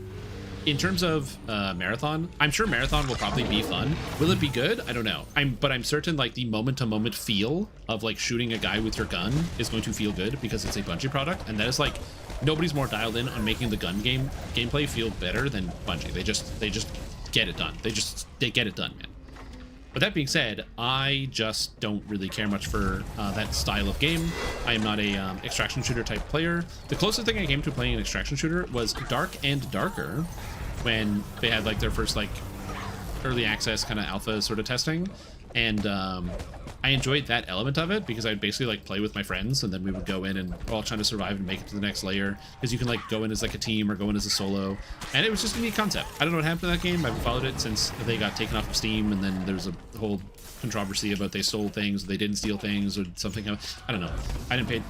in terms of Marathon, I'm sure Marathon will probably be fun. Will it be good? I don't know. But I'm certain like the moment-to-moment feel of like shooting a guy with your gun is going to feel good because it's a Bungie product, and that is like nobody's more dialed in on making the gun gameplay feel better than Bungie. They just get it done. They get it done, man. But that being said, I just don't really care much for that style of game. I am not a extraction shooter type player. The closest thing I came to playing an extraction shooter was Dark and Darker, when they had like their first like early access kind of alpha sort of testing, and I enjoyed that element of it because I'd basically like play with my friends, and then we would go in and we're all trying to survive and make it to the next layer, because you can like go in as like a team or go in as a solo, and it was just a neat concept. I don't know what happened to that game. I've followed it since they got taken off of Steam, and then there's a whole controversy about they stole things, they didn't steal things, or something. I don't know. I didn't pay.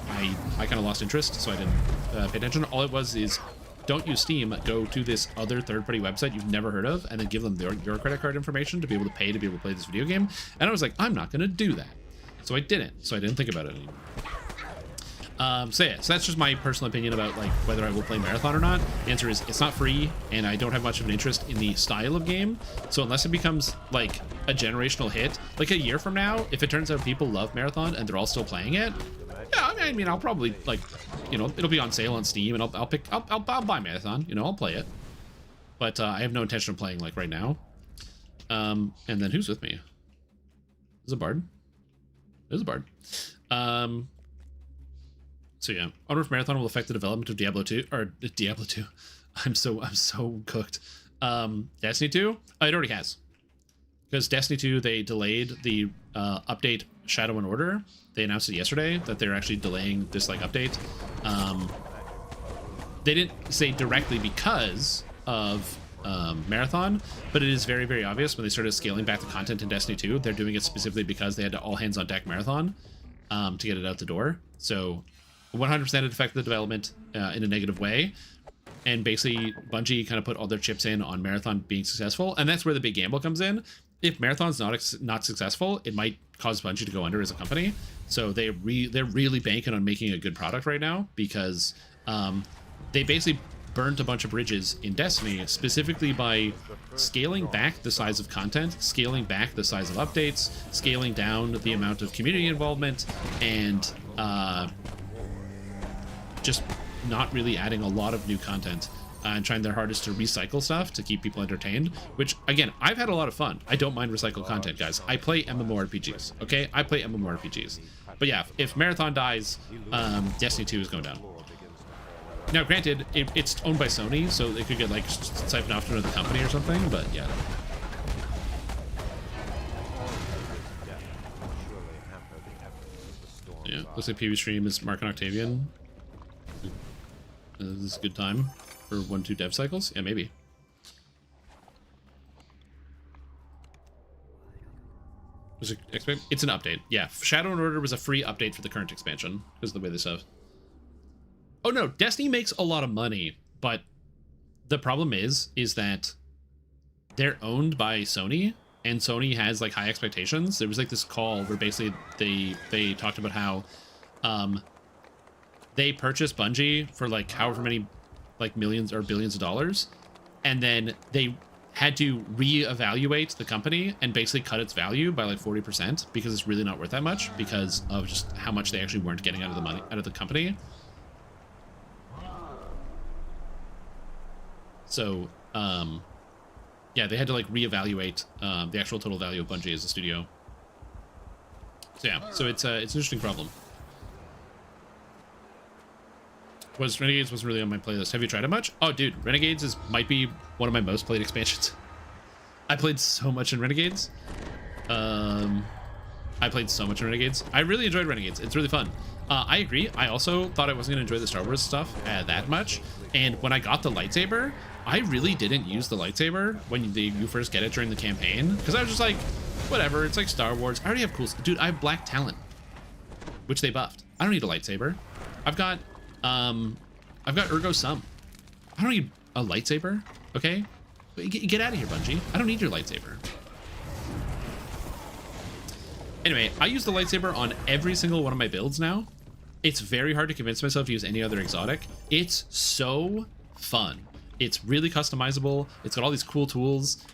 I kind of lost interest, so I didn't pay attention. All it was is, don't use Steam, go to this other third-party website you've never heard of, and then give them your credit card information to be able to pay to be able to play this video game. And I was like, I'm not going to do that. So I didn't. So I didn't think about it anymore. So yeah, so that's just my personal opinion about like whether I will play Marathon or not. The answer is it's not free, and I don't have much of an interest in the style of game. So unless it becomes like a generational hit, like a year from now, if it turns out people love Marathon and they're all still playing it, yeah, I mean, I'll probably like, you know, it'll be on sale on Steam, and I'll buy Marathon. You know, I'll play it. But I have no intention of playing like right now. And then who's with me? There's a bard. There's a bard. So yeah, Onward Marathon will affect the development of Diablo 2 or Diablo 2. I'm so cooked. Destiny 2, it already has. Because Destiny 2, they delayed the update Shadow and Order. They announced it yesterday that they're actually delaying this like update. They didn't say directly because of Marathon, but it is very, very obvious when they started scaling back the content in Destiny 2. They're doing it specifically because they had to all hands on deck Marathon to get it out the door. So 100% it affected the development in a negative way. And basically, Bungie kind of put all their chips in on Marathon being successful, and that's where the big gamble comes in. If Marathon's not successful, it might cause Bungie to go under as a company. So they're really banking on making a good product right now, because they basically burnt a bunch of bridges in Destiny, specifically by scaling back the size of content, scaling back the size of updates, scaling down the amount of community involvement, and just not really adding a lot of new content, and trying their hardest to recycle stuff to keep people entertained, which again, I've had a lot of fun. I don't mind recycled content, guys. I play MMORPGs, okay? I play MMORPGs. But yeah, if Marathon dies, Destiny 2 is going down. Now, granted, it's owned by Sony, so it could get like siphoned off to another company or something, but yeah. Yeah, looks like PB stream is Mark and Octavian. This is a good time for 1-2 dev cycles. Yeah, maybe. It's an update. Yeah, Shadow and Order was a free update for the current expansion, because of the way they stuff. Oh no, Destiny makes a lot of money, but the problem is that they're owned by Sony, and Sony has like high expectations. There was like this call where basically they talked about how they purchased Bungie for like however many like millions or billions of dollars, and then they had to reevaluate the company and basically cut its value by like 40% because it's really not worth that much because of just how much they actually weren't getting out of the money out of the company. So yeah, they had to like reevaluate the actual total value of Bungie as a studio. So yeah, so it's an interesting problem. Renegades wasn't really on my playlist. Have you tried it much? Oh, dude, Renegades might be one of my most played expansions. I played so much in Renegades. I really enjoyed Renegades. It's really fun. I agree. I also thought I wasn't going to enjoy the Star Wars stuff that much. And when I got the lightsaber, I really didn't use the lightsaber when you first get it during the campaign. Because I was just like, whatever, it's like Star Wars. I already have cool stuff. Dude, I have Black Talon, which they buffed. I don't need a lightsaber. I've got Ergo Sum. I don't need a lightsaber, okay? Get out of here, Bungie. I don't need your lightsaber. Anyway, I use the lightsaber on every single one of my builds now. It's very hard to convince myself to use any other exotic. It's so fun. It's really customizable. It's got all these cool tools.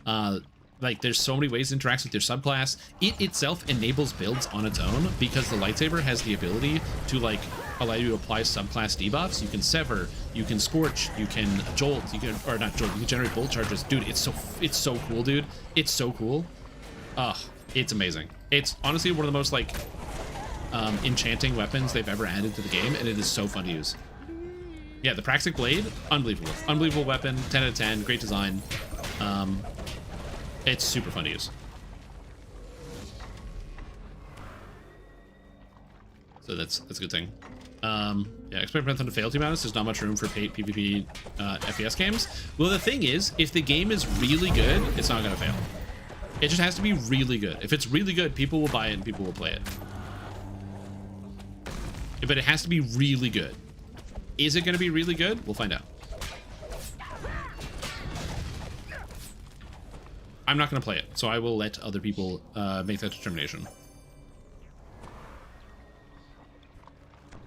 Like, there's so many ways to interact with your subclass. It itself enables builds on its own because the lightsaber has the ability to, like, allow you to apply subclass debuffs. You can sever, you can scorch, you can jolt, you can generate bolt charges. Dude, it's so cool, dude. It's so cool. It's amazing. It's honestly one of the most, like, enchanting weapons they've ever added to the game, and it is so fun to use. Yeah, the Praxic Blade, unbelievable. Unbelievable weapon, 10 out of 10, great design. It's super fun to use. So that's a good thing. Yeah, expect Marathon to fail, to be honest. There's not much room for paid PvP FPS games. Well, the thing is, if the game is really good, it's not going to fail. It just has to be really good. If it's really good, people will buy it and people will play it. But it has to be really good. Is it going to be really good? We'll find out. I'm not going to play it, so I will let other people make that determination.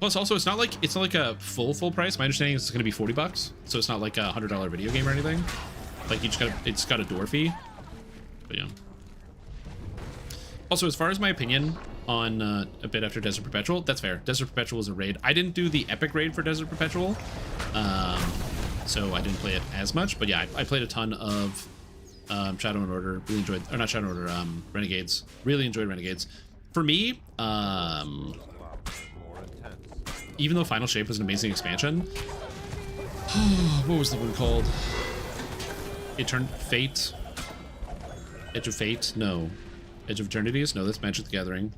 Plus, also, it's not like a full price. My understanding is it's going to be $40, so it's not like a $100 video game or anything. Like it's got a door fee. But yeah. Also, as far as my opinion on a bit after Desert Perpetual, that's fair. Desert Perpetual is a raid. I didn't do the epic raid for Desert Perpetual, so I didn't play it as much. But yeah, I played a ton of Shadow and Order. Really enjoyed, or not Shadow and Order, Renegades. Really enjoyed Renegades. For me, even though Final Shape was an amazing expansion, what was the one called? Fate? Edge of Fate? No. Edge of Eternities? No, that's Magic the Gathering.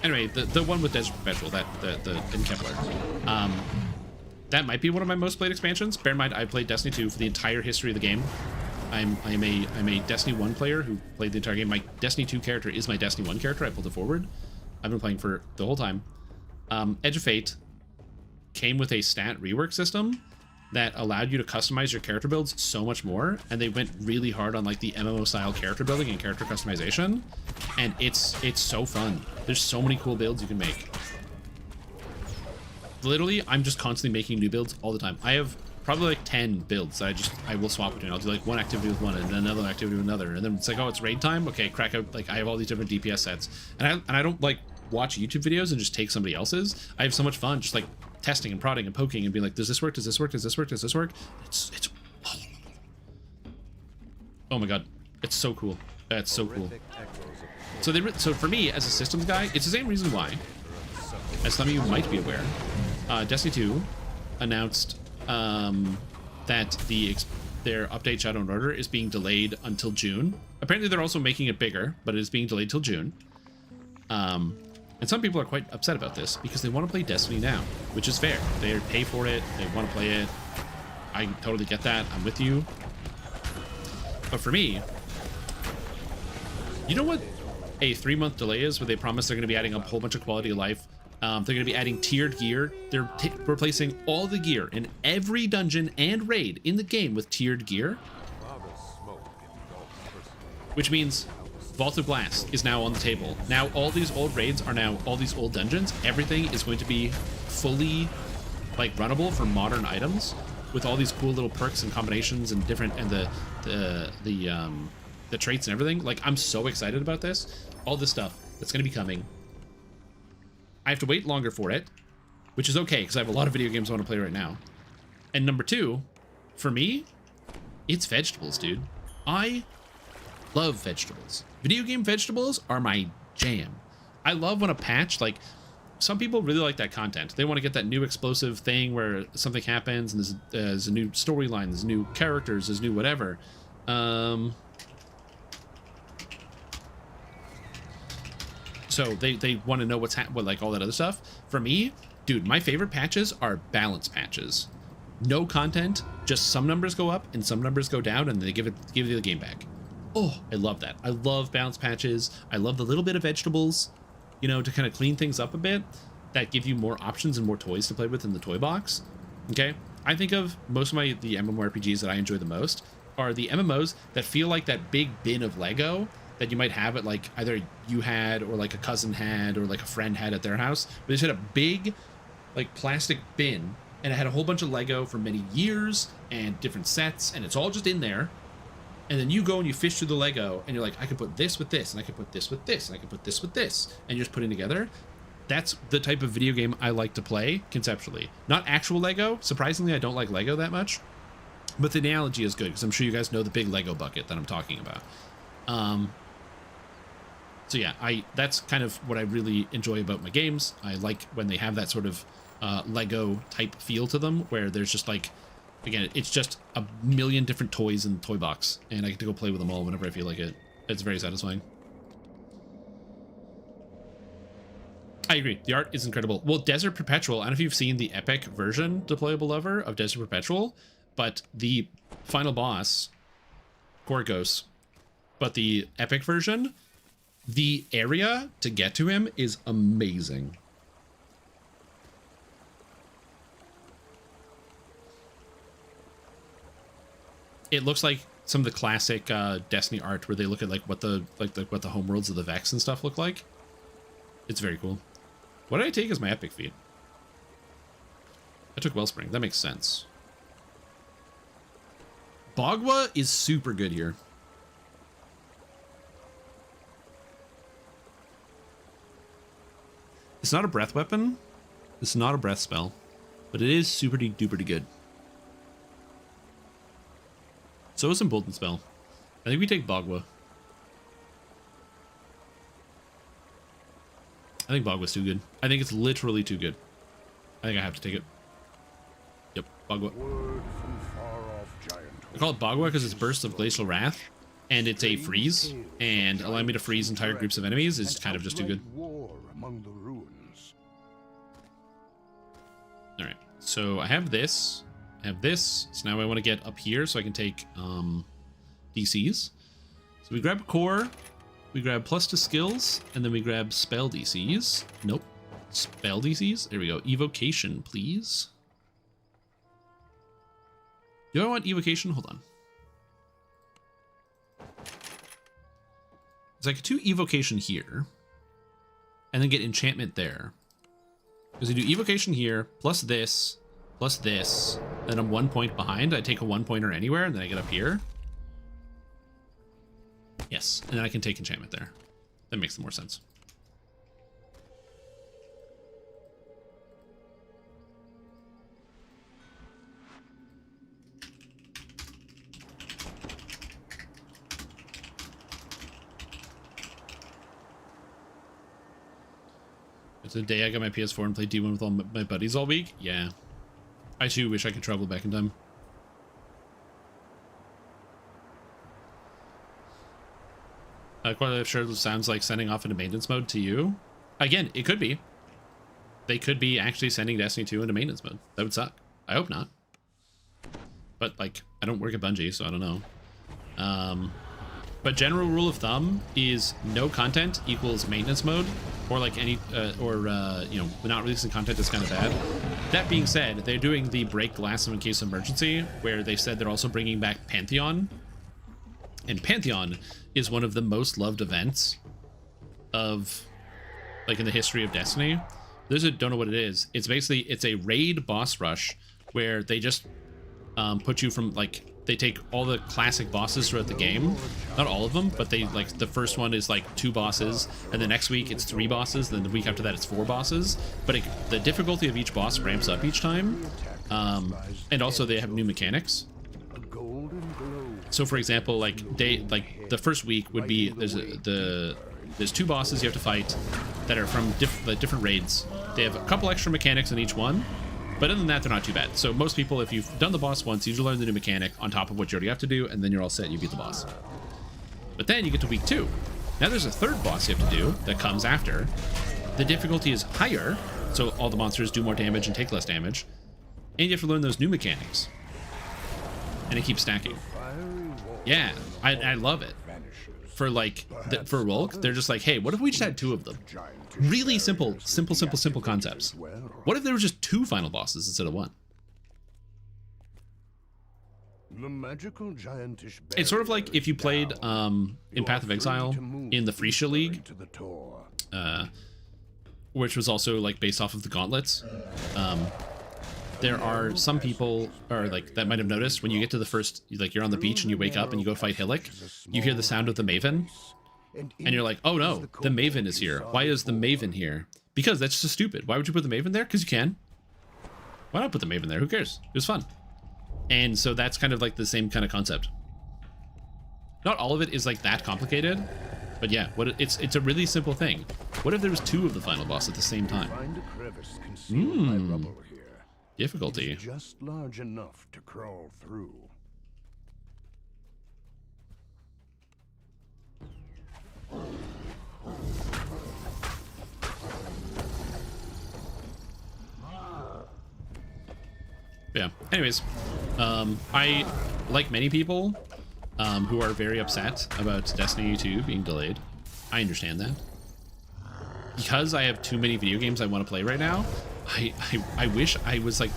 Anyway, the one with Desert Perpetual, the in Kepler. That might be one of my most played expansions. Bear in mind, I played Destiny 2 for the entire history of the game. I'm a Destiny 1 player who played the entire game. My Destiny 2 character is my Destiny 1 character. I pulled it forward. I've been playing for the whole time. Edge of Fate came with a stat rework system that allowed you to customize your character builds so much more, and they went really hard on like the MMO style character building and character customization, and it's so fun. There's so many cool builds you can make. Literally, I'm just constantly making new builds all the time. I have probably like 10 builds that I will swap between. I'll do like one activity with one and then another activity with another, and then it's like, oh, it's raid time. Okay, crack out. Like I have all these different DPS sets, and I don't like watch YouTube videos and just take somebody else's. I have so much fun just like testing and prodding and poking and being like, does this work? Does this work? Does this work? Does this work? It's oh my god, it's so cool. That's so cool. So for me as a systems guy, it's the same reason why, as some of you might be aware, Destiny 2 announced that their update Shadow and Order is being delayed until June. Apparently they're also making it bigger, but it is being delayed till June. And some people are quite upset about this because they want to play Destiny now, which is fair. They pay for it. They want to play it. I totally get that. I'm with you. But for me, you know what a 3-month delay is, where they promise they're going to be adding a whole bunch of quality of life. They're going to be adding tiered gear. They're replacing all the gear in every dungeon and raid in the game with tiered gear. Which means Vault of Glass is now on the table. Now all these old raids are now all these old dungeons. Everything is going to be fully like runnable for modern items with all these cool little perks and combinations and different, and the traits and everything. Like, I'm so excited about this. All this stuff that's going to be coming. I have to wait longer for it, which is okay because I have a lot of video games I want to play right now. And number 2, for me, it's vegetables, dude. I love vegetables. Video game vegetables are my jam. I love when a patch, like, some people really like that content. They want to get that new explosive thing where something happens and there's a new storyline, there's new characters, there's new whatever. So they want to know what's like all that other stuff. For me, dude, my favorite patches are balance patches. No content, just some numbers go up and some numbers go down, and they give you the game back. Oh, I love that. I love balance patches. I love the little bit of vegetables, you know, to kind of clean things up a bit, that give you more options and more toys to play with in the toy box. Okay, I think of most of the MMORPGs that I enjoy the most are the MMOs that feel like that big bin of Lego that you might have at, like, either you had or like a cousin had or like a friend had at their house. But they just had a big like plastic bin, and it had a whole bunch of Lego for many years and different sets, and it's all just in there. And then you go and you fish through the Lego, and you're like, I can put this with this, and I can put this with this, and I can put this with this, and you're just putting together. That's the type of video game I like to play conceptually. Not actual Lego. Surprisingly, I don't like Lego that much, but the analogy is good because I'm sure you guys know the big Lego bucket that I'm talking about. So yeah, that's kind of what I really enjoy about my games. I like when they have that sort of Lego type feel to them, where there's just like, again, it's just a million different toys in the toy box, and I get to go play with them all whenever I feel like it. It's very satisfying. I agree. The art is incredible. Well, Desert Perpetual, I don't know if you've seen the epic version deployable lever of Desert Perpetual, but the final boss, Gorgos, but the epic version, the area to get to him is amazing. It looks like some of the classic Destiny art where they look at like what the what the homeworlds of the Vex and stuff look like. It's very cool. What did I take as my epic feat? I took Wellspring. That makes sense. Bagua is super good here. It's not a breath weapon. It's not a breath spell, but it is super duper good. So is Embolden spell. I think we take Bagua. I think Bagua's too good. I think it's literally too good. I think I have to take it. Yep, Bagua. I call it Bagua because it's Burst of Glacial Wrath, and it's a freeze, and allowing me to freeze entire groups of enemies is kind of just too good. Alright, so I have this. I have this. So now I want to get up here so I can take DCs. So we grab Core. We grab plus to skills, and then we grab spell DCs. Nope. Spell DCs? There we go. Evocation, please. Do I want evocation? Hold on. So I could do evocation here, and then get enchantment there. Because I do evocation here, plus this, then I'm 1 point behind. I take a 1-pointer anywhere, and then I get up here. Yes, and then I can take enchantment there. That makes more sense. It's the day I got my PS4 and played D1 with all my buddies all week. Yeah. I too wish I could travel back in time. Quite I'm sure sounds like sending off into maintenance mode to you. Again, it could be. They could be actually sending Destiny 2 into maintenance mode. That would suck. I hope not. But, like, I don't work at Bungie, so I don't know. But general rule of thumb is no content equals maintenance mode, or like any, you know, not releasing content is kind of bad. That being said, they're doing the break glass in case of emergency, where they said they're also bringing back Pantheon. And Pantheon is one of the most loved events of, like, in the history of Destiny. Those that don't know what it is, it's basically, it's a raid boss rush where they just put you from, like, they take all the classic bosses throughout the game, not all of them, but they, like, the first one is like 2 bosses, and the next week it's 3 bosses, then the week after that it's 4 bosses, but the difficulty of each boss ramps up each time, and also they have new mechanics. So for example, like the first week would be there's 2 bosses you have to fight that are from different raids. They have a couple extra mechanics in each one, but other than that, they're not too bad. So most people, if you've done the boss once, you usually learn the new mechanic on top of what you already have to do, and then you're all set, you beat the boss. But then you get to week 2. Now there's a 3rd boss you have to do that comes after. The difficulty is higher, so all the monsters do more damage and take less damage, and you have to learn those new mechanics. And it keeps stacking. Yeah, I love it. For like, for Rulk, they're just like, hey, what if we just had 2 of them? Really simple concepts. What if there were just 2 final bosses instead of 1? The magical giantish it's sort of like if you played in Path of Exile in the Freesia League, which was also like based off of the gauntlets. There are some people, or like that might have noticed when you get to the first, like you're on the beach and you wake up and you go fight Hillik, you hear the sound of the Maven, and you're like, oh no, the Maven is here. Why is the Maven here? Because that's just stupid. Why would you put the Maven there? Because you can. Why not put the Maven there? Who cares? It was fun. And so that's kind of like the same kind of concept. Not all of it is like that complicated, but yeah, it's a really simple thing. What if there was 2 of the final boss at the same time? Difficulty. It's just large enough to crawl through. Yeah. Anyways, I, like many people who are very upset about Destiny 2 being delayed, I understand that. Because I have too many video games I want to play right now, I wish I was like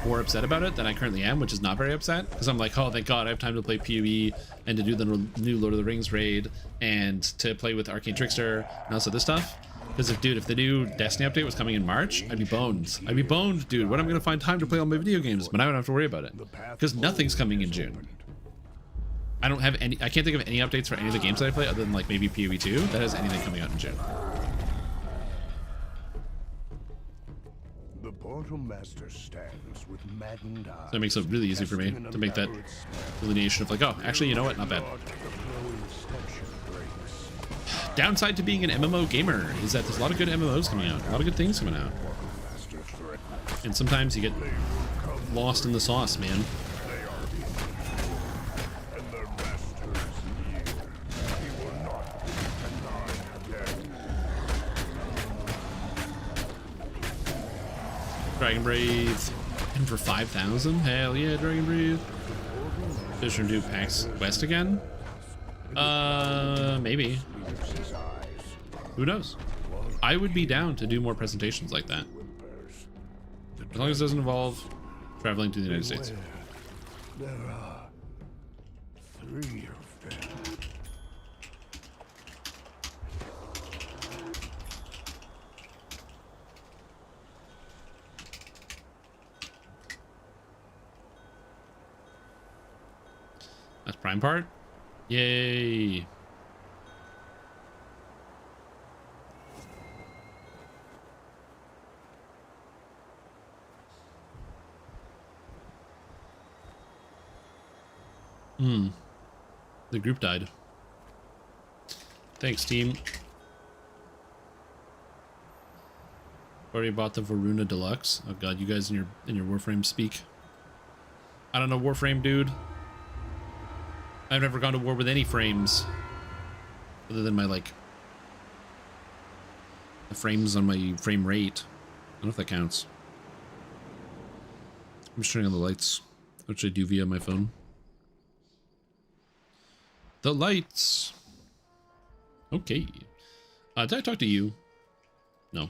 more upset about it than I currently am, which is not very upset, because I'm like, oh, thank God I have time to play PoE and to do the new Lord of the Rings raid and to play with Arcane Trickster and also this stuff. Because if the new Destiny update was coming in March, I'd be boned. I'd be boned, dude. When am I going to find time to play all my video games? But I don't have to worry about it. Because nothing's coming in June. I can't think of any updates for any of the games that I play other than like maybe PoE 2 that has anything coming out in June. The Portal Master stands with maddened eyes. So it makes it really easy for me to make that delineation of like, oh, actually, you know what? Not bad. Downside to being an MMO gamer is that there's a lot of good MMOs coming out, a lot of good things coming out, and sometimes you get lost in the sauce, man. Dragon Breathe, and for 5,000, hell yeah, Dragon Breathe. Fisher do PAX West again? Maybe. Who knows? I would be down to do more presentations like that. As long as it doesn't involve traveling to the United States. There are 3 of them. That's Prime part? Yay! The group died. Thanks, team. Already bought the Varuna Deluxe. Oh god, you guys in your Warframe speak. I don't know Warframe, dude. I've never gone to war with any frames other than my like the frames on my frame rate. I don't know if that counts. I'm just turning on the lights, which I do via my phone. The lights. Okay. Did I talk to you? No.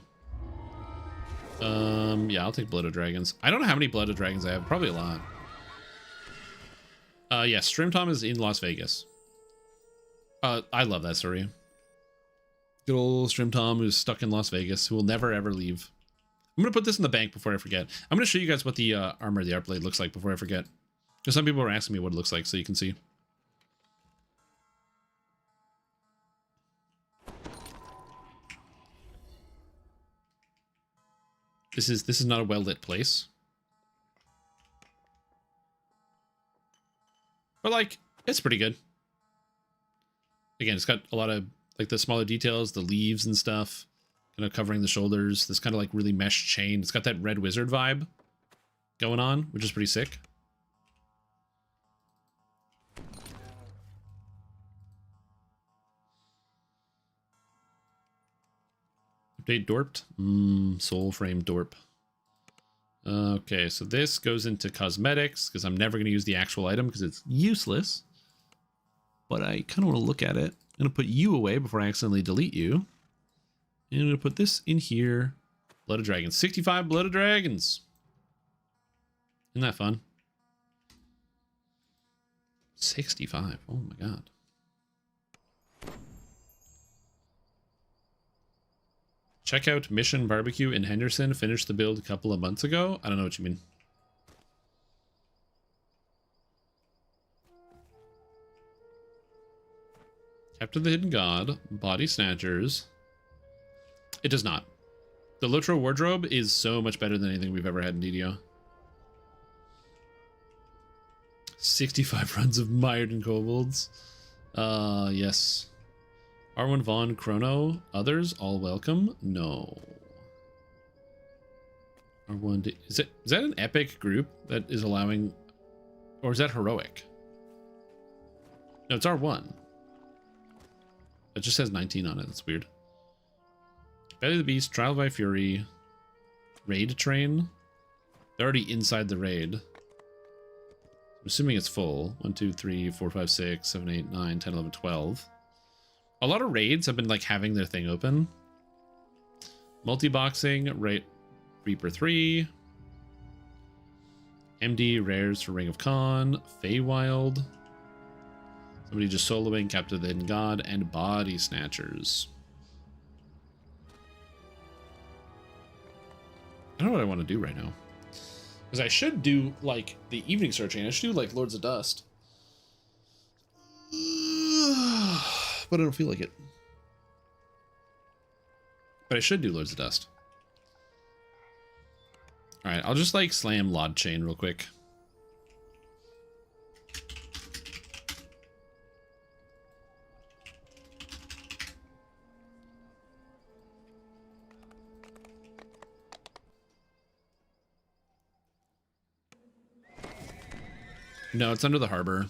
Yeah, I'll take Blood of Dragons. I don't know how many Blood of Dragons I have. Probably a lot. Yeah, Stream Tom is in Las Vegas. I love that story. Good old Stream Tom who's stuck in Las Vegas, who will never ever leave. I'm gonna put this in the bank before I forget. I'm gonna show you guys what the armor of the Arc Blade looks like before I forget. Because some people are asking me what it looks like, so you can see. This is not a well-lit place. But like, it's pretty good. Again, it's got a lot of like the smaller details, the leaves and stuff, kind of covering the shoulders. This kind of like really mesh chain. It's got that Red Wizard vibe going on, which is pretty sick. Update Dorped? Soul Frame Dorp. Okay, so this goes into cosmetics, because I'm never going to use the actual item, because it's useless. But I kind of want to look at it. I'm going to put you away before I accidentally delete you. And I'm going to put this in here. Blood of Dragons. 65 Blood of Dragons. Isn't that fun? 65. Oh my god. Check out Mission Barbecue in Henderson. Finished the build a couple of months ago. I don't know what you mean. Captain the Hidden God. Body Snatchers. It does not. The Lotro Wardrobe is so much better than anything we've ever had in DDO. 65 runs of Mired and Kobolds. Yes. R1 Vaughn, Chrono, others, all welcome? No. R1, is that an epic group that is allowing, or is that heroic? No, it's R1. It just says 19 on it. That's weird. Belly of the Beast, Trial by Fury, Raid Train. They're already inside the raid. I'm assuming it's full. 1, 2, 3, 4, 5, 6, 7, 8, 9, 10, 11, 12. A lot of raids have been like having their thing open. Multi-boxing, right? Reaper 3. MD rares for Ring of Khan. Feywild. Somebody just soloing Captive the Hidden God and Body Snatchers. I don't know what I want to do right now. Because I should do like the evening searching. I should do like Lords of Dust. But I don't feel like it. But I should do Lords of Dust. Alright, I'll just like slam Lod Chain real quick. No, it's under the harbor.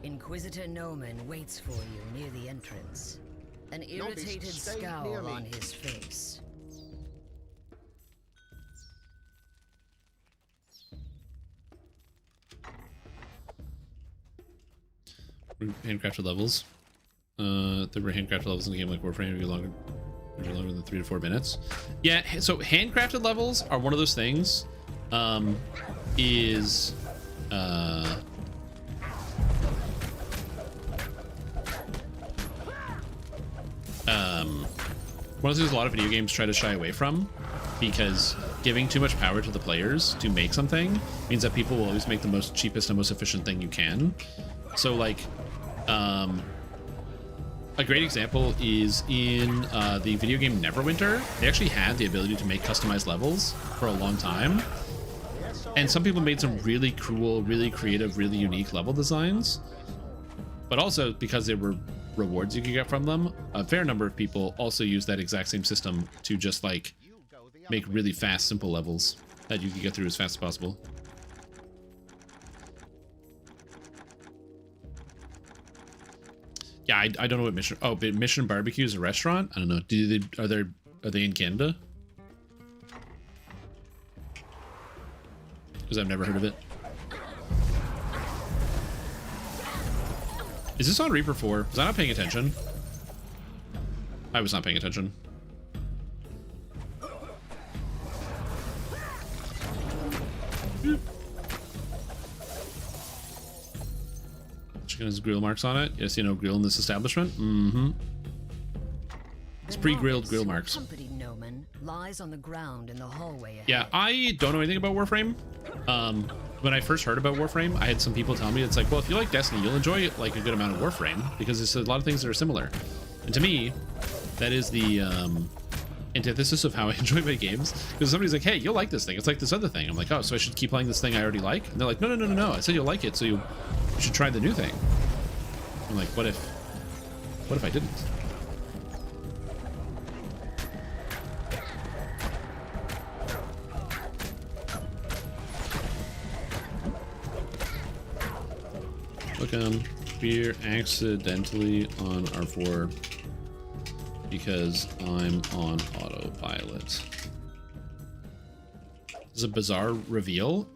Inquisitor Noman waits for you near the entrance. An irritated scowl on his face. Handcrafted levels. There were handcrafted levels in the game like Warframe would be longer than 3 to 4 minutes. Yeah, so handcrafted levels are one of those things. One of the things a lot of video games try to shy away from, because giving too much power to the players to make something means that people will always make the most cheapest and most efficient thing you can. So like, a great example is in the video game Neverwinter. They actually had the ability to make customized levels for a long time. And some people made some really cool, really creative, really unique level designs. But also, because there were rewards you could get from them, a fair number of people also use that exact same system to just like make really fast, simple levels that you can get through as fast as possible. Yeah, I don't know what Mission... Oh, but Mission Barbecue is a restaurant? I don't know. Are they in Canada? Because I've never heard of it. Is this on Reaper 4? Was I not paying attention? I was not paying attention. Chicken has grill marks on it. Yes, you know, grill in this establishment. Mm-hmm. It's pre-grilled grill marks. Lies on the ground in the hallway ahead. Yeah, I don't know anything about Warframe. When I first heard about Warframe, I had some people tell me it's like, well, if you like Destiny, you'll enjoy like a good amount of Warframe because there's a lot of things that are similar. And to me, that is the antithesis of how I enjoy my games. Because somebody's like, hey, you'll like this thing. It's like this other thing. I'm like, oh, so I should keep playing this thing I already like? And they're like, no. I said you'll like it, so you should try the new thing. I'm like, what if I didn't? Look, we're accidentally on R4 because I'm on autopilot. This is a bizarre reveal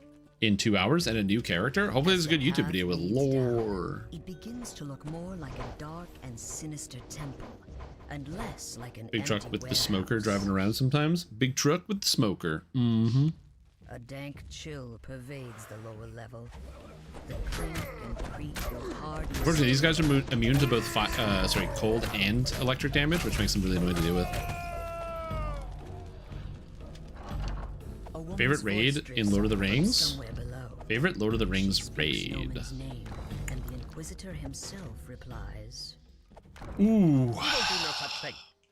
in 2 hours and a new character. Hopefully this is a good YouTube video with lore. It begins to look more like a dark and sinister temple, and less like an big truck with warehouse. the smoker driving around sometimes. Big truck with the smoker. Mm-hmm. A dank chill pervades the lower level. The clink and creak go hard. Unfortunately, these guys are immune to both cold and electric damage, which makes them really annoying to deal with. Favorite raid in Lord of the Rings? Favorite Lord of the Rings raid? And the Inquisitor himself replies, Ooh.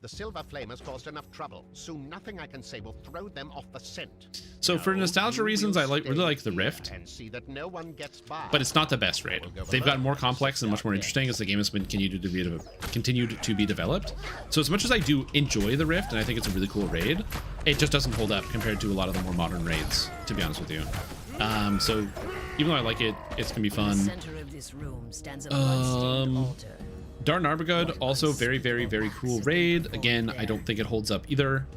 The Silver Flame has caused enough trouble. Soon nothing I can say will throw them off the scent. So for nostalgia reasons, I really like the Rift, And see that no one gets by. but it's not the best raid. They've gotten more complex and much more interesting as the game has been continued to be developed. So as much as I do enjoy the Rift, and I think it's a really cool raid, it just doesn't hold up compared to a lot of the more modern raids, to be honest with you. So even though I like it, it's gonna be fun. Center of this room stands a bloodstained altar. Darn Arbogud, also very, very, very cool raid. Again, I don't think it holds up either.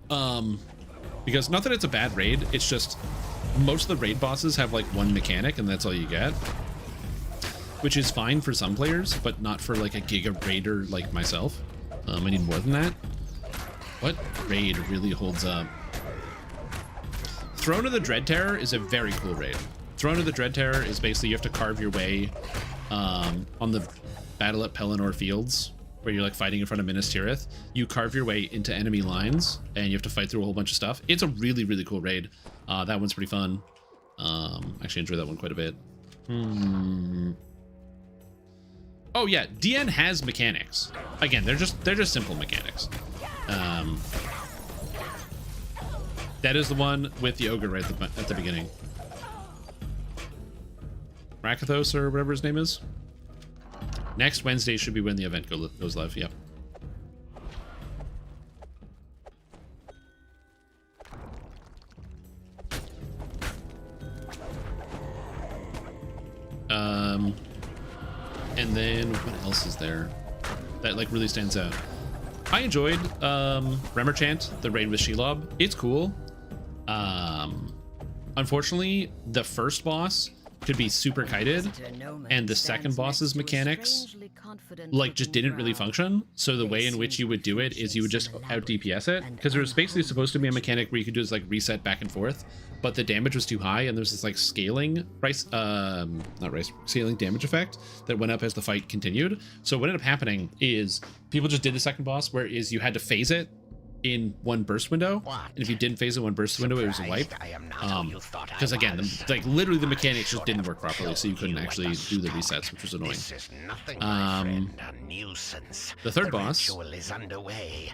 Because not that it's a bad raid, it's just most of the raid bosses have like one mechanic and that's all you get. Which is fine for some players, but not for like a giga raider like myself. I need more than that. What raid really holds up? Throne of the Dread Terror is a very cool raid. Throne of the Dread Terror is basically you have to carve your way on the battle at Pelennor Fields, where you're like fighting in front of Minas Tirith. You carve your way into enemy lines, and you have to fight through a whole bunch of stuff. It's a really, really cool raid. That one's pretty fun. Actually enjoy that one quite a bit. Oh yeah, DN has mechanics. Again, they're just simple mechanics. That is the one with the ogre right at the beginning. Rakathos or whatever his name is. Next Wednesday should be when the event goes live. Yep. And then what else is there that like really stands out? I enjoyed Remerchant, the raid with Shelob. It's cool. Unfortunately, the first boss could be super kited, and the second boss's mechanics like just didn't really function. So the way in which you would do it is you would just out DPS it, because there was basically supposed to be a mechanic where you could do this like reset back and forth, but the damage was too high, and there's this like scaling scaling damage effect that went up as the fight continued. So what ended up happening is people just did the second boss, where is you had to phase it in one burst window, and if you didn't phase it one burst window, it was a wipe. Because again, like literally the mechanics just didn't work properly, so you couldn't actually do the resets, which was annoying. The third boss, was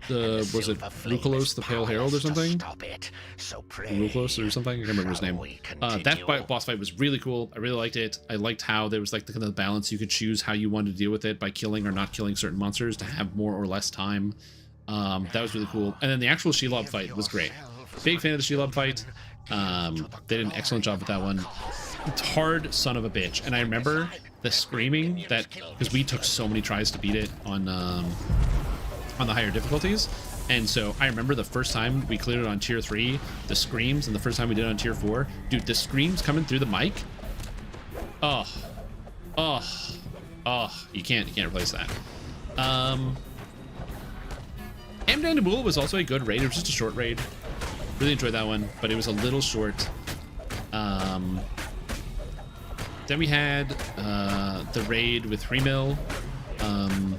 it Luculos the Pale Herald or something? Luculos or something? I can't remember his name. That boss fight was really cool. I really liked it. I liked how there was like the kind of balance. You could choose how you wanted to deal with it by killing or not killing certain monsters to have more or less time. That was really cool. And then the actual Shelob fight was great. Big fan of the Shelob fight. They did an excellent job with that one. It's hard son of a bitch. And I remember the screaming that, because we took so many tries to beat it on the higher difficulties. And so I remember the first time we cleared it on tier 3, the screams, and the first time we did it on tier 4. Dude, the screams coming through the mic. You can't replace that. Amdandabul was also a good raid. It was just a short raid. Really enjoyed that one, but it was a little short. Then we had the raid with Remil. I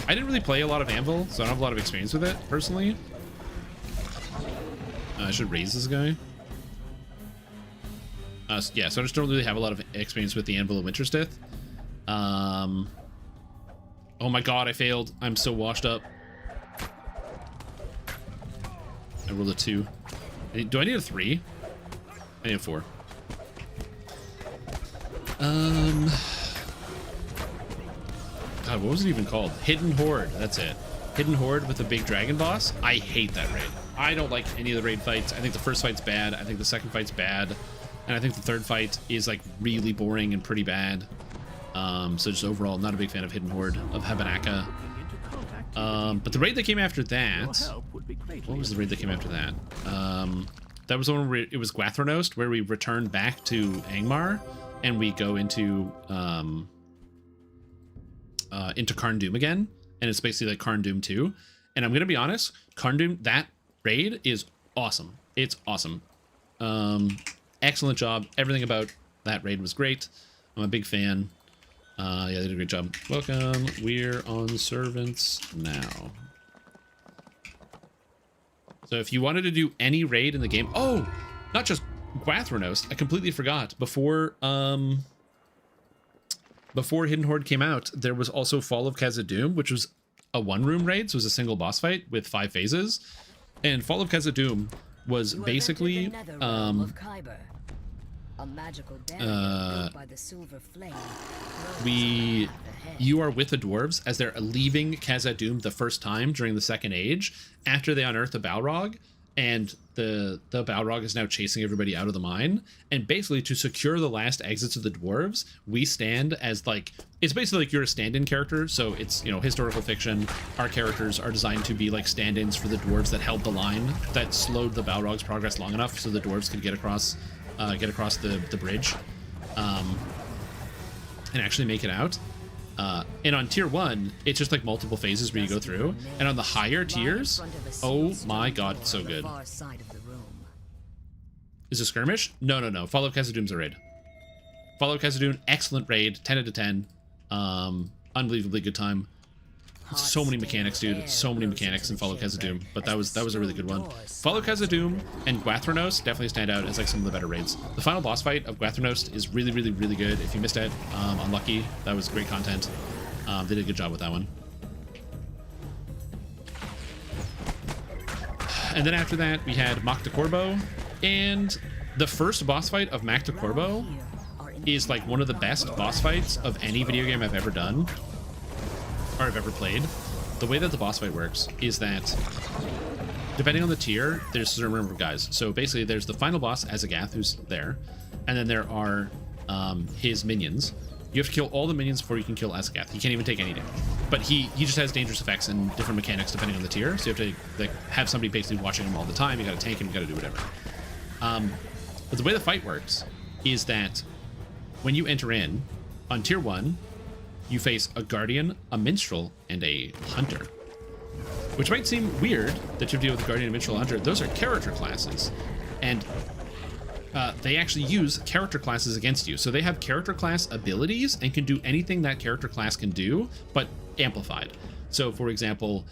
didn't really play a lot of Anvil, so I don't have a lot of experience with it, personally. I should raise this guy. Yeah, so I just don't really have a lot of experience with the Anvil of Winterstith. Oh my god, I failed. I'm so washed up. I rolled a 2. Do I need a 3? I need a 4. God, what was it even called? Hidden Horde. That's it. Hidden Horde with a big dragon boss. I hate that raid. I don't like any of the raid fights. I think the first fight's bad. I think the second fight's bad. And I think the third fight is like really boring and pretty bad. So just overall, not a big fan of Hidden Horde of Habanaka. But the raid that came after that, what was the raid that came after that? That was the one where it was Gwathronost, where we returned back to Angmar, and we go into Karn Doom again, and it's basically like Karn Doom 2. And I'm gonna be honest, Karn Doom, that raid is awesome. It's awesome. Excellent job. Everything about that raid was great. I'm a big fan. Yeah, they did a great job. Welcome. We're on servants now. So if you wanted to do any raid in the game, oh, not just Gwathronost, I completely forgot. Before Hidden Horde came out, there was also Fall of Khazad-dûm, which was a one-room raid, so it was a single boss fight with 5 phases. And Fall of Khazad-dûm was basically a magical barrier by the silver flame. You are with the dwarves as they're leaving Khazad-dûm the first time during the Second Age after they unearth the Balrog, and the Balrog is now chasing everybody out of the mine. And basically, to secure the last exits of the dwarves, we stand as like, it's basically like you're a stand-in character. So it's, you know, historical fiction. Our characters are designed to be like stand-ins for the dwarves that held the line, that slowed the Balrog's progress long enough so the dwarves could get across the bridge, and actually make it out. And on tier 1, it's just like multiple phases where you go through. And on the higher tiers, oh my god, it's so good. Is it skirmish? No. Fall of Khazad-dûm's a raid. Fall of Khazad-dûm, excellent raid, 10 out of 10. Unbelievably good time. So many mechanics, dude. So many mechanics in Fall of Khazad-dûm, but that was a really good one. Fall of Khazad-dûm and Gwathrenos definitely stand out as like some of the better raids. The final boss fight of Gwathrenos is really, really, really good. If you missed it, unlucky. That was great content. They did a good job with that one. And then after that, we had Makta Corbo, and the first boss fight of Makta Corbo is like one of the best boss fights of any video game I've ever done. Or I've ever played. The way that the boss fight works is that depending on the tier, there's a certain number of guys. So basically there's the final boss, Azagath, who's there, and then there are his minions. You have to kill all the minions before you can kill Azagath. He can't even take any damage. But he just has dangerous effects and different mechanics depending on the tier. So you have to like have somebody basically watching him all the time. You gotta tank him, you gotta do whatever. But the way the fight works is that when you enter in, on tier 1, you face a guardian, a minstrel, and a hunter. Which might seem weird that you deal with a guardian, a minstrel, a hunter. Those are character classes. And they actually use character classes against you. So they have character class abilities and can do anything that character class can do, but amplified. So for example,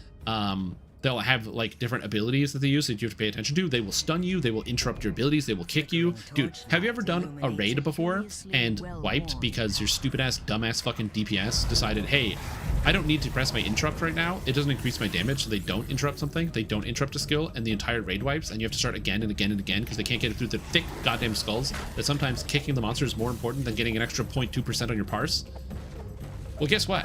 they'll have like different abilities that they use that you have to pay attention to. They will stun you, they will interrupt your abilities, they will kick you. Dude, have you ever done a raid before and wiped because your stupid ass, dumbass fucking DPS decided, hey, I don't need to press my interrupt right now. It doesn't increase my damage, so they don't interrupt something, they don't interrupt a skill, and the entire raid wipes, and you have to start again and again and again because they can't get it through the thick goddamn skulls, that sometimes kicking the monster is more important than getting an extra 0.2% on your parse. Well, guess what?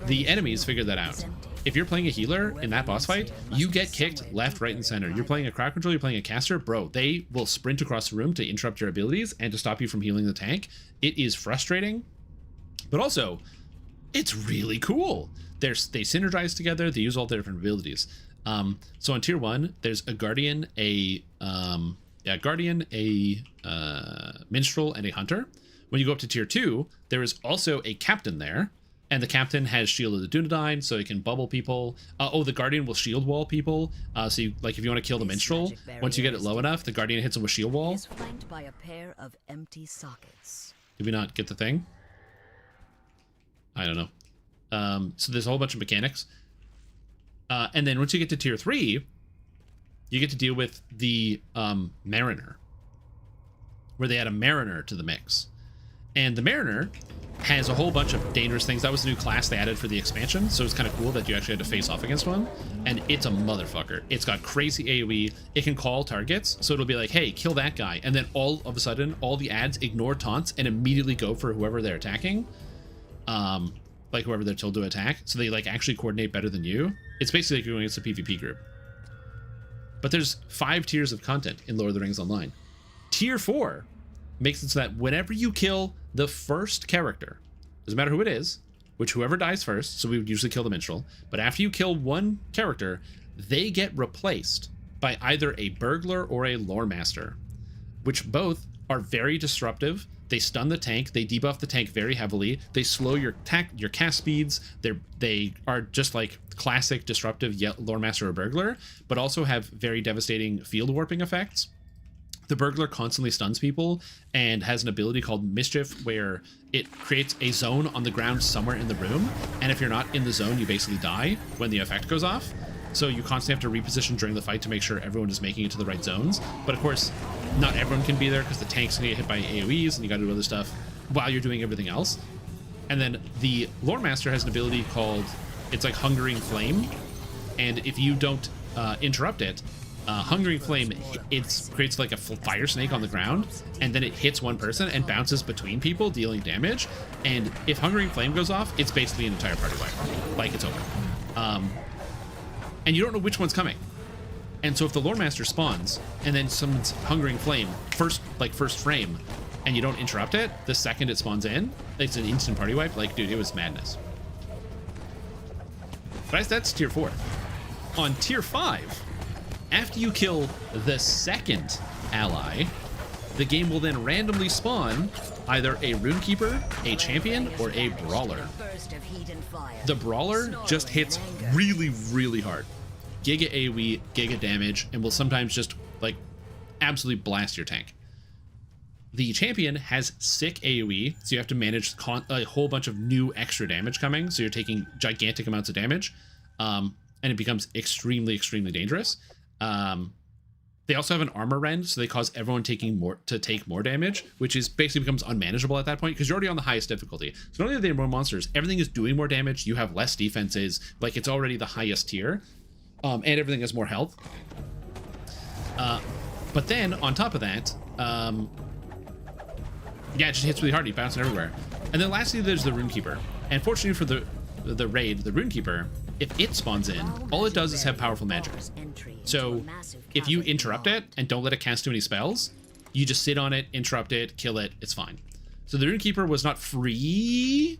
The enemies figured that out. If you're playing a healer in that boss fight, you get kicked left, right, and center. You're playing a crowd control, you're playing a caster, bro, they will sprint across the room to interrupt your abilities and to stop you from healing the tank. It is frustrating, but also, it's really cool. They synergize together, they use all their different abilities. So on tier 1, there's a guardian, a minstrel, and a hunter. When you go up to tier 2, there is also a captain there. And the captain has Shield of the Dunedain, so he can bubble people. The Guardian will shield wall people. So you, like if you want to kill the Minstrel, once you get it low enough, the Guardian hits him with shield wall. Flanked by a pair of empty sockets. Did we not get the thing? I don't know. So there's a whole bunch of mechanics. And then once you get to tier 3, you get to deal with the Mariner, where they add a Mariner to the mix. And the Mariner has a whole bunch of dangerous things. That was the new class they added for the expansion, so it's kind of cool that you actually had to face off against one. And it's a motherfucker. It's got crazy AoE. It can call targets, so it'll be like, hey, kill that guy. And then all of a sudden, all the ads ignore taunts and immediately go for whoever they're attacking. Like whoever they're told to attack. So they like actually coordinate better than you. It's basically like you're going against a PvP group. But there's 5 tiers of content in Lord of the Rings Online. Tier 4 makes it so that whenever you kill the first character, doesn't matter who it is, which whoever dies first, so we would usually kill the minstrel, but after you kill one character, they get replaced by either a burglar or a lore master, which both are very disruptive. They stun the tank, they debuff the tank very heavily, they slow your cast speeds, they are just like classic disruptive lore master or burglar, but also have very devastating field warping effects. The burglar constantly stuns people and has an ability called Mischief, where it creates a zone on the ground somewhere in the room, and if you're not in the zone, you basically die when the effect goes off. So you constantly have to reposition during the fight to make sure everyone is making it to the right zones. But of course, not everyone can be there because the tanks can get hit by AoEs and you gotta do other stuff while you're doing everything else. And then the Lore Master has an ability called It's like Hungering Flame, and if you don't interrupt it, Hungering Flame, it creates like a fire snake on the ground, and then it hits one person and bounces between people, dealing damage. And if Hungering Flame goes off, it's basically an entire party wipe. Like, it's over. And you don't know which one's coming. And so if the Lore Master spawns, and then someone's Hungering Flame, first frame, and you don't interrupt it, the second it spawns in, it's an instant party wipe. Like, dude, it was madness. But that's tier 4. On tier 5, after you kill the second ally, the game will then randomly spawn either a Runekeeper, a Champion, or a Brawler. The Brawler just hits really, really hard. Giga AoE, giga damage, and will sometimes just, like, absolutely blast your tank. The Champion has sick AoE, so you have to manage a whole bunch of new extra damage coming, so you're taking gigantic amounts of damage, and it becomes extremely, extremely dangerous. They also have an armor rend, so they cause everyone to take more damage, which is basically becomes unmanageable at that point because you're already on the highest difficulty. So not only are there more monsters, everything is doing more damage. You have less defenses, like it's already the highest tier, and everything has more health. But then on top of that, yeah, it just hits really hard. You bounce everywhere. And then lastly, there's the Runekeeper. And fortunately for the raid, the Runekeeper, if it spawns in, all it does is have powerful magic. So if you interrupt it and don't let it cast too many spells, you just sit on it, interrupt it, kill it, it's fine. So the Runekeeper was not free,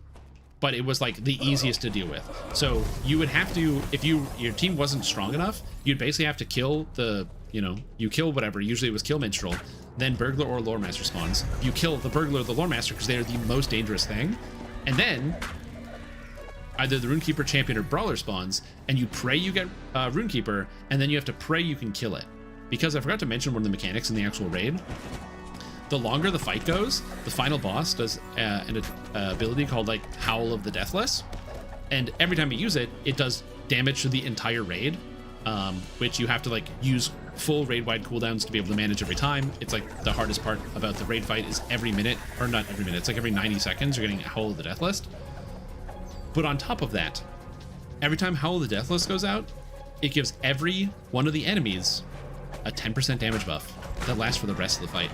but it was like the easiest to deal with. So you would have to, if your team wasn't strong enough, you'd basically have to kill the, you kill whatever, usually it was kill Minstrel, then Burglar or Lore Master spawns. You kill the Burglar or the Lore Master because they're the most dangerous thing, and then either the Runekeeper, Champion, or Brawler spawns, and you pray you get Runekeeper, and then you have to pray you can kill it. Because I forgot to mention one of the mechanics in the actual raid. The longer the fight goes, the final boss does an ability called like Howl of the Deathless, and every time you use it, it does damage to the entire raid, which you have to like use full raid-wide cooldowns to be able to manage every time. It's like the hardest part about the raid fight is every minute, or not every minute, it's like every 90 seconds you're getting Howl of the Deathless. But on top of that, every time Howl of the Deathless goes out, it gives every one of the enemies a 10% damage buff that lasts for the rest of the fight.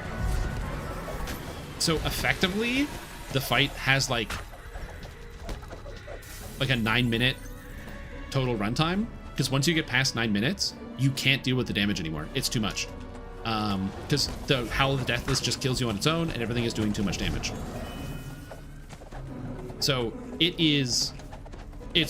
So effectively, the fight has like a 9-minute total runtime, because once you get past 9 minutes, you can't deal with the damage anymore. It's too much. Because the Howl of the Deathless just kills you on its own, and everything is doing too much damage. So it's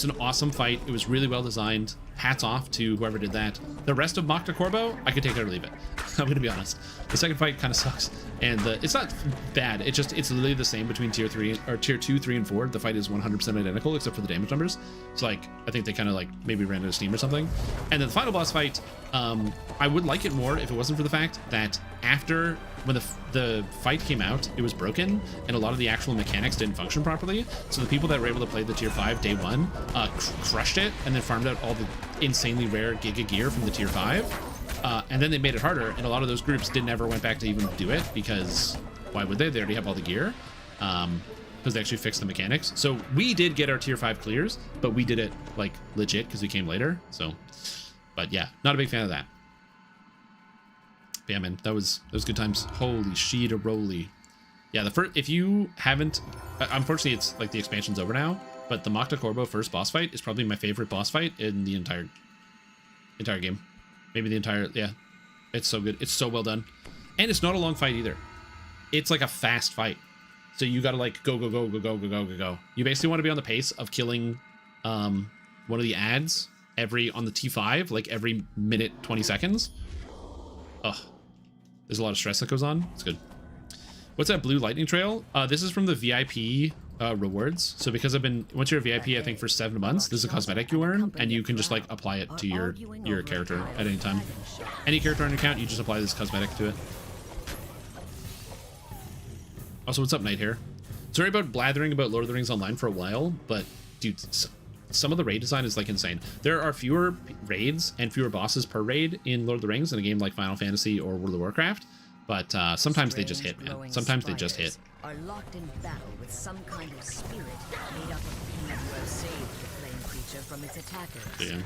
an awesome fight. It was really well designed. Hats off to whoever did that. The rest of Mokta Corbo, I could take it or leave it. I'm gonna be honest. The second fight kind of sucks, and it's not bad. It's literally the same between tier 2, 3, and 4. The fight is 100% identical except for the damage numbers. So like, I think they kind of like maybe ran out of steam or something. And then the final boss fight, I would like it more if it wasn't for the fact that after when the fight came out, it was broken, and a lot of the actual mechanics didn't function properly. So the people that were able to play the tier 5 day 1 crushed it, and then farmed out all the insanely rare Giga gear from the tier 5. And then they made it harder, and a lot of those groups never went back to even do it, because why would they? They already have all the gear, because they actually fixed the mechanics. So we did get our tier 5 clears, but we did it like legit because we came later. So, but yeah, not a big fan of that. But yeah, man, that was good times. Holy shit, a roly. Yeah, the first, if you haven't, unfortunately, it's like the expansion's over now, but the Mokta Corbo first boss fight is probably my favorite boss fight in the entire game. Maybe the entire, yeah. It's so good. It's so well done. And it's not a long fight either. It's like a fast fight. So you gotta like go. You basically want to be on the pace of killing one of the ads on the T5, like every minute, 20 seconds. Ugh. There's a lot of stress that goes on. It's good. What's that blue lightning trail? This is from the VIP rewards. So because once you're a VIP, I think for 7 months, there's a cosmetic you earn, and you can just like apply it to your character at any time. Any character on your account, you just apply this cosmetic to it. Also, what's up, Night Hair? Sorry about blathering about Lord of the Rings Online for a while, but dude, some of the raid design is like insane. There are fewer raids and fewer bosses per raid in Lord of the Rings in a game like Final Fantasy or World of Warcraft, but sometimes they just hit, man. Sometimes they just hit. Are locked in battle with some kind of spirit made up of people who have saved the flame creatures. creature from its attackers. Yeah.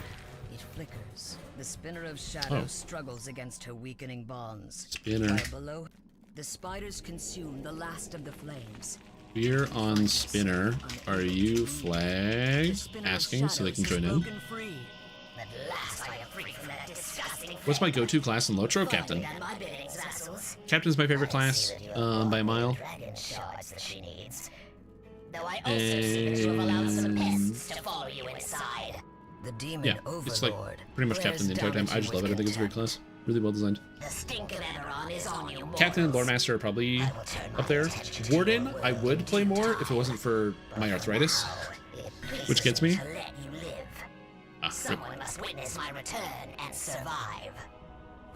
It flickers. The spinner of shadow struggles against her weakening bonds. Spinner. While below, the spiders consume the last of the flames. We're on spinner. Are you flagged? Asking so they can join in. What's my go-to class in Lotro? Captain. Captain's my favorite class by a mile. And yeah, it's like pretty much Captain the entire time. I just love it. I think it's a great class. Really well designed. Captain and Lore Master are probably up there. Warden, I would play more if it wasn't for my arthritis, which gets me. Someone must witness my return and survive.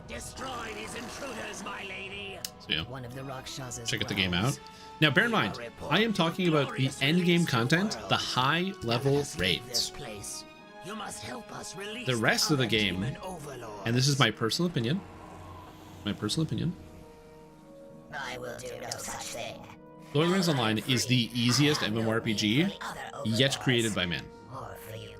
Destroy these intruders, my lady. So yeah, One of the Rakshasas check out the game out. Now, bear in mind, I am talking about the end game content, the high level raids. You must help us release the rest of the game, and this is my personal opinion. I will do no such thing. Lord of the Rings Online is the easiest MMORPG yet created by men.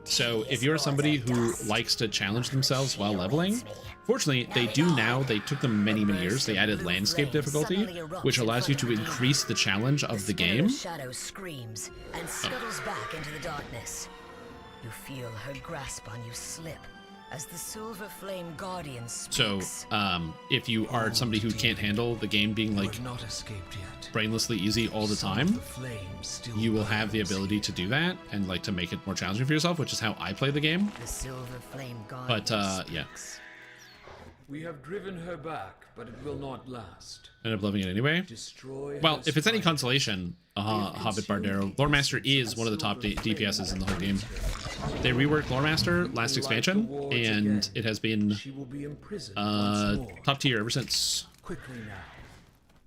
So if you're somebody who likes to challenge themselves while leveling, fortunately they do now. They took them many years. They added landscape difficulty, which allows you to increase the challenge of the game. Shadow screams and scuttles back into the darkness. You feel her grasp on you slip as the silver flame guardian speaks. So if you are somebody who can't handle the game being like brainlessly easy all the time, you will have the ability to do that and like to make it more challenging for yourself, which is how I play the game. The silver flame guardian But yeah, we have driven her back, but it will not last. End up loving it anyway. Well, if it's any consolation, Hobbit Bardero, Lore Master is one of the top DPSs in the whole game. They reworked Lore Master last expansion, and it has been top tier ever since. Quickly now,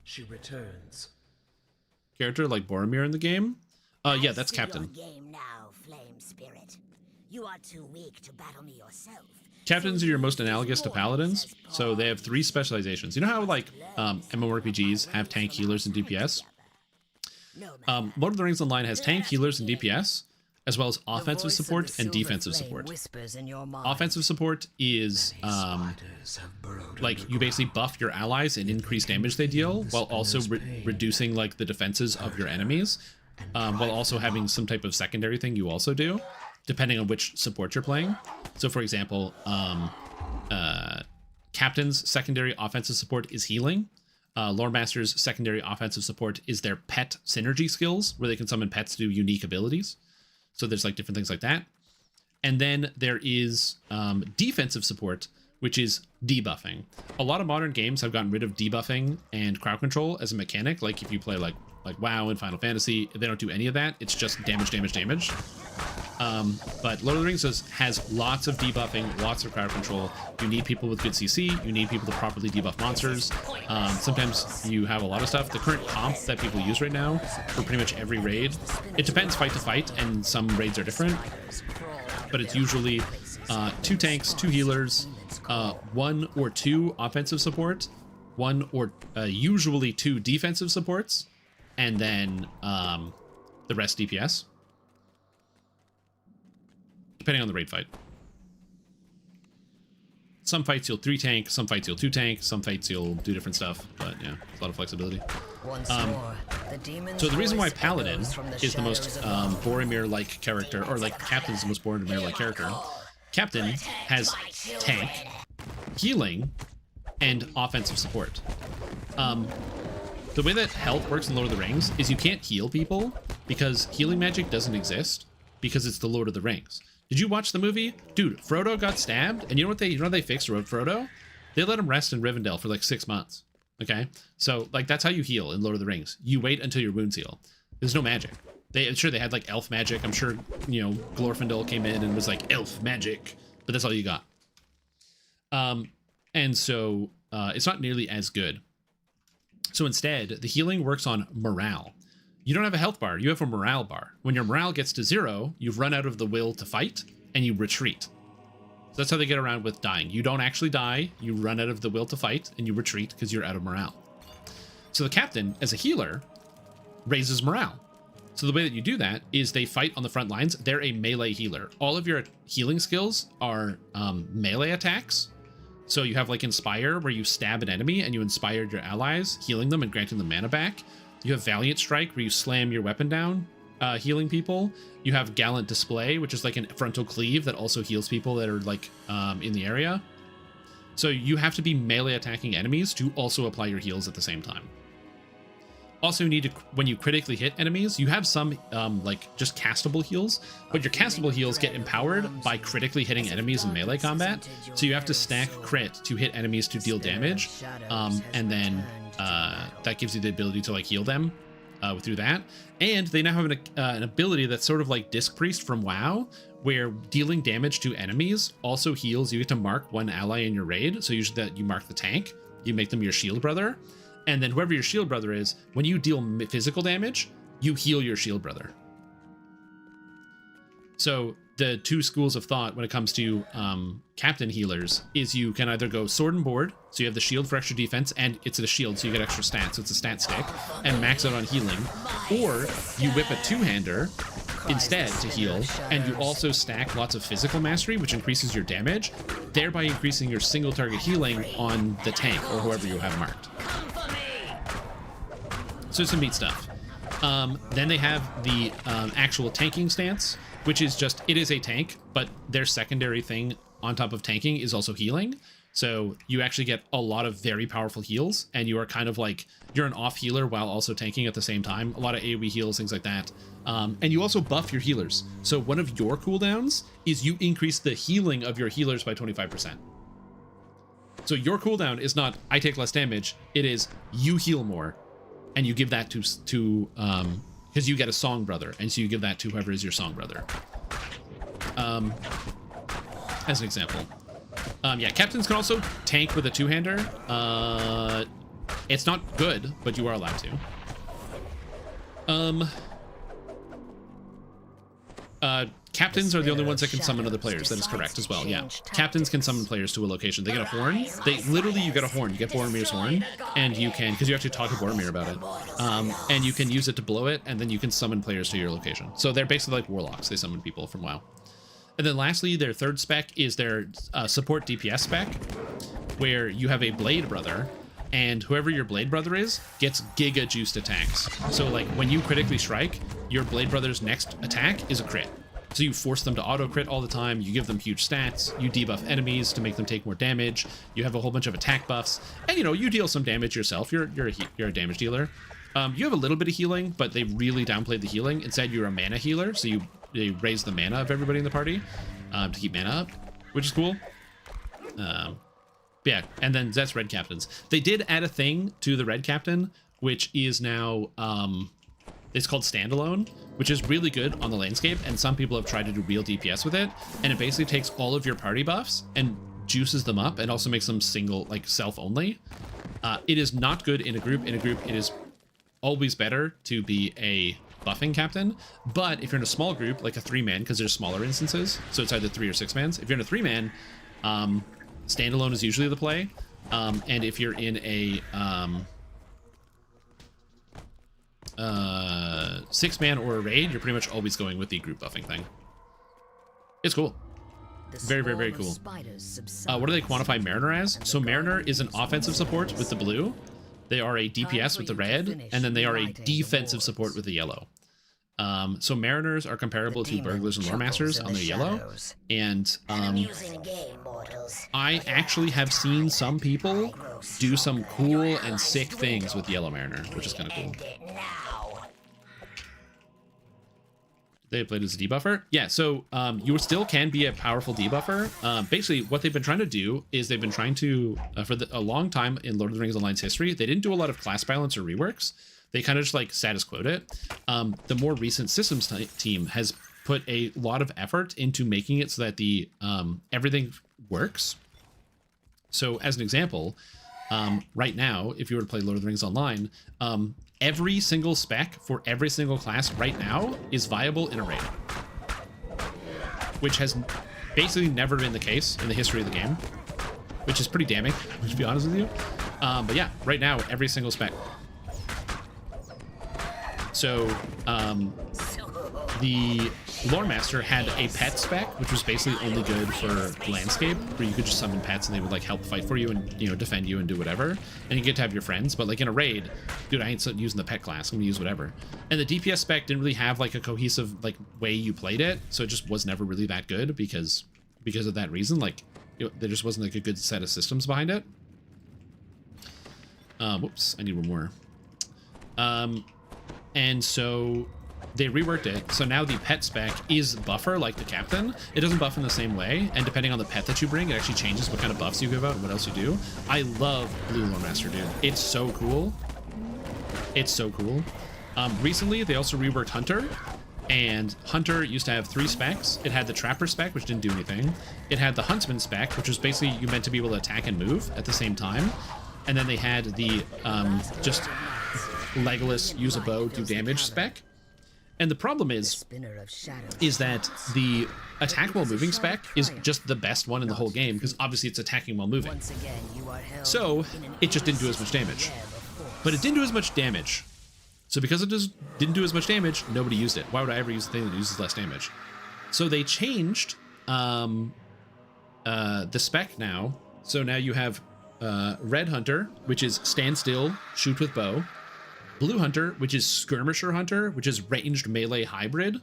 she returns. Character like Boromir in the game? Yeah, that's Captain. Game now, Flame Spirit. You are too weak to battle me yourself. Captains are your most analogous to paladins, so they have 3 specializations. You know how like MMORPGs have tank, healers, and DPS? Lord of the Rings Online has tank, healers, and DPS, as well as offensive support and defensive support. Offensive support is like you basically buff your allies and increase damage they deal, while also reducing like the defenses of your enemies, while also having some type of secondary thing you also do, depending on which support you're playing. So for example, Captain's secondary offensive support is healing. Lore Master's secondary offensive support is their pet synergy skills, where they can summon pets to do unique abilities. So there's like different things like that. And then there is defensive support, which is debuffing. A lot of modern games have gotten rid of debuffing and crowd control as a mechanic. Like if you play like WoW and Final Fantasy, they don't do any of that. It's just damage. But Lord of the Rings has lots of debuffing, lots of crowd control. You need people with good CC. You need people to properly debuff monsters. Sometimes you have a lot of stuff. The current comp that people use right now for pretty much every raid, it depends fight to fight, and some raids are different. But it's usually 2 tanks, 2 healers, 1 or 2 offensive support, 1 or usually 2 defensive supports, and then the rest DPS. Depending on the raid fight. Some fights you'll 3 tank, some fights you'll 2 tank, some fights you'll do different stuff, but yeah, a lot of flexibility. So the reason why Paladin is the most Boromir-like character, or like Captain's the most Boromir-like character, Captain has tank, healing, and offensive support. The way that health works in Lord of the Rings is you can't heal people because healing magic doesn't exist because it's the Lord of the Rings. Did you watch the movie? Dude, Frodo got stabbed, and you know what they fixed with Frodo? They let him rest in Rivendell for like 6 months. Okay? So like that's how you heal in Lord of the Rings. You wait until your wounds heal. There's no magic. I'm sure they had like elf magic. I'm sure, you know, Glorfindel came in and was like elf magic, but that's all you got. And so it's not nearly as good. So instead, the healing works on morale. You don't have a health bar, you have a morale bar. When your morale gets to 0, you've run out of the will to fight, and you retreat. So that's how they get around with dying. You don't actually die, you run out of the will to fight, and you retreat because you're out of morale. So the Captain, as a healer, raises morale. So the way that you do that is they fight on the front lines. They're a melee healer. All of your healing skills are melee attacks. So you have like Inspire, where you stab an enemy and you inspire your allies, healing them and granting them mana back. You have Valiant Strike, where you slam your weapon down, healing people. You have Gallant Display, which is like a frontal cleave that also heals people that are like in the area. So you have to be melee attacking enemies to also apply your heals at the same time. Also, you need to, when you critically hit enemies, you have some like just castable heals, but your castable heals get empowered by critically hitting enemies in melee combat. So you have to stack crit to hit enemies to deal damage, and then that gives you the ability to like heal them through that. And they now have an ability that's sort of like Disc Priest from WoW, where dealing damage to enemies also heals. You get to mark one ally in your raid. So usually that you mark the tank, you make them your shield brother. And then whoever your shield brother is, when you deal physical damage, you heal your shield brother. So the two schools of thought when it comes to captain healers is you can either go sword and board, so you have the shield for extra defense, and it's a shield, so you get extra stats, so it's a stat stick, and max out on healing. Or you whip a two-hander instead to heal, and you also stack lots of physical mastery, which increases your damage, thereby increasing your single target healing on the tank or whoever you have marked. So some neat stuff. Then they have the actual tanking stance, which is just, it is a tank, but their secondary thing on top of tanking is also healing. So you actually get a lot of very powerful heals, and you are kind of like, you're an off healer while also tanking at the same time. A lot of AoE heals, things like that. And you also buff your healers. So one of your cooldowns is you increase the healing of your healers by 25%. So your cooldown is not, I take less damage, it is, you heal more. And you give that to because you get a song brother, and so you give that to whoever is your song brother. As an example. Yeah, captains can also tank with a two-hander. It's not good, but you are allowed to. Captains are the only ones that can summon other players. That is correct as well. Yeah, captains can summon players to a location. They get a horn. You get a horn. You get Boromir's horn, and you can, because you have to talk to Boromir about it, and you can use it to blow it, and then you can summon players to your location. So they're basically like warlocks. They summon people from WoW. And then lastly, their third spec is their support DPS spec, where you have a Blade Brother, and whoever your Blade Brother is gets giga juiced attacks. So like when you critically strike, your Blade Brother's next attack is a crit. So you force them to auto crit all the time. You give them huge stats. You debuff enemies to make them take more damage. You have a whole bunch of attack buffs, and you deal some damage yourself. You're a damage dealer. You have a little bit of healing, but they really downplayed the healing. Instead, you're a mana healer, so they raise the mana of everybody in the party to keep mana up, which is cool. Yeah, and then that's Red Captains. They did add a thing to the Red Captain, which is now it's called Standalone, which is really good on the landscape, and some people have tried to do real DPS with it, and it basically takes all of your party buffs and juices them up, and also makes them single, like self-only. It is not good in a group. In a group, it is always better to be a buffing captain, but if you're in a small group, like a 3-man, because there's smaller instances, so it's either 3 or 6-mans. If you're in a 3-man, Standalone is usually the play, and if you're in a 6-man or a raid, you're pretty much always going with the group buffing thing. It's cool. Very, very, very cool. What do they quantify Mariner as? So Mariner is an offensive support with the blue. They are a DPS with the red, and then they are a defensive support with the yellow. So Mariners are comparable to Burglars and Lore Masters on the yellow, and I actually have seen some people do some cool and sick things with Yellow Mariner, which is kind of cool. They played as a debuffer? Yeah, so you still can be a powerful debuffer. Basically, what they've been trying to do is they've been trying to, for a long time in Lord of the Rings Online's history, they didn't do a lot of class balance or reworks. They kind of just like status quo'd it. The more recent systems team has put a lot of effort into making it so that the everything works. So as an example, right now, if you were to play Lord of the Rings Online, every single spec for every single class right now is viable in a raid, which has basically never been the case in the history of the game, which is pretty damning, to be honest with you. But yeah, right now, every single spec. So the Lore Master had a pet spec, which was basically only good for landscape, where you could just summon pets and they would like help fight for you and, you know, defend you and do whatever. And you get to have your friends, but like in a raid, dude, I ain't using the pet class. I'm gonna use whatever. And the DPS spec didn't really have like a cohesive like way you played it, so it just was never really that good because of that reason. Like there just wasn't like a good set of systems behind it. Whoops, I need one more. And so they reworked it, so now the pet spec is buffer like the captain. It doesn't buff in the same way, and depending on the pet that you bring, it actually changes what kind of buffs you give out and what else you do. I love Blue Lore Master, dude. It's so cool. It's so cool. Recently, they also reworked Hunter, and Hunter used to have 3 specs. It had the Trapper spec, which didn't do anything. It had the Huntsman spec, which was basically you meant to be able to attack and move at the same time. And then they had the just Legolas, use a bow, do damage spec. And the problem is that the attack while moving spec is just the best one in the whole game, because obviously it's attacking while moving. So it just didn't do as much damage. But it didn't do as much damage. So because it just didn't do as much damage, nobody used it. Why would I ever use a thing that uses less damage? So they changed the spec now. So now you have Red Hunter, which is stand still, shoot with bow. Blue Hunter, which is Skirmisher Hunter, which is ranged melee hybrid.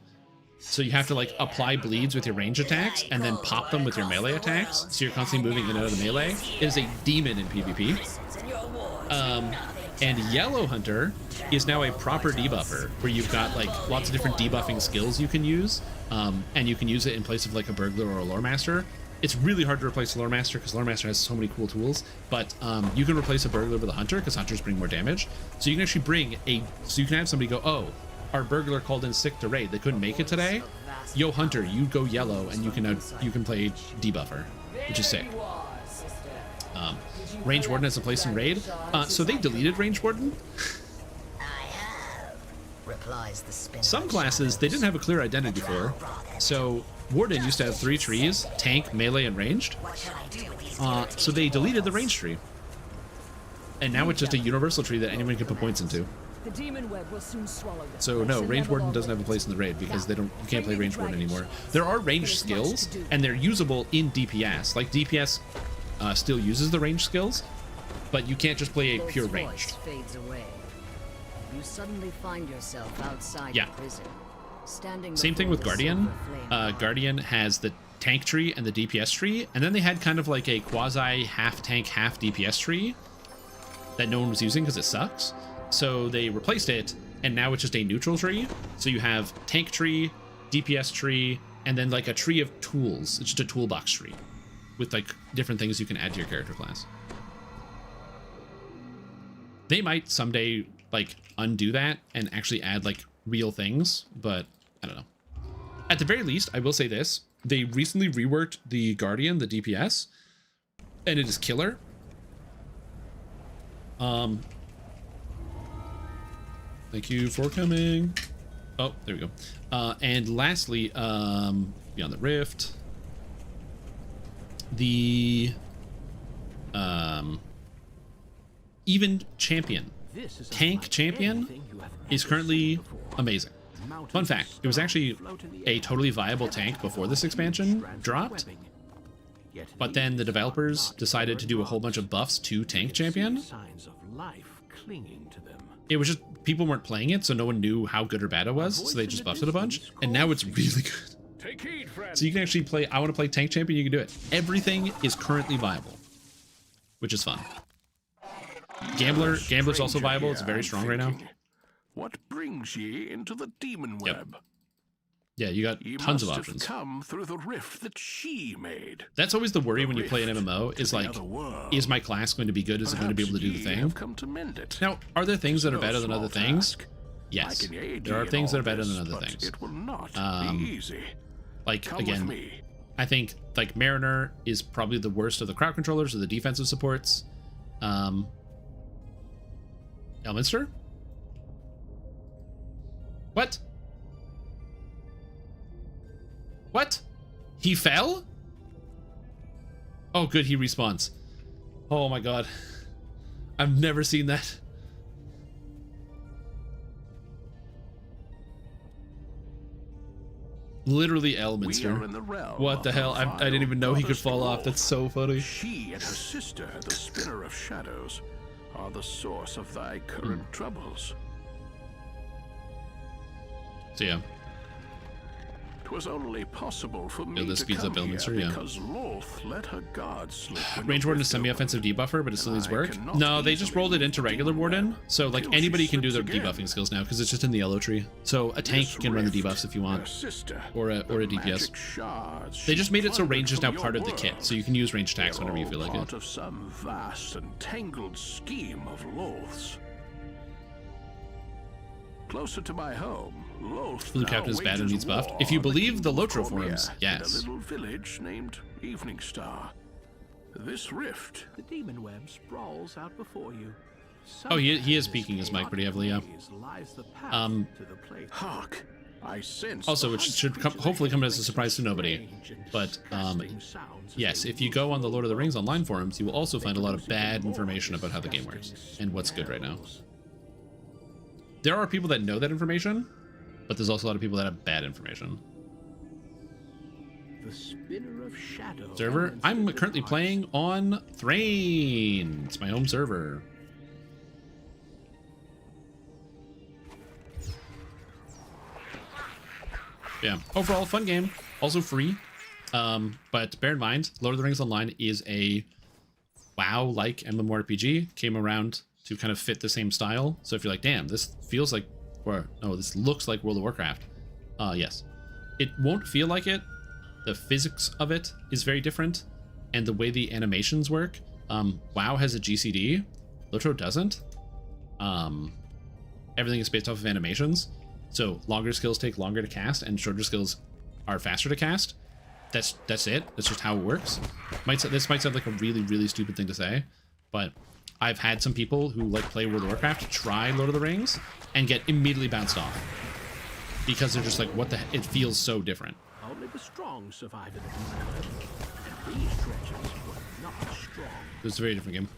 So you have to like apply bleeds with your range attacks and then pop them with your melee attacks. So you're constantly moving in and out of the melee. It is a demon in PvP. And Yellow Hunter is now a proper debuffer, where you've got like lots of different debuffing skills you can use, and you can use it in place of like a Burglar or a Lore Master. It's really hard to replace a Lore Master because Lore Master has so many cool tools, but you can replace a Burglar with a Hunter because Hunters bring more damage. So you can actually bring so you can have somebody go, oh, our Burglar called in sick to raid, they couldn't make it today. Yo, Hunter, you go yellow and you can play debuffer, which is sick. Range Warden has a place in raid. So they deleted Range Warden. Some classes they didn't have a clear identity for. So Warden used to have 3 trees: tank, melee, and ranged. So they deleted the range tree. And now it's just a universal tree that anyone can put points into. The demon web will soon swallow them. So no, Range Warden doesn't have a place in the raid because you can't play Range Warden anymore. There are ranged skills, and they're usable in DPS. Like DPS still uses the range skills, but you can't just play a pure ranged. Fades away. You suddenly find yourself outside Yeah. prison. Standing Same thing with Guardian. Guardian has the tank tree and the DPS tree, and then they had kind of like a quasi half tank, half DPS tree that no one was using because it sucks. So they replaced it, and now it's just a neutral tree. So you have tank tree, DPS tree, and then like a tree of tools. It's just a toolbox tree with like different things you can add to your character class. They might someday like undo that and actually add like real things, but I don't know. At the very least, I will say this. They recently reworked the Guardian, the DPS, and it is killer. Thank you for coming. Oh, there we go. And lastly, Beyond the Rift, the even champion, tank champion, is currently amazing. Fun fact, it was actually a totally viable tank before this expansion dropped, but then the developers decided to do a whole bunch of buffs to tank champion. It was just people weren't playing it, so no one knew how good or bad it was, so they just buffed it a bunch, and now it's really good. So you can actually play, I want to play tank champion, you can do it. Everything is currently viable, which is fun. Gambler's also viable, it's very strong right now. What brings ye into the demon web? Yeah, you got tons of options. Come through the rift that she made. That's always the worry when you play an MMO, is like, is my class going to be good? Is it going to be able to do the thing? Now, are there things that are better than other things? Yes, there are things that are better than other things. It will not be easy. Like, again, I think like Mariner is probably the worst of the crowd controllers or the defensive supports. Elminster? What? What? He fell? Oh, good, he respawns. Oh my god. I've never seen that. Literally Elminster. What the hell? I didn't even know he could fall off. That's so funny. She and her sister, the Spinner of Shadows, are the source of thy current troubles. So yeah. 'Twas only possible for me this to speeds come up Elminster, here yeah. because Loth let her guard slip. Range Warden is semi-offensive debuffer, but it still needs work. No, they just rolled it into regular Warden, so like anybody can do the debuffing skills now because it's just in the yellow tree. So a tank can run the debuffs if you want, or a DPS. They just made it so range is now part of the kit, so you can use range attacks whenever you feel like part it. of some vast and tangled scheme of Loth's. Closer to my home, Loth Blue Captain is bad and needs buffed. If you believe the Lotro forums, yes. A little village named Evening Star. This rift, the demon web sprawls out before you. Oh, he is peeking his mic pretty heavily, yeah. Hark! I sense also, which should hopefully come as a surprise to nobody. But yes, if you go on the Lord of the Rings online forums, you will also find a lot of bad information about how the game works and what's good right now. There are people that know that information, but there's also a lot of people that have bad information. The Spinner of Shadows. Server, I'm currently playing on Thrain. It's my home server. Yeah, overall fun game, also free. But bear in mind, Lord of the Rings Online is a WoW-like MMORPG. Came around to kind of fit the same style. So if you're like, damn, this feels like, or no, this looks like World of Warcraft. Yes. It won't feel like it. The physics of it is very different. And the way the animations work. WoW has a GCD. Lotro doesn't. Everything is based off of animations. So longer skills take longer to cast and shorter skills are faster to cast. That's it. That's just how it works. This might sound like a really, really stupid thing to say, but I've had some people who like play World of Warcraft try Lord of the Rings and get immediately bounced off because they're just like, what the heck? It feels so different. Only the strong survive in the and these treasures were not strong. It's a very different game.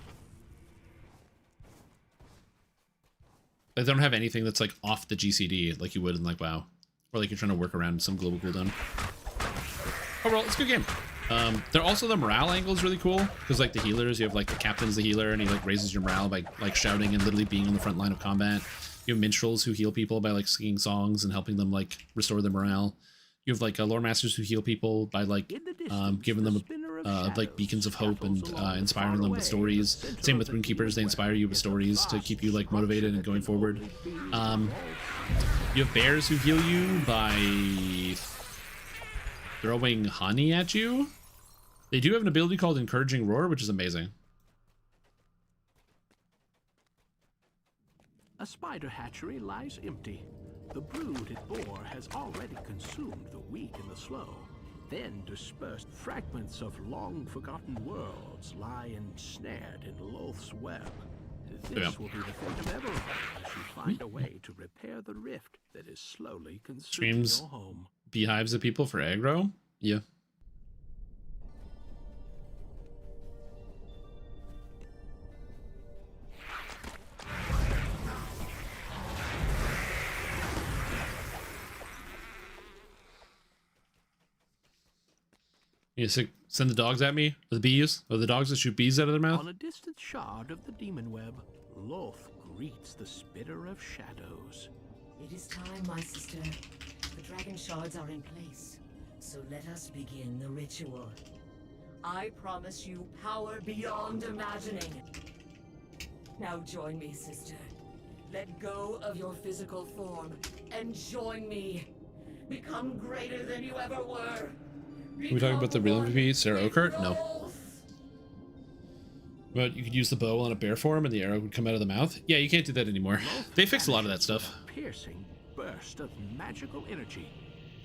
They don't have anything that's like off the GCD like you would in like WoW, or like you're trying to work around some global cooldown. Overall, it's a good game. They're also, the morale angle is really cool because like the healers, you have like the captain's the healer and he like raises your morale by like shouting and literally being on the front line of combat. You have minstrels who heal people by like singing songs and helping them like restore their morale. You have like lore masters who heal people by like giving them like beacons of hope and inspiring them with stories. Same with runekeepers, they inspire you with stories to keep you like motivated and going forward. You have bears who heal you by throwing honey at you. They do have an ability called Encouraging Roar, which is amazing. A spider hatchery lies empty. The brood it bore has already consumed the weak and the slow. Then dispersed fragments of long-forgotten worlds lie ensnared in Loth's web. This will be the fate of Eberron as you find a way to repair the rift that is slowly consuming your home. Beehives of people for aggro? Yeah. You send the dogs at me? Or the bees? Or the dogs that shoot bees out of their mouth? On a distant shard of the demon web, Loth greets the Spinner of Shadows. It is time, my sister. The dragon shards are in place. So let us begin the ritual. I promise you power beyond imagining. Now join me, sister. Let go of your physical form and join me. Become greater than you ever were. Are we talking about the real MVP, Sarah Oakert? No. But you could use the bow on a bear form and the arrow would come out of the mouth? Yeah, you can't do that anymore. They fixed a lot of that stuff. Piercing burst of magical energy,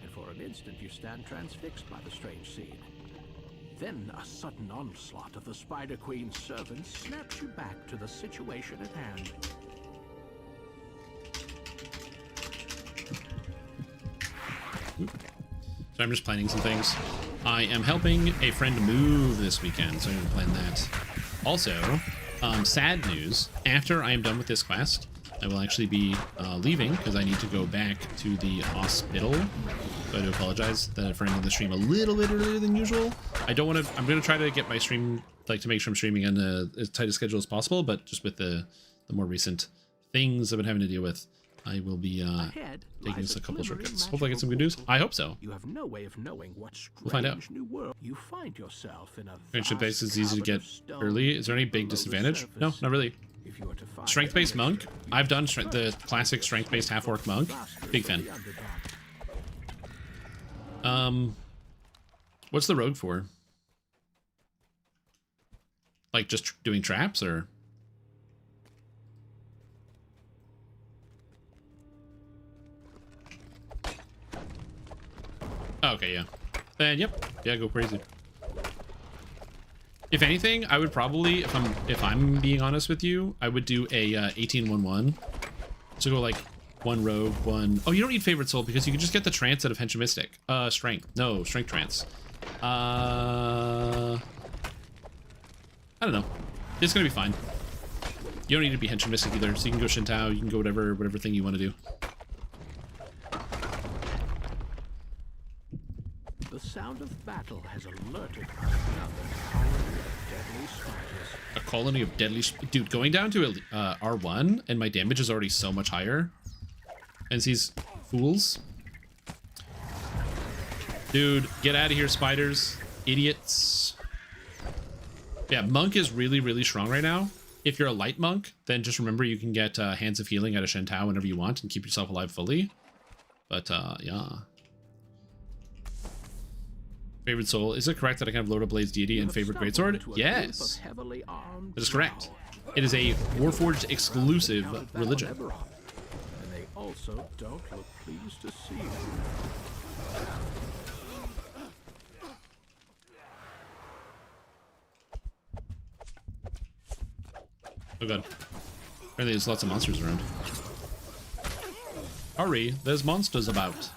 and for an instant you stand transfixed by the strange scene. Then a sudden onslaught of the Spider Queen's servants snaps you back to the situation at hand. So I'm just planning some things. I am helping a friend move this weekend, so I'm going to plan that. Also, sad news, after I am done with this quest, I will actually be leaving because I need to go back to the hospital So I do apologize for ending the stream a little bit earlier than usual. I'm going to try to get my stream, like, to make sure I'm streaming on as tight a schedule as possible, but just with the more recent things I've been having to deal with, I will be taking us a couple shortcuts. Hopefully I get some good news. I hope so. You have no way of knowing what we'll find out. New world you find yourself in. Friendship base is easy to get early. Is there any big disadvantage? No, not really. Strength-based monk. I've done the classic strength-based half-orc monk. Big fan. What's the rogue for? Like just doing traps, or? Oh, okay, yeah. And yep, yeah, go crazy. If anything, I would probably, if I'm being honest with you, I would do a 18-1-1. So go like one rogue, one. Oh, you don't need favorite soul because you can just get the trance out of Henchman Mystic. Strength. No, strength trance. I don't know. It's gonna be fine. You don't need to be Henchman Mystic either, so you can go Shintao, you can go whatever thing you want to do. The sound of battle has alerted a colony of deadly dude, going down to R1 and my damage is already so much higher. And these fools. Dude, get out of here, spiders. Idiots. Yeah, monk is really, really strong right now. If you're a light monk, then just remember you can get Hands of Healing out of Shintao whenever you want and keep yourself alive fully. But, yeah. Favorite soul. Is it correct that I can have Lord of Blades deity and favorite greatsword? Yes. That is correct. It is a Warforged exclusive religion. And they also don't look pleased to see you. Oh god. Apparently there's lots of monsters around. Hurry, there's monsters about.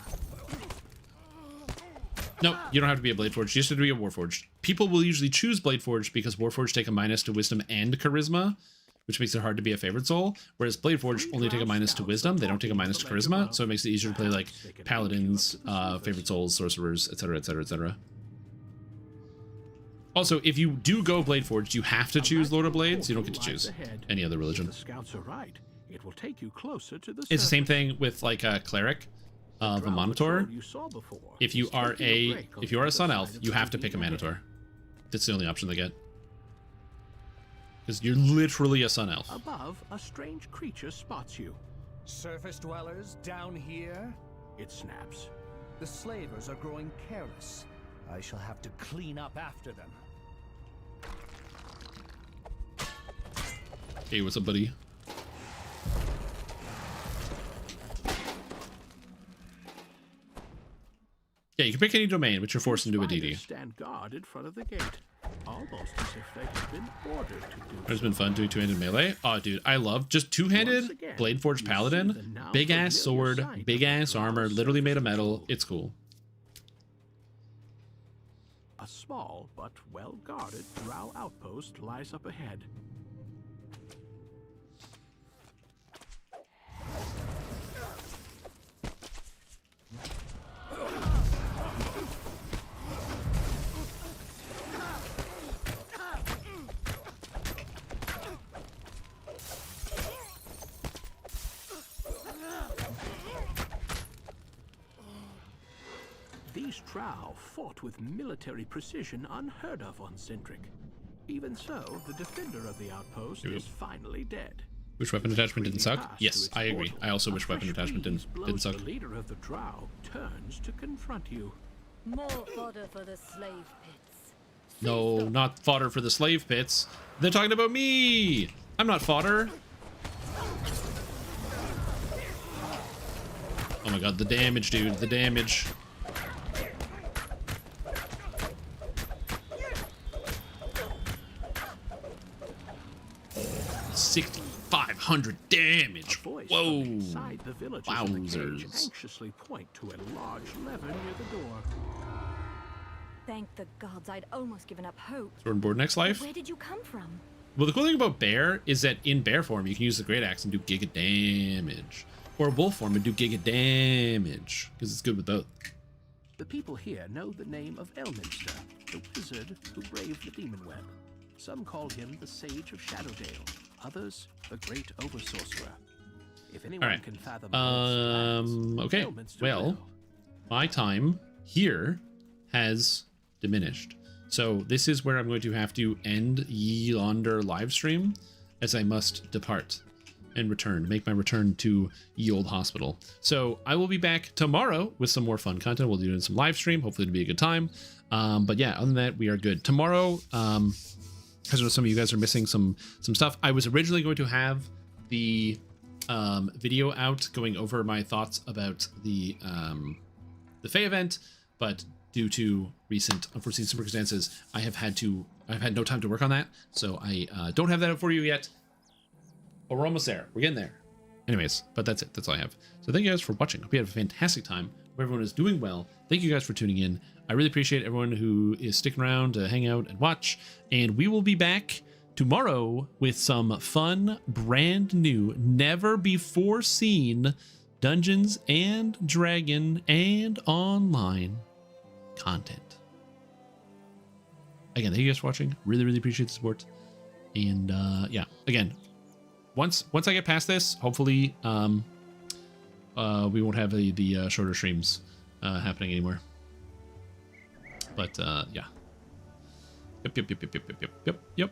No, you don't have to be a Bladeforged. You just have to be a Warforged. People will usually choose Bladeforged because Warforged take a minus to Wisdom and Charisma, which makes it hard to be a favorite soul, whereas Bladeforged only take a minus to Wisdom. They don't take a minus to Charisma, so it makes it easier to play like Paladins, favorite souls, Sorcerers, etc., etc., etc. Also, if you do go Bladeforged, you have to choose Lord of Blades. You don't get to choose any other religion. It will take you closer to the it's the same thing with like a Cleric of a Monitor. If you are a Sun Elf, you have to pick a Monitor. That's the only option they get. Because you're literally a Sun Elf. Above, a strange creature spots you. Surface dwellers down here? It snaps. The slavers are growing careless. I shall have to clean up after them. Hey, what's up, buddy? Yeah, you can pick any domain, but you're forced into a DD. Stand guard in front of the gate, almost as if they have been ordered to do. It's been fun doing two-handed melee. Oh, dude, I love just two-handed Bladeforged Paladin, big ass sword, big ass armor, literally made of metal. It's cool. A small but well-guarded drow outpost lies up ahead. These drow fought with military precision unheard of on Sindric. Even so, the defender of the outpost is finally dead. Wish weapon attachment didn't suck? Yes, I agree. I also wish weapon attachment didn't suck. The leader of the drow turns to confront you. More fodder for the slave pits. No, not fodder for the slave pits. They're talking about me! I'm not fodder. Oh my god, the damage, dude. The damage. 6,500 damage. Whoa. Wowzers. Anxiously point to a large lever near the door. Thank the gods, I'd almost given up hope. Sword and board next life. Where did you come from? Well, the cool thing about bear is that in bear form, you can use the great axe and do giga damage. Or wolf form and do giga damage. Because it's good with both. The people here know the name of Elminster, the wizard who braved the demon web. Some call him the Sage of Shadowdale, others the Great Oversorcerer. If anyone can fathom okay. Elminster Well, will. my time here has diminished. So this is where I'm going to have to end yonder live stream, as I must depart and make my return to ye old hospital. So I will be back tomorrow with some more fun content. We'll be doing some live stream. Hopefully it'll be a good time. But yeah, other than that, we are good. Tomorrow, I know some of you guys are missing some stuff. I was originally going to have the video out going over my thoughts about the Fae event, but due to recent unforeseen circumstances, I've had no time to work on that. So I don't have that up for you yet. But we're almost there. We're getting there. Anyways, but that's it. That's all I have. So thank you guys for watching. Hope you had a fantastic time. Hope everyone is doing well. Thank you guys for tuning in. I really appreciate everyone who is sticking around to hang out and watch. And we will be back tomorrow with some fun, brand new, never before seen Dungeons and Dragon and online content. Again, thank you guys for watching. Really, really appreciate the support. And yeah, again, once I get past this, hopefully we won't have the shorter streams happening anymore. But yeah. Yep.